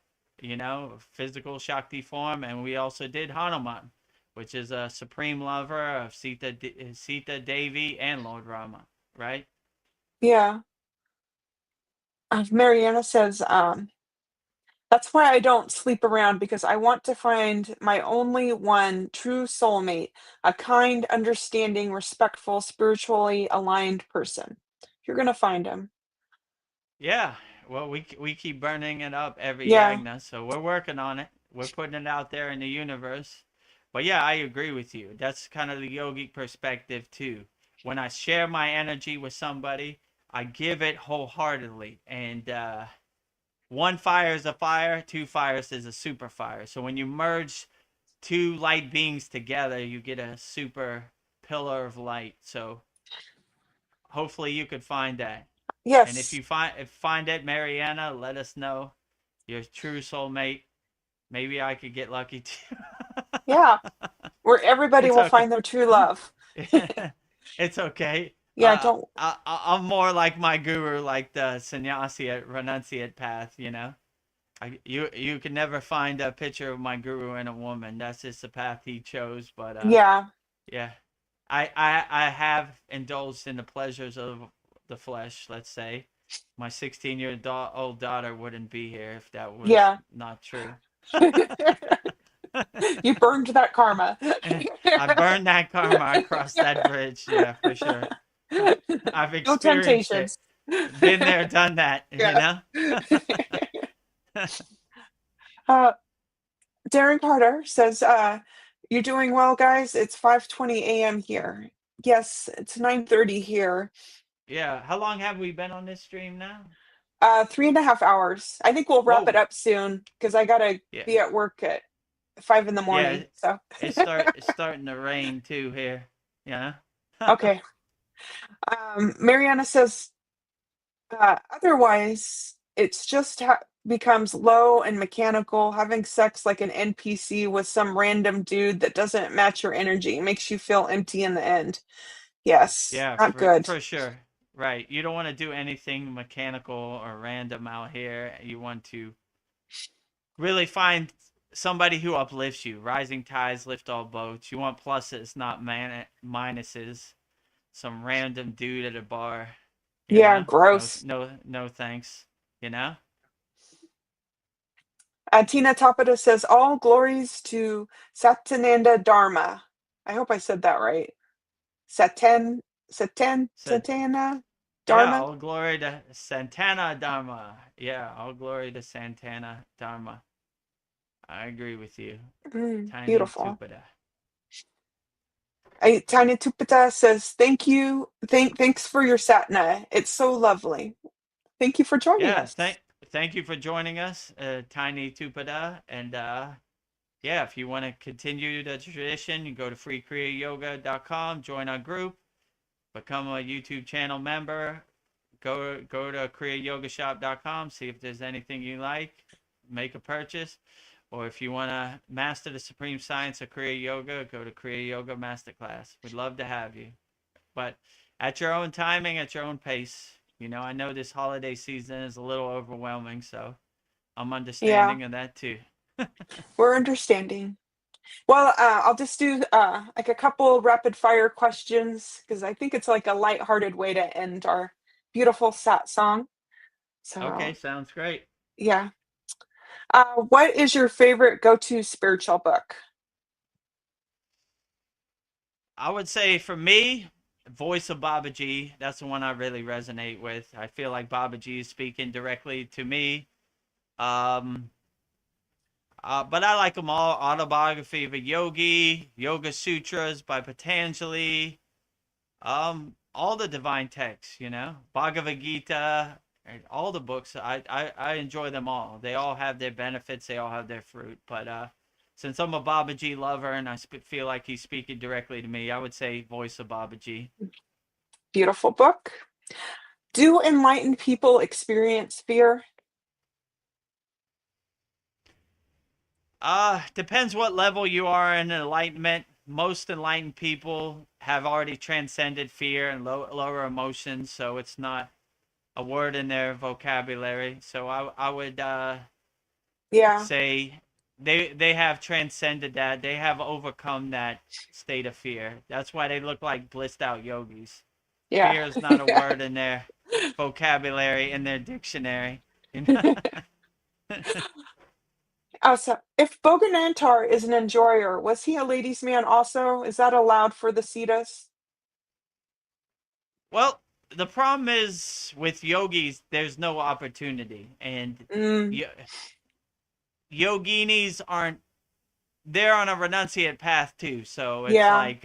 [SPEAKER 1] physical Shakti form. And we also did Hanuman, which is a supreme lover of Sita Devi and Lord Rama, right?
[SPEAKER 4] Yeah. Mariana says, that's why I don't sleep around because I want to find my only one true soulmate, a kind, understanding, respectful, spiritually aligned person. You're gonna find him.
[SPEAKER 1] Yeah. Well, we keep burning it up every
[SPEAKER 4] Yeah.
[SPEAKER 1] yagna, so we're working on it. We're putting it out there in the universe. But yeah, I agree with you. That's kind of the yogic perspective too. When I share my energy with somebody, I give it wholeheartedly. And one fire is a fire, two fires is a super fire. So when you merge two light beings together, you get a super pillar of light. So hopefully you could find that. And if
[SPEAKER 4] Yes.
[SPEAKER 1] you find it, Mariana, let us know. Your true soulmate. Maybe I could get lucky too.
[SPEAKER 4] Yeah. Where everybody
[SPEAKER 1] It's
[SPEAKER 4] will
[SPEAKER 1] okay.
[SPEAKER 4] find their true love.
[SPEAKER 1] It's okay.
[SPEAKER 4] Yeah, don't.
[SPEAKER 1] I'm more like my guru, like the sannyasi renunciate path. You can never find a picture of my guru in a woman. That's just the path he chose. But
[SPEAKER 4] Yeah.
[SPEAKER 1] yeah, I have indulged in the pleasures of the flesh. Let's say my 16-year-old daughter wouldn't be here if that was
[SPEAKER 4] Yeah.
[SPEAKER 1] not true.
[SPEAKER 4] You burned that karma.
[SPEAKER 1] I burned that karma. I crossed that bridge. Yeah, for sure. I've
[SPEAKER 4] No
[SPEAKER 1] experienced it.
[SPEAKER 4] temptations.
[SPEAKER 1] Been there, done that.
[SPEAKER 4] Yeah. uh, Darren Carter says, "You're doing well, guys. It's 5:20 a.m. here. Yes, it's 9:30 here.
[SPEAKER 1] Yeah. How long have we been on this stream now?
[SPEAKER 4] 3.5 hours. I think we'll wrap it
[SPEAKER 1] Whoa.
[SPEAKER 4] up soon because I gotta
[SPEAKER 1] Yeah.
[SPEAKER 4] be at work at 5 in the
[SPEAKER 1] Yeah.
[SPEAKER 4] morning. So
[SPEAKER 1] It's starting to rain too here. Yeah.
[SPEAKER 4] okay. Mariana says, otherwise, it's just becomes low and mechanical, having sex like an NPC with some random dude that doesn't match your energy, makes you feel empty in the end. Yes,
[SPEAKER 1] Yeah,
[SPEAKER 4] not
[SPEAKER 1] for
[SPEAKER 4] good.
[SPEAKER 1] for sure. Right. You don't want to do anything mechanical or random out here. You want to really find somebody who uplifts you. Rising tides lift all boats. You want pluses, not minuses. Some random dude at a bar,
[SPEAKER 4] Yeah,
[SPEAKER 1] No,
[SPEAKER 4] gross.
[SPEAKER 1] no thanks. You know.
[SPEAKER 4] Tina Tapata says, all glories to Satananda Dharma. I hope I said that right. Satana
[SPEAKER 1] So yeah,
[SPEAKER 4] Dharma.
[SPEAKER 1] all glory to Santana Dharma. Yeah, all glory to Santana Dharma. I agree with you. Tiny
[SPEAKER 4] Beautiful.
[SPEAKER 1] Tupada.
[SPEAKER 4] Tanya Tupita says, thank you. Thanks for your satna. It's so lovely. Thank you for joining
[SPEAKER 1] Yeah,
[SPEAKER 4] us.
[SPEAKER 1] thank you for joining us, Tiny Tupada. And yeah, if you want to continue the tradition, you go to freekriyayogamasterclass.com, join our group, become a YouTube channel member, go to kriyayogashop.com, see if there's anything you like, make a purchase. Or if you want to master the supreme science of Kriya Yoga, go to Kriya Yoga Masterclass. We'd love to have you. But at your own timing, at your own pace. You know, I know this holiday season is a little overwhelming, so I'm
[SPEAKER 4] Yeah,
[SPEAKER 1] understanding of that too.
[SPEAKER 4] we're understanding. Well, I'll just do like a couple rapid fire questions because I think it's like a lighthearted way to end our beautiful satsang.
[SPEAKER 1] Okay,
[SPEAKER 4] So,
[SPEAKER 1] sounds great.
[SPEAKER 4] yeah. What is your favorite go-to spiritual book?
[SPEAKER 1] I would say for me, voice of Babaji, that's the one I really resonate with. I feel like Babaji is speaking directly to me. Um, but I like them all. Autobiography of a Yogi, Yoga Sutras by Patanjali, all the divine texts, you know, Bhagavad Gita, and all the books. I enjoy them all. They all have their benefits. They all have their fruit. But since I'm a Babaji lover and I feel like he's speaking directly to me, I would say Voice of Babaji.
[SPEAKER 4] Beautiful book. Do enlightened people experience fear?
[SPEAKER 1] Depends what level you are in enlightenment. Most enlightened people have already transcended fear and lower emotions, so it's not a word in their vocabulary. So I would
[SPEAKER 4] Yeah,
[SPEAKER 1] say they have transcended that. They have overcome that state of fear. That's why they look like blissed out yogis.
[SPEAKER 4] yeah.
[SPEAKER 1] Fear is not a
[SPEAKER 4] Yeah.
[SPEAKER 1] word in their vocabulary, in their dictionary. You know?
[SPEAKER 4] So if Boganantar is an enjoyer, was he a ladies' man also? Is that allowed for the Siddhas?
[SPEAKER 1] Well, the problem is with yogis, there's no opportunity, and
[SPEAKER 4] Mm,
[SPEAKER 1] y- yoginis aren't. They're on a renunciate path too, so it's
[SPEAKER 4] yeah,
[SPEAKER 1] like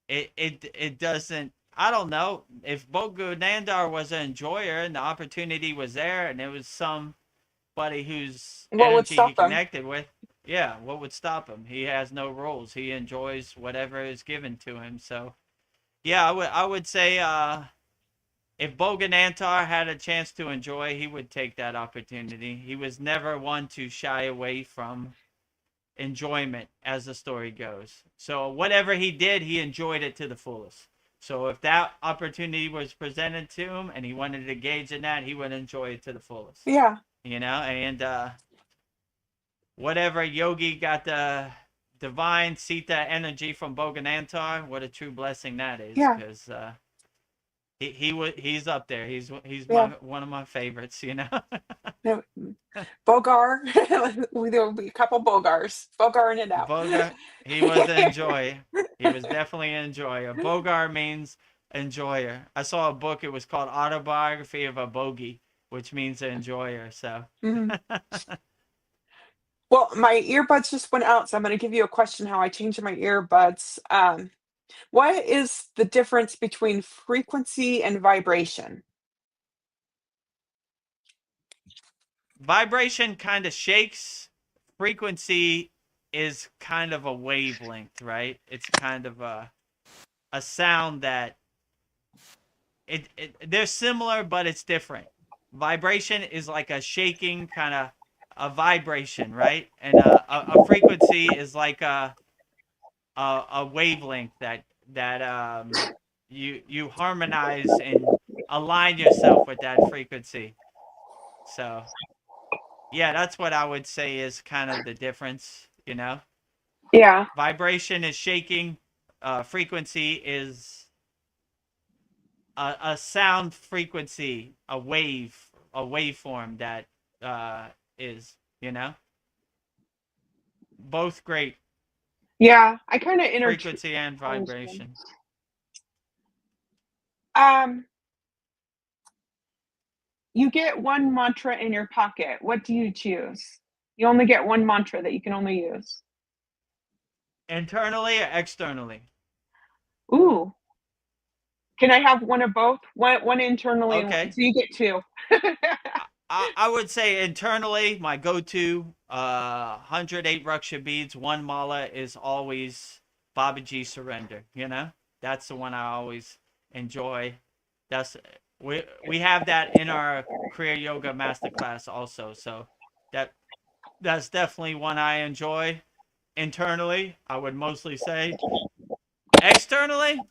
[SPEAKER 1] it doesn't. I don't know if Bogunandar was an enjoyer and the opportunity was there, and it was somebody whose
[SPEAKER 4] what would
[SPEAKER 1] energy he
[SPEAKER 4] stop them?
[SPEAKER 1] connected with. Yeah, what would stop him? He has no rules. He enjoys whatever is given to him. So yeah, I would say if Boganantar had a chance to enjoy, he would take that opportunity. He was never one to shy away from enjoyment, as the story goes. So whatever he did, he enjoyed it to the fullest. So if that opportunity was presented to him and he wanted to engage in that, he would enjoy it to the fullest.
[SPEAKER 4] Yeah,
[SPEAKER 1] You know, and whatever yogi got the divine Sita energy from Boganantar, what a true blessing that is,
[SPEAKER 4] yeah,
[SPEAKER 1] because he's up there. He's my
[SPEAKER 4] yeah.
[SPEAKER 1] one of my favorites. You know.
[SPEAKER 4] No, Bogar. There will be a couple Bogars. Bogar in and out.
[SPEAKER 1] Bogar, he was an enjoyer. He was definitely an enjoyer. Bogar means enjoyer. I saw a book. It was called Autobiography of a Bogey, which means enjoyer. So,
[SPEAKER 4] Mhm. Well, my earbuds just went out, so I'm going to give you a question how I changed my earbuds. What is the difference between frequency and vibration?
[SPEAKER 1] vibration kind of shakes. Frequency is kind of a wavelength, right? It's kind of a sound that they're similar, but it's different. Vibration is like a shaking kind of a vibration, right? And a frequency is like a wavelength that you harmonize and align yourself with that frequency. So yeah, that's what I would say is kind of the difference. You know,
[SPEAKER 4] Yeah,
[SPEAKER 1] vibration is shaking. Frequency is a sound frequency, a waveform that is, you know? Both great,
[SPEAKER 4] Yeah, I kind of
[SPEAKER 1] frequency and vibration.
[SPEAKER 4] You get one mantra in your pocket. What do you choose? You only get one mantra that you can only use.
[SPEAKER 1] Internally or externally?
[SPEAKER 4] Ooh. Can I have one of both? One internally, and
[SPEAKER 1] Okay.
[SPEAKER 4] so you get two.
[SPEAKER 1] I would say internally, my go-to 108 Raksha beads, one mala is always Babaji surrender. You know, that's the one I always enjoy. That's we have that in our Kriya Yoga Masterclass also. So that's definitely one I enjoy. Internally, I would mostly say. Externally,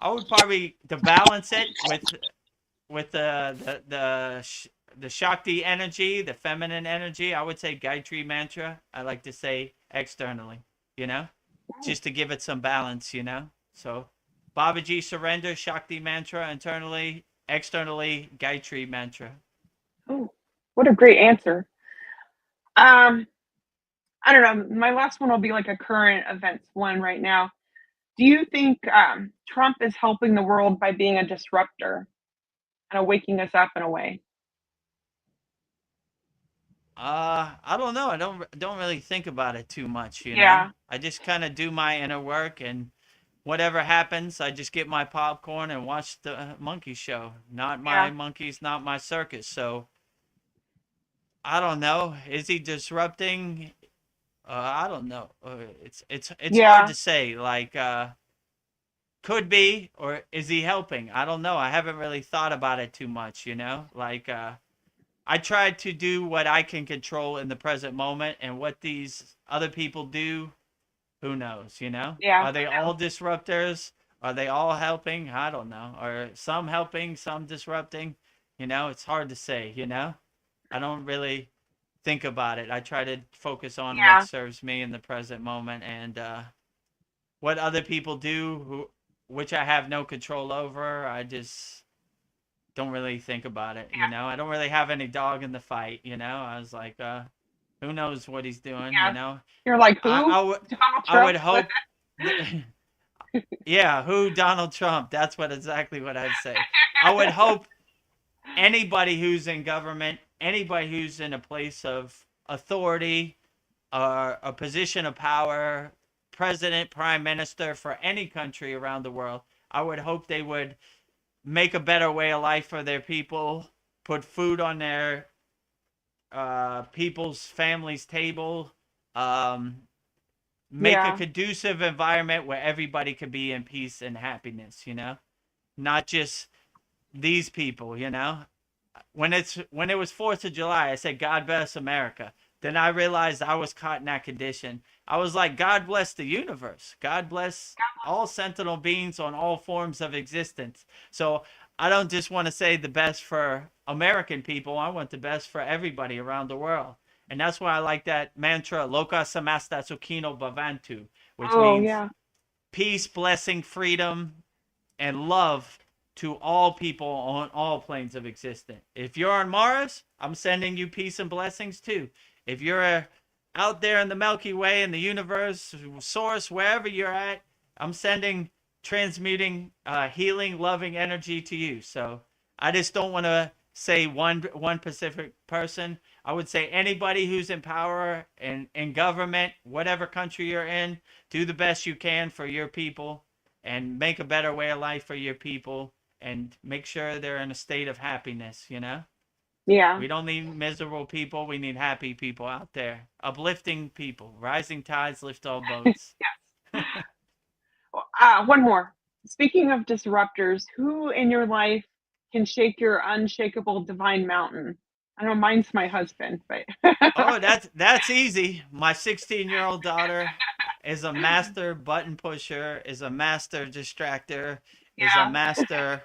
[SPEAKER 1] I would probably to balance it with the Shakti energy, the feminine energy. I would say Gayatri mantra. I like to say externally, you know, just to give it some balance, you know. So Babaji surrender, Shakti mantra internally, externally Gayatri mantra.
[SPEAKER 4] Oh, what a great answer. I don't know. My last one will be like a current events one right now. Do you think Trump is helping the world by being a disruptor and waking us up in a way?
[SPEAKER 1] I don't know. I don't really think about it too much, you know.
[SPEAKER 4] Yeah,
[SPEAKER 1] I just kind of do my inner work, and whatever happens, I just get my popcorn and watch the monkey show. Not my
[SPEAKER 4] yeah,
[SPEAKER 1] monkeys, not my circus. So I don't know. Is he disrupting? I don't know. It's hard
[SPEAKER 4] yeah,
[SPEAKER 1] to say. Like could be, or is he helping? I don't know. I haven't really thought about it too much. You know, like I try to do what I can control in the present moment, and what these other people do, who knows? You know,
[SPEAKER 4] yeah,
[SPEAKER 1] are they all disruptors? Are they all helping? I don't know. Are some helping, some disrupting? You know, it's hard to say. You know, I don't really think about it. I try to focus on what
[SPEAKER 4] yeah,
[SPEAKER 1] serves me in the present moment, and what other people do, which I have no control over. I just don't really think about it. You know, I don't really have any dog in the fight. You know, I was like, who knows what he's doing? You
[SPEAKER 4] yeah.
[SPEAKER 1] know,
[SPEAKER 4] You're like,
[SPEAKER 1] I
[SPEAKER 4] who?
[SPEAKER 1] I would
[SPEAKER 4] Donald
[SPEAKER 1] I would
[SPEAKER 4] Trump?
[SPEAKER 1] hope. Yeah, who Donald Trump? That's what exactly what I'd say. I would hope anybody who's in government, anybody who's in a place of authority, a position of power, president, prime minister for any country around the world, I would hope they would make a better way of life for their people, put food on their people's families' table, um, make a
[SPEAKER 4] Yeah,
[SPEAKER 1] conducive environment where everybody could be in peace and happiness, you know? Not just these people, you know? When it was 4th of July, I said God bless America. Then I realized I was caught in that condition. I was like, God bless the universe. God bless all sentinel beings on all forms of existence. So I don't just want to say the best for American people. I want the best for everybody around the world. And that's why I like that mantra, Loka Samasta Sukhino Bhavantu, which
[SPEAKER 4] oh,
[SPEAKER 1] means
[SPEAKER 4] yeah,
[SPEAKER 1] peace, blessing, freedom, and love to all people on all planes of existence. If you're on Mars, I'm sending you peace and blessings too. If you're out there in the Milky Way, in the universe, source, wherever you're at, I'm sending, transmuting, healing, loving energy to you. So I just don't want to say one specific person. I would say anybody who's in power and in government, whatever country you're in, do the best you can for your people and make a better way of life for your people and make sure they're in a state of happiness, you know?
[SPEAKER 4] yeah.
[SPEAKER 1] We don't need miserable people. We need happy people out there, uplifting people. Rising tides lift all boats.
[SPEAKER 4] One more. Speaking of disruptors, who in your life can shake your unshakable divine mountain? I know mine's my husband, but
[SPEAKER 1] Oh, that's easy. My 16-year-old daughter is a master button pusher, is a master distractor, is a
[SPEAKER 4] yeah,
[SPEAKER 1] master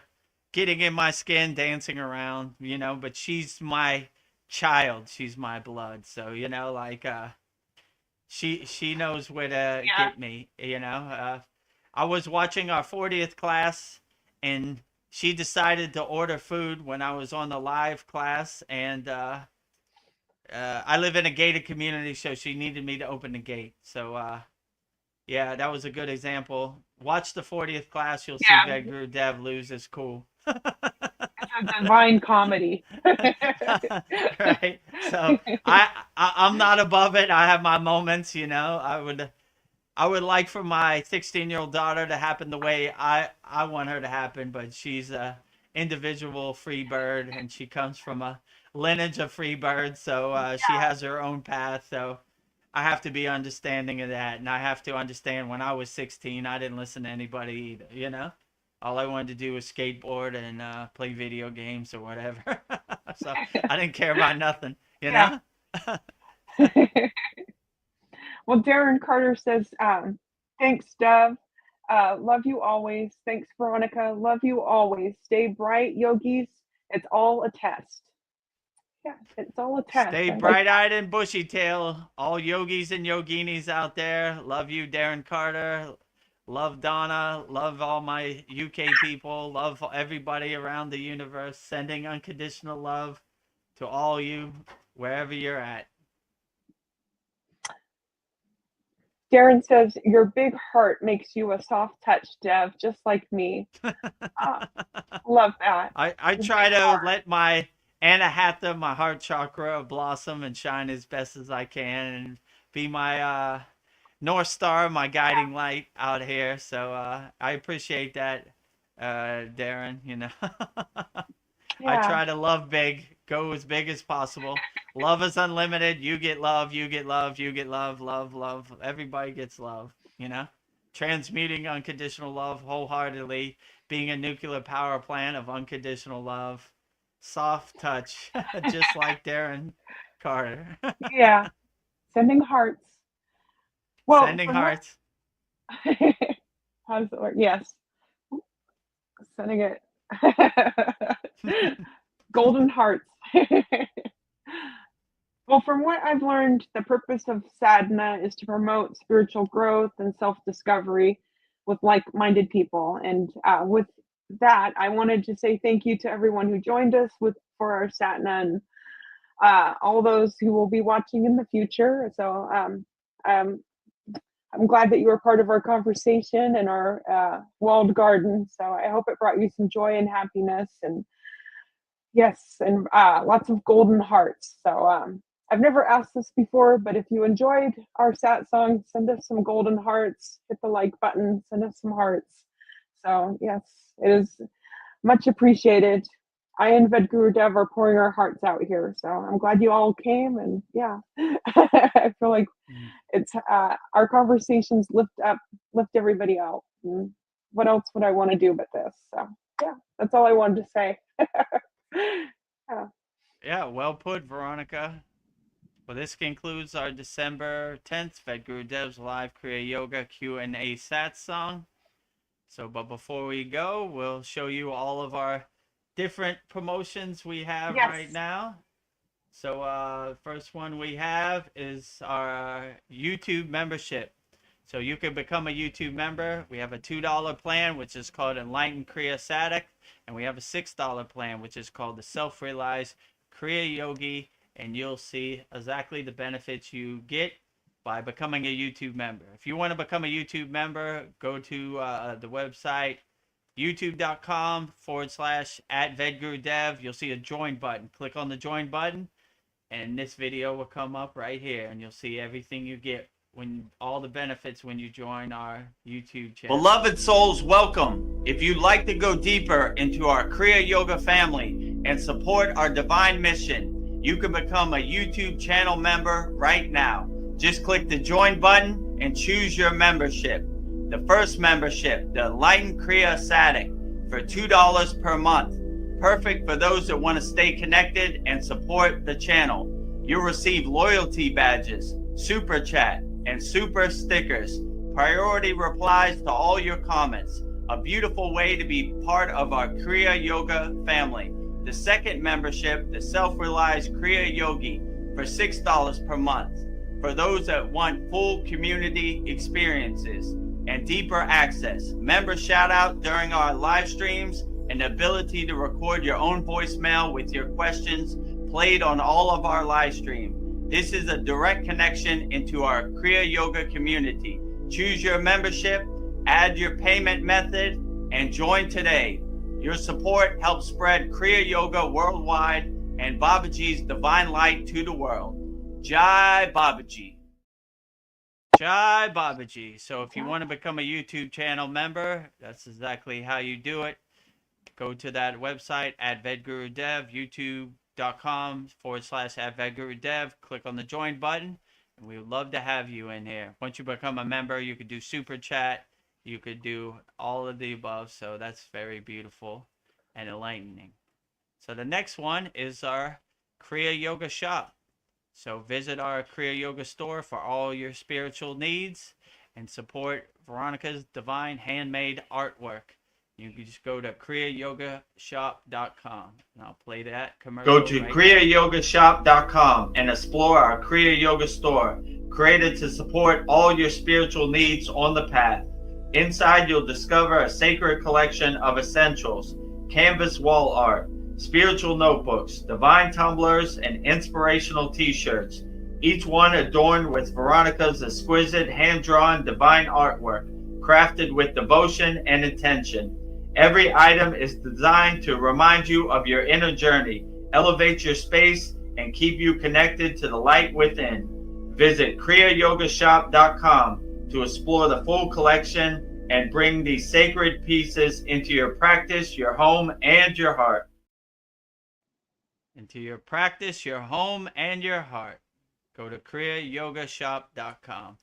[SPEAKER 1] getting in my skin, dancing around, you know, but she's my child. She's my blood. So, you know, like she knows where to
[SPEAKER 4] yeah.
[SPEAKER 1] get me, you know. I was watching our 40th class, and she decided to order food when I was on the live class, and I live in a gated community, so she needed me to open the gate. So yeah, that was a good example. Watch the 40th class. You'll see
[SPEAKER 4] Yeah,
[SPEAKER 1] Vedagurudev lose. It's cool.
[SPEAKER 4] it's a divine comedy.
[SPEAKER 1] Right. So I'm not above it. I have my moments. I would like for my 16-year-old daughter to happen the way I want her to happen, but she's a individual free bird, and she comes from a lineage of free birds, so she has her own path. So I have to be understanding of that, and I have to understand when I was 16, I didn't listen to anybody either. All I wanted to do was skateboard and play video games or whatever. So I didn't care about nothing. You
[SPEAKER 4] Yeah.
[SPEAKER 1] know.
[SPEAKER 4] Well, Darren Carter says, thanks, Dev. Love you always. Thanks, Veronica. Love you always. Stay bright, yogis. It's all a test. Yeah, it's all a test.
[SPEAKER 1] Stay bright-eyed and bushy-tailed. All yogis and yoginis out there. Love you, Darren Carter. Love Donna. Love all my UK people. Love everybody around the universe. Sending unconditional love to all you, wherever you're at.
[SPEAKER 4] Darren says, your big heart makes you a soft touch, Dev, just like me. Love that.
[SPEAKER 1] I try to let my Anahata, my heart chakra, blossom and shine as best as I can and be my North Star, my guiding light out here. So I appreciate that, Darren. I try to love big, go as big as possible. Love is unlimited. You get love, you get love, you get love, love, love. Everybody gets love, Transmuting unconditional love wholeheartedly, being a nuclear power plant of unconditional love. Soft touch, just like Darren Carter.
[SPEAKER 4] Yeah. Sending hearts. Well,
[SPEAKER 1] sending hearts.
[SPEAKER 4] How does it work? Yes. Sending it. Golden hearts. Well, from what I've learned, the purpose of sadhana is to promote spiritual growth and self-discovery with like-minded people. And with that, I wanted to say thank you to everyone who joined us for our sadhana and all those who will be watching in the future. So I'm glad that you were part of our conversation and our walled garden. So I hope it brought you some joy and happiness, and yes, and lots of golden hearts. So I've never asked this before, but if you enjoyed our Satsang, send us some golden hearts, hit the like button, send us some hearts. So yes, it is much appreciated. I and Vedagurudev are pouring our hearts out here. So I'm glad you all came, and yeah, I feel like it's our conversations lift everybody out. And what else would I want to do but this? So yeah, that's all I wanted to say.
[SPEAKER 1] Yeah, well put, Veronica. Well, this concludes our December 10th Vedgurudev's live Kriya Yoga Q&A Satsang. But before we go, we'll show you all of our different promotions we have right now. So first one we have is our YouTube membership. So you can become a YouTube member. We have a $2 plan, which is called Enlightened Kriya Sadhak, and we have a $6 plan, which is called the Self-Realized Kriya Yogi, and you'll see exactly the benefits you get by becoming a YouTube member. If you want to become a YouTube member, go to the website youtube.com/@Vedagurudev. You'll see a join button. Click on the join button, and this video will come up right here, and you'll see everything you get, all the benefits when you join our YouTube channel. Beloved souls, welcome. If you'd like to go deeper into our Kriya Yoga family and support our divine mission, you can become a YouTube channel member right now. Just click the join button and choose your membership. The first membership, the Enlightened Kriya Sadhak, for $2 per month. Perfect for those that want to stay connected and support the channel. You'll receive loyalty badges, super chat, and super stickers, priority replies to all your comments. A beautiful way to be part of our Kriya Yoga family. The second membership, the Self-Realized Kriya Yogi, for $6 per month. For those that want full community experiences and deeper access, member shout out during our live streams, and the ability to record your own voicemail with your questions played on all of our live stream. This is a direct connection into our Kriya Yoga community. Choose your membership, add your payment method, and join today. Your support helps spread Kriya Yoga worldwide and Babaji's divine light to the world. Jai Babaji. Jai Babaji. So if you want to become a YouTube channel member, that's exactly how you do it. Go to that website at Vedagurudev, youtube.com/@Vedagurudev. Click on the join button, and we would love to have you in here. Once you become a member, you could do super chat. You could do all of the above. So that's very beautiful and enlightening. So the next one is our Kriya Yoga shop. So visit our Kriya Yoga store for all your spiritual needs and support Veronica's divine handmade artwork. You can just go to kriyayogamasterclass.com, and I'll play that commercial. Go to kriyayogamasterclass.com and explore our Kriya Yoga store, created to support all your spiritual needs on the path. Inside, you'll discover a sacred collection of essentials, canvas wall art, spiritual notebooks, divine tumblers, and inspirational t-shirts, each one adorned with Veronica's exquisite hand-drawn divine artwork, crafted with devotion and intention. Every item is designed to remind you of your inner journey, elevate your space, and keep you connected to the light within. Visit kriyayogashop.com to explore the full collection and bring these sacred pieces into your practice, your home, and your heart. Into your practice, your home, and your heart. Go to kriyayogashop.com.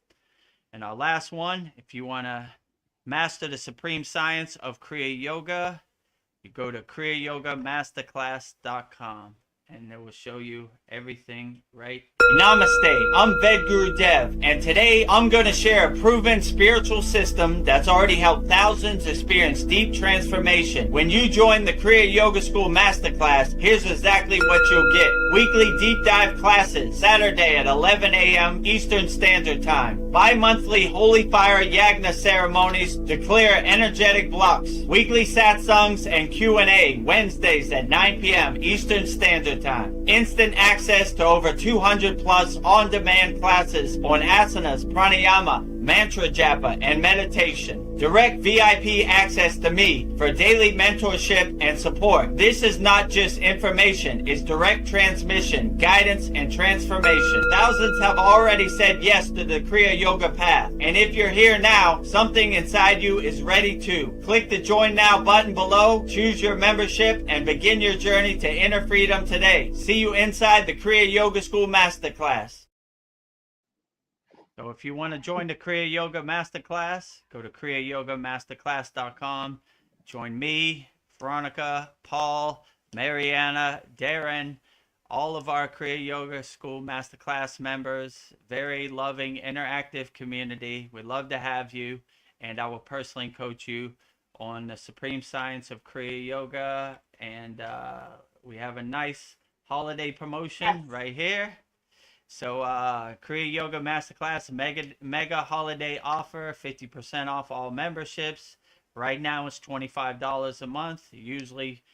[SPEAKER 1] And our last one, if you want to master the supreme science of Kriya Yoga, you go to kriyayogamasterclass.com, and it will show you everything right. Namaste, I'm Vedagurudev, and today I'm going to share a proven spiritual system that's already helped thousands experience deep transformation. When you join the Kriya Yoga School Masterclass, here's exactly what you'll get. Weekly deep dive classes, Saturday at 11 a.m. Eastern Standard Time. Bi-monthly Holy Fire Yagna ceremonies to clear energetic blocks. Weekly Satsangs and Q&A, Wednesdays at 9 p.m. Eastern Standard Time. Instant access to over 200 plus on-demand classes on asanas, pranayama, mantra japa, and meditation. Direct VIP access to me for daily mentorship and support. This is not just information, it's direct transmission, guidance, and transformation. Thousands have already said yes to the Kriya Yoga path. And if you're here now, something inside you is ready to. Click the Join Now button below, choose your membership, and begin your journey to inner freedom today. See you inside the Kriya Yoga School Masterclass. So if you want to join the Kriya Yoga Masterclass, go to kriyayogamasterclass.com. Join me, Veronica, Paul, Mariana, Darren, all of our Kriya Yoga School Masterclass members. Very loving, interactive community. We'd love to have you, and I will personally coach you on the supreme science of Kriya Yoga. And we have a nice holiday promotion right here. So Kriya Yoga Masterclass mega holiday offer, 50% off all memberships. Right now it's $25 a month, usually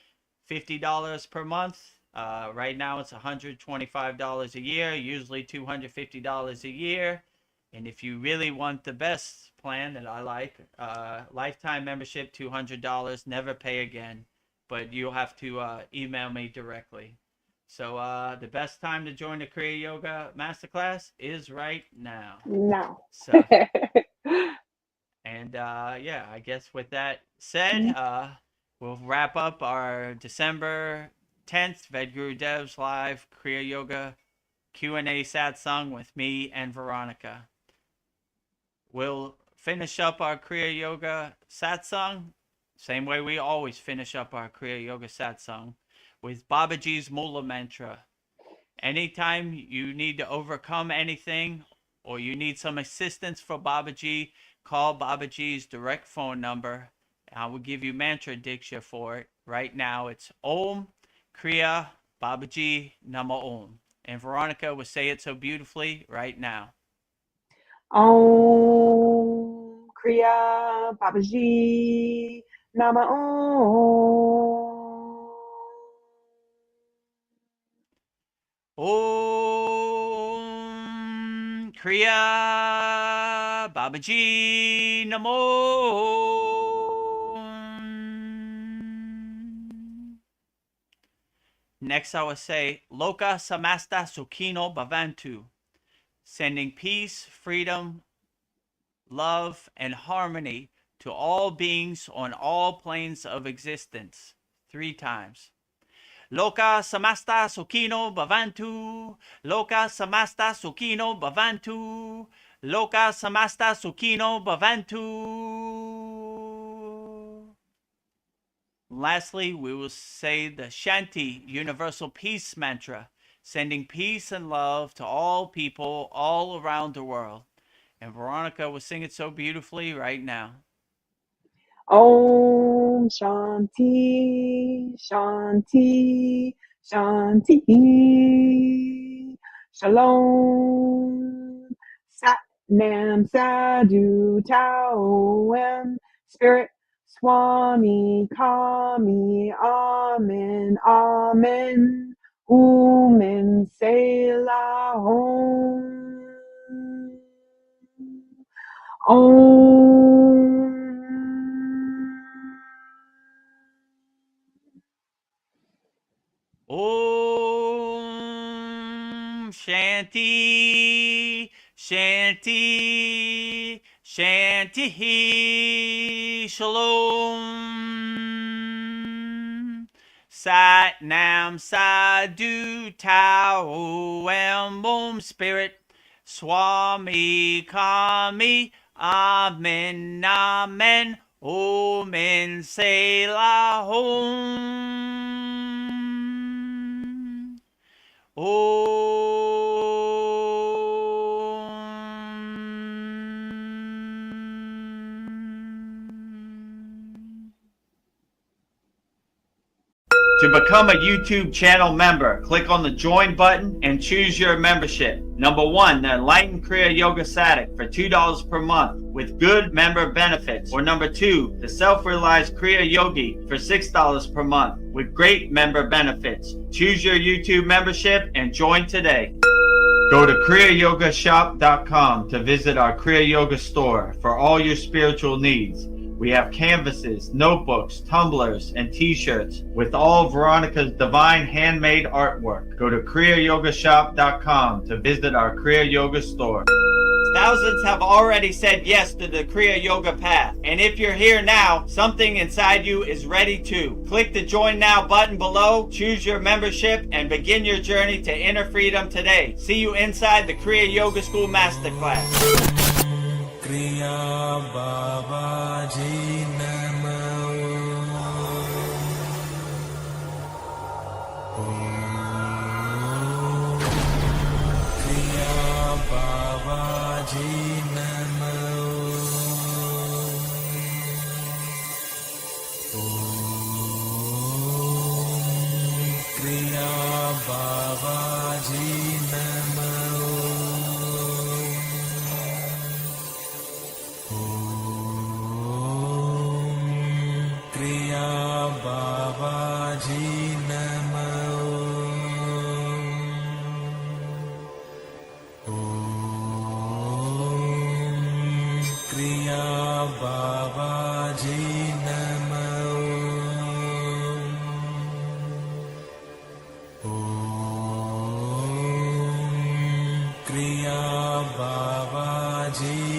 [SPEAKER 1] $50 per month. Right now it's $125 a year, usually $250 a year. And if you really want the best plan that I like, lifetime membership, $200, never pay again. But you'll have to email me directly. So the best time to join the Kriya Yoga Masterclass is right now.
[SPEAKER 3] No.
[SPEAKER 1] So, and yeah, I guess with that said, we'll wrap up our December 10th Vedgurudev's live Kriya Yoga Q&A satsang with me and Veronica. We'll finish up our Kriya Yoga satsang same way we always finish up our Kriya Yoga satsang, with Babaji's Mula mantra. Anytime you need to overcome anything or you need some assistance for Babaji, call Babaji's direct phone number. I will give you mantra diksha for it. Right now it's Om Kriya Babaji Nama Om. And Veronica will say it so beautifully right now.
[SPEAKER 3] Om Kriya Babaji Nama Om.
[SPEAKER 1] Om Kriya Babaji Namo. Next, I will say Loka Samasta Sukhino Bhavantu, sending peace, freedom, love, and harmony to all beings on all planes of existence. 3 times. Loka Samasta Sukhino Bhavantu. Loka Samasta Sukhino Bhavantu. Loka Samasta Sukhino Bhavantu. Lastly, we will say the Shanti Universal Peace Mantra, sending peace and love to all people all around the world. And Veronica will sing it so beautifully right now.
[SPEAKER 4] Om Shanti, Shanti, Shanti. Shalom. Sat Nam Sadhu Tao Em. Spirit Swami Kami. Amen, Amen. Umen Selah Om. Om.
[SPEAKER 1] Om Shanti, Shanti, Shanti. Shalom. Sat Nam Sadhu Tao Em. Om Spirit Swami Kami. Amen, Amen. Om in Selah Om. To become a YouTube channel member, click on the join button and choose your membership. Number 1, the Enlightened Kriya Yoga Satic for $2 per month with good member benefits. Or number 2, the Self-Realized Kriya Yogi for $6 per month with great member benefits. Choose your YouTube membership and join today. Go to kriyayogamasterclass.com to visit our Kriya Yoga store for all your spiritual needs. We have canvases, notebooks, tumblers, and t-shirts with all Veronica's divine handmade artwork. Go to kriyayogamasterclass.com to visit our Kriya Yoga store. Thousands have already said yes to the Kriya Yoga path. And if you're here now, something inside you is ready too. Click the Join Now button below, choose your membership, and begin your journey to inner freedom today. See you inside the Kriya Yoga School Masterclass.
[SPEAKER 2] Kriya Babaji Namo. Kriya Babaji Namo. Kriya Babaji Namo. Kriya Babaji Namo. Kriya Babaji Namo. Kriya Babaji